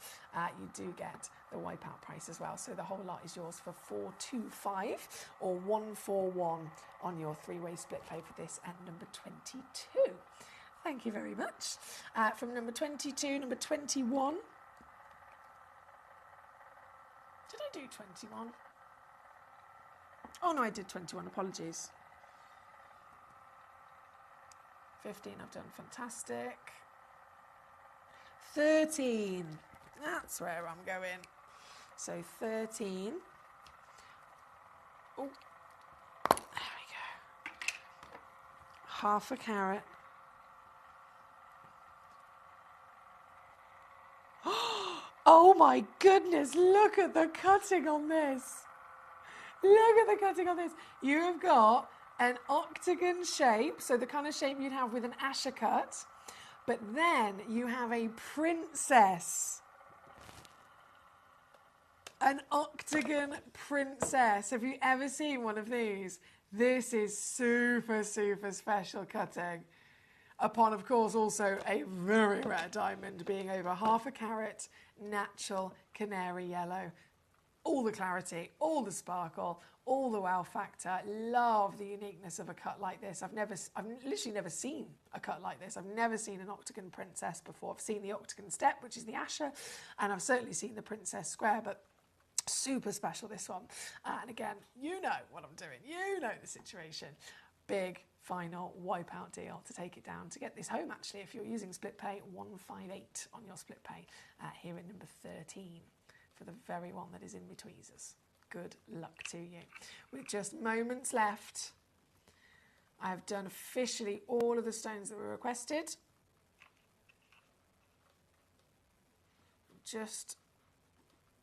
you do get the wipeout price as well. So the whole lot is yours for £425 or £141 on your 3-way split pay for this at number 22. Thank you very much. From number 22, number 21. Did I do 21? Oh no, I did 21, apologies. 15 I've done, fantastic. 13, that's where I'm going. So 13. Oh, there we go. 1/2 carat. Oh my goodness, look at the cutting on this. Look at the cutting on this. You have got an octagon shape, so the kind of shape you'd have with an Asher cut, but then you have a princess. An octagon princess. Have you ever seen one of these? This is super, super special cutting. Upon, of course, also a very rare diamond being over 1/2 carat, natural canary yellow. All the clarity, all the sparkle, all the wow factor. Love the uniqueness of a cut like this. I've literally never seen a cut like this. I've never seen an octagon princess before. I've seen the octagon step, which is the Asher, and I've certainly seen the princess square, but super special, this one. And again, you know what I'm doing. You know the situation. Big final wipeout deal to take it down. To get this home, actually, if you're using split pay, 158 on your split pay here at number 13 for the very one that is in my tweezers. Good luck to you. With just moments left, I've done officially all of the stones that were requested. Just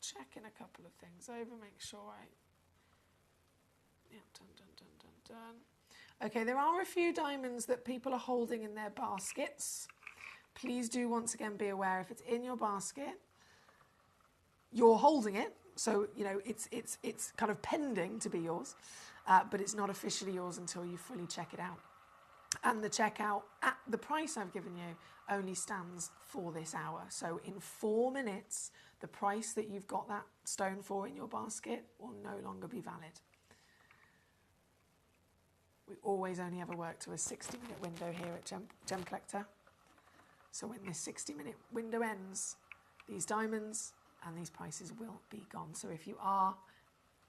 checking a couple of things over, make sure done. Okay, there are a few diamonds that people are holding in their baskets. Please do once again be aware, if it's in your basket, you're holding it, so you know it's kind of pending to be yours, but it's not officially yours until you fully check it out. And the checkout at the price I've given you only stands for this hour. So in 4 minutes, the price that you've got that stone for in your basket will no longer be valid. We always only ever work to a 60-minute window here at Gemcollector. So when this 60-minute window ends, these diamonds and these prices will be gone. So if you are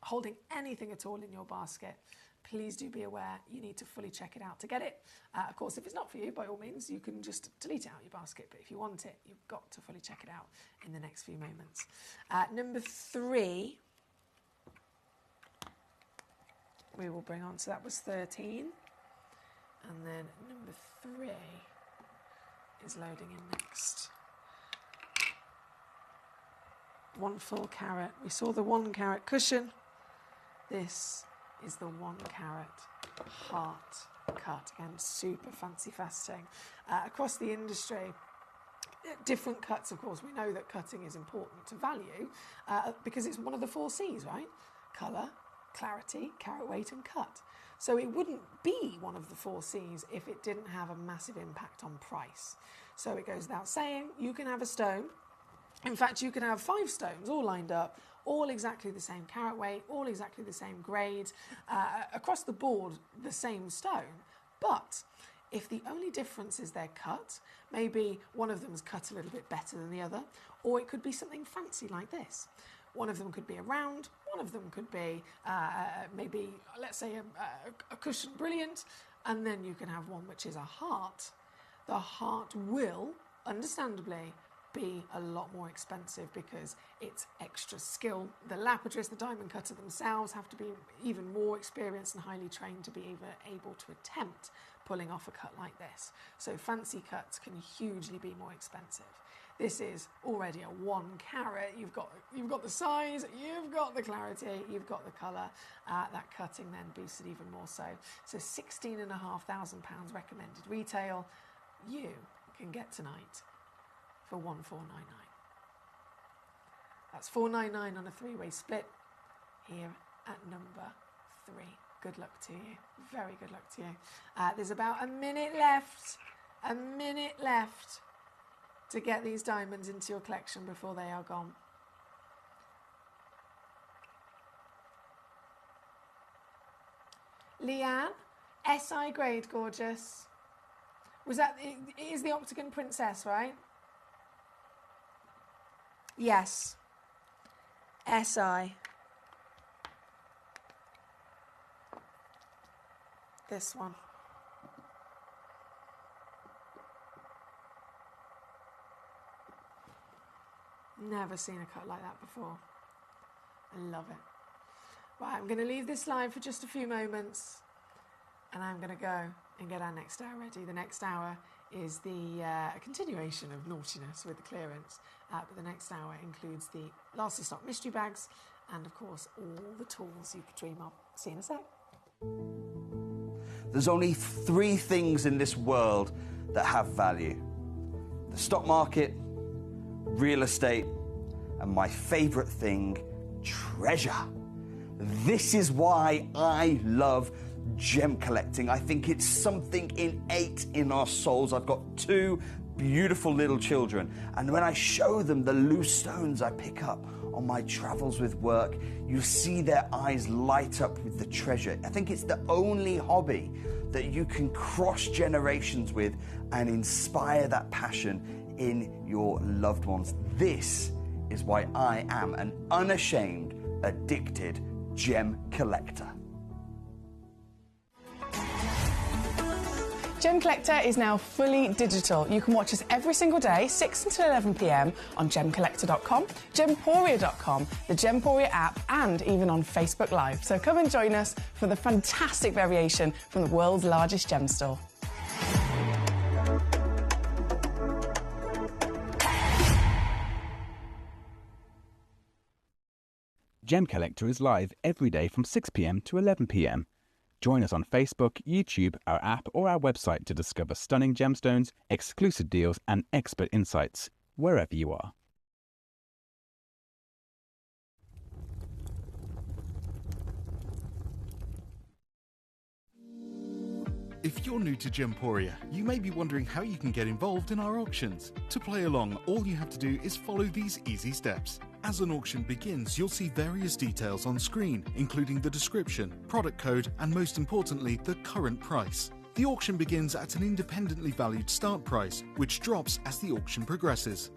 holding anything at all in your basket, please do be aware you need to fully check it out to get it. Of course, if it's not for you, by all means, you can just delete it out your basket. But if you want it, you've got to fully check it out in the next few moments. Number 3, we will bring on. So that was 13. And then number 3 is loading in next. 1 full carat. We saw the 1 carat cushion. This is the 1 carat heart cut. Again, super fancy faceting. Across the industry, different cuts, of course. We know that cutting is important to value because it's one of the 4 C's, right? Colour, clarity, carat weight and cut. So it wouldn't be one of the 4 C's if it didn't have a massive impact on price. So it goes without saying, you can have a stone. In fact, you can have 5 stones all lined up, all exactly the same carat weight, all exactly the same grade, across the board the same stone, But if the only difference is their cut, maybe one of them's cut a little bit better than the other, or it could be something fancy like this. One of them could be a round, one of them could be maybe, let's say, a cushion brilliant, and then you can have one which is a heart. The heart will, understandably, be a lot more expensive because it's extra skill. The lapidrist, the diamond cutter themselves have to be even more experienced and highly trained to be able to attempt pulling off a cut like this. So fancy cuts can hugely be more expensive. This is already a 1 carat. You've got the size, you've got the clarity, you've got the colour. That cutting then boosts it even more so. So £16,500 recommended retail. You can get tonight for £1,499. That's £499 on a 3-way split here at number 3. Good luck to you. Very good luck to you. There's about a minute left to get these diamonds into your collection before they are gone. Leanne, SI grade, gorgeous. Was that, it is the Octagon Princess, right? Yes. SI. This one. Never seen a cut like that before. I love it. Right, I'm going to leave this live for just a few moments and I'm going to go and get our next hour ready. The next hour is the continuation of naughtiness with the clearance, but the next hour includes the last in stock mystery bags and, of course, all the tools you could dream of. See you in a sec. There's only 3 things in this world that have value: the stock market, real estate, and my favourite thing, treasure. This is why I love gem collecting. I think it's something innate in our souls. I've got 2 beautiful little children, and when I show them the loose stones I pick up on my travels with work, you see their eyes light up with the treasure. I think it's the only hobby that you can cross generations with and inspire that passion in your loved ones. This is why I am an unashamed, addicted gem collector. Gem Collector is now fully digital. You can watch us every single day, 6 until 11 p.m. on Gemcollector.com, Gemporia.com, the Gemporia app, and even on Facebook Live. So come and join us for the fantastic variation from the world's largest gem store. Gem Collector is live every day from 6 p.m. to 11 p.m. Join us on Facebook, YouTube, our app, or our website to discover stunning gemstones, exclusive deals, and expert insights, wherever you are. If you're new to Gemporia, you may be wondering how you can get involved in our auctions. To play along, all you have to do is follow these easy steps. As an auction begins, you'll see various details on screen, including the description, product code, and most importantly, the current price. The auction begins at an independently valued start price, which drops as the auction progresses.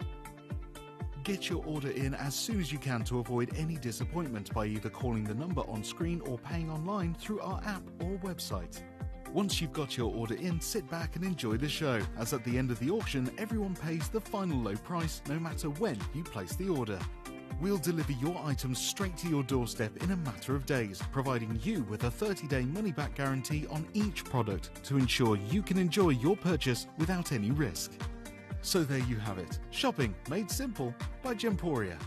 Get your order in as soon as you can to avoid any disappointment by either calling the number on screen or paying online through our app or website. Once you've got your order in, sit back and enjoy the show, as at the end of the auction, everyone pays the final low price no matter when you place the order. We'll deliver your items straight to your doorstep in a matter of days, providing you with a 30-day money-back guarantee on each product to ensure you can enjoy your purchase without any risk. So there you have it, shopping made simple by Gemporia.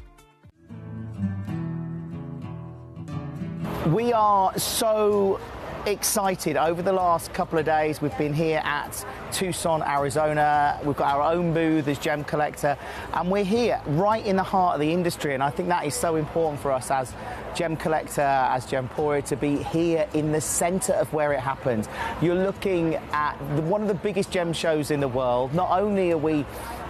We are so excited. Over the last couple of days, we've been here at Tucson, Arizona. We've got our own booth as Gem Collector, and we're here right in the heart of the industry, and I think that is so important for us as Gem Collector, as Gemporia, to be here in the centre of where it happens. You're looking at one of the biggest gem shows in the world. Not only are we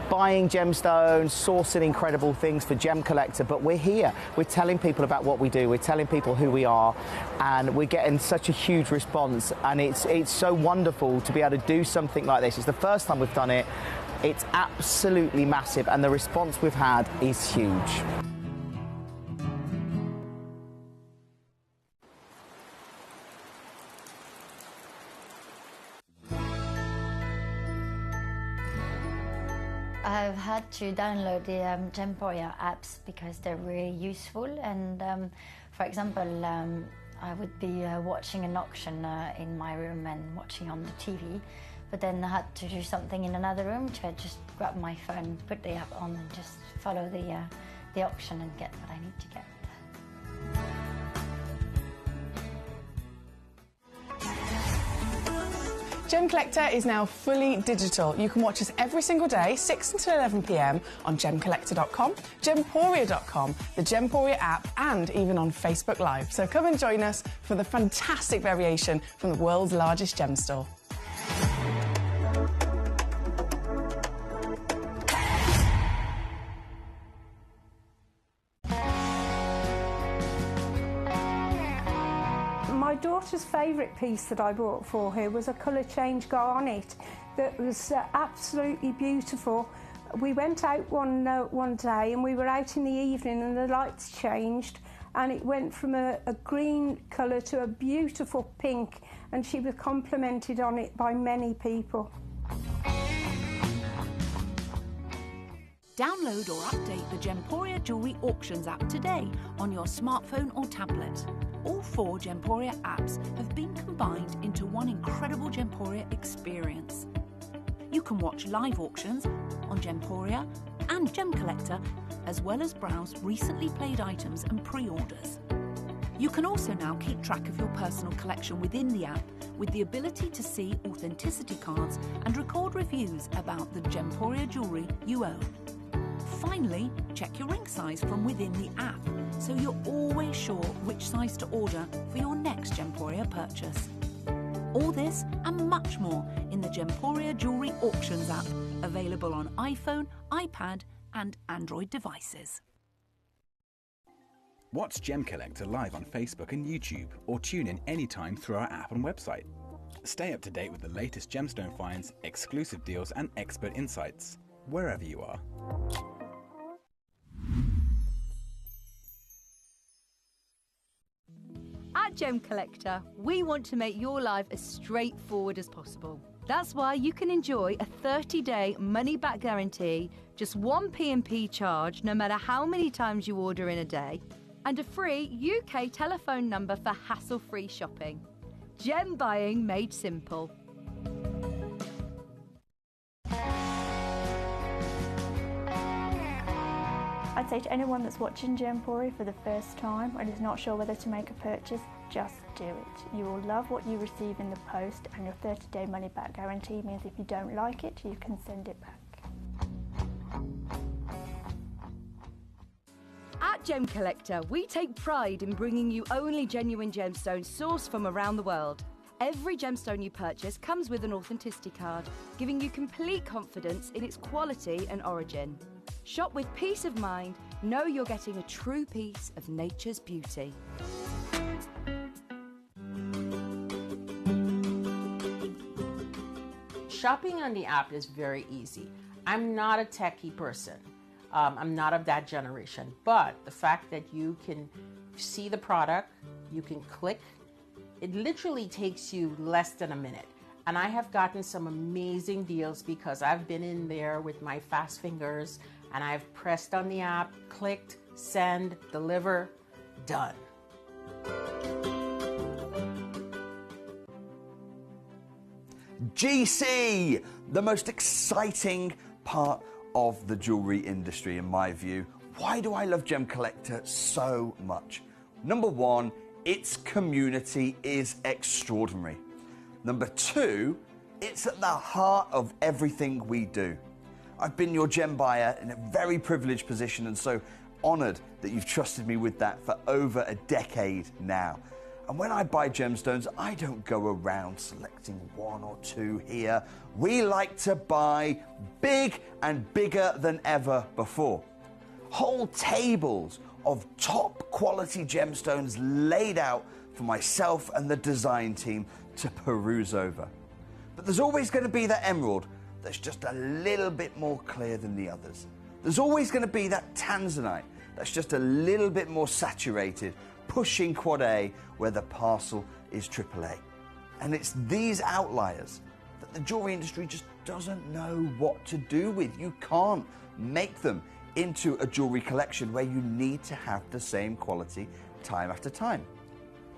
buying gemstones, sourcing incredible things for Gemcollector, but we're here. We're telling people about what we do. We're telling people who we are, and we're getting such a huge response, and it's so wonderful to be able to do something like this. It's the first time we've done it. It's absolutely massive, and the response we've had is huge. I've had to download the Gemporia apps because they're really useful, and for example, I would be watching an auction in my room and watching on the TV, but then I had to do something in another room, so I just grab my phone, put the app on and just follow the auction and get what I need to get. Gemcollector is now fully digital. You can watch us every single day, 6 until 11 p.m. on Gemcollector.com, Gemporia.com, the Gemporia app, and even on Facebook Live. So come and join us for the fantastic variation from the world's largest gem store. My daughter's favourite piece that I bought for her was a colour change garnet that was absolutely beautiful. We went out one day and we were out in the evening and the lights changed and it went from a green colour to a beautiful pink, and she was complimented on it by many people. Download or update the Gemporia Jewellery Auctions app today on your smartphone or tablet. All 4 Gemporia apps have been combined into one incredible Gemporia experience. You can watch live auctions on Gemporia and Gemcollector, as well as browse recently played items and pre-orders. You can also now keep track of your personal collection within the app with the ability to see authenticity cards and record reviews about the Gemporia jewellery you own. Finally, check your ring size from within the app, so you're always sure which size to order for your next Gemporia purchase. All this and much more in the Gemporia Jewellery Auctions app, available on iPhone, iPad and Android devices. Watch Gemcollector live on Facebook and YouTube, or tune in anytime through our app and website. Stay up to date with the latest gemstone finds, exclusive deals and expert insights, wherever you are. At Gemcollector, we want to make your life as straightforward as possible. That's why you can enjoy a 30-day money-back guarantee, just one P&P charge no matter how many times you order in a day, and a free UK telephone number for hassle-free shopping. Gem buying made simple. I'd say to anyone that's watching Gemporia for the first time and is not sure whether to make a purchase, just do it. You will love what you receive in the post, and your 30-day money-back guarantee means if you don't like it, you can send it back. At Gemcollector, we take pride in bringing you only genuine gemstones sourced from around the world. Every gemstone you purchase comes with an authenticity card, giving you complete confidence in its quality and origin. Shop with peace of mind, know you're getting a true piece of nature's beauty. Shopping on the app is very easy. I'm not a techie person. I'm not of that generation, but the fact that you can see the product, you can click, it literally takes you less than a minute. And I have gotten some amazing deals because I've been in there with my fast fingers and I've pressed on the app, clicked, send, deliver, done. GC, the most exciting part of the jewellery industry in my view. Why do I love Gemcollector so much? Number one, its community is extraordinary. Number two, it's at the heart of everything we do. I've been your gem buyer in a very privileged position and so honoured that you've trusted me with that for over a decade now. And when I buy gemstones, I don't go around selecting one or two here. We like to buy big and bigger than ever before. Whole tables of top quality gemstones laid out for myself and the design team to peruse over. But there's always going to be that emerald that's just a little bit more clear than the others. There's always going to be that tanzanite that's just a little bit more saturated, pushing quad A where the parcel is AAA. And it's these outliers that the jewelry industry just doesn't know what to do with. You can't make them into a jewelry collection where you need to have the same quality time after time.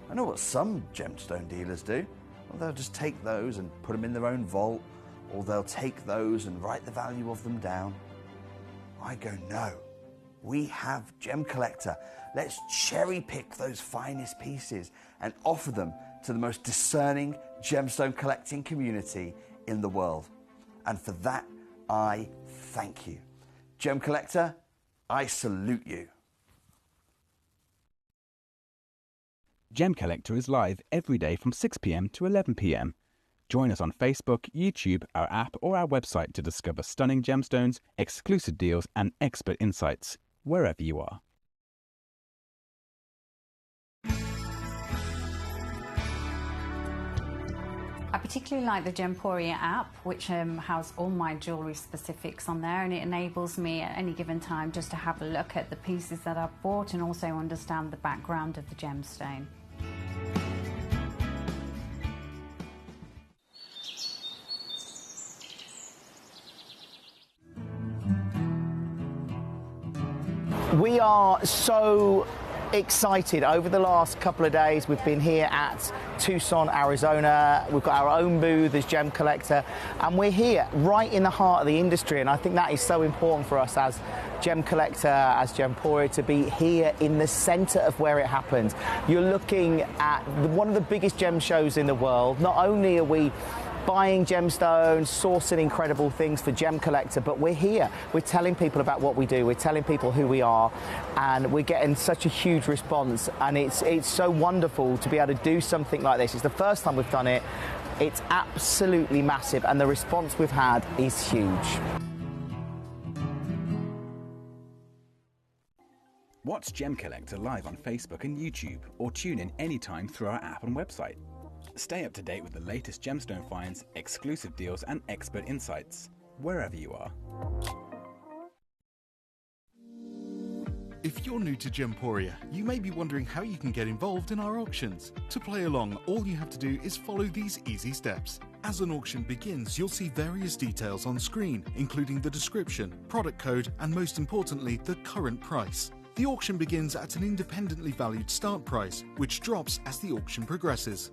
I know what some gemstone dealers do. Well, they'll just take those and put them in their own vault, or they'll take those and write the value of them down. I go, no. We have Gemcollector. Let's cherry pick those finest pieces and offer them to the most discerning gemstone collecting community in the world. And for that, I thank you. Gemcollector, I salute you. Gemcollector is live every day from 6 p.m. to 11 p.m. Join us on Facebook, YouTube, our app, or our website to discover stunning gemstones, exclusive deals, and expert insights, wherever you are. I particularly like the Gemporia app, which has all my jewellery specifics on there, and it enables me at any given time just to have a look at the pieces that I've bought and also understand the background of the gemstone. We are so excited. Over the last couple of days, we've been here at Tucson, Arizona. We've got our own booth as Gemcollector, and we're here right in the heart of the industry. And I think that is so important for us as Gemcollector, as Gemporia, to be here in the center of where it happens. You're looking at one of the biggest gem shows in the world. Not only are we buying gemstones, sourcing incredible things for Gemcollector, but we're here. We're telling people about what we do. We're telling people who we are, and we're getting such a huge response. And it's so wonderful to be able to do something like this. It's the first time we've done it. It's absolutely massive, and the response we've had is huge. Watch Gemcollector live on Facebook and YouTube, or tune in anytime through our app and website. Stay up to date with the latest gemstone finds, exclusive deals, and expert insights, wherever you are. If you're new to Gemporia, you may be wondering how you can get involved in our auctions. To play along, all you have to do is follow these easy steps. As an auction begins, you'll see various details on screen, including the description, product code, and most importantly, the current price. The auction begins at an independently valued start price, which drops as the auction progresses.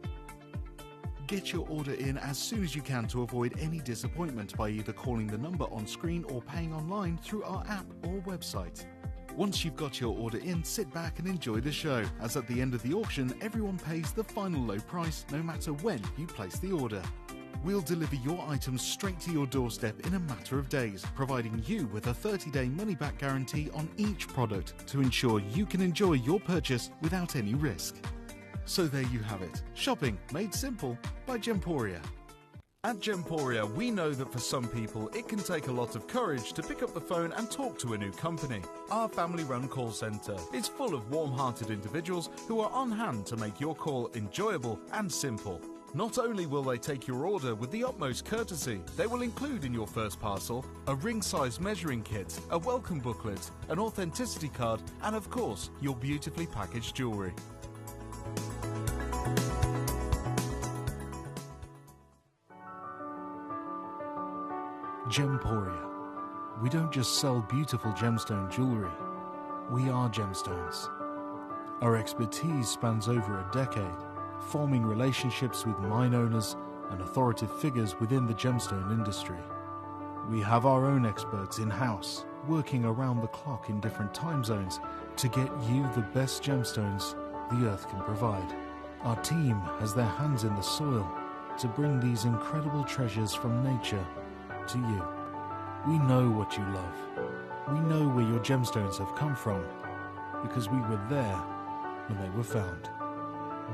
Get your order in as soon as you can to avoid any disappointment by either calling the number on screen or paying online through our app or website. Once you've got your order in, sit back and enjoy the show, as at the end of the auction, everyone pays the final low price no matter when you place the order. We'll deliver your items straight to your doorstep in a matter of days, providing you with a 30-day money-back guarantee on each product to ensure you can enjoy your purchase without any risk. So there you have it. Shopping made simple by Gemporia. At Gemporia, we know that for some people, it can take a lot of courage to pick up the phone and talk to a new company. Our family-run call centre is full of warm-hearted individuals who are on hand to make your call enjoyable and simple. Not only will they take your order with the utmost courtesy, they will include in your first parcel a ring-size measuring kit, a welcome booklet, an authenticity card, and of course, your beautifully packaged jewellery. Gemporia. We don't just sell beautiful gemstone jewellery, we are gemstones. Our expertise spans over a decade, forming relationships with mine owners and authoritative figures within the gemstone industry. We have our own experts in-house, working around the clock in different time zones to get you the best gemstones the earth can provide. Our team has their hands in the soil to bring these incredible treasures from nature to you. We know what you love. We know where your gemstones have come from, because we were there when they were found.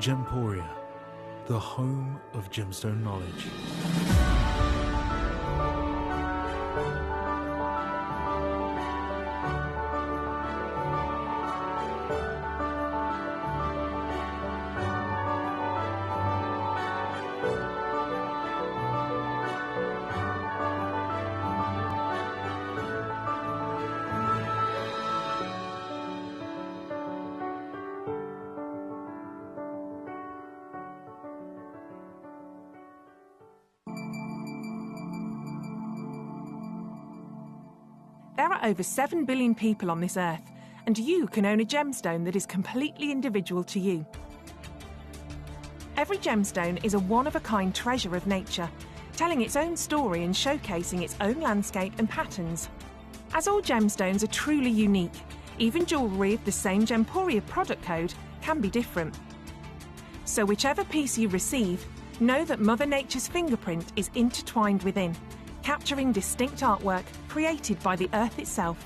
Gemporia, the home of gemstone knowledge. There are over 7 billion people on this earth, and you can own a gemstone that is completely individual to you. Every gemstone is a one-of-a-kind treasure of nature, telling its own story and showcasing its own landscape and patterns. As all gemstones are truly unique, even jewellery of the same Gemporia product code can be different. So whichever piece you receive, know that Mother Nature's fingerprint is intertwined within, capturing distinct artwork created by the earth itself.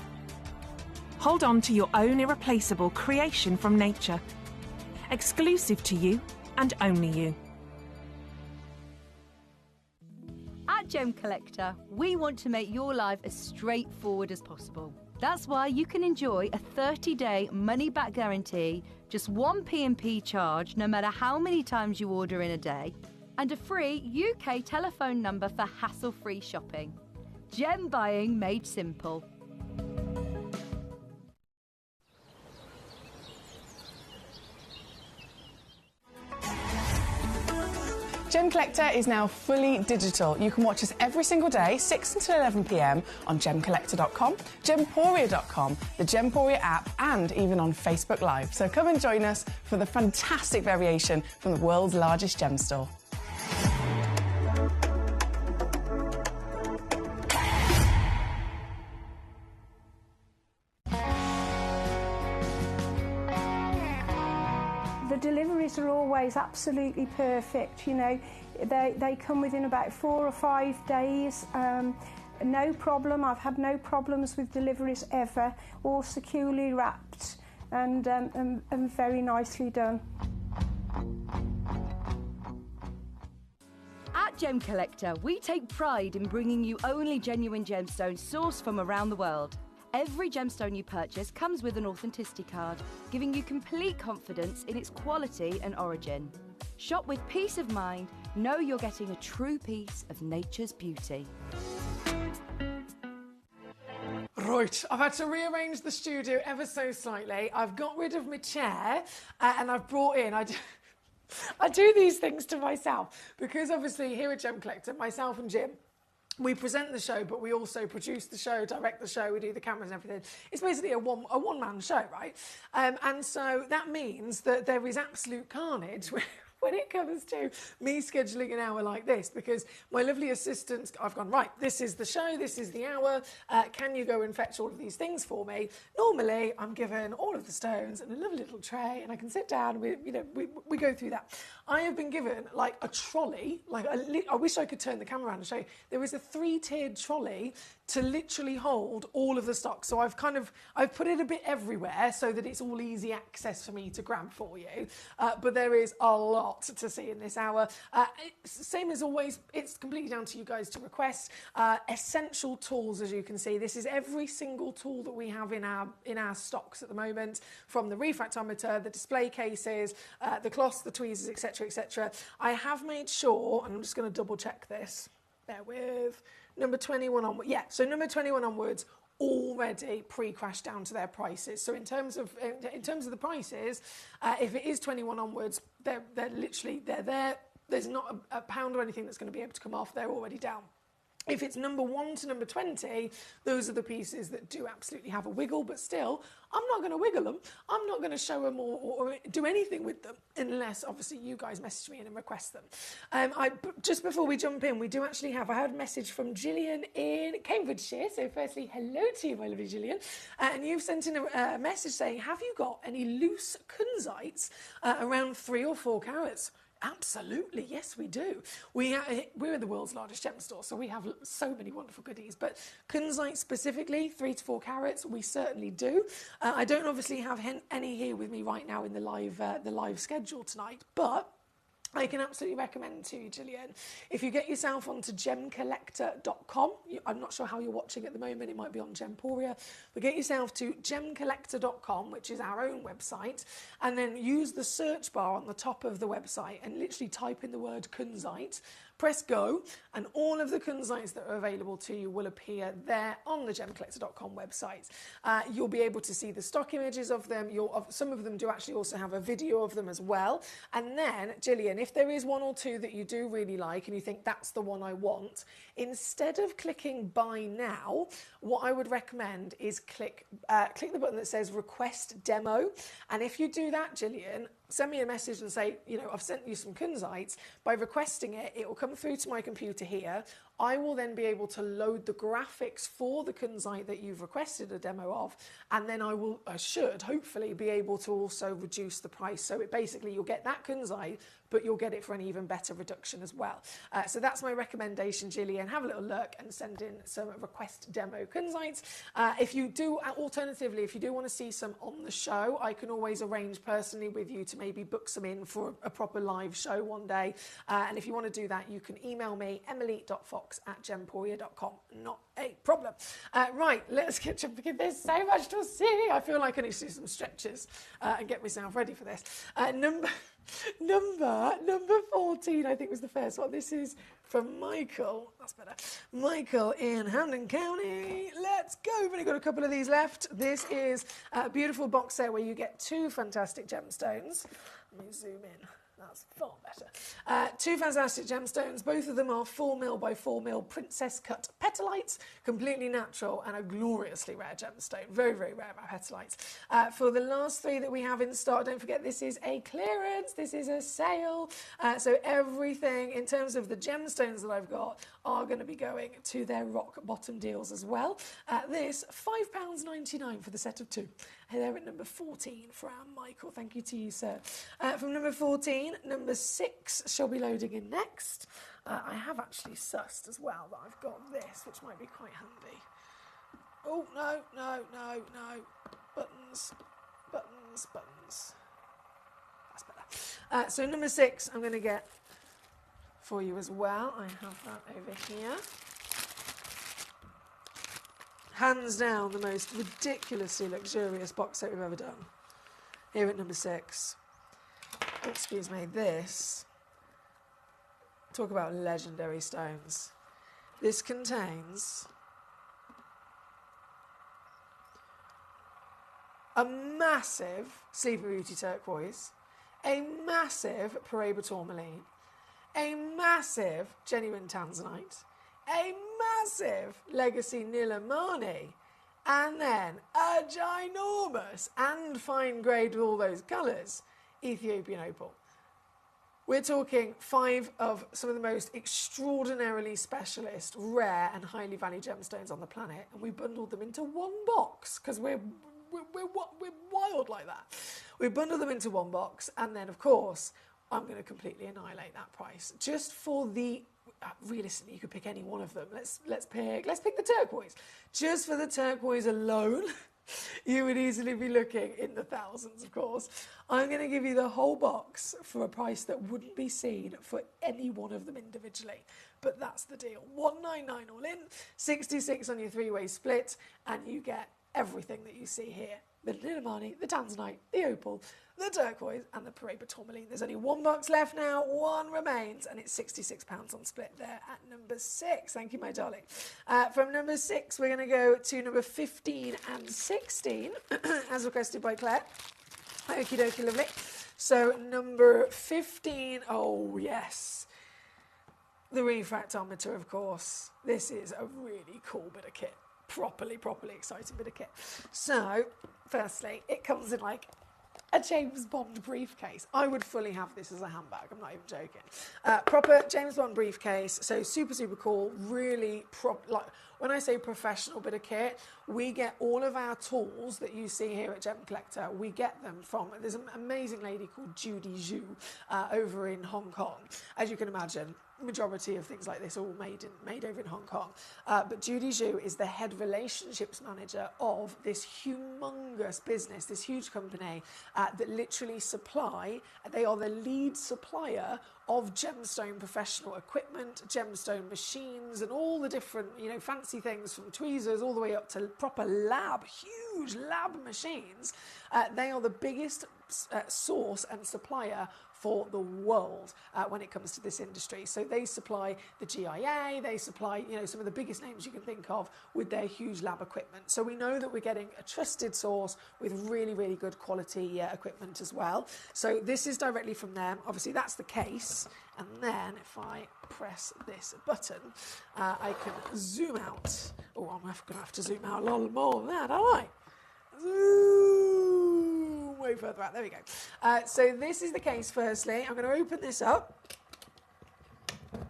Hold on to your own irreplaceable creation from nature, exclusive to you and only you. At Gemcollector, we want to make your life as straightforward as possible. That's why you can enjoy a 30-day money-back guarantee, just one P&P charge no matter how many times you order in a day, and a free UK telephone number for hassle-free shopping. Gem buying made simple. Gemcollector is now fully digital. You can watch us every single day, 6 until 11 p.m. on Gemcollector.com, Gemporia.com, the Gemporia app, and even on Facebook Live. So come and join us for the fantastic variation from the world's largest gem store. The deliveries are always absolutely perfect, you know. They come within about 4 or 5 days. No problem. I've had no problems with deliveries ever. All securely wrapped and very nicely done. At Gemcollector, we take pride in bringing you only genuine gemstones sourced from around the world. Every gemstone you purchase comes with an authenticity card, giving you complete confidence in its quality and origin. Shop with peace of mind, know you're getting a true piece of nature's beauty. Right, I've had to rearrange the studio ever so slightly. I've got rid of my chair and I've brought in... I do these things to myself because obviously here at Gemcollector, myself and Jim, we present the show, but we also produce the show, direct the show, we do the cameras and everything. It's basically a one-man show, right? And so that means that there is absolute carnage when it comes to me scheduling an hour like this, because my lovely assistants, I've gone, right, this is the show, this is the hour, can you go and fetch all of these things for me? Normally, I'm given all of the stones and a lovely little tray, and I can sit down, and we go through that. I have been given, like, a trolley, like, I wish I could turn the camera around and show you. There is a 3-tiered trolley to literally hold all of the stock. So I've put it a bit everywhere so that it's all easy access for me to grab for you. But there is a lot to see in this hour. Same as always, it's completely down to you guys to request. Essential tools, as you can see. This is every single tool that we have in our stocks at the moment, from the refractometer, the display cases, the cloths, the tweezers, etc, etc. I have made sure, and I'm just going to double check this, bear with, number 21 onwards. Yeah, so number 21 onwards already pre-crashed down to their prices. So in terms of the prices, if it is 21 onwards, they're literally there. There's not a pound or anything that's going to be able to come off. They're already down. If it's number 1 to number 20, those are the pieces that do absolutely have a wiggle, but still, I'm not going to wiggle them. I'm not going to show them or do anything with them unless, obviously, you guys message me in and request them. Just before we jump in, we do actually have, I had a message from Gillian in Cambridgeshire. So firstly, hello to you, my lovely Gillian. And you've sent in a message saying, have you got any loose kunzites around 3 or 4 carats? Absolutely, yes, we do. We're the world's largest gem store, so we have so many wonderful goodies. But kunzite specifically, 3 to 4 carats, we certainly do. I don't obviously have any here with me right now in the live schedule tonight, but I can absolutely recommend to you, Gillian, if you get yourself onto gemcollector.com, I'm not sure how you're watching at the moment, it might be on Gemporia, but get yourself to gemcollector.com, which is our own website, and then use the search bar on the top of the website and literally type in the word kunzite, press go, and all of the kunzites that are available to you will appear there on the gemcollector.com website. You'll be able to see the stock images of them. Some of them do actually also have a video of them as well. And then, Gillian, if there is one or two that you do really like and you think that's the one I want, instead of clicking buy now, what I would recommend is click the button that says request demo. And if you do that, Gillian, send me a message and say, I've sent you some kunzites. By requesting it, it will come through to my computer here. I will then be able to load the graphics for the kunzite that you've requested a demo of, and then I should hopefully be able to also reduce the price. So basically you'll get that kunzite, but you'll get it for an even better reduction as well. So that's my recommendation, Gillian. Have a little look and send in some request demo kunzites. Alternatively, if you do want to see some on the show, I can always arrange personally with you to maybe book some in for a proper live show one day. And if you want to do that, you can email me, emily.fox@gemporia.com. Not a problem. Right, let's get jumping. There's so much to see. I feel like I need to do some stretches and get myself ready for this. Number 14, I think was the first one. This is from Michael. That's better. Michael in Hampden County. Let's go. We've only got a couple of these left. This is a beautiful box set where you get 2 fantastic gemstones. Let me zoom in. That's far better. 2 fantastic gemstones. Both of them are 4mm by 4mm princess cut petalites, completely natural and a gloriously rare gemstone. Very, very rare petalites. For the last 3 that we have in stock, don't forget this is a clearance. This is a sale. So everything in terms of the gemstones that I've got are going to be going to their rock bottom deals as well. This £5.99 for the set of 2. They're at number 14 from Michael. Thank you to you, sir. From number 14, number 6 shall be loading in next. I have actually sussed as well that I've got this, which might be quite handy. Oh, no. Buttons. That's better. So number 6, I'm going to get for you as well. I have that over here. Hands down, the most ridiculously luxurious box set we've ever done. Here at number 6. Excuse me, this. Talk about legendary stones. This contains a massive Sleeping Beauty turquoise, a massive Paraiba tourmaline, a massive genuine tanzanite, a massive Legacy Nilamani, and then a ginormous and fine grade with all those colours Ethiopian opal. We're talking 5 of some of the most extraordinarily specialist, rare and highly valued gemstones on the planet, and we bundled them into one box because we're wild like that. We bundled them into one box, and then of course I'm going to completely annihilate that price just for the. Realistically, you could pick any one of them. Let's pick the turquoise. Just for the turquoise alone, you would easily be looking in the thousands, of course. I'm going to give you the whole box for a price that wouldn't be seen for any one of them individually. But that's the deal. $199 all in, 66 on your 3-way split, and you get everything that you see here. The Nilamani, the tanzanite, the opal, the turquoise and the Paraiba tourmaline. There's only 1 box left now, 1 remains, and it's £66 on split there at number 6. Thank you, my darling. From number 6, we're going to go to number 15 and 16, as requested by Claire. Okie dokie, lovely. So number 15, oh yes, the refractometer, of course. This is a really cool bit of kit. Properly exciting bit of kit. So, firstly, it comes in like a James Bond briefcase. I would fully have this as a handbag, I'm not even joking. Proper James Bond briefcase, so super, super cool, really, like, when I say professional bit of kit, we get all of our tools that you see here at Gemcollector, we get them from, there's an amazing lady called Judy Zhu over in Hong Kong. As you can imagine, majority of things like this are all made over in Hong Kong. But Judy Zhu is the head relationships manager of this humongous business, this huge company that literally supply, they are the lead supplier of gemstone professional equipment, gemstone machines, and all the different, fancy things from tweezers all the way up to proper lab, huge lab machines. They are the biggest source and supplier for the world when it comes to this industry. So they supply the GIA, they supply some of the biggest names you can think of with their huge lab equipment. So we know that we're getting a trusted source with really, really good quality equipment as well. So this is directly from them. Obviously that's the case. And then if I press this button, I can zoom out. Oh, I'm going to have to zoom out a lot more than that, aren't I? Zoom way further out. There we go. So this is the case. Firstly, I'm going to open this up and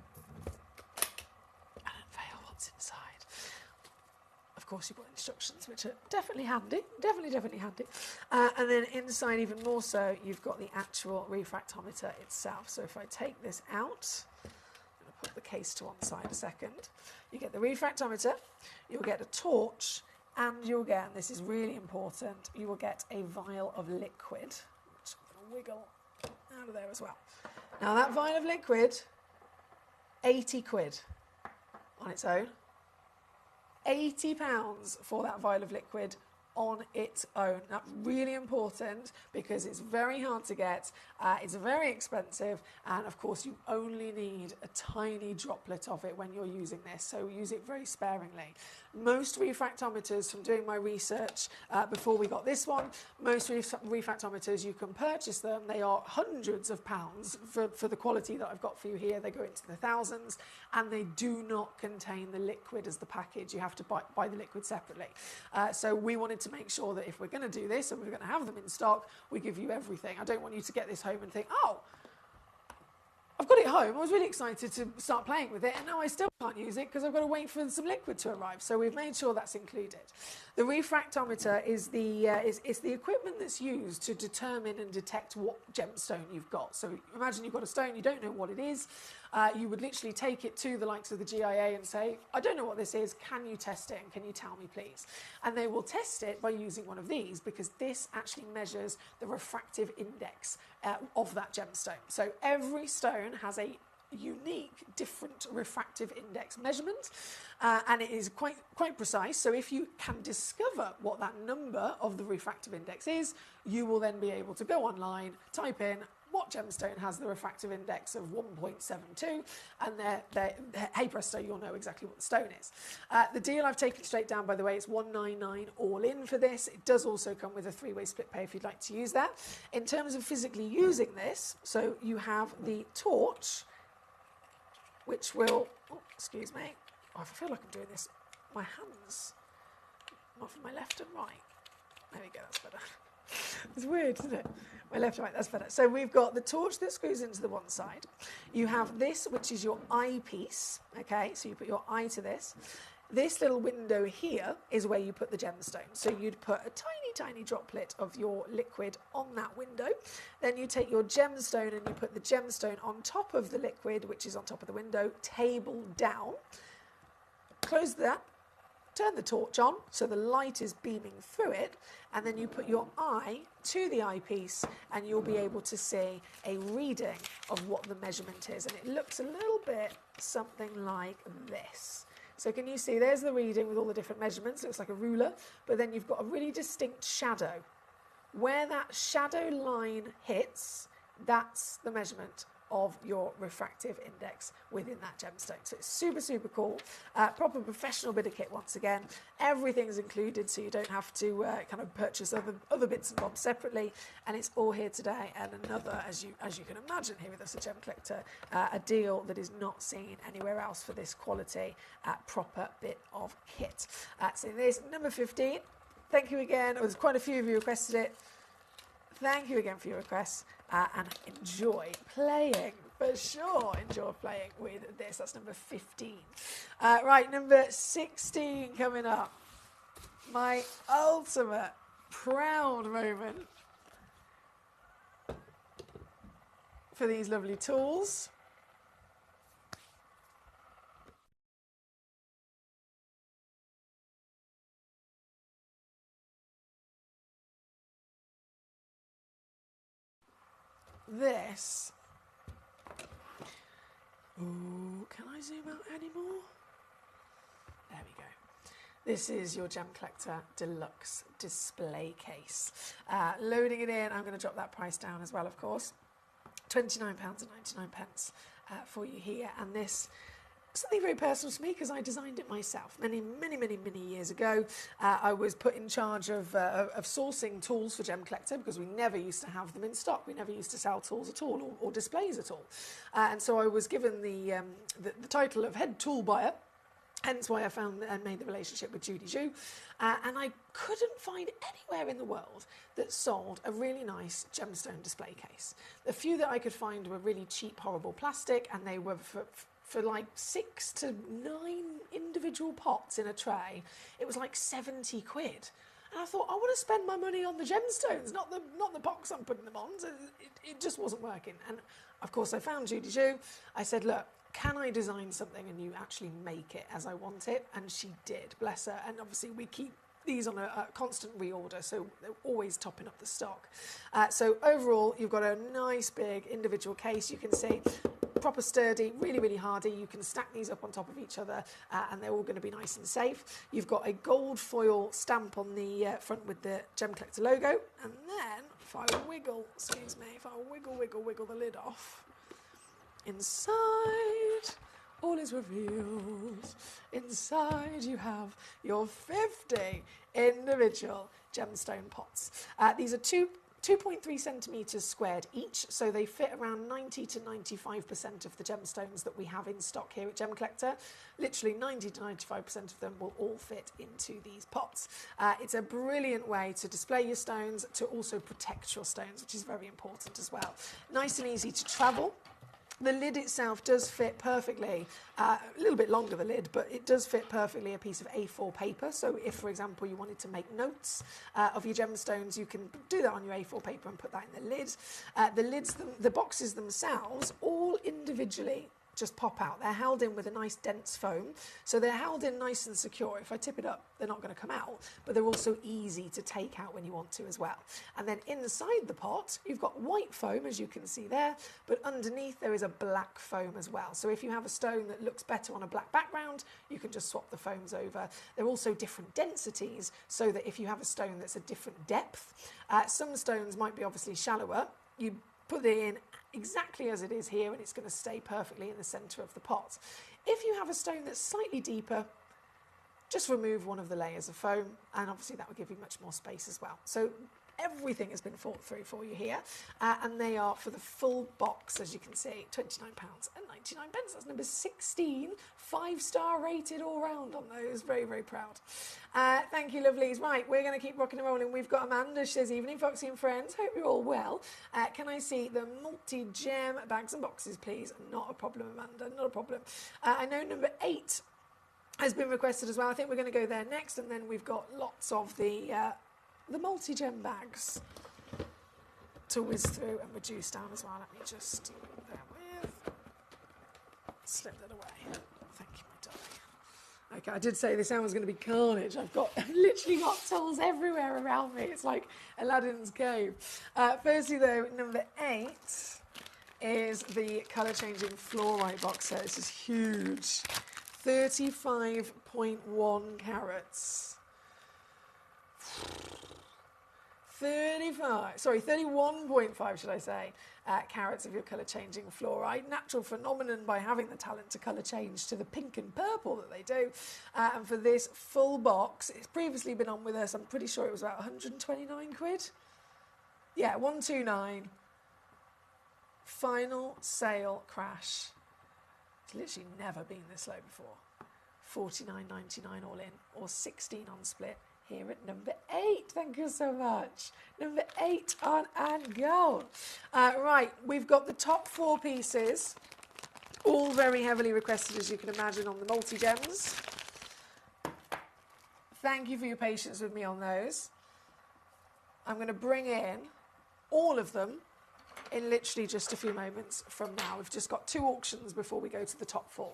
unveil what's inside. Of course, you've got instructions, which are definitely handy. Definitely handy. And then inside, even more so, you've got the actual refractometer itself. So if I take this out, I'm going to put the case to one side a second. You get the refractometer. You'll get a torch. And you'll get, and this is really important, you will get a vial of liquid, which I'm going to wiggle out of there as well. Now that vial of liquid, 80 quid on its own. £80 for that vial of liquid on its own. That's really important because it's very hard to get, it's very expensive, and of course you only need a tiny droplet of it when you're using this, so use it very sparingly. Most refractometers, from doing my research before we got this one, most refractometers, you can purchase them. They are hundreds of pounds for the quality that I've got for you here. They go into the thousands, and they do not contain the liquid as the package. You have to buy the liquid separately. So we wanted to make sure that if we're going to do this and we're going to have them in stock, we give you everything. I don't want you to get this home and think, oh, I've got it home, I was really excited to start playing with it, and now I still can't use it because I've got to wait for some liquid to arrive. So we've made sure that's included. The refractometer is the equipment that's used to determine and detect what gemstone you've got. So imagine you've got a stone, you don't know what it is. You would literally take it to the likes of the GIA and say, I don't know what this is, can you test it and can you tell me please? And they will test it by using one of these, because this actually measures the refractive index of that gemstone. So every stone has a unique, different refractive index measurement, and it is quite precise. So if you can discover what that number of the refractive index is, you will then be able to go online, type in what gemstone has the refractive index of 1.72, and hey presto, you'll know exactly what the stone is. The deal I've taken straight down, by the way, is $199 all in for this. It does also come with a 3-way split pay if you'd like to use that. In terms of physically using this, so you have the torch, which will, oh, excuse me, I feel like I'm doing this, my hands, not from my left and right. There we go, that's better. It's weird, isn't it? My left and right, that's better. So we've got the torch that screws into the one side. You have this, which is your eyepiece, okay? So you put your eye to this. This little window here is where you put the gemstone. So you'd put a tiny, tiny droplet of your liquid on that window. Then you take your gemstone and you put the gemstone on top of the liquid, which is on top of the window, table down. Close that. Turn the torch on so the light is beaming through it, and then you put your eye to the eyepiece and you'll be able to see a reading of what the measurement is, and it looks a little bit something like this. So can you see, there's the reading with all the different measurements, looks like a ruler, but then you've got a really distinct shadow. Where that shadow line hits, that's the measurement of your refractive index within that gemstone. So it's super, super cool. Proper professional bit of kit once again. Everything's included, so you don't have to kind of purchase other bits and bobs separately. And it's all here today. And another, as you can imagine here with us at Gemcollector, a deal that is not seen anywhere else for this quality proper bit of kit. So there's number 15. Thank you again. There's quite a few of you requested it. Thank you again for your requests, and enjoy playing, for sure. Enjoy playing with this. That's number 15. Right, number 16 coming up. My ultimate proud moment for these lovely tools. This. Oh, can I zoom out any more? There we go. This is your Gemcollector Deluxe display case. Loading it in, I'm going to drop that price down as well, of course. £29.99 for you here. And this something very personal to me because I designed it myself many years ago. I was put in charge of sourcing tools for Gemcollector because we never used to have them in stock. We never used to sell tools at all or displays at all. And so I was given the title of head tool buyer. Hence why I found and made the relationship with Judy Ju. And I couldn't find anywhere in the world that sold a really nice gemstone display case. The few that I could find were really cheap, horrible plastic, and they were for like 6 to 9 individual pots in a tray. It was like 70 quid. And I thought, I want to spend my money on the gemstones, not the box I'm putting them on. So it just wasn't working. And of course, I found Judy Ju. I said, look, can I design something and you actually make it as I want it? And she did, bless her. And obviously we keep these on a constant reorder, so they're always topping up the stock. So overall, you've got a nice big individual case. You can see proper sturdy, really hardy. You can stack these up on top of each other and they're all going to be nice and safe. You've got a gold foil stamp on the front with the Gemcollector logo. And then if I wiggle, excuse me, if I wiggle the lid off, inside, all is revealed. Inside you have your 50 individual gemstone pots. These are 2.3 centimetres squared each, so they fit around 90 to 95% of the gemstones that we have in stock here at Gemcollector. Literally 90 to 95% of them will all fit into these pots. It's a brilliant way to display your stones, to also protect your stones, which is very important as well. Nice and easy to travel. The lid itself does fit perfectly, a little bit longer the lid, but it does fit perfectly a piece of A4 paper. So if, for example, you wanted to make notes of your gemstones, you can do that on your A4 paper and put that in the lid. The lids, the boxes themselves, all individually just pop out. They're held in with a nice dense foam, so they're held in nice and secure. If I tip it up, they're not going to come out, but they're also easy to take out when you want to as well. And then inside the pot, you've got white foam, as you can see there, but underneath there is a black foam as well. So if you have a stone that looks better on a black background, you can just swap the foams over. They're also different densities, so that if you have a stone that's a different depth, some stones might be obviously shallower. You put it in exactly as it is here and it's going to stay perfectly in the centre of the pot. If you have a stone that's slightly deeper, just remove one of the layers of foam and obviously that will give you much more space as well. So everything has been thought through for you here and they are for the full box, as you can see, £29.99. That's number 16, 5-star rated all round on those. Very proud. Thank you, lovelies. Right, we're going to keep rocking and rolling. We've got Amanda. She says, evening, Foxy and friends. Hope you're all well. Can I see the multi-gem bags and boxes, please? Not a problem, Amanda, not a problem. I know number 8 has been requested as well. I think we're going to go there next, and then we've got lots of the multi-gem bags to whiz through and reduce down as well. Let me just slip that away. Thank you, my darling. Okay, I did say this hour was going to be carnage. I've literally got tools everywhere around me. It's like Aladdin's cave. Firstly, though, number 8 is the colour-changing fluorite box set. This is huge. 35.1 carats. 31.5, should I say, carats of your colour-changing fluorite. Natural phenomenon by having the talent to colour change to the pink and purple that they do. And for this full box, it's previously been on with us. I'm pretty sure it was about 129 quid. Yeah, 129. Final sale crash. It's literally never been this low before. $49.99 all in, or 16 on split. here at number 8. Thank you so much. Number 8 on and go. Right, we've got the top 4 pieces, all very heavily requested, as you can imagine, on the multi-gems. Thank you for your patience with me on those. I'm going to bring in all of them in literally just a few moments from now. We've just got 2 auctions before we go to the top 4.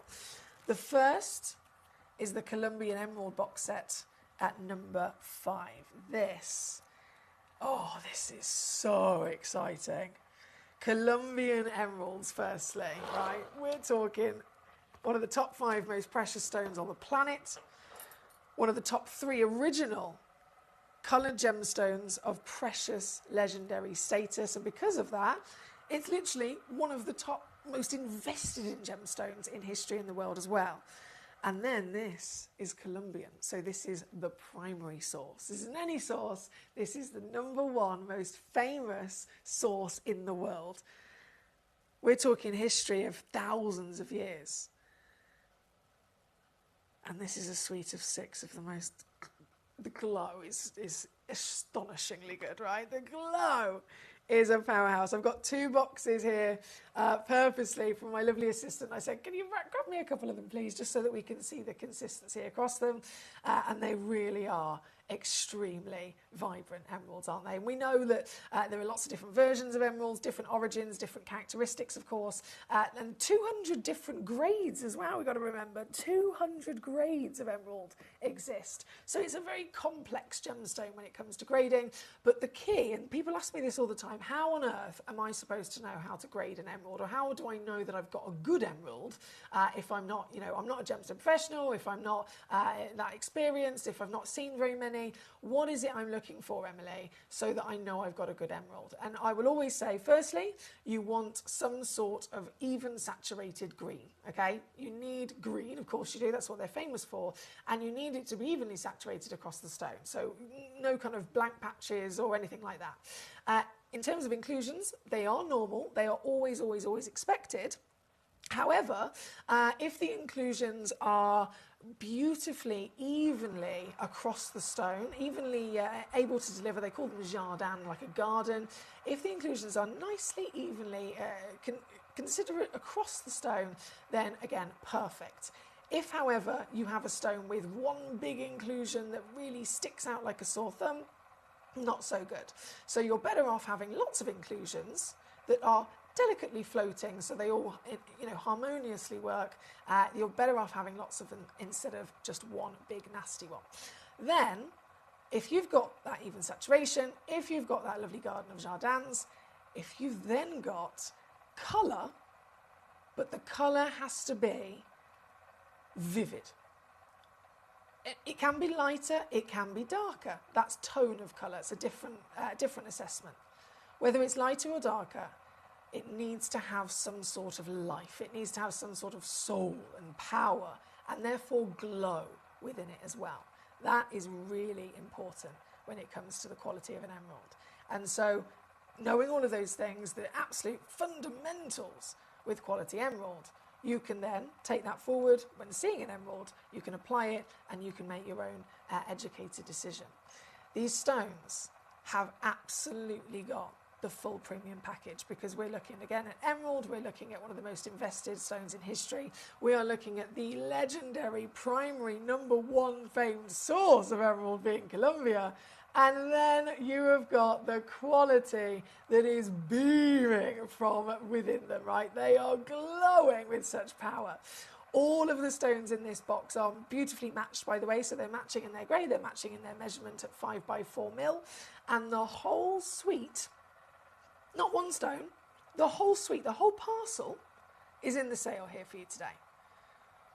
The first is the Colombian Emerald box set at number 5. This is so exciting. Colombian emeralds, firstly, right? We're talking one of the top 5 most precious stones on the planet, one of the top 3 original coloured gemstones of precious legendary status, and because of that, it's literally one of the top most invested in gemstones in history in the world as well. And then this is Colombian, so this is the primary source. This isn't any source, this is the number 1 most famous source in the world. We're talking history of thousands of years. And this is a suite of 6 of the most... The glow is astonishingly good, right? The glow is a powerhouse. I've got 2 boxes here purposely from my lovely assistant. I said, can you grab me a couple of them, please, just so that we can see the consistency across them. And they really are extremely vibrant emeralds, aren't they? And we know that there are lots of different versions of emeralds, different origins, different characteristics, of course, and 200 different grades as well. We've got to remember 200 grades of emerald exist. So it's a very complex gemstone when it comes to grading. But the key, and people ask me this all the time, how on earth am I supposed to know how to grade an emerald, or how do I know that I've got a good emerald if I'm not, I'm not a gemstone professional, if I'm not that experienced, if I've not seen very many? What is it I'm looking for, Emily, so that I know I've got a good emerald? And I will always say, firstly, you want some sort of even saturated green, okay? You need green, of course you do, that's what they're famous for, and you need it to be evenly saturated across the stone, so no kind of blank patches or anything like that. In terms of inclusions, they are normal, they are always, always, always expected. However, if the inclusions are beautifully, evenly across the stone, evenly able to deliver, they call them jardin, like a garden. If the inclusions are nicely, evenly considerate across the stone, then again, perfect. If, however, you have a stone with one big inclusion that really sticks out like a sore thumb, not so good. So you're better off having lots of inclusions that are delicately floating, so they all, harmoniously work. You're better off having lots of them instead of just one big nasty one. Then, if you've got that even saturation, if you've got that lovely garden of jardins, if you've then got colour, but the colour has to be vivid. It can be lighter, it can be darker. That's tone of colour. It's a different assessment. Whether it's lighter or darker, it needs to have some sort of life. It needs to have some sort of soul and power, and therefore glow within it as well. That is really important when it comes to the quality of an emerald. And so, knowing all of those things, the absolute fundamentals with quality emerald, you can then take that forward when seeing an emerald, you can apply it, and you can make your own educated decision. These stones have absolutely got the full premium package, because we're looking again at emerald, we're looking at one of the most invested stones in history, we are looking at the legendary primary #1 famed source of emerald being Colombia, and then you have got the quality that is beaming from within them, right? They are glowing with such power. All of the stones in this box are beautifully matched, by the way, so they're matching in their grade, they're matching in their measurement at 5x4mm, and the whole suite, not one stone, the whole suite, the whole parcel is in the sale here for you today.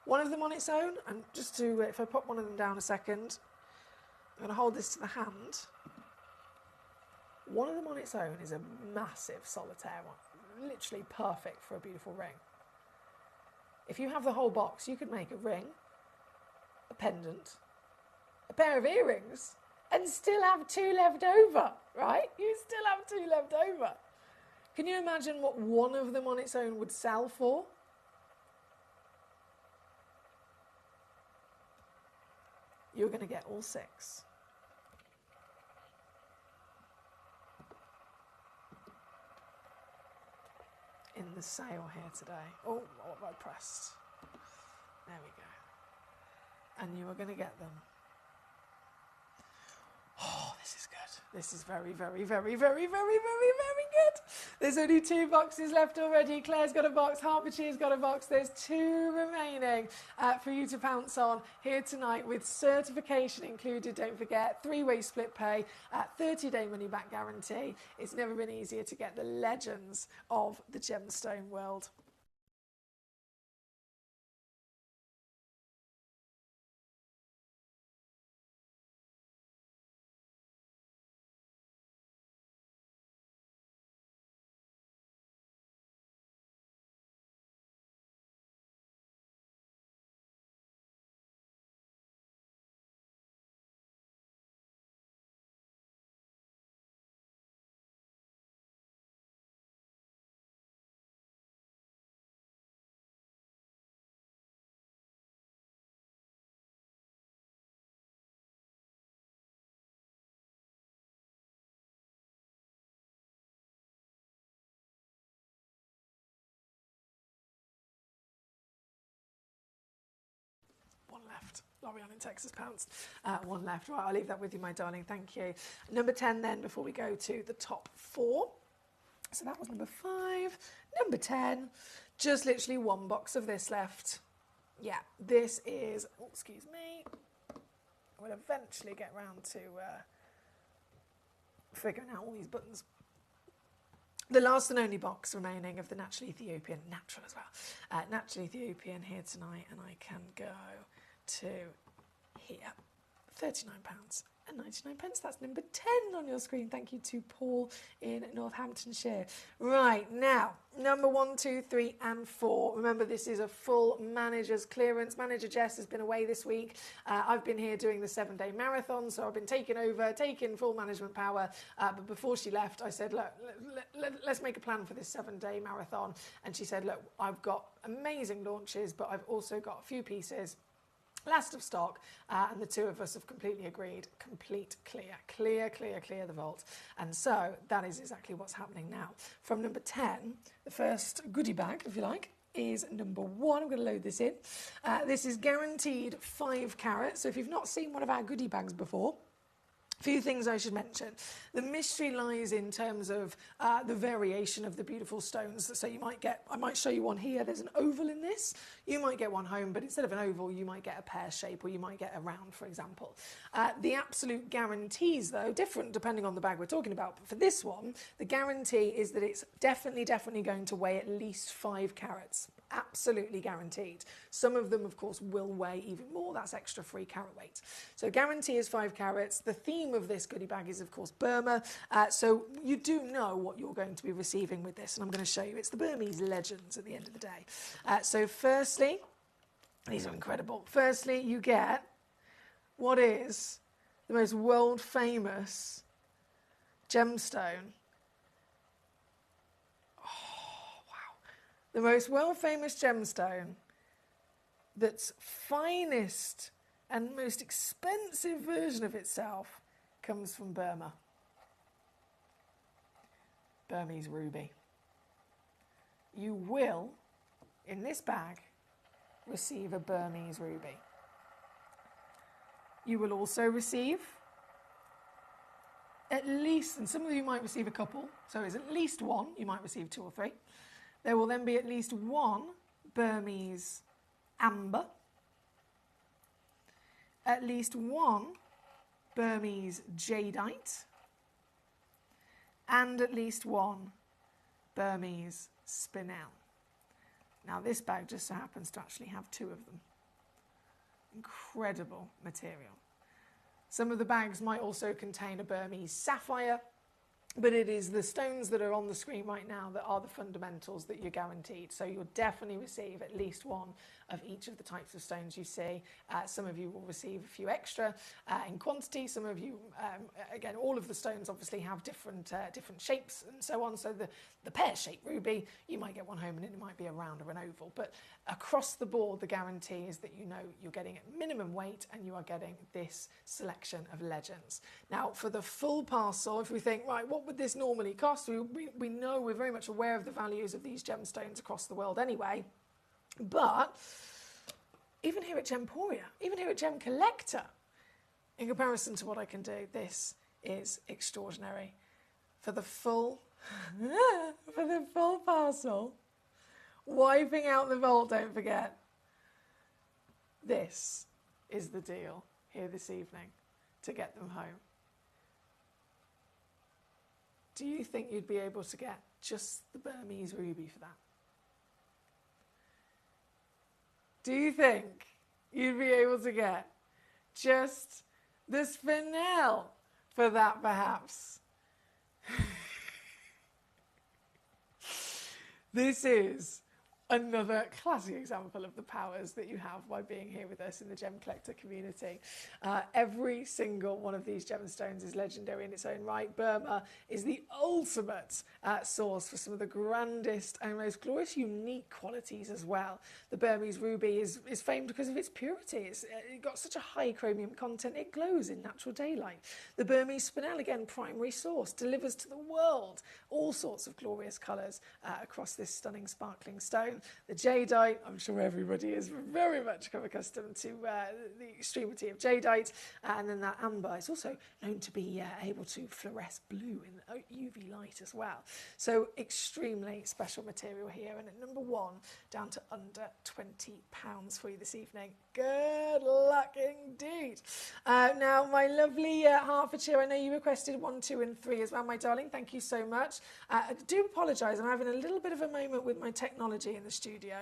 One of them on its own, and just to, if I pop one of them down a second, I'm going to hold this to the hand. One of them on its own is a massive solitaire one, literally perfect for a beautiful ring. If you have the whole box, you could make a ring, a pendant, a pair of earrings, and still have 2 left over, right? You still have 2 left over. Can you imagine what one of them on its own would sell for? You're going to get all 6 in the sale here today. Oh, what have I pressed? There we go. And you are going to get them. Oh, this is good. This is very, very, very, very, very, very, very good. There's only 2 boxes left already. Claire's got a box. Hertfordshire's got a box. There's 2 remaining for you to pounce on here tonight with certification included. Don't forget, 3-way split pay, 30-day money-back guarantee. It's never been easier to get the legends of the gemstone world. One left. L'Oreal in Texas pounds. 1 left. Right, I'll leave that with you, my darling. Thank you. Number 10 then, before we go to the top 4. So that was number 5. Number 10. Just literally 1 box of this left. Yeah, this is... Oh, excuse me. I will eventually get round to figuring out all these buttons. The last and only box remaining of the Natural Ethiopian, natural as well, Natural Ethiopian here tonight, and I can go to here, £39.99. That's number 10 on your screen. Thank you to Paul in Northamptonshire. Right, now, number 1, 2, 3 and 4. Remember, this is a full manager's clearance. Manager Jess has been away this week. I've been here doing the 7-day marathon, so I've been taking full management power. But before she left, I said, look, let's make a plan for this 7-day marathon. And she said, look, I've got amazing launches, but I've also got a few pieces last of stock, and the 2 of us have completely agreed, clear the vault. And so that is exactly what's happening now. From number 10, the first goodie bag, if you like, is number 1. I'm going to load this in. This is guaranteed 5 carat. So if you've not seen one of our goodie bags before, a few things I should mention. The mystery lies in terms of the variation of the beautiful stones. So you might get, I might show you one here, there's an oval in this. You might get one home, but instead of an oval, you might get a pear shape, or you might get a round, for example. The absolute guarantees, though, different depending on the bag we're talking about. But for this one, the guarantee is that it's definitely going to weigh at least 5 carats. Absolutely guaranteed. Some of them, of course, will weigh even more. That's extra free carat weight. So guarantee is 5 carats. The theme of this goodie bag is, of course, Burma. So you do know what you're going to be receiving with this, and I'm going to show you. It's the Burmese legends at the end of the day. So firstly, these are incredible. Firstly, you get what is the most world famous gemstone. The most world-famous gemstone that's finest and most expensive version of itself comes from Burma. Burmese ruby. You will, in this bag, receive a Burmese ruby. You will also receive at least, and some of you might receive a couple, so it's at least 1, you might receive 2 or 3. There will then be at least 1 Burmese amber, at least 1 Burmese jadeite, and at least 1 Burmese spinel. Now this bag just so happens to actually have 2 of them. Incredible material. Some of the bags might also contain a Burmese sapphire, but it is the stones that are on the screen right now that are the fundamentals that you're guaranteed. So you'll definitely receive at least 1 of each of the types of stones you see. Some of you will receive a few extra in quantity. Some of you, again, all of the stones obviously have different shapes and so on. So the pear-shaped ruby, you might get one home and it might be a round or an oval. But across the board, the guarantee is that you know you're getting at minimum weight and you are getting this selection of legends. Now, for the full parcel, if we think, right, what what would this normally cost? We know, we're very much aware of the values of these gemstones across the world anyway. But even here at Gemporia, even here at Gemcollector, in comparison to what I can do, this is extraordinary. For the full, for the full parcel, wiping out the vault, don't forget. This is the deal here this evening to get them home. Do you think you'd be able to get just the Burmese ruby for that? Do you think you'd be able to get just the spinel for that, perhaps? This is another classic example of the powers that you have by being here with us in the Gemcollector community. Every single one of these gemstones is legendary in its own right. Burma is the ultimate source for some of the grandest and most glorious, unique qualities as well. The Burmese ruby is famed because of its purity. It's got such a high chromium content, it glows in natural daylight. The Burmese spinel, again, primary source, delivers to the world all sorts of glorious colours across this stunning, sparkling stone. The jadeite, I'm sure everybody is very much come accustomed to the extremity of jadeite, and then that amber is also known to be able to fluoresce blue in UV light as well. So extremely special material here, and at number one, down to under £20 for you this evening. Good luck indeed. Now, my lovely Hertfordshire, I know you requested 1, 2 and 3 as well, my darling. Thank you so much. I do apologise, I'm having a little bit of a moment with my technology in the studio.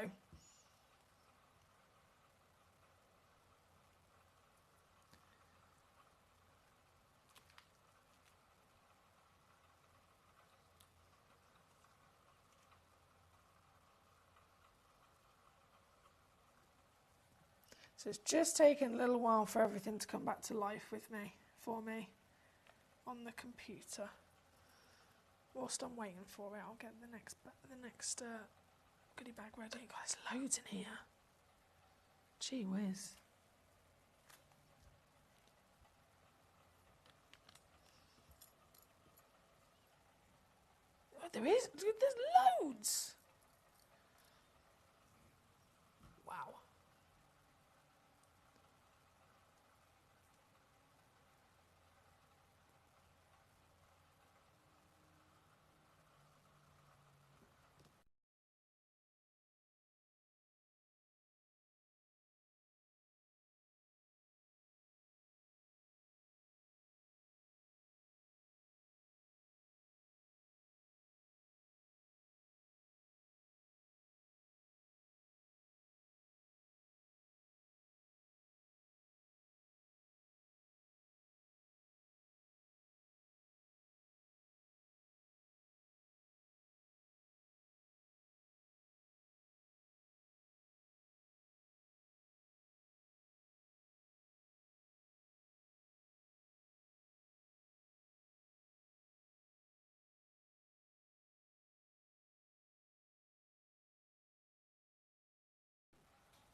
So it's just taken a little while for everything to come back to life for me on the computer. Whilst I'm waiting for it, I'll get the next goodie bag ready. God, there's loads in here. Gee whiz. Oh, there's loads. Wow.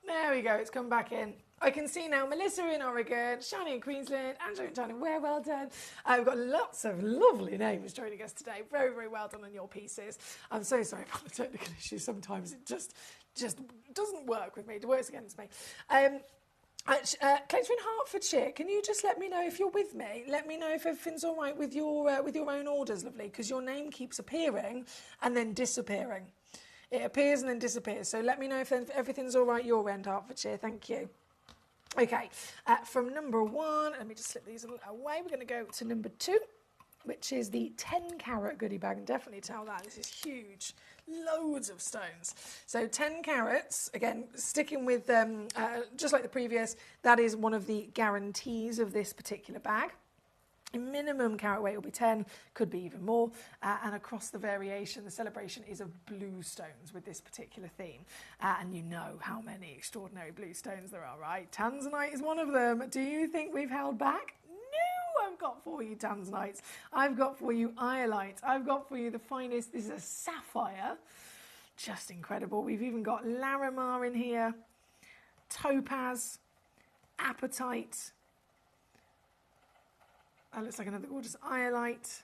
There we go, it's come back in. I can see now Melissa in Oregon, Shani in Queensland, Angela in China. Well done. We've got lots of lovely names joining us today. Very, very well done on your pieces. I'm so sorry about the technical issues. Sometimes it just doesn't work with me. It works against me. Collector in Hertfordshire, can you just let me know if you're with me? Let me know if everything's all right with your own orders, lovely, because your name keeps appearing and then disappearing. It appears and then disappears. So let me know if everything's all right your end, Hertfordshire. Thank you. Okay, from number one, let me just slip these away. We're going to go to number 2, which is the 10 carat goodie bag. And definitely tell that this is huge. Loads of stones. So 10 carats, again, sticking with just like the previous, that is one of the guarantees of this particular bag. Minimum carat weight will be 10, could be even more, and across the variation, the celebration is of blue stones with this particular theme, and you know how many extraordinary blue stones there are, right? Tanzanite is one of them. Do you think we've held back? No, I've got for you tanzanites. I've got for you iolite. I've got for you the finest. This is a sapphire, just incredible. We've even got larimar in here, topaz, apatite. That looks like another gorgeous iolite.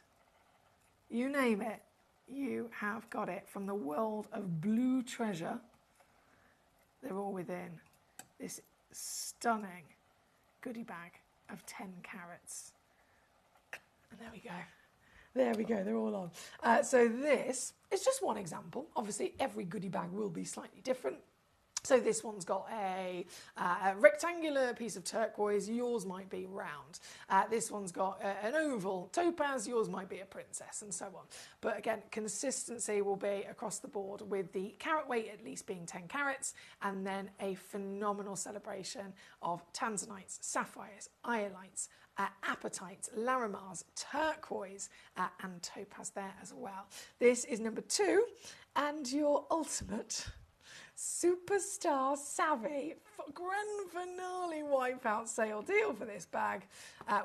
You name it, you have got it. From the world of blue treasure, they're all within this stunning goodie bag of 10 carats. And there we go. There we go, they're all on. So this is just one example. Obviously, every goodie bag will be slightly different. So this one's got a rectangular piece of turquoise, yours might be round. This one's got an oval topaz, yours might be a princess, and so on. But again, consistency will be across the board, with the carat weight at least being 10 carats, and then a phenomenal celebration of tanzanites, sapphires, iolites, apatites, larimars, turquoise, and topaz there as well. This is number 2, and your ultimate Superstar Savvy grand finale wipeout sale deal for this bag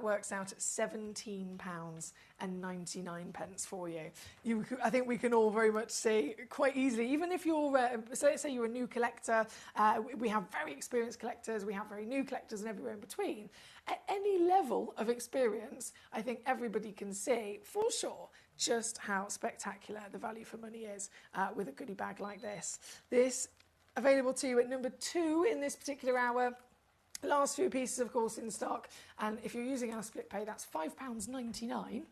works out at £17.99 for you. I think we can all very much see quite easily, even if you're, so let's say you're a new collector, we have very experienced collectors, we have very new collectors and everywhere in between. At any level of experience, I think everybody can see for sure just how spectacular the value for money is with a goodie bag like this. This available to you at number 2 in this particular hour. Last few pieces, of course, in stock. And if you're using our split pay, that's £5.99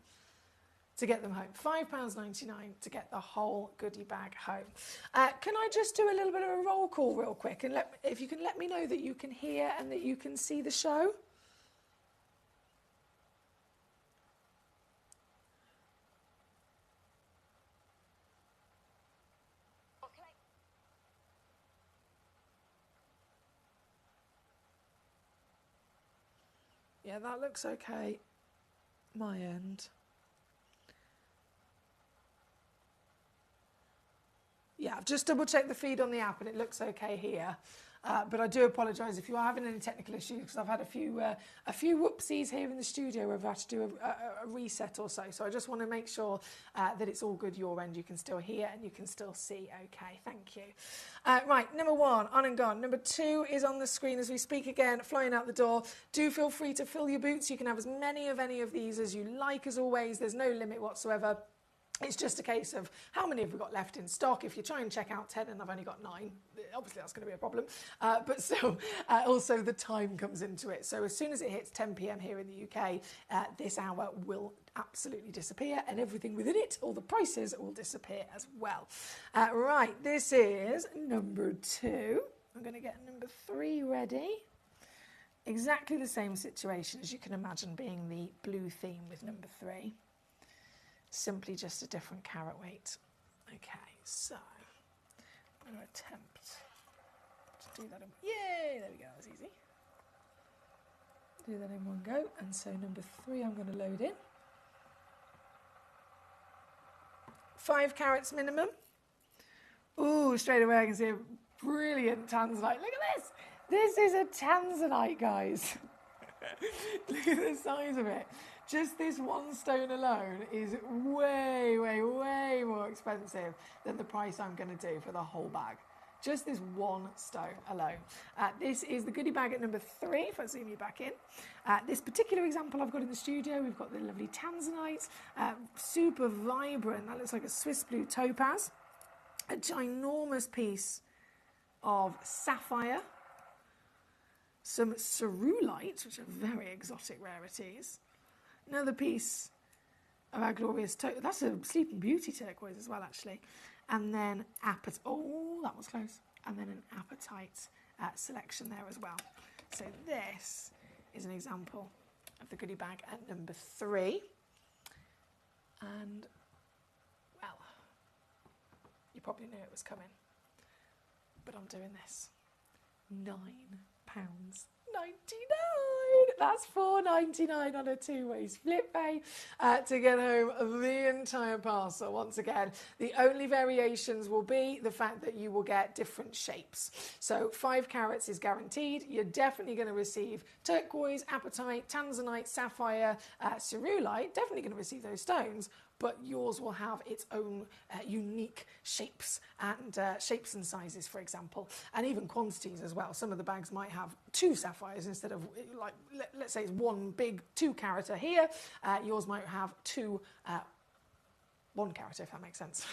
to get them home. £5.99 to get the whole goodie bag home. Can I just do a little bit of a roll call real quick? And if you can let me know that you can hear and that you can see the show. Yeah, that looks okay. My end. Yeah, I've just double checked the feed on the app and it looks okay here. But I do apologise if you are having any technical issues, because I've had a few whoopsies here in the studio where I've had to do a reset or so. So I just want to make sure that it's all good your end. You can still hear and you can still see okay. Thank you. Right, number 1, on and gone. Number 2 is on the screen as we speak again, flying out the door. Do feel free to fill your boots. You can have as many of any of these as you like, as always. There's no limit whatsoever. It's just a case of how many have we got left in stock. If you try and check out 10 and I've only got 9, obviously that's going to be a problem. But still, also the time comes into it. So as soon as it hits 10 p.m. here in the UK, this hour will absolutely disappear, and everything within it, all the prices, will disappear as well. Right, this is number 2. I'm going to get number 3 ready. Exactly the same situation as you can imagine being the blue theme with number 3. Simply just a different carat weight. Okay, so I'm going to attempt to do that yay, there we go, that was easy. Do that in one go, and so number 3 I'm going to load in. 5 carats minimum. Ooh, straight away I can see a brilliant tanzanite. Look at this! This is a tanzanite, guys. Look at the size of it. Just this one stone alone is way, way, way more expensive than the price I'm going to do for the whole bag. Just this one stone alone. This is the goodie bag at number 3, if I zoom you back in. This particular example I've got in the studio, we've got the lovely tanzanite, super vibrant, that looks like a Swiss blue topaz, a ginormous piece of sapphire, some cerulite, which are very exotic rarities, another piece of our glorious that's a Sleeping Beauty turquoise as well, actually. And then oh, that was close. And then an apatite selection there as well. So this is an example of the goodie bag at number 3. And, well, you probably knew it was coming. But I'm doing this. £9.99. That's £4.99 on a 2-way split pay to get home the entire parcel. Once again, the only variations will be the fact that you will get different shapes. So 5 carats is guaranteed. You're definitely going to receive turquoise, apatite, tanzanite, sapphire, cerulite. Definitely going to receive those stones. But yours will have its own unique shapes and sizes, for example, and even quantities as well. Some of the bags might have 2 sapphires instead of, like, let's say it's one big 2 carat here. Yours might have 2 1 carat, if that makes sense.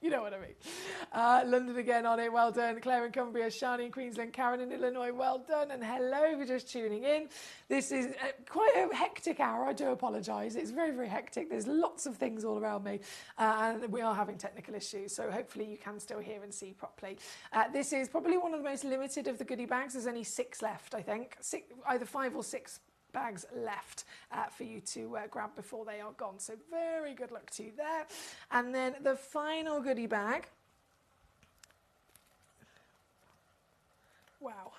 You know what I mean. London again on it, well done. Claire in Cumbria, Shani in Queensland, Karen in Illinois, well done. And hello for just tuning in. This is quite a hectic hour, I do apologise. It's very, very hectic. There's lots of things all around me and we are having technical issues, so hopefully you can still hear and see properly. This is probably one of the most limited of the goodie bags. There's only 6 left, I think. Either 5 or 6 bags left for you to grab before they are gone. So very good luck to you there. And then the final goodie bag. Wow.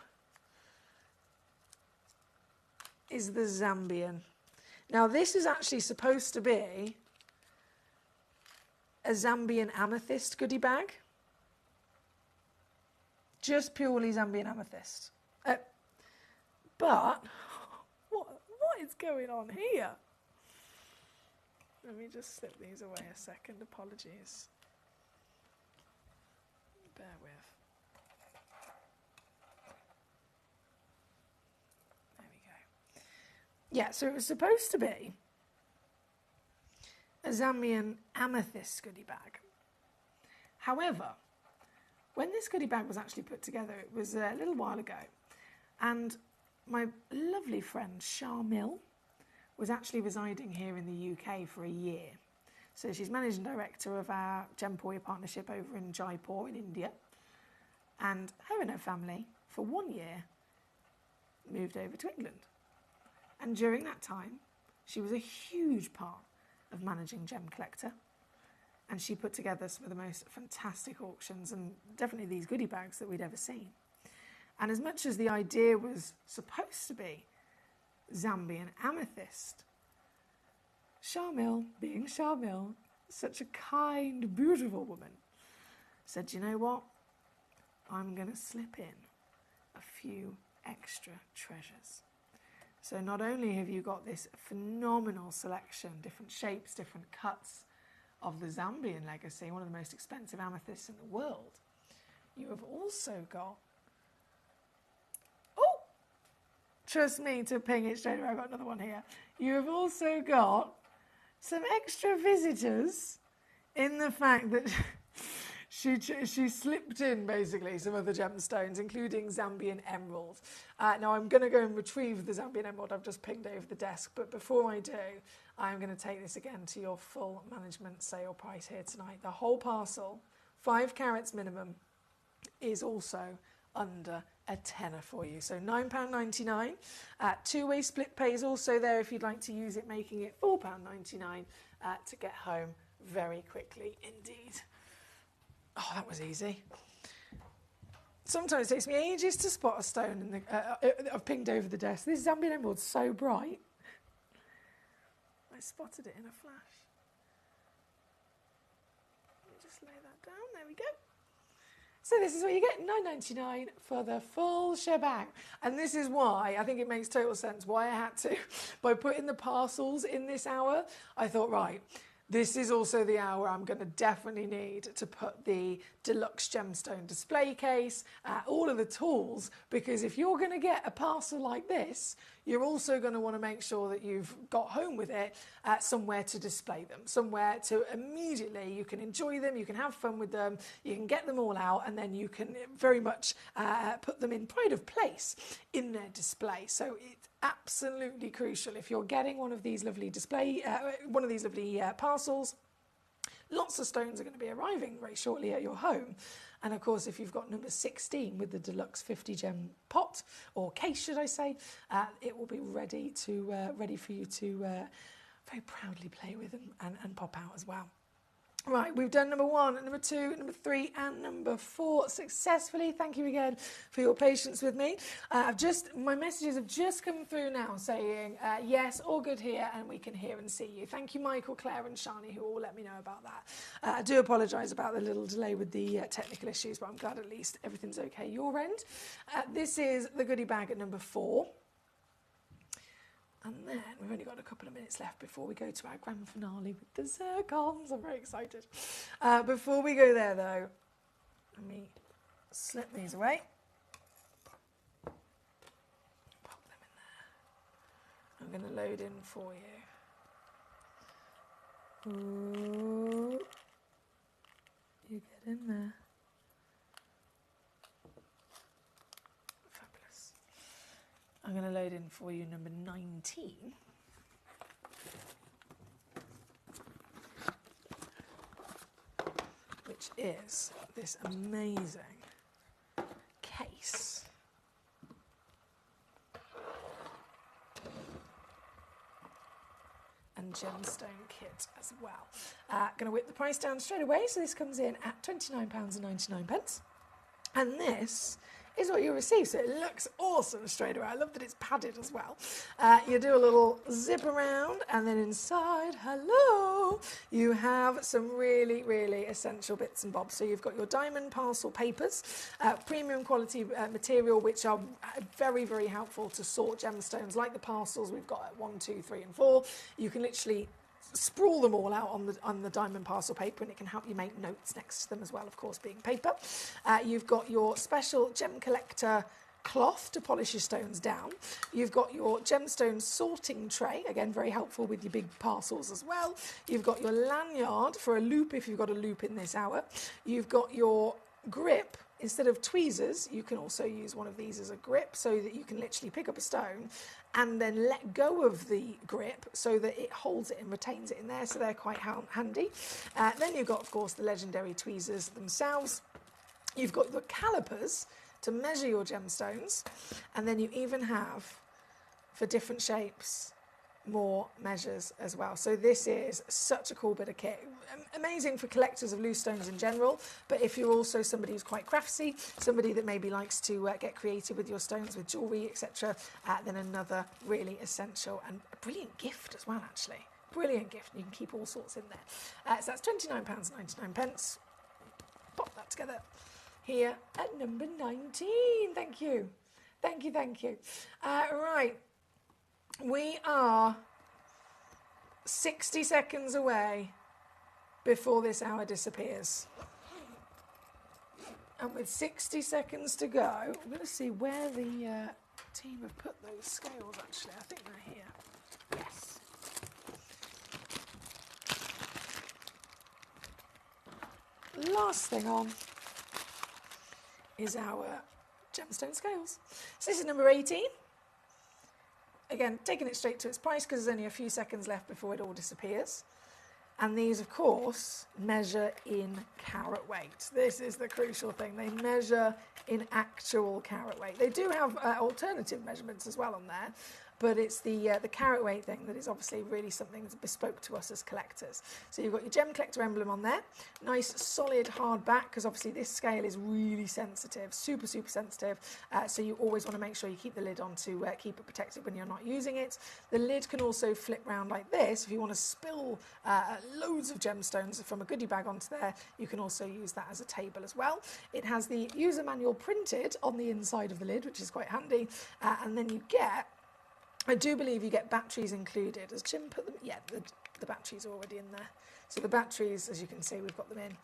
Is the Zambian. Now this is actually supposed to be a Zambian amethyst goodie bag. Just purely Zambian amethyst. But what is going on here? Let me just slip these away a second. Apologies. Bear with. There we go. Yeah, so it was supposed to be a Zambian amethyst goodie bag. However, when this goodie bag was actually put together, it was a little while ago, and my lovely friend Sharmil was actually residing here in the UK for a year. So she's managing director of our Gemporia partnership over in Jaipur in India. And her and her family, for 1 year, moved over to England. And during that time, she was a huge part of managing Gemcollector. And she put together some of the most fantastic auctions and definitely these goodie bags that we'd ever seen. And as much as the idea was supposed to be Zambian amethyst, Sharmil, being Sharmil, such a kind, beautiful woman, said, you know what? I'm going to slip in a few extra treasures. So not only have you got this phenomenal selection, different shapes, different cuts of the Zambian legacy, one of the most expensive amethysts in the world, you have also got, trust me to ping it straight away, I've got another one here. You have also got some extra visitors in the fact that she slipped in basically some of the gemstones, including Zambian emerald. Now I'm going to go and retrieve the Zambian emerald I've just pinged over the desk, but before I do, I'm going to take this again to your full management sale price here tonight. The whole parcel, 5 carats minimum, is also under a tenner for you. So £9.99. Two-way split pay is also there if you'd like to use it, making it £4.99 to get home very quickly indeed. Oh, that was easy. Sometimes it takes me ages to spot a stone in the, I've pinged over the desk. This Zambian emerald's so bright. I spotted it in a flash. Let me just lay that down. There we go. So this is what you get, £9.99 for the full shebang. And this is why, I think it makes total sense, why I had to. By putting the parcels in this hour, I thought, right, this is also the hour I'm going to definitely need to put the deluxe gemstone display case, all of the tools, because if you're going to get a parcel like this, you're also going to want to make sure that you've got home with it somewhere to display them, somewhere to immediately you can enjoy them, you can have fun with them, you can get them all out, and then you can very much put them in pride of place in their display. So it's absolutely crucial if you're getting one of these lovely parcels. Lots of stones are going to be arriving very shortly at your home. And of course, if you've got number 16 with the deluxe 50 gem pot, or case should I say, it will be ready for you to very proudly play with and pop out as well. Right, we've done number 1, number 2, number 3 and number 4 successfully. Thank you again for your patience with me. My messages have just come through now saying, yes, all good here and we can hear and see you. Thank you, Michael, Claire and Shani, who all let me know about that. I do apologise about the little delay with the technical issues, but I'm glad at least everything's okay your end. This is the goodie bag at number 4. And then we've only got a couple of minutes left before we go to our grand finale with the zircons. I'm very excited. Before we go there, though, let me slip these away. Pop them in there. I'm going to load in for you Ooh. You get in there. Fabulous. I'm going to load in for you number 19. Which is this amazing case. And gemstone kit as well. Going to whip the price down straight away, so this comes in at £29.99. And this is what you receive, so it looks awesome straight away. I love that it's padded as well. You do a little zip around, and then inside, hello, you have some really, really essential bits and bobs. So you've got your diamond parcel papers, premium quality material, which are very, very helpful to sort gemstones, like the parcels we've got at 1, 2, 3 and 4. You can literally sprawl them all out on the diamond parcel paper, and it can help you make notes next to them as well, of course, being paper. You've got your special Gemcollector cloth to polish your stones down. You've got your gemstone sorting tray, again very helpful with your big parcels as well. You've got your lanyard for a loop if you've got a loop in this hour. You've got your grip. Instead of tweezers, you can also use one of these as a grip, so that you can literally pick up a stone and then let go of the grip so that it holds it and retains it in there, so they're quite handy. Then you've got, of course, the legendary tweezers themselves. You've got the calipers to measure your gemstones, and then you even have, for different shapes, more measures as well. So this is such a cool bit of kit. Amazing for collectors of loose stones in general, but if you're also somebody who's quite craftsy, somebody that maybe likes to get creative with your stones, with jewellery, etc., then another really essential and a brilliant gift as well, actually. Brilliant gift. You can keep all sorts in there. So that's £29.99. Pop that together here at number 19. Thank you. Thank you, thank you. Right. We are 60 seconds away before this hour disappears. And with 60 seconds to go, I'm going to see where the team have put those scales, actually. I think they're here. Yes. Last thing on is our gemstone scales. So this is number 18. Again, taking it straight to its price because there's only a few seconds left before it all disappears. And these, of course, measure in carat weight. This is the crucial thing. They measure in actual carat weight. They do have alternative measurements as well on there, but it's the carat weight thing that is obviously really something that's bespoke to us as collectors. So you've got your Gemcollector emblem on there. Nice, solid, hard back, because obviously this scale is really sensitive, super, super sensitive. So you always want to make sure you keep the lid on to keep it protected when you're not using it. The lid can also flip round like this. If you want to spill loads of gemstones from a goodie bag onto there, you can also use that as a table as well. It has the user manual printed on the inside of the lid, which is quite handy. And then you get, I do believe you get batteries included. Has Jim put them? Yeah, the batteries are already in there. So the batteries, as you can see, we've got them in.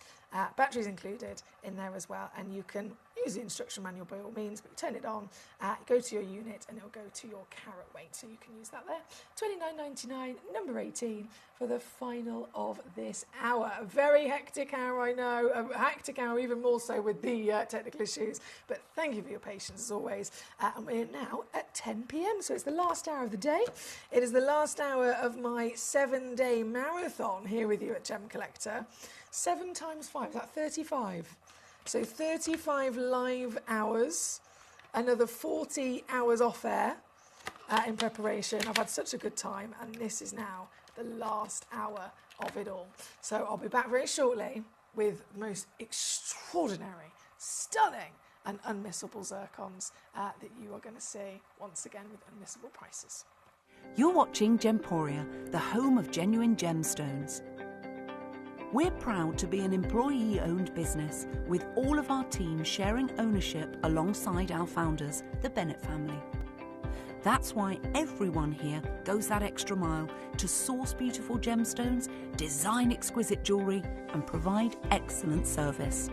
Batteries included in there as well. And you can use the instruction manual by all means, but you turn it on, go to your unit, and it'll go to your carat weight. So you can use that there. £29.99, number 18, for the final of this hour. A very hectic hour, I know. A hectic hour, even more so with the technical issues. But thank you for your patience, as always. And we're now at 10 p.m, so it's the last hour of the day. It is the last hour of my 7-day marathon here with you at Gemcollector. 7 times 5, is that 35? So 35 live hours, another 40 hours off air in preparation. I've had such a good time, and this is now the last hour of it all. So I'll be back very shortly with the most extraordinary, stunning and unmissable zircons that you are going to see once again with unmissable prices. You're watching Gemporia, the home of genuine gemstones. We're proud to be an employee-owned business with all of our team sharing ownership alongside our founders, the Bennett family. That's why everyone here goes that extra mile to source beautiful gemstones, design exquisite jewellery and provide excellent service.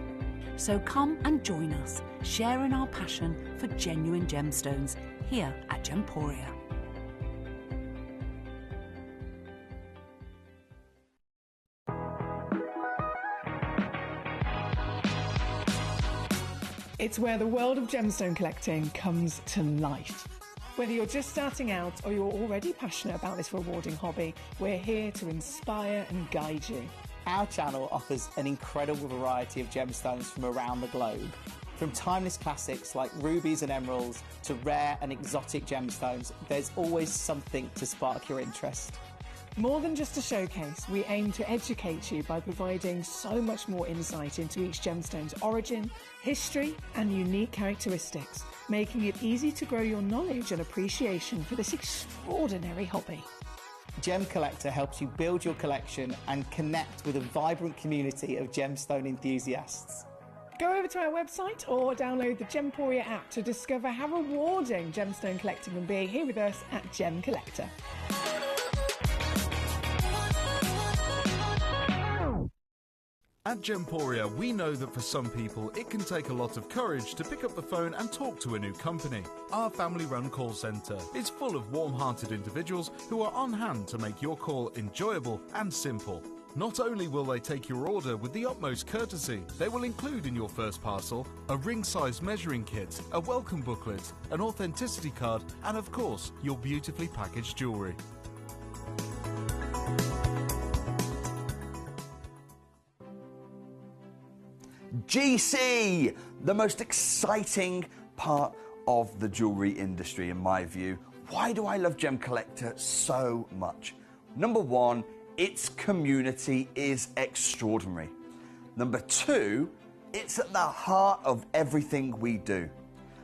So come and join us, sharing our passion for genuine gemstones here at Gemporia. It's where the world of gemstone collecting comes to life. Whether you're just starting out or you're already passionate about this rewarding hobby, we're here to inspire and guide you. Our channel offers an incredible variety of gemstones from around the globe. From timeless classics like rubies and emeralds to rare and exotic gemstones, there's always something to spark your interest. More than just a showcase, we aim to educate you by providing so much more insight into each gemstone's origin, history and unique characteristics, making it easy to grow your knowledge and appreciation for this extraordinary hobby. Gemcollector helps you build your collection and connect with a vibrant community of gemstone enthusiasts. Go over to our website or download the Gemporia app to discover how rewarding gemstone collecting can be here with us at Gemcollector. At Gemporia, we know that for some people, it can take a lot of courage to pick up the phone and talk to a new company. Our family-run call centre is full of warm-hearted individuals who are on hand to make your call enjoyable and simple. Not only will they take your order with the utmost courtesy, they will include in your first parcel a ring-size measuring kit, a welcome booklet, an authenticity card, and of course, your beautifully packaged jewellery. GC, the most exciting part of the jewellery industry in my view. Why do I love Gemcollector so much? Number one, its community is extraordinary. Number two, it's at the heart of everything we do.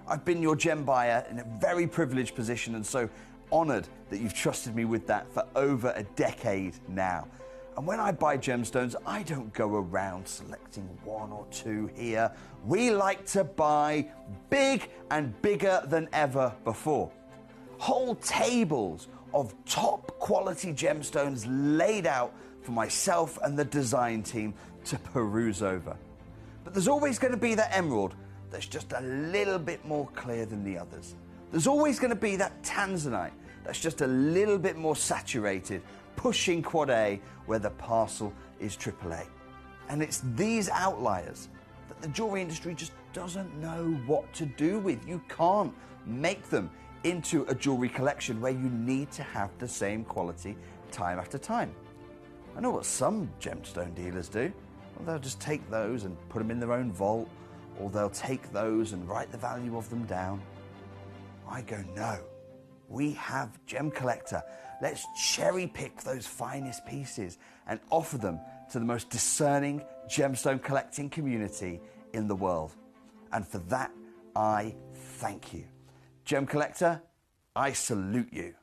I've been your gem buyer in a very privileged position and so honoured that you've trusted me with that for over a decade now. And when I buy gemstones, I don't go around selecting one or two here. We like to buy big and bigger than ever before. Whole tables of top quality gemstones laid out for myself and the design team to peruse over. But there's always going to be that emerald that's just a little bit more clear than the others. There's always going to be that tanzanite that's just a little bit more saturated, pushing quad A where the parcel is AAA. And it's these outliers that the jewellery industry just doesn't know what to do with. You can't make them into a jewellery collection where you need to have the same quality time after time. I know what some gemstone dealers do. Well, they'll just take those and put them in their own vault, or they'll take those and write the value of them down. I go, no, we have Gemcollector. Let's cherry pick those finest pieces and offer them to the most discerning gemstone collecting community in the world. And for that, I thank you. Gemcollector, I salute you.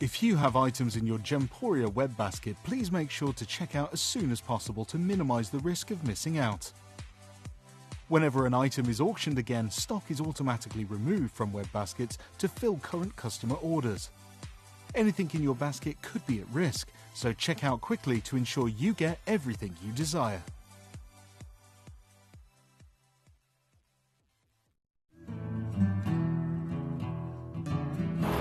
If you have items in your Gemporia web basket, please make sure to check out as soon as possible to minimise the risk of missing out. Whenever an item is auctioned again, stock is automatically removed from web baskets to fill current customer orders. Anything in your basket could be at risk, so check out quickly to ensure you get everything you desire.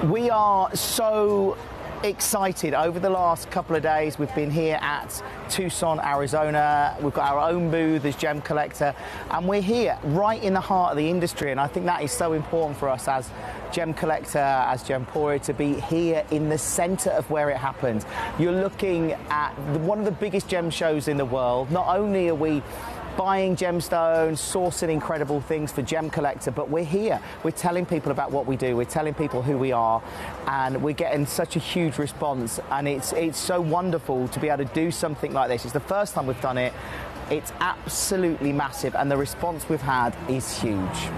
We are so excited. Over the last couple of days, we've been here at Tucson, Arizona. We've got our own booth as Gemcollector, and we're here right in the heart of the industry. And I think that is so important for us as Gemcollector, as Gemporia, to be here in the centre of where it happens. You're looking at one of the biggest gem shows in the world. Not only are we buying gemstones, sourcing incredible things for Gemcollector, but we're here. We're telling people about what we do. We're telling people who we are, and we're getting such a huge response, and it's so wonderful to be able to do something like this. It's the first time we've done it. It's absolutely massive, and the response we've had is huge.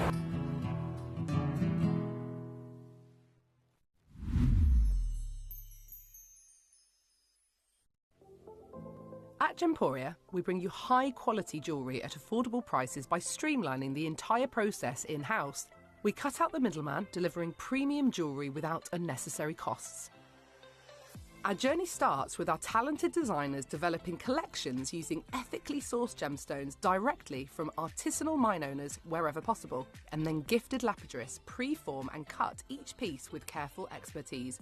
At Gemporia, we bring you high-quality jewellery at affordable prices by streamlining the entire process in-house. We cut out the middleman, delivering premium jewellery without unnecessary costs. Our journey starts with our talented designers developing collections using ethically sourced gemstones directly from artisanal mine owners wherever possible, and then gifted lapidarists pre-form and cut each piece with careful expertise.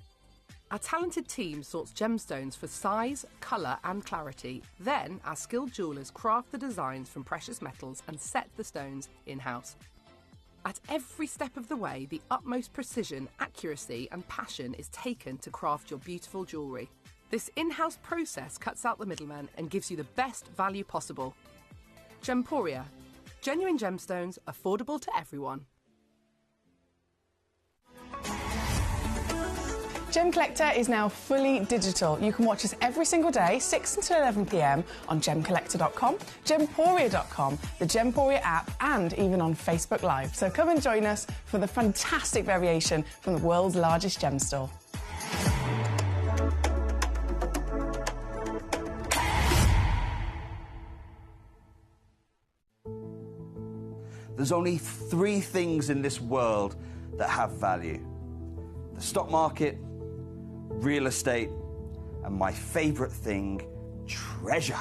Our talented team sorts gemstones for size, colour and clarity. Then our skilled jewellers craft the designs from precious metals and set the stones in-house. At every step of the way, the utmost precision, accuracy and passion is taken to craft your beautiful jewellery. This in-house process cuts out the middleman and gives you the best value possible. Gemporia. Genuine gemstones, affordable to everyone. Gemcollector is now fully digital. You can watch us every single day, 6 until 11 p.m. on Gemcollector.com, Gemporia.com, the Gemporia app, and even on Facebook Live. So come and join us for the fantastic variation from the world's largest gem store. There's only 3 things in this world that have value: the stock market, real estate, and my favourite thing, treasure.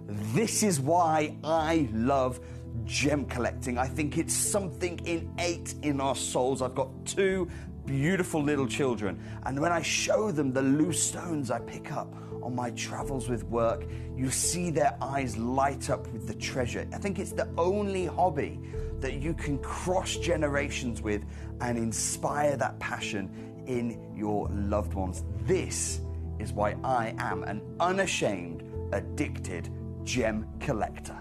This is why I love gem collecting. I think it's something innate in our souls. I've got 2 beautiful little children, and when I show them the loose stones I pick up on my travels with work, you see their eyes light up with the treasure. I think it's the only hobby that you can cross generations with and inspire that passion in your loved ones. This is why I am an unashamed, addicted gem collector.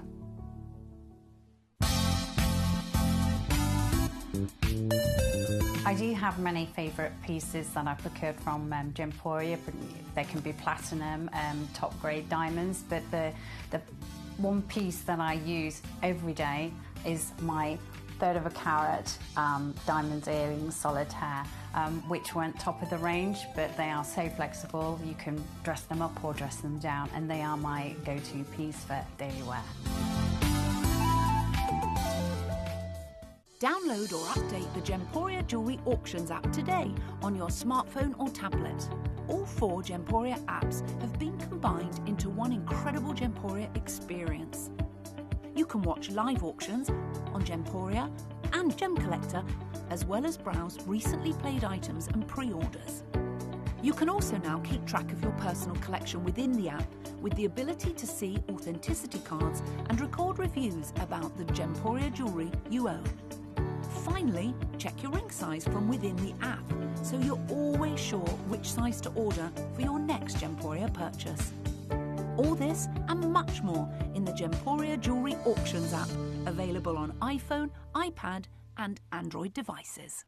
I do have many favourite pieces that I've procured from Gemporia. They can be platinum, top grade diamonds, but the one piece that I use every day is my 1/3 of a carat diamond earrings solitaire, which weren't top of the range, but they are so flexible. You can dress them up or dress them down, and they are my go-to piece for daily wear. Download or update the Gemporia Jewellery Auctions app today on your smartphone or tablet. All 4 Gemporia apps have been combined into one incredible Gemporia experience. You can watch live auctions on Gemporia and Gemcollector, as well as browse recently played items and pre-orders. You can also now keep track of your personal collection within the app with the ability to see authenticity cards and record reviews about the Gemporia jewellery you own. Finally, check your ring size from within the app, so you're always sure which size to order for your next Gemporia purchase. All this and much more in the Gemporia Jewellery Auctions app, available on iPhone, iPad and Android devices.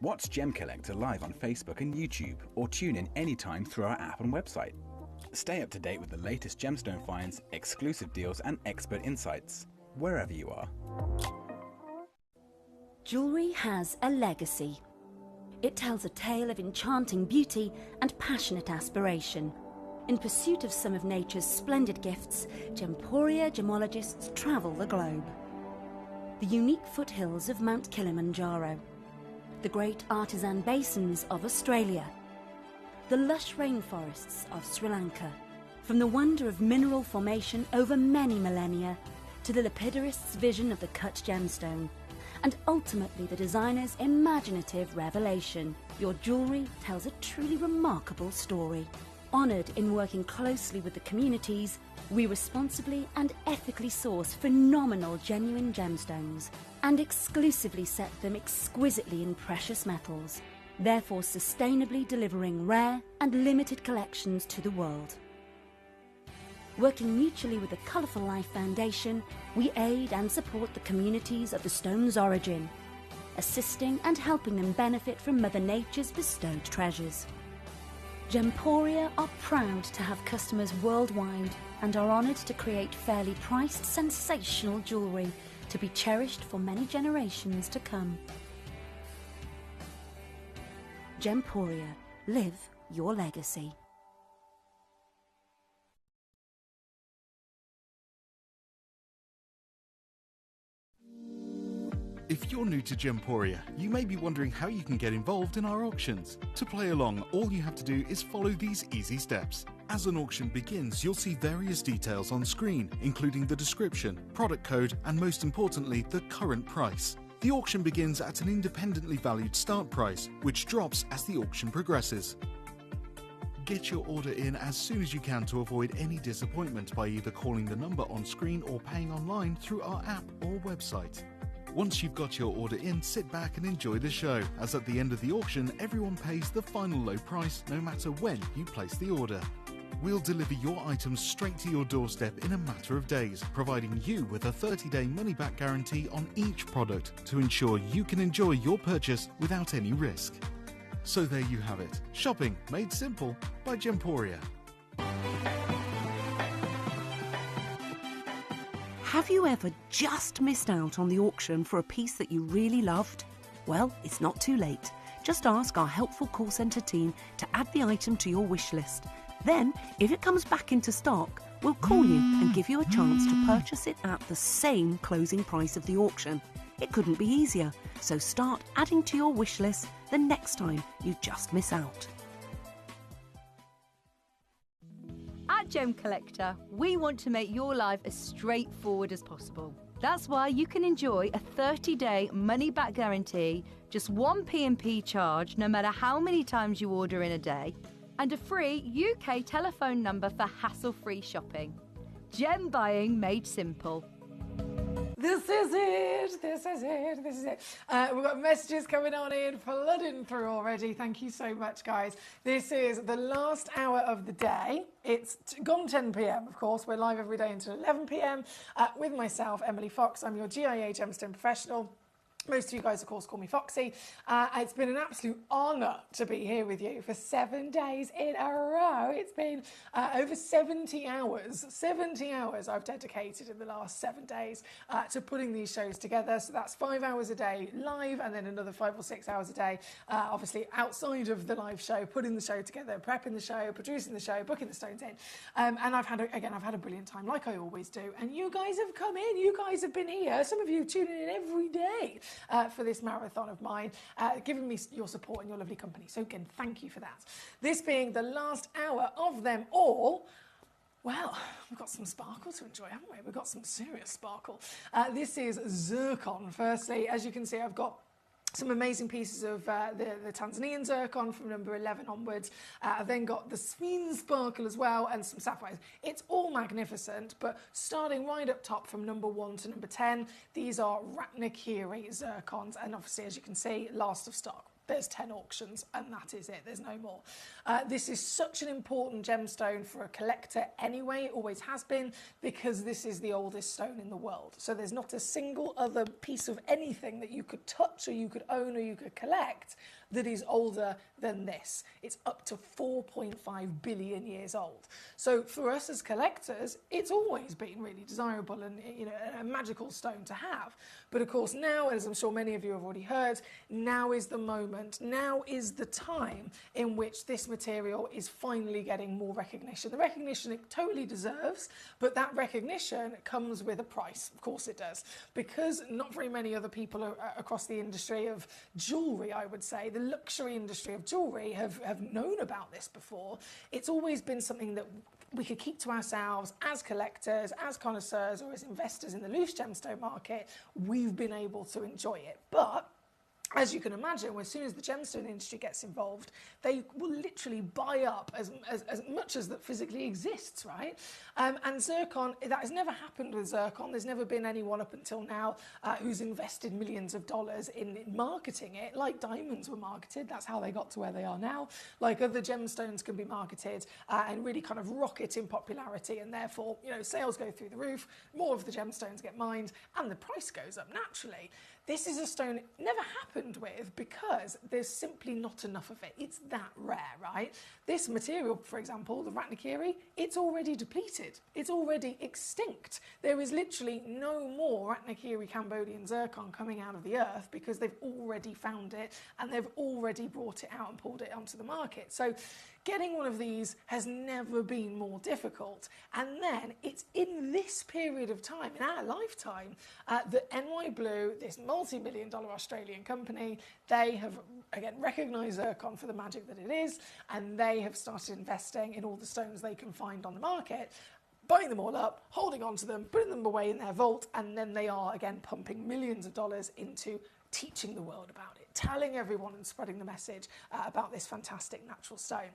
Watch Gemcollector live on Facebook and YouTube, or tune in anytime through our app and website. Stay up to date with the latest gemstone finds, exclusive deals and expert insights, wherever you are. Jewellery has a legacy. It tells a tale of enchanting beauty and passionate aspiration. In pursuit of some of nature's splendid gifts, Gemporia gemologists travel the globe. The unique foothills of Mount Kilimanjaro, the great artisan basins of Australia, the lush rainforests of Sri Lanka. From the wonder of mineral formation over many millennia to the lapidarists' vision of the cut gemstone, and ultimately the designer's imaginative revelation, your jewellery tells a truly remarkable story. Honoured in working closely with the communities, we responsibly and ethically source phenomenal genuine gemstones and exclusively set them exquisitely in precious metals, therefore sustainably delivering rare and limited collections to the world. Working mutually with the Colourful Life Foundation, we aid and support the communities of the stone's origin, assisting and helping them benefit from Mother Nature's bestowed treasures. Gemporia are proud to have customers worldwide and are honoured to create fairly priced, sensational jewellery to be cherished for many generations to come. Gemporia, live your legacy. If you're new to Gemporia, you may be wondering how you can get involved in our auctions. To play along, all you have to do is follow these easy steps. As an auction begins, you'll see various details on screen, including the description, product code, and most importantly, the current price. The auction begins at an independently valued start price, which drops as the auction progresses. Get your order in as soon as you can to avoid any disappointment by either calling the number on screen or paying online through our app or website. Once you've got your order in, sit back and enjoy the show, as at the end of the auction, everyone pays the final low price no matter when you place the order. We'll deliver your items straight to your doorstep in a matter of days, providing you with a 30-day money-back guarantee on each product to ensure you can enjoy your purchase without any risk. So there you have it. Shopping made simple by Gemporia. Have you ever just missed out on the auction for a piece that you really loved? Well, it's not too late. Just ask our helpful call centre team to add the item to your wish list. Then, if it comes back into stock, we'll call you and give you a chance to purchase it at the same closing price of the auction. It couldn't be easier, so start adding to your wish list the next time you just miss out. At Gemcollector, we want to make your life as straightforward as possible. That's why you can enjoy a 30-day money-back guarantee, just one P&P charge no matter how many times you order in a day, and a free UK telephone number for hassle-free shopping. Gem buying made simple. This is it, this is it, this is it. We've got messages coming on in, flooding through already. Thank you so much, guys. This is the last hour of the day. It's gone 10 p.m, of course. We're live every day until 11 p.m. With myself, Emily Fox. I'm your GIA Gemstone professional. Most of you guys, of course, call me Foxy. It's been an absolute honour to be here with you for 7 days in a row. It's been over 70 hours. 70 hours I've dedicated in the last 7 days to putting these shows together. So that's 5 hours a day live and then another 5 or 6 hours a day, obviously outside of the live show, putting the show together, prepping the show, producing the show, booking the stones in. And I've had a brilliant time, like I always do. And you guys have come in. You guys have been here. Some of you tuning in every day. For this marathon of mine, giving me your support and your lovely company. So again, thank you for that. This being the last hour of them all, well, we've got some sparkle to enjoy, haven't we? We've got some serious sparkle. This is zircon. Firstly, as you can see, I've got some amazing pieces of the Tanzanian zircon from number 11 onwards. I've then got the Sweden sparkle as well and some sapphires. It's all magnificent, but starting right up top from number 1 to number 10, these are Ratnakiri zircons, and obviously, as you can see, last of stock. There's 10 auctions and that is it, there's no more. This is such an important gemstone for a collector anyway, it always has been, because this is the oldest stone in the world. So there's not a single other piece of anything that you could touch or you could own or you could collect that is older than this. It's up to 4.5 billion years old. So for us as collectors, it's always been really desirable and, you know, a magical stone to have. But of course now, as I'm sure many of you have already heard, now is the moment, now is the time in which this material is finally getting more recognition. The recognition it totally deserves, but that recognition comes with a price. Of course it does. Because not very many other people across the industry of jewellery, I would say, the luxury industry of jewellery have known about this before. It's always been something that we could keep to ourselves as collectors, as connoisseurs, or as investors in the loose gemstone market. We've been able to enjoy it. But as you can imagine, as soon as the gemstone industry gets involved, they will literally buy up as much as that physically exists, right? And zircon, that has never happened with zircon. There's never been anyone up until now who's invested millions of dollars in marketing it, like diamonds were marketed. That's how they got to where they are now. Like other gemstones can be marketed and really kind of rocket in popularity, and therefore, you know, sales go through the roof, more of the gemstones get mined, and the price goes up naturally. This is a stone it never happened with because there's simply not enough of it. It's that rare, right? This material, for example, the Ratnakiri, it's already depleted. It's already extinct. There is literally no more Ratnakiri Cambodian zircon coming out of the earth because they've already found it and they've already brought it out and pulled it onto the market. So getting one of these has never been more difficult. And then it's in this period of time, in our lifetime, that NY Blue, this multi-million-dollar Australian company, they have, again, recognised zircon for the magic that it is, and they have started investing in all the stones they can find on the market, buying them all up, holding on to them, putting them away in their vault, and then they are, again, pumping millions of dollars into teaching the world about it, telling everyone and spreading the message about this fantastic natural stone.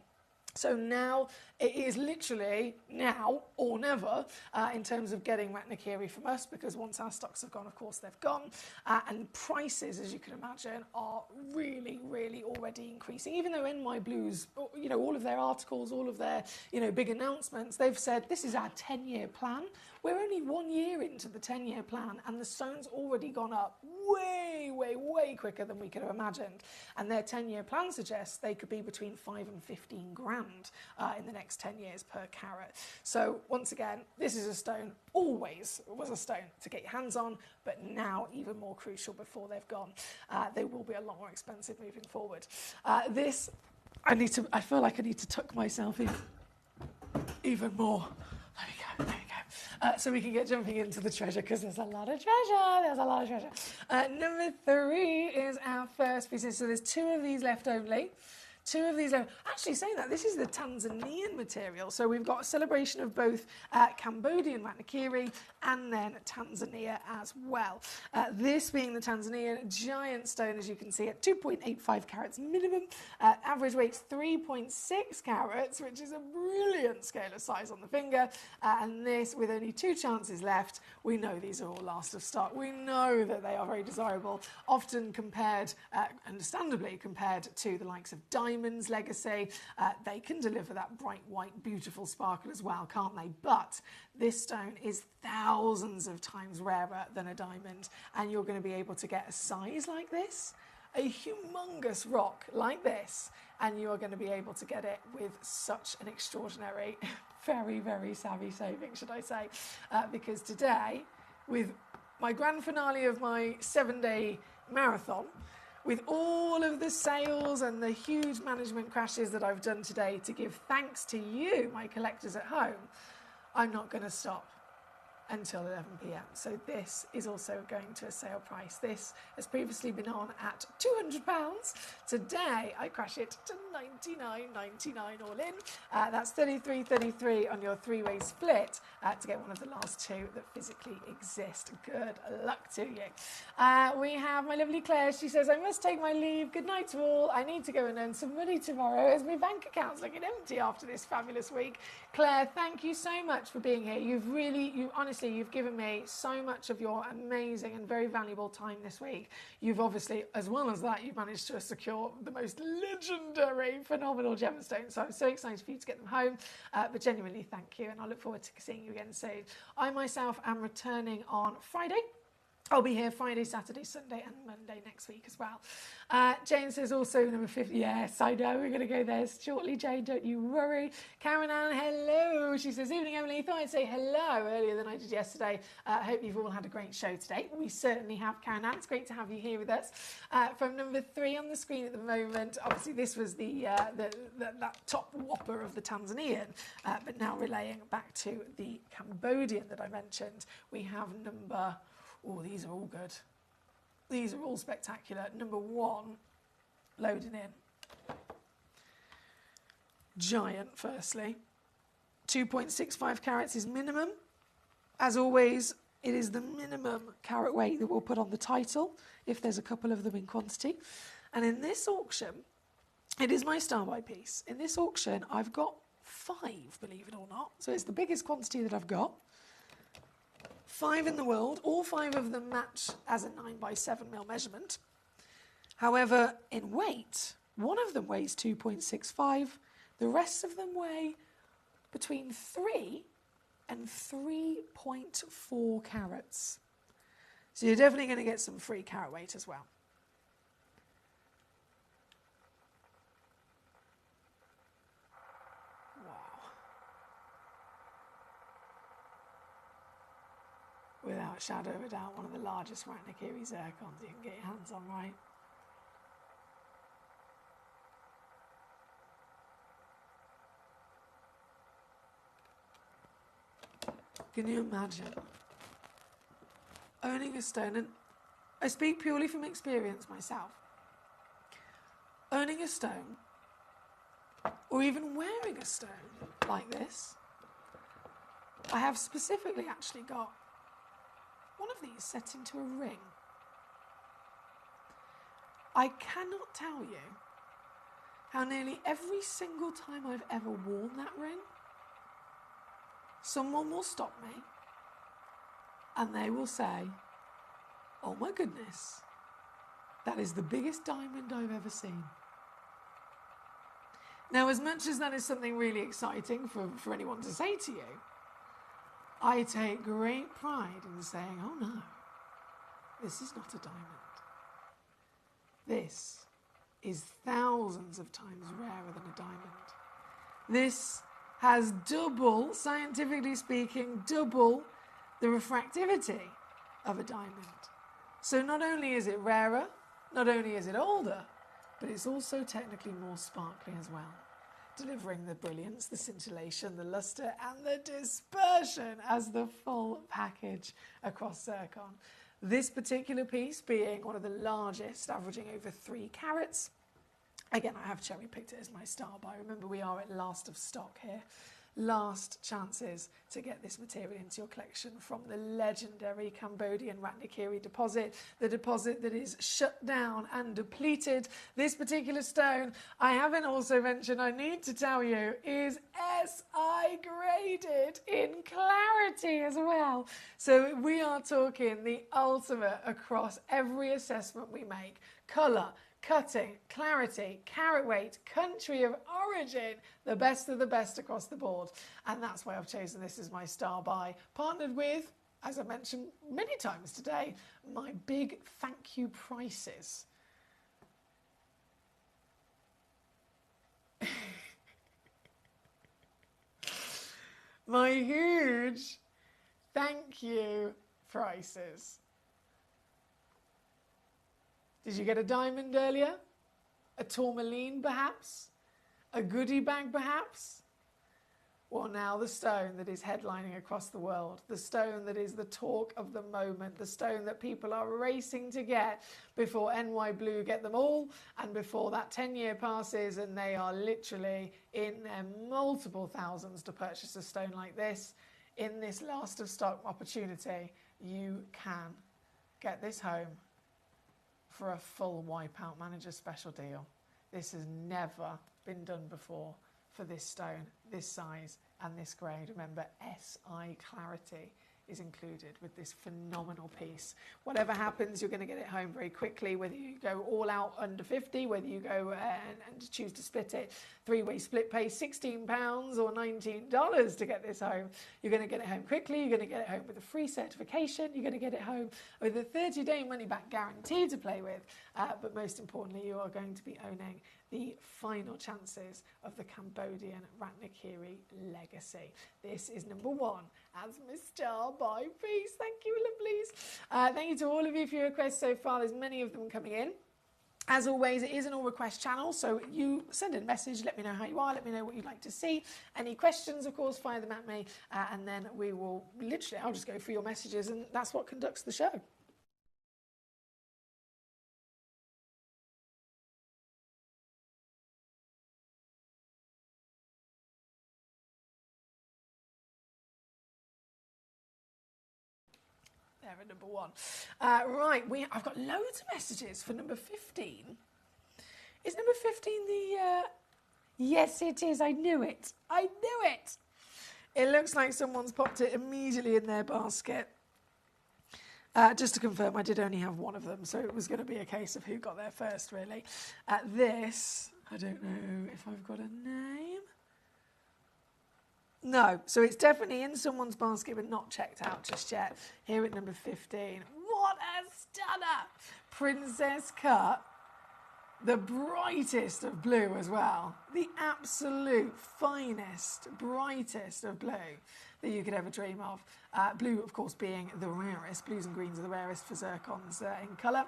So now it is literally now or never in terms of getting Ratnakiri from us, because once our stocks have gone, of course, they've gone. And prices, as you can imagine, are really, really already increasing. Even though NY Blues, you know, all of their articles, all of their, you know, big announcements, they've said this is our 10-year plan. We're only 1 year into the 10-year plan, and the stone's already gone up way, way, way quicker than we could have imagined. And their 10-year plan suggests they could be between 5 and 15 grand in the next 10 years per carat. So once again, this is a stone, always was a stone to get your hands on, but now even more crucial before they've gone. They will be a lot more expensive moving forward. This, I feel like I need to tuck myself in even more. There we go. So we can get jumping into the treasure, because there's a lot of treasure. Number 3 is our first piece. So there's 2 of these left only. Actually, saying that, this is the Tanzanian material. So we've got a celebration of both Cambodian Ratnakiri and then Tanzania as well. This being the Tanzanian giant stone, as you can see, at 2.85 carats minimum. Average weight's 3.6 carats, which is a brilliant scale of size on the finger. And this, with only 2 chances left, we know these are all last of stock. We know that they are very desirable, often compared, understandably compared to the likes of Diamonds Legacy. They can deliver that bright white beautiful sparkle as well, can't they? But this stone is thousands of times rarer than a diamond, and you're going to be able to get a size like this, a humongous rock like this, and you are going to be able to get it with such an extraordinary, very, very savvy saving, should I say, because today, with my grand finale of my 7-day marathon, with all of the sales and the huge management crashes that I've done today to give thanks to you, my collectors at home, I'm not going to stop until 11 p.m. So this is also going to a sale price. This has previously been on at £200. Today I crash it to $99.99 all in. That's $33.33 on your 3-way split to get one of the last 2 that physically exist. Good luck to you. We have my lovely Claire. She says, I must take my leave. Good night to all. I need to go and earn some money tomorrow as my bank account's looking empty after this fabulous week. Claire, thank you so much for being here. You've given me so much of your amazing and very valuable time this week. You've obviously, as well as that, you've managed to secure the most legendary, phenomenal gemstones. So I'm so excited for you to get them home. But genuinely, thank you, and I look forward to seeing you again soon. I myself am returning on Friday. I'll be here Friday, Saturday, Sunday and Monday next week as well. Jane says also number 50. Yes, I know, we're going to go there shortly, Jane, don't you worry. Karen Ann, hello. She says, evening, Emily. Thought I'd say hello earlier than I did yesterday. I hope you've all had a great show today. We certainly have, Karen Ann. It's great to have you here with us. From number 3 on the screen at the moment, obviously this was that top whopper of the Tanzanian, but now relaying back to the Cambodian that I mentioned, we have number... Oh, these are all good. These are all spectacular. Number 1, loading in. Giant, firstly. 2.65 carats is minimum. As always, It is the minimum carat weight that we'll put on the title if there's a couple of them in quantity. And in this auction, it is my star buy piece. In this auction, I've got 5, believe it or not. So it's the biggest quantity that I've got. 5 in the world. All 5 of them match as a 9x7mm measurement. However, in weight, one of them weighs 2.65. The rest of them weigh between 3 and 3.4 carats. So you're definitely going to get some free carat weight as well. Wow. Without a shadow of a doubt, one of the largest Ratnakiri zircons you can get your hands on, right? Can you imagine owning a stone? And I speak purely from experience myself. Owning a stone, or even wearing a stone like this. I have specifically actually got one of these set into a ring. I cannot tell you how nearly every single time I've ever worn that ring, someone will stop me and they will say, "Oh my goodness, that is the biggest diamond I've ever seen." Now, as much as that is something really exciting for anyone to say to you, I take great pride in saying, "Oh no, this is not a diamond. This is thousands of times rarer than a diamond. This has double, scientifically speaking, double the refractivity of a diamond. So not only is it rarer, not only is it older, but it's also technically more sparkly as well, delivering the brilliance, the scintillation, the luster, and the dispersion as the full package across zircon. This particular piece being one of the largest, averaging over 3 carats. Again, I have cherry-picked it as my star buy. Remember, we are at last of stock here. Last chances to get this material into your collection from the legendary Cambodian Ratnakiri deposit, the deposit that is shut down and depleted. This particular stone, I haven't also mentioned, I need to tell you, is SI graded in clarity as well. So we are talking the ultimate across every assessment we make. Colour, cutting, clarity, carat weight, country of origin, the best of the best across the board. And that's why I've chosen this as my star buy, partnered with, as I mentioned many times today, my big thank you prices. My huge thank you prices. Did you get a diamond earlier? A tourmaline perhaps? A goodie bag perhaps? Well, now the stone that is headlining across the world, the stone that is the talk of the moment, the stone that people are racing to get before NY Blue get them all, and before that 10-year passes and they are literally in their multiple thousands to purchase a stone like this. In this last of stock opportunity, you can get this home for a full Wipeout Manager special deal. This has never been done before for this stone, this size and this grade. Remember, SI clarity is included with this phenomenal piece. Whatever happens, you're going to get it home very quickly, whether you go all out under 50, whether you go and choose to split it, 3-way split pay £16 or $19 to get this home. You're going to get it home quickly, you're going to get it home with a free certification, you're going to get it home with a 30-day money-back guarantee to play with, but most importantly, you are going to be owning the final chances of the Cambodian Ratnakiri legacy. This is number 1 as my star buy piece. Thank you, lovelies. Thank you to all of you for your requests so far. There's many of them coming in. As always, it is an all request channel, so you send in a message, let me know how you are, let me know what you'd like to see. Any questions, of course, fire them at me, and then we will literally, I'll just go through your messages, and that's what conducts the show. there at number 1. Right, I've got loads of messages for number 15. Is number 15 the... Yes, it is. I knew it. I knew it. It looks like someone's popped it immediately in their basket. Just to confirm, I did only have one of them, so it was going to be a case of who got there first, really. This, I don't know if I've got a name. No, so it's definitely in someone's basket, but not checked out just yet. Here at number 15. What a stunner! Princess cut. The brightest of blue as well. The absolute finest, brightest of blue that you could ever dream of. Blue, of course, being the rarest. Blues and greens are the rarest for zircons in colour.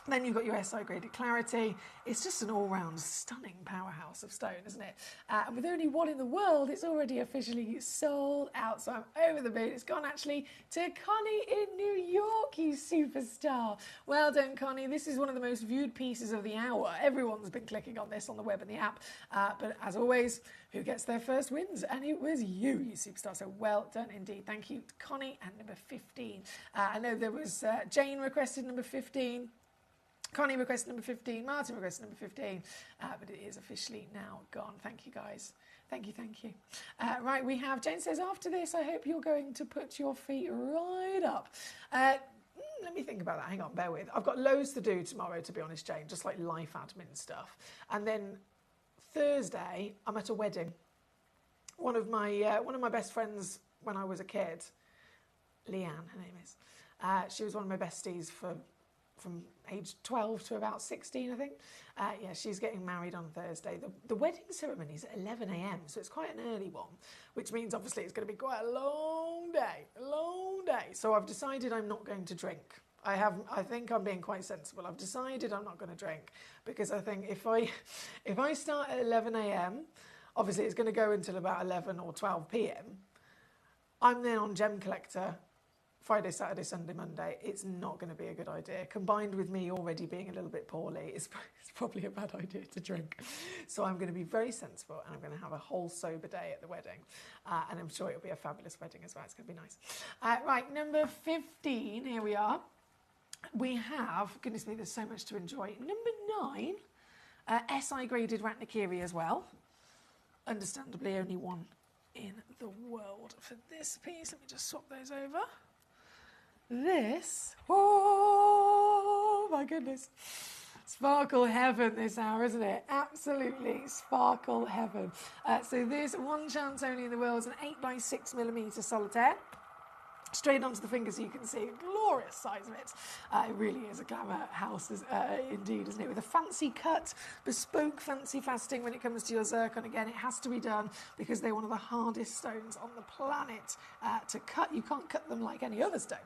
Then you've got your SI graded clarity. It's just an all-round stunning powerhouse of stone, isn't it? And with only one in the world, it's already officially sold out. So I'm over the moon. It's gone actually to Connie in New York, you superstar. Well done, Connie. This is one of the most viewed pieces of the hour. Everyone's been clicking on this on the web and the app. But as always, who gets there first wins. And it was you superstar. So well done indeed. Thank you, Connie, and number 15. I know there was Jane requested number 15. Connie requested number 15, Martin requested number 15, but it is officially now gone. Thank you, guys. Thank you, thank you. Right, we have, Jane says, after this, I hope you're going to put your feet right up. Let me think about that. Hang on, bear with. I've got loads to do tomorrow, to be honest, Jane, just like life admin stuff. And then Thursday, I'm at a wedding. One of my best friends when I was a kid, Leanne, her name is, she was one of my besties from age 12 to about 16, I think. Yeah, she's getting married on Thursday. The wedding ceremony is at 11 a.m, so it's quite an early one, which means obviously it's going to be quite a long day. So I've decided I'm not going to drink. I think I'm being quite sensible. I've decided I'm not going to drink because I think if I start at 11 a.m, obviously it's going to go until about 11 or 12 p.m. I'm then on Gemcollector Friday, Saturday, Sunday, Monday. It's not going to be a good idea. Combined with me already being a little bit poorly, it's probably a bad idea to drink. So I'm going to be very sensible and I'm going to have a whole sober day at the wedding. And I'm sure it'll be a fabulous wedding as well. It's going to be nice. Right, number 15, here we are. We have, goodness me, there's so much to enjoy. Number 9, SI graded Ratnakiri as well. Understandably, only one in the world for this piece. Let me just swap those over. This, oh my goodness, sparkle heaven this hour, isn't it? Absolutely sparkle heaven. So this, one chance only in the world, is an 8x6mm solitaire. Straight onto the finger so you can see a glorious size of it. It really is a glamour house indeed, isn't it? With a fancy cut, bespoke fancy fasting when it comes to your zircon. Again, it has to be done because they're one of the hardest stones on the planet to cut. You can't cut them like any other stone.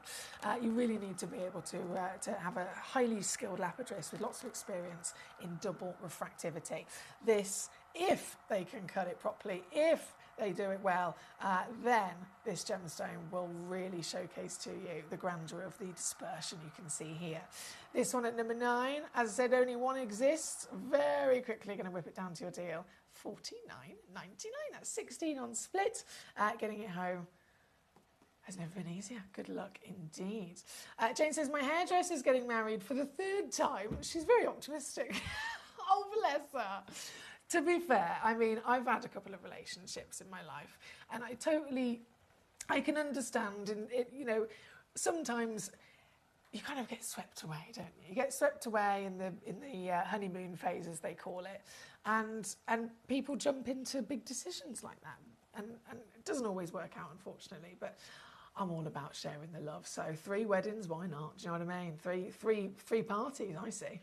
You really need to be able to have a highly skilled lapidrist with lots of experience in double refractivity. This, if they can cut it properly, if they do it well, then this gemstone will really showcase to you the grandeur of the dispersion you can see here. This one at number 9, as I said, only one exists. Very quickly going to whip it down to your deal. $49.99. That's 16 on split. Getting it home has never been easier. Good luck indeed. Jane says, my hairdresser is getting married for the 3rd time. She's very optimistic. Oh, bless her. To be fair, I mean, I've had a couple of relationships in my life, and I can understand, and you know, sometimes you kind of get swept away, don't you? You get swept away in the honeymoon phase, as they call it, and people jump into big decisions like that, and it doesn't always work out, unfortunately, but I'm all about sharing the love. So 3 weddings, why not? Do you know what I mean? Three parties, I see.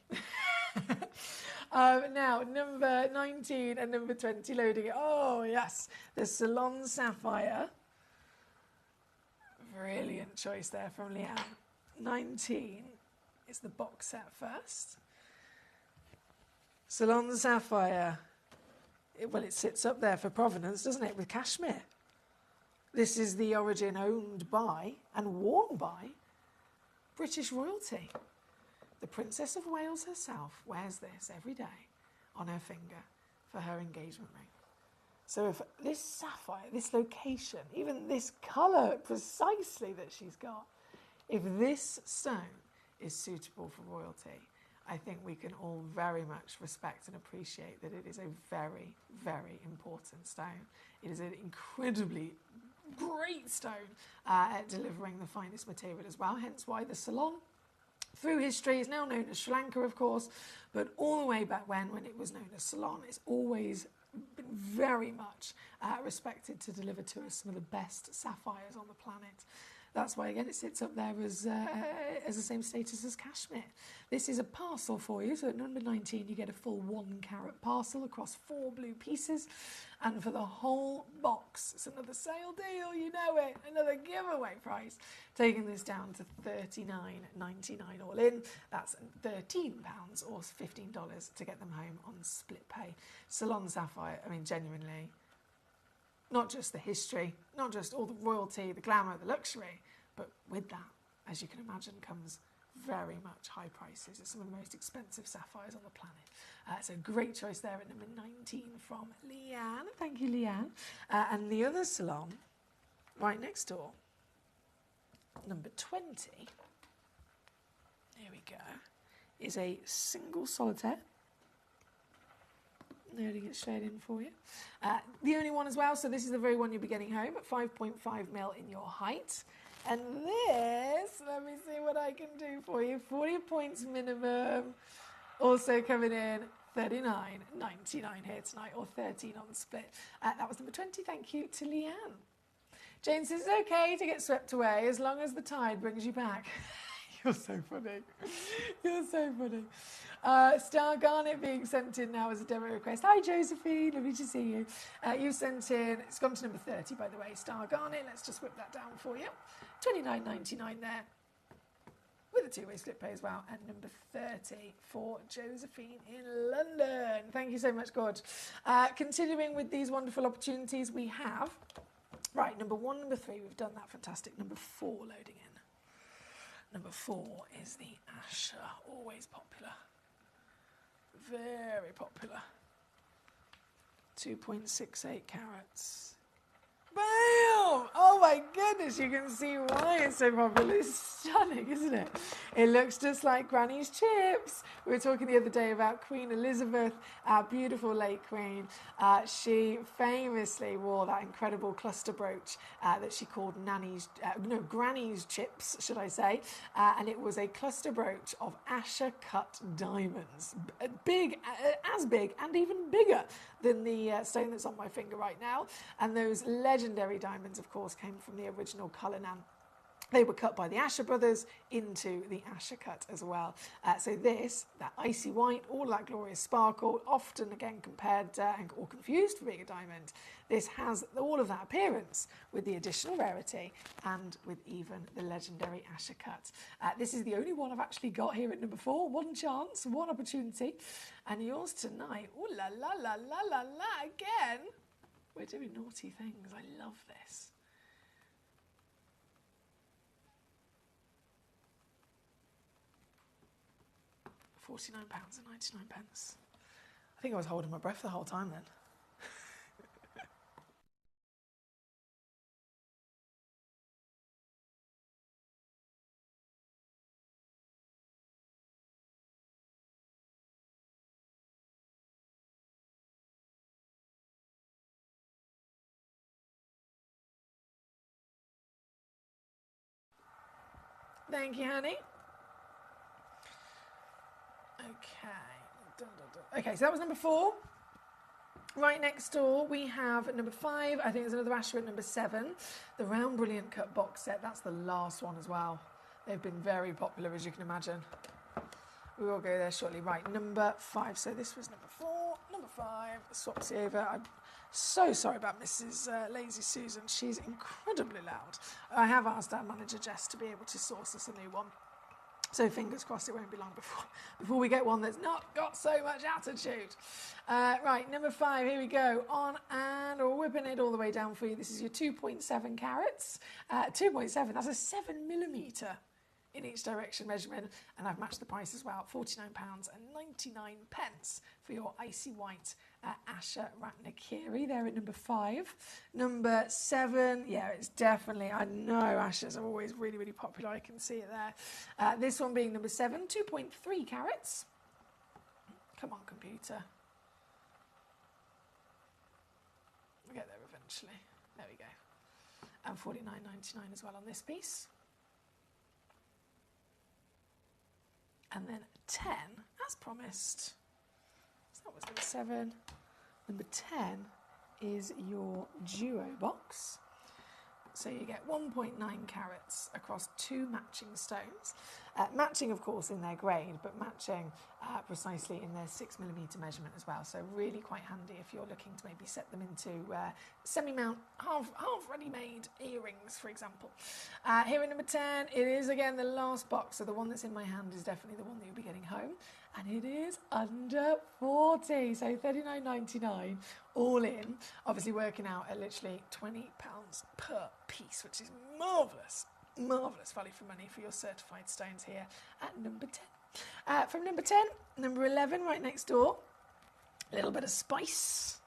Now, number 19 and number 20 loading it. Oh, yes. The Salon Sapphire. Brilliant choice there from Leanne. 19 is the box set first. Salon Sapphire. It sits up there for provenance, doesn't it, with cashmere. This is the origin owned by and worn by British royalty. The Princess of Wales herself wears this every day on her finger for her engagement ring. So if this sapphire, this location, even this colour precisely that she's got, If this stone is suitable for royalty, I think we can all very much respect and appreciate that it is a very, very important stone. It is an incredibly great stone at delivering the finest material as well, hence why the Ceylon, through history, is now known as Sri Lanka, of course, but all the way back when it was known as Ceylon, it's always been very much respected to deliver to us some of the best sapphires on the planet. That's why, again, it sits up there as the same status as cashmere. This is a parcel for you, so at number 19 you get a full 1 carat parcel across 4 blue pieces, and for the whole box, it's another sale deal, you know it, another giveaway price, taking this down to $39.99 all in. That's £13 or $15 to get them home on split pay. Ceylon sapphire, I mean, genuinely, not just the history, not just all the royalty, the glamour, the luxury, but with that, as you can imagine, comes very much high prices. It's some of the most expensive sapphires on the planet. It's a great choice there at number 19 from Leanne. Thank you, Leanne. And the other Ceylon, right next door, number 20, here we go, is a single solitaire. Loading it straight in for you. The only one as well, so this is the very one you'll be getting home at 5.5 mil in your height. And this, let me see what I can do for you. 40 points minimum. Also coming in $39.99 here tonight, or 13 on the split. That was number 20. Thank you to Leanne. Jane says it's okay to get swept away as long as the tide brings you back. You're so funny. You're so funny. Star Garnet being sent in now as a demo request. Hi, Josephine. Lovely to see you. You sent in, it's gone to number 30, by the way, Star Garnet. Let's just whip that down for you. $29.99 there, with a two-way split pay as well. And number 30 for Josephine in London. Thank you so much, Gorge. Continuing with these wonderful opportunities, we have, right, number 1, number 3, we've done that. Fantastic. Number 4 loading in. Number 4 is the Asher, always popular. Very popular. 2.68 carats. Bam! Oh my goodness, you can see why it's so popular. It's stunning, isn't it? It looks just like Granny's chips. We were talking the other day about Queen Elizabeth, our beautiful late Queen. She famously wore that incredible cluster brooch that she called Granny's chips, should I say. And it was a cluster brooch of Asher cut diamonds. Big and even bigger than the stone that's on my finger right now. And those legendary diamonds, of course, came from the original Cullinan. They were cut by the Asher brothers into the Asher cut as well. So this, that icy white, all that glorious sparkle, often again compared or confused for being a diamond, this has all of that appearance with the additional rarity and with even the legendary Asher cut. This is the only one I've actually got here at number 4. One chance, one opportunity. And yours tonight, ooh la la la la la la, again. We're doing naughty things. I love this. £49.99. I think I was holding my breath the whole time then. Thank you, honey. Okay, so that was number 4. Right next door, we have number 5. I think there's another Asher at number 7. The Round Brilliant Cut box set. That's the last one as well. They've been very popular, as you can imagine. We will go there shortly. Right, number 5. So this was number 4. Number 5. Swaps over. I'm so sorry about Mrs. Lazy Susan. She's incredibly loud. I have asked our manager, Jess, to be able to source us a new one. So fingers crossed it won't be long before we get one that's not got so much attitude. Right, number 5, here we go. On and whipping it all the way down for you. This is your 2.7 carats. 2.7, that's a 7mm in each direction measurement, and I've matched the price as well, £49.99 for your icy white Asher Ratnakiri there at number 5. Number 7, yeah, it's definitely, I know Ashers are always really, really popular, I can see it there. This one being number 7, 2.3 carats. Come on, computer. We'll get there eventually. There we go. And £49.99 as well on this piece. And then 10, as promised. So that was number 7. Number 10 is your duo box. So you get 1.9 carats across 2 matching stones. Matching, of course, in their grade, but matching precisely in their 6mm measurement as well. So really quite handy if you're looking to maybe set them into semi-mount, half ready-made earrings, for example. Here at number 10, it is again the last box. So the one that's in my hand is definitely the one that you'll be getting home. And it is under 40, so $39.99 all in. Obviously working out at literally £20 per piece, which is marvellous. Marvellous value for money for your certified stones here at number 10. From number 10, number 11, right next door, a little bit of spice,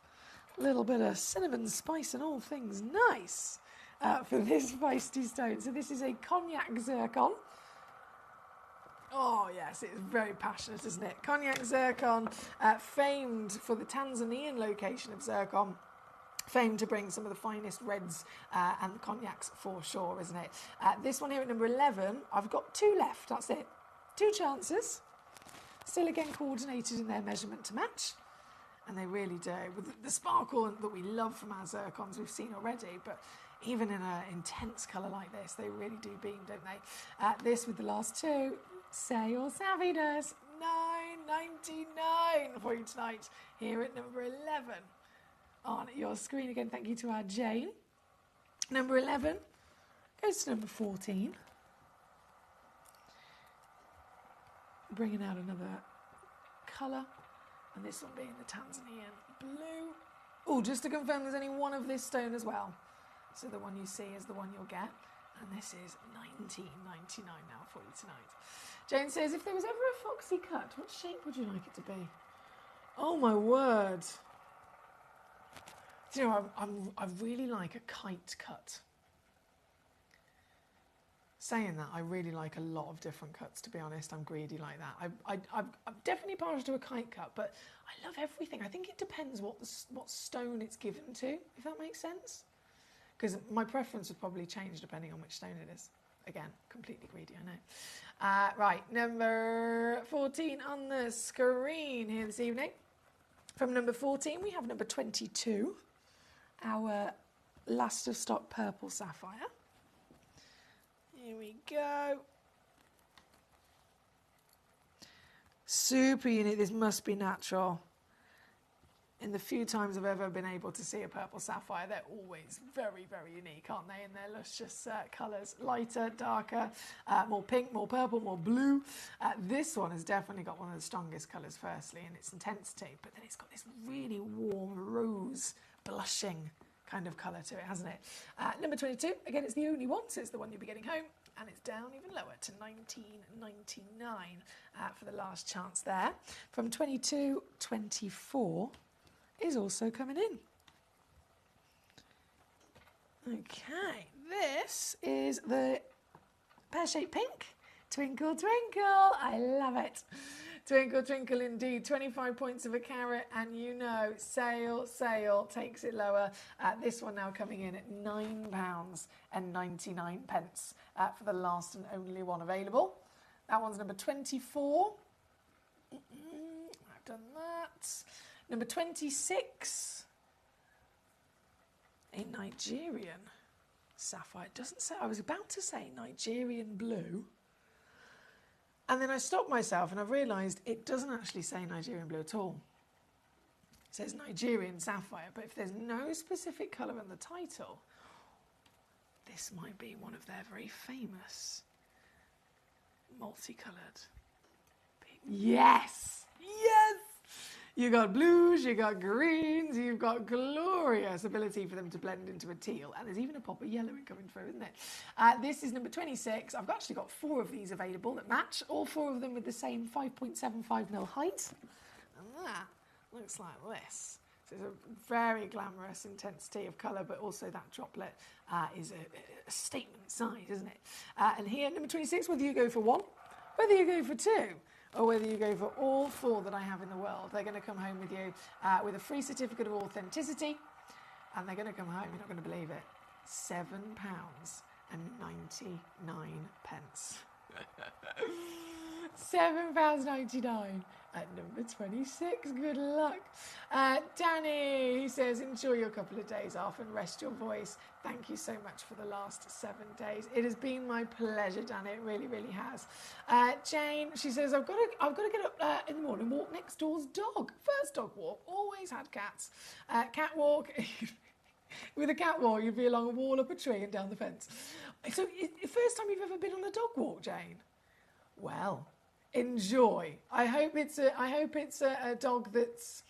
a little bit of cinnamon spice and all things nice for this feisty stone. So this is a cognac zircon. Oh yes, it's very passionate, isn't it? Cognac zircon, famed for the Tanzanian location of zircon. Famed to bring some of the finest reds and cognacs for sure, isn't it? This one here at number 11, I've got 2 left, that's it. 2 chances. Still again coordinated in their measurement to match. And they really do. With the sparkle that we love from our zircons we've seen already, but even in an intense colour like this, they really do beam, don't they? This with the last 2, say your savviness, $9.99 for you tonight here at number 11. On your screen again, thank you to our Jane. Number 11 goes to number 14. Bringing out another colour, and this one being the Tanzanian blue. Oh, just to confirm, there's only one of this stone as well. So the one you see is the one you'll get, and this is $19.99 now for you tonight. Jane says, if there was ever a foxy cut, what shape would you like it to be? Oh my word. Do you know, I really like a kite cut. Saying that, I really like a lot of different cuts, to be honest. I'm greedy like that. I'm definitely partial to a kite cut, but I love everything. I think it depends what stone it's given to, if that makes sense. Because my preference would probably change depending on which stone it is. Again, completely greedy, I know. Right, number 14 on the screen here this evening. From number 14, we have number 22. Our last of stock purple sapphire. Here we go. Super unique. This must be natural. In the few times I've ever been able to see a purple sapphire, they're always very, very unique, aren't they? In their luscious colours. Lighter, darker, more pink, more purple, more blue. This one has definitely got one of the strongest colours, firstly, in its intensity. But then it's got this really warm rose blushing kind of colour to it, hasn't it? Number 22, again, it's the only one, so it's the one you'll be getting home, and it's down even lower to $19.99 for the last chance there. From 22, 24 is also coming in. Okay, this is the pear-shaped pink. Twinkle, twinkle, I love it. Twinkle, twinkle indeed, 25 points of a carat, and you know, sale takes it lower. This one now coming in at £9.99 for the last and only one available. That one's number 24. I've done that. Number 26, a Nigerian sapphire. It doesn't say, I was about to say Nigerian blue. And then I stopped myself and I realised it doesn't actually say Nigerian blue at all. It says Nigerian sapphire, but if there's no specific colour in the title, this might be one of their very famous multicoloured. Yes! Yes! You got blues, you got greens, you've got glorious ability for them to blend into a teal. And there's even a pop of yellow coming through, isn't it? This is number 26. I've actually got 4 of these available that match, all 4 of them with the same 5.75mm height. And that looks like this. So it's a very glamorous intensity of colour, but also that droplet is a statement size, isn't it? And here, number 26, whether you go for 1, whether you go for 2, or whether you go for all 4 that I have in the world, they're going to come home with you with a free certificate of authenticity, and they're going to come home, you're not going to believe it, £7.99. £7.99 at number 26. Good luck. Danny says, enjoy your couple of days off and rest your voice. Thank you so much for the last 7 days. It has been my pleasure, Danny. It really, really has. Jane, she says, I've got to get up in the morning, walk next door's dog. First dog walk. Always had cats. Cat walk. With a cat walk, you'd be along a wall, up a tree, and down the fence. So, the first time you've ever been on a dog walk, Jane? Well, enjoy. I hope it's a dog that's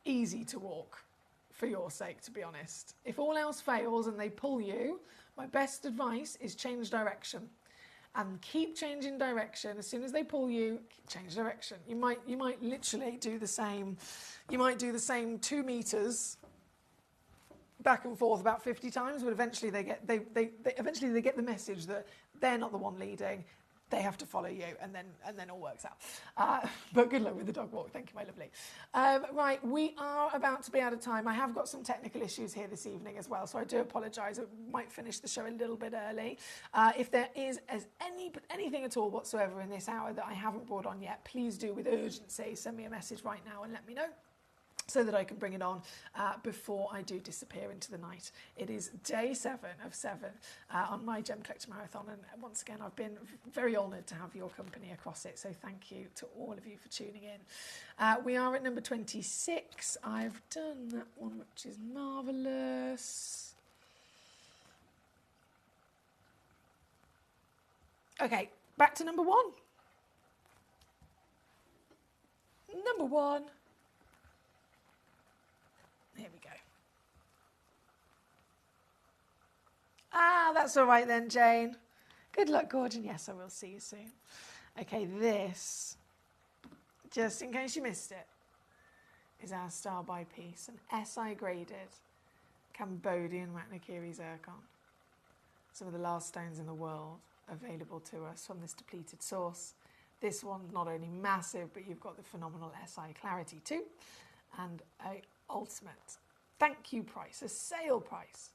easy to walk, for your sake, to be honest. If all else fails and they pull you, my best advice is change direction. And keep changing direction. As soon as they pull you, change direction. You might literally do the same. You might do the same 2 meters back and forth about 50 times, but eventually they get the message that they're not the one leading. They have to follow you, and then all works out. But good luck with the dog walk. Thank you, my lovely. Right, we are about to be out of time. I have got some technical issues here this evening as well, so I do apologise. I might finish the show a little bit early. If there is anything at all whatsoever in this hour that I haven't brought on yet, please do with urgency send me a message right now and let me know, so that I can bring it on before I do disappear into the night. It is day 7 of 7 on my Gem Collector Marathon, and once again I've been very honoured to have your company across it, so thank you to all of you for tuning in. We are at number 26. I've done that one, which is marvellous. Okay, back to number 1. Number 1. Here we go. Ah, that's all right then, Jane. Good luck, Gordon. Yes, I will see you soon. Okay, this, just in case you missed it, is our star by piece, an SI graded Cambodian Ratnakiri zircon. Some of the last stones in the world available to us from this depleted source. This one's not only massive, but you've got the phenomenal SI clarity too, and a ultimate thank you price, a sale price,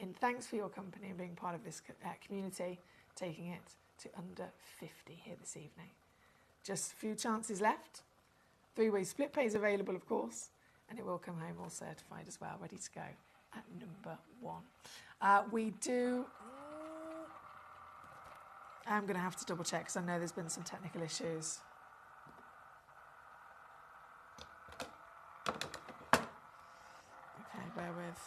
in thanks for your company and being part of this community, taking it to under 50 here this evening. Just a few chances left. 3-way split pay is available, of course, and it will come home all certified as well, ready to go at number 1. We do... I'm going to have to double check because I know there's been some technical issues. Okay, bear with.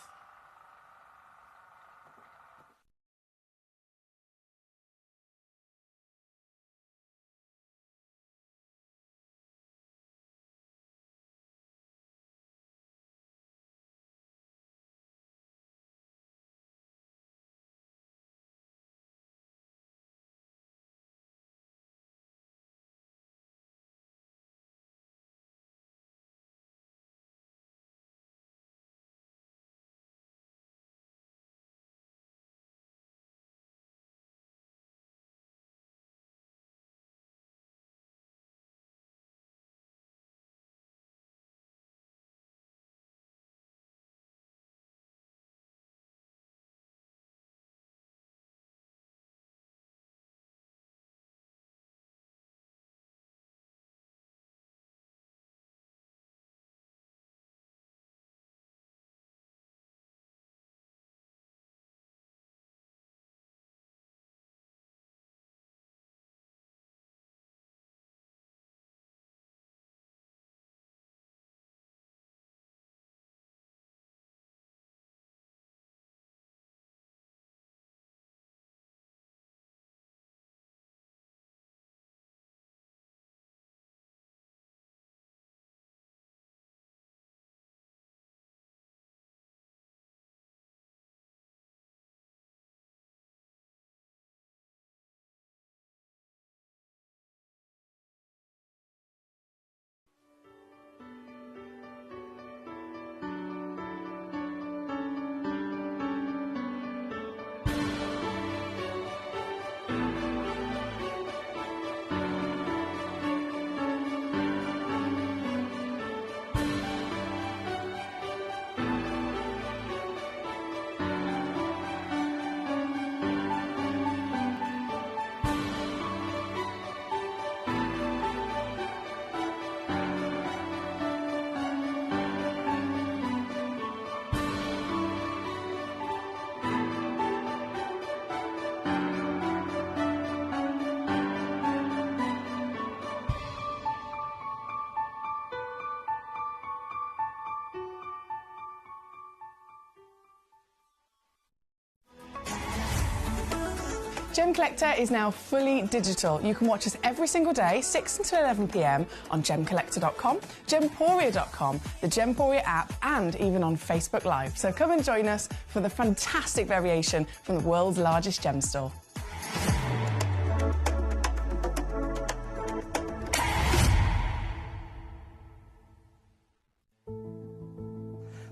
Gemcollector is now fully digital. You can watch us every single day, 6 until 11 p.m. on Gemcollector.com, Gemporia.com, the Gemporia app, and even on Facebook Live. So come and join us for the fantastic variation from the world's largest gem store.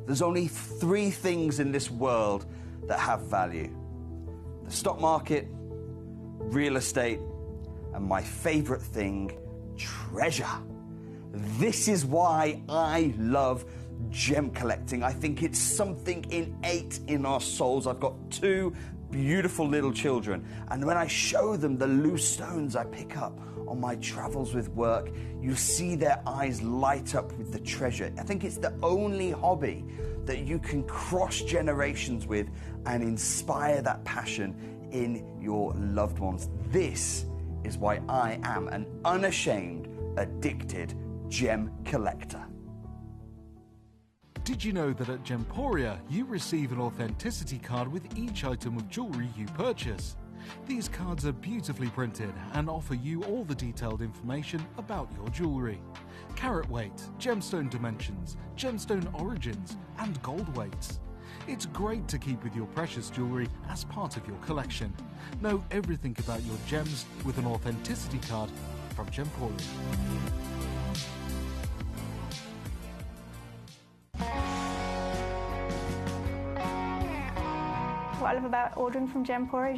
There's only 3 things in this world that have value: the stock market, real estate, and my favorite thing, treasure. This is why I love gem collecting. I think it's something innate in our souls. I've got 2 beautiful little children, and when I show them the loose stones I pick up on my travels with work, you see their eyes light up with the treasure. I think it's the only hobby that you can cross generations with and inspire that passion in your loved ones. This is why I am an unashamed, addicted gem collector. Did you know that at Gemporia you receive an authenticity card with each item of jewellery you purchase? These cards are beautifully printed and offer you all the detailed information about your jewellery. Carat weight, gemstone dimensions, gemstone origins, and gold weights. It's great to keep with your precious jewellery as part of your collection. Know everything about your gems with an authenticity card from Gemporia. What I love about ordering from Gemporia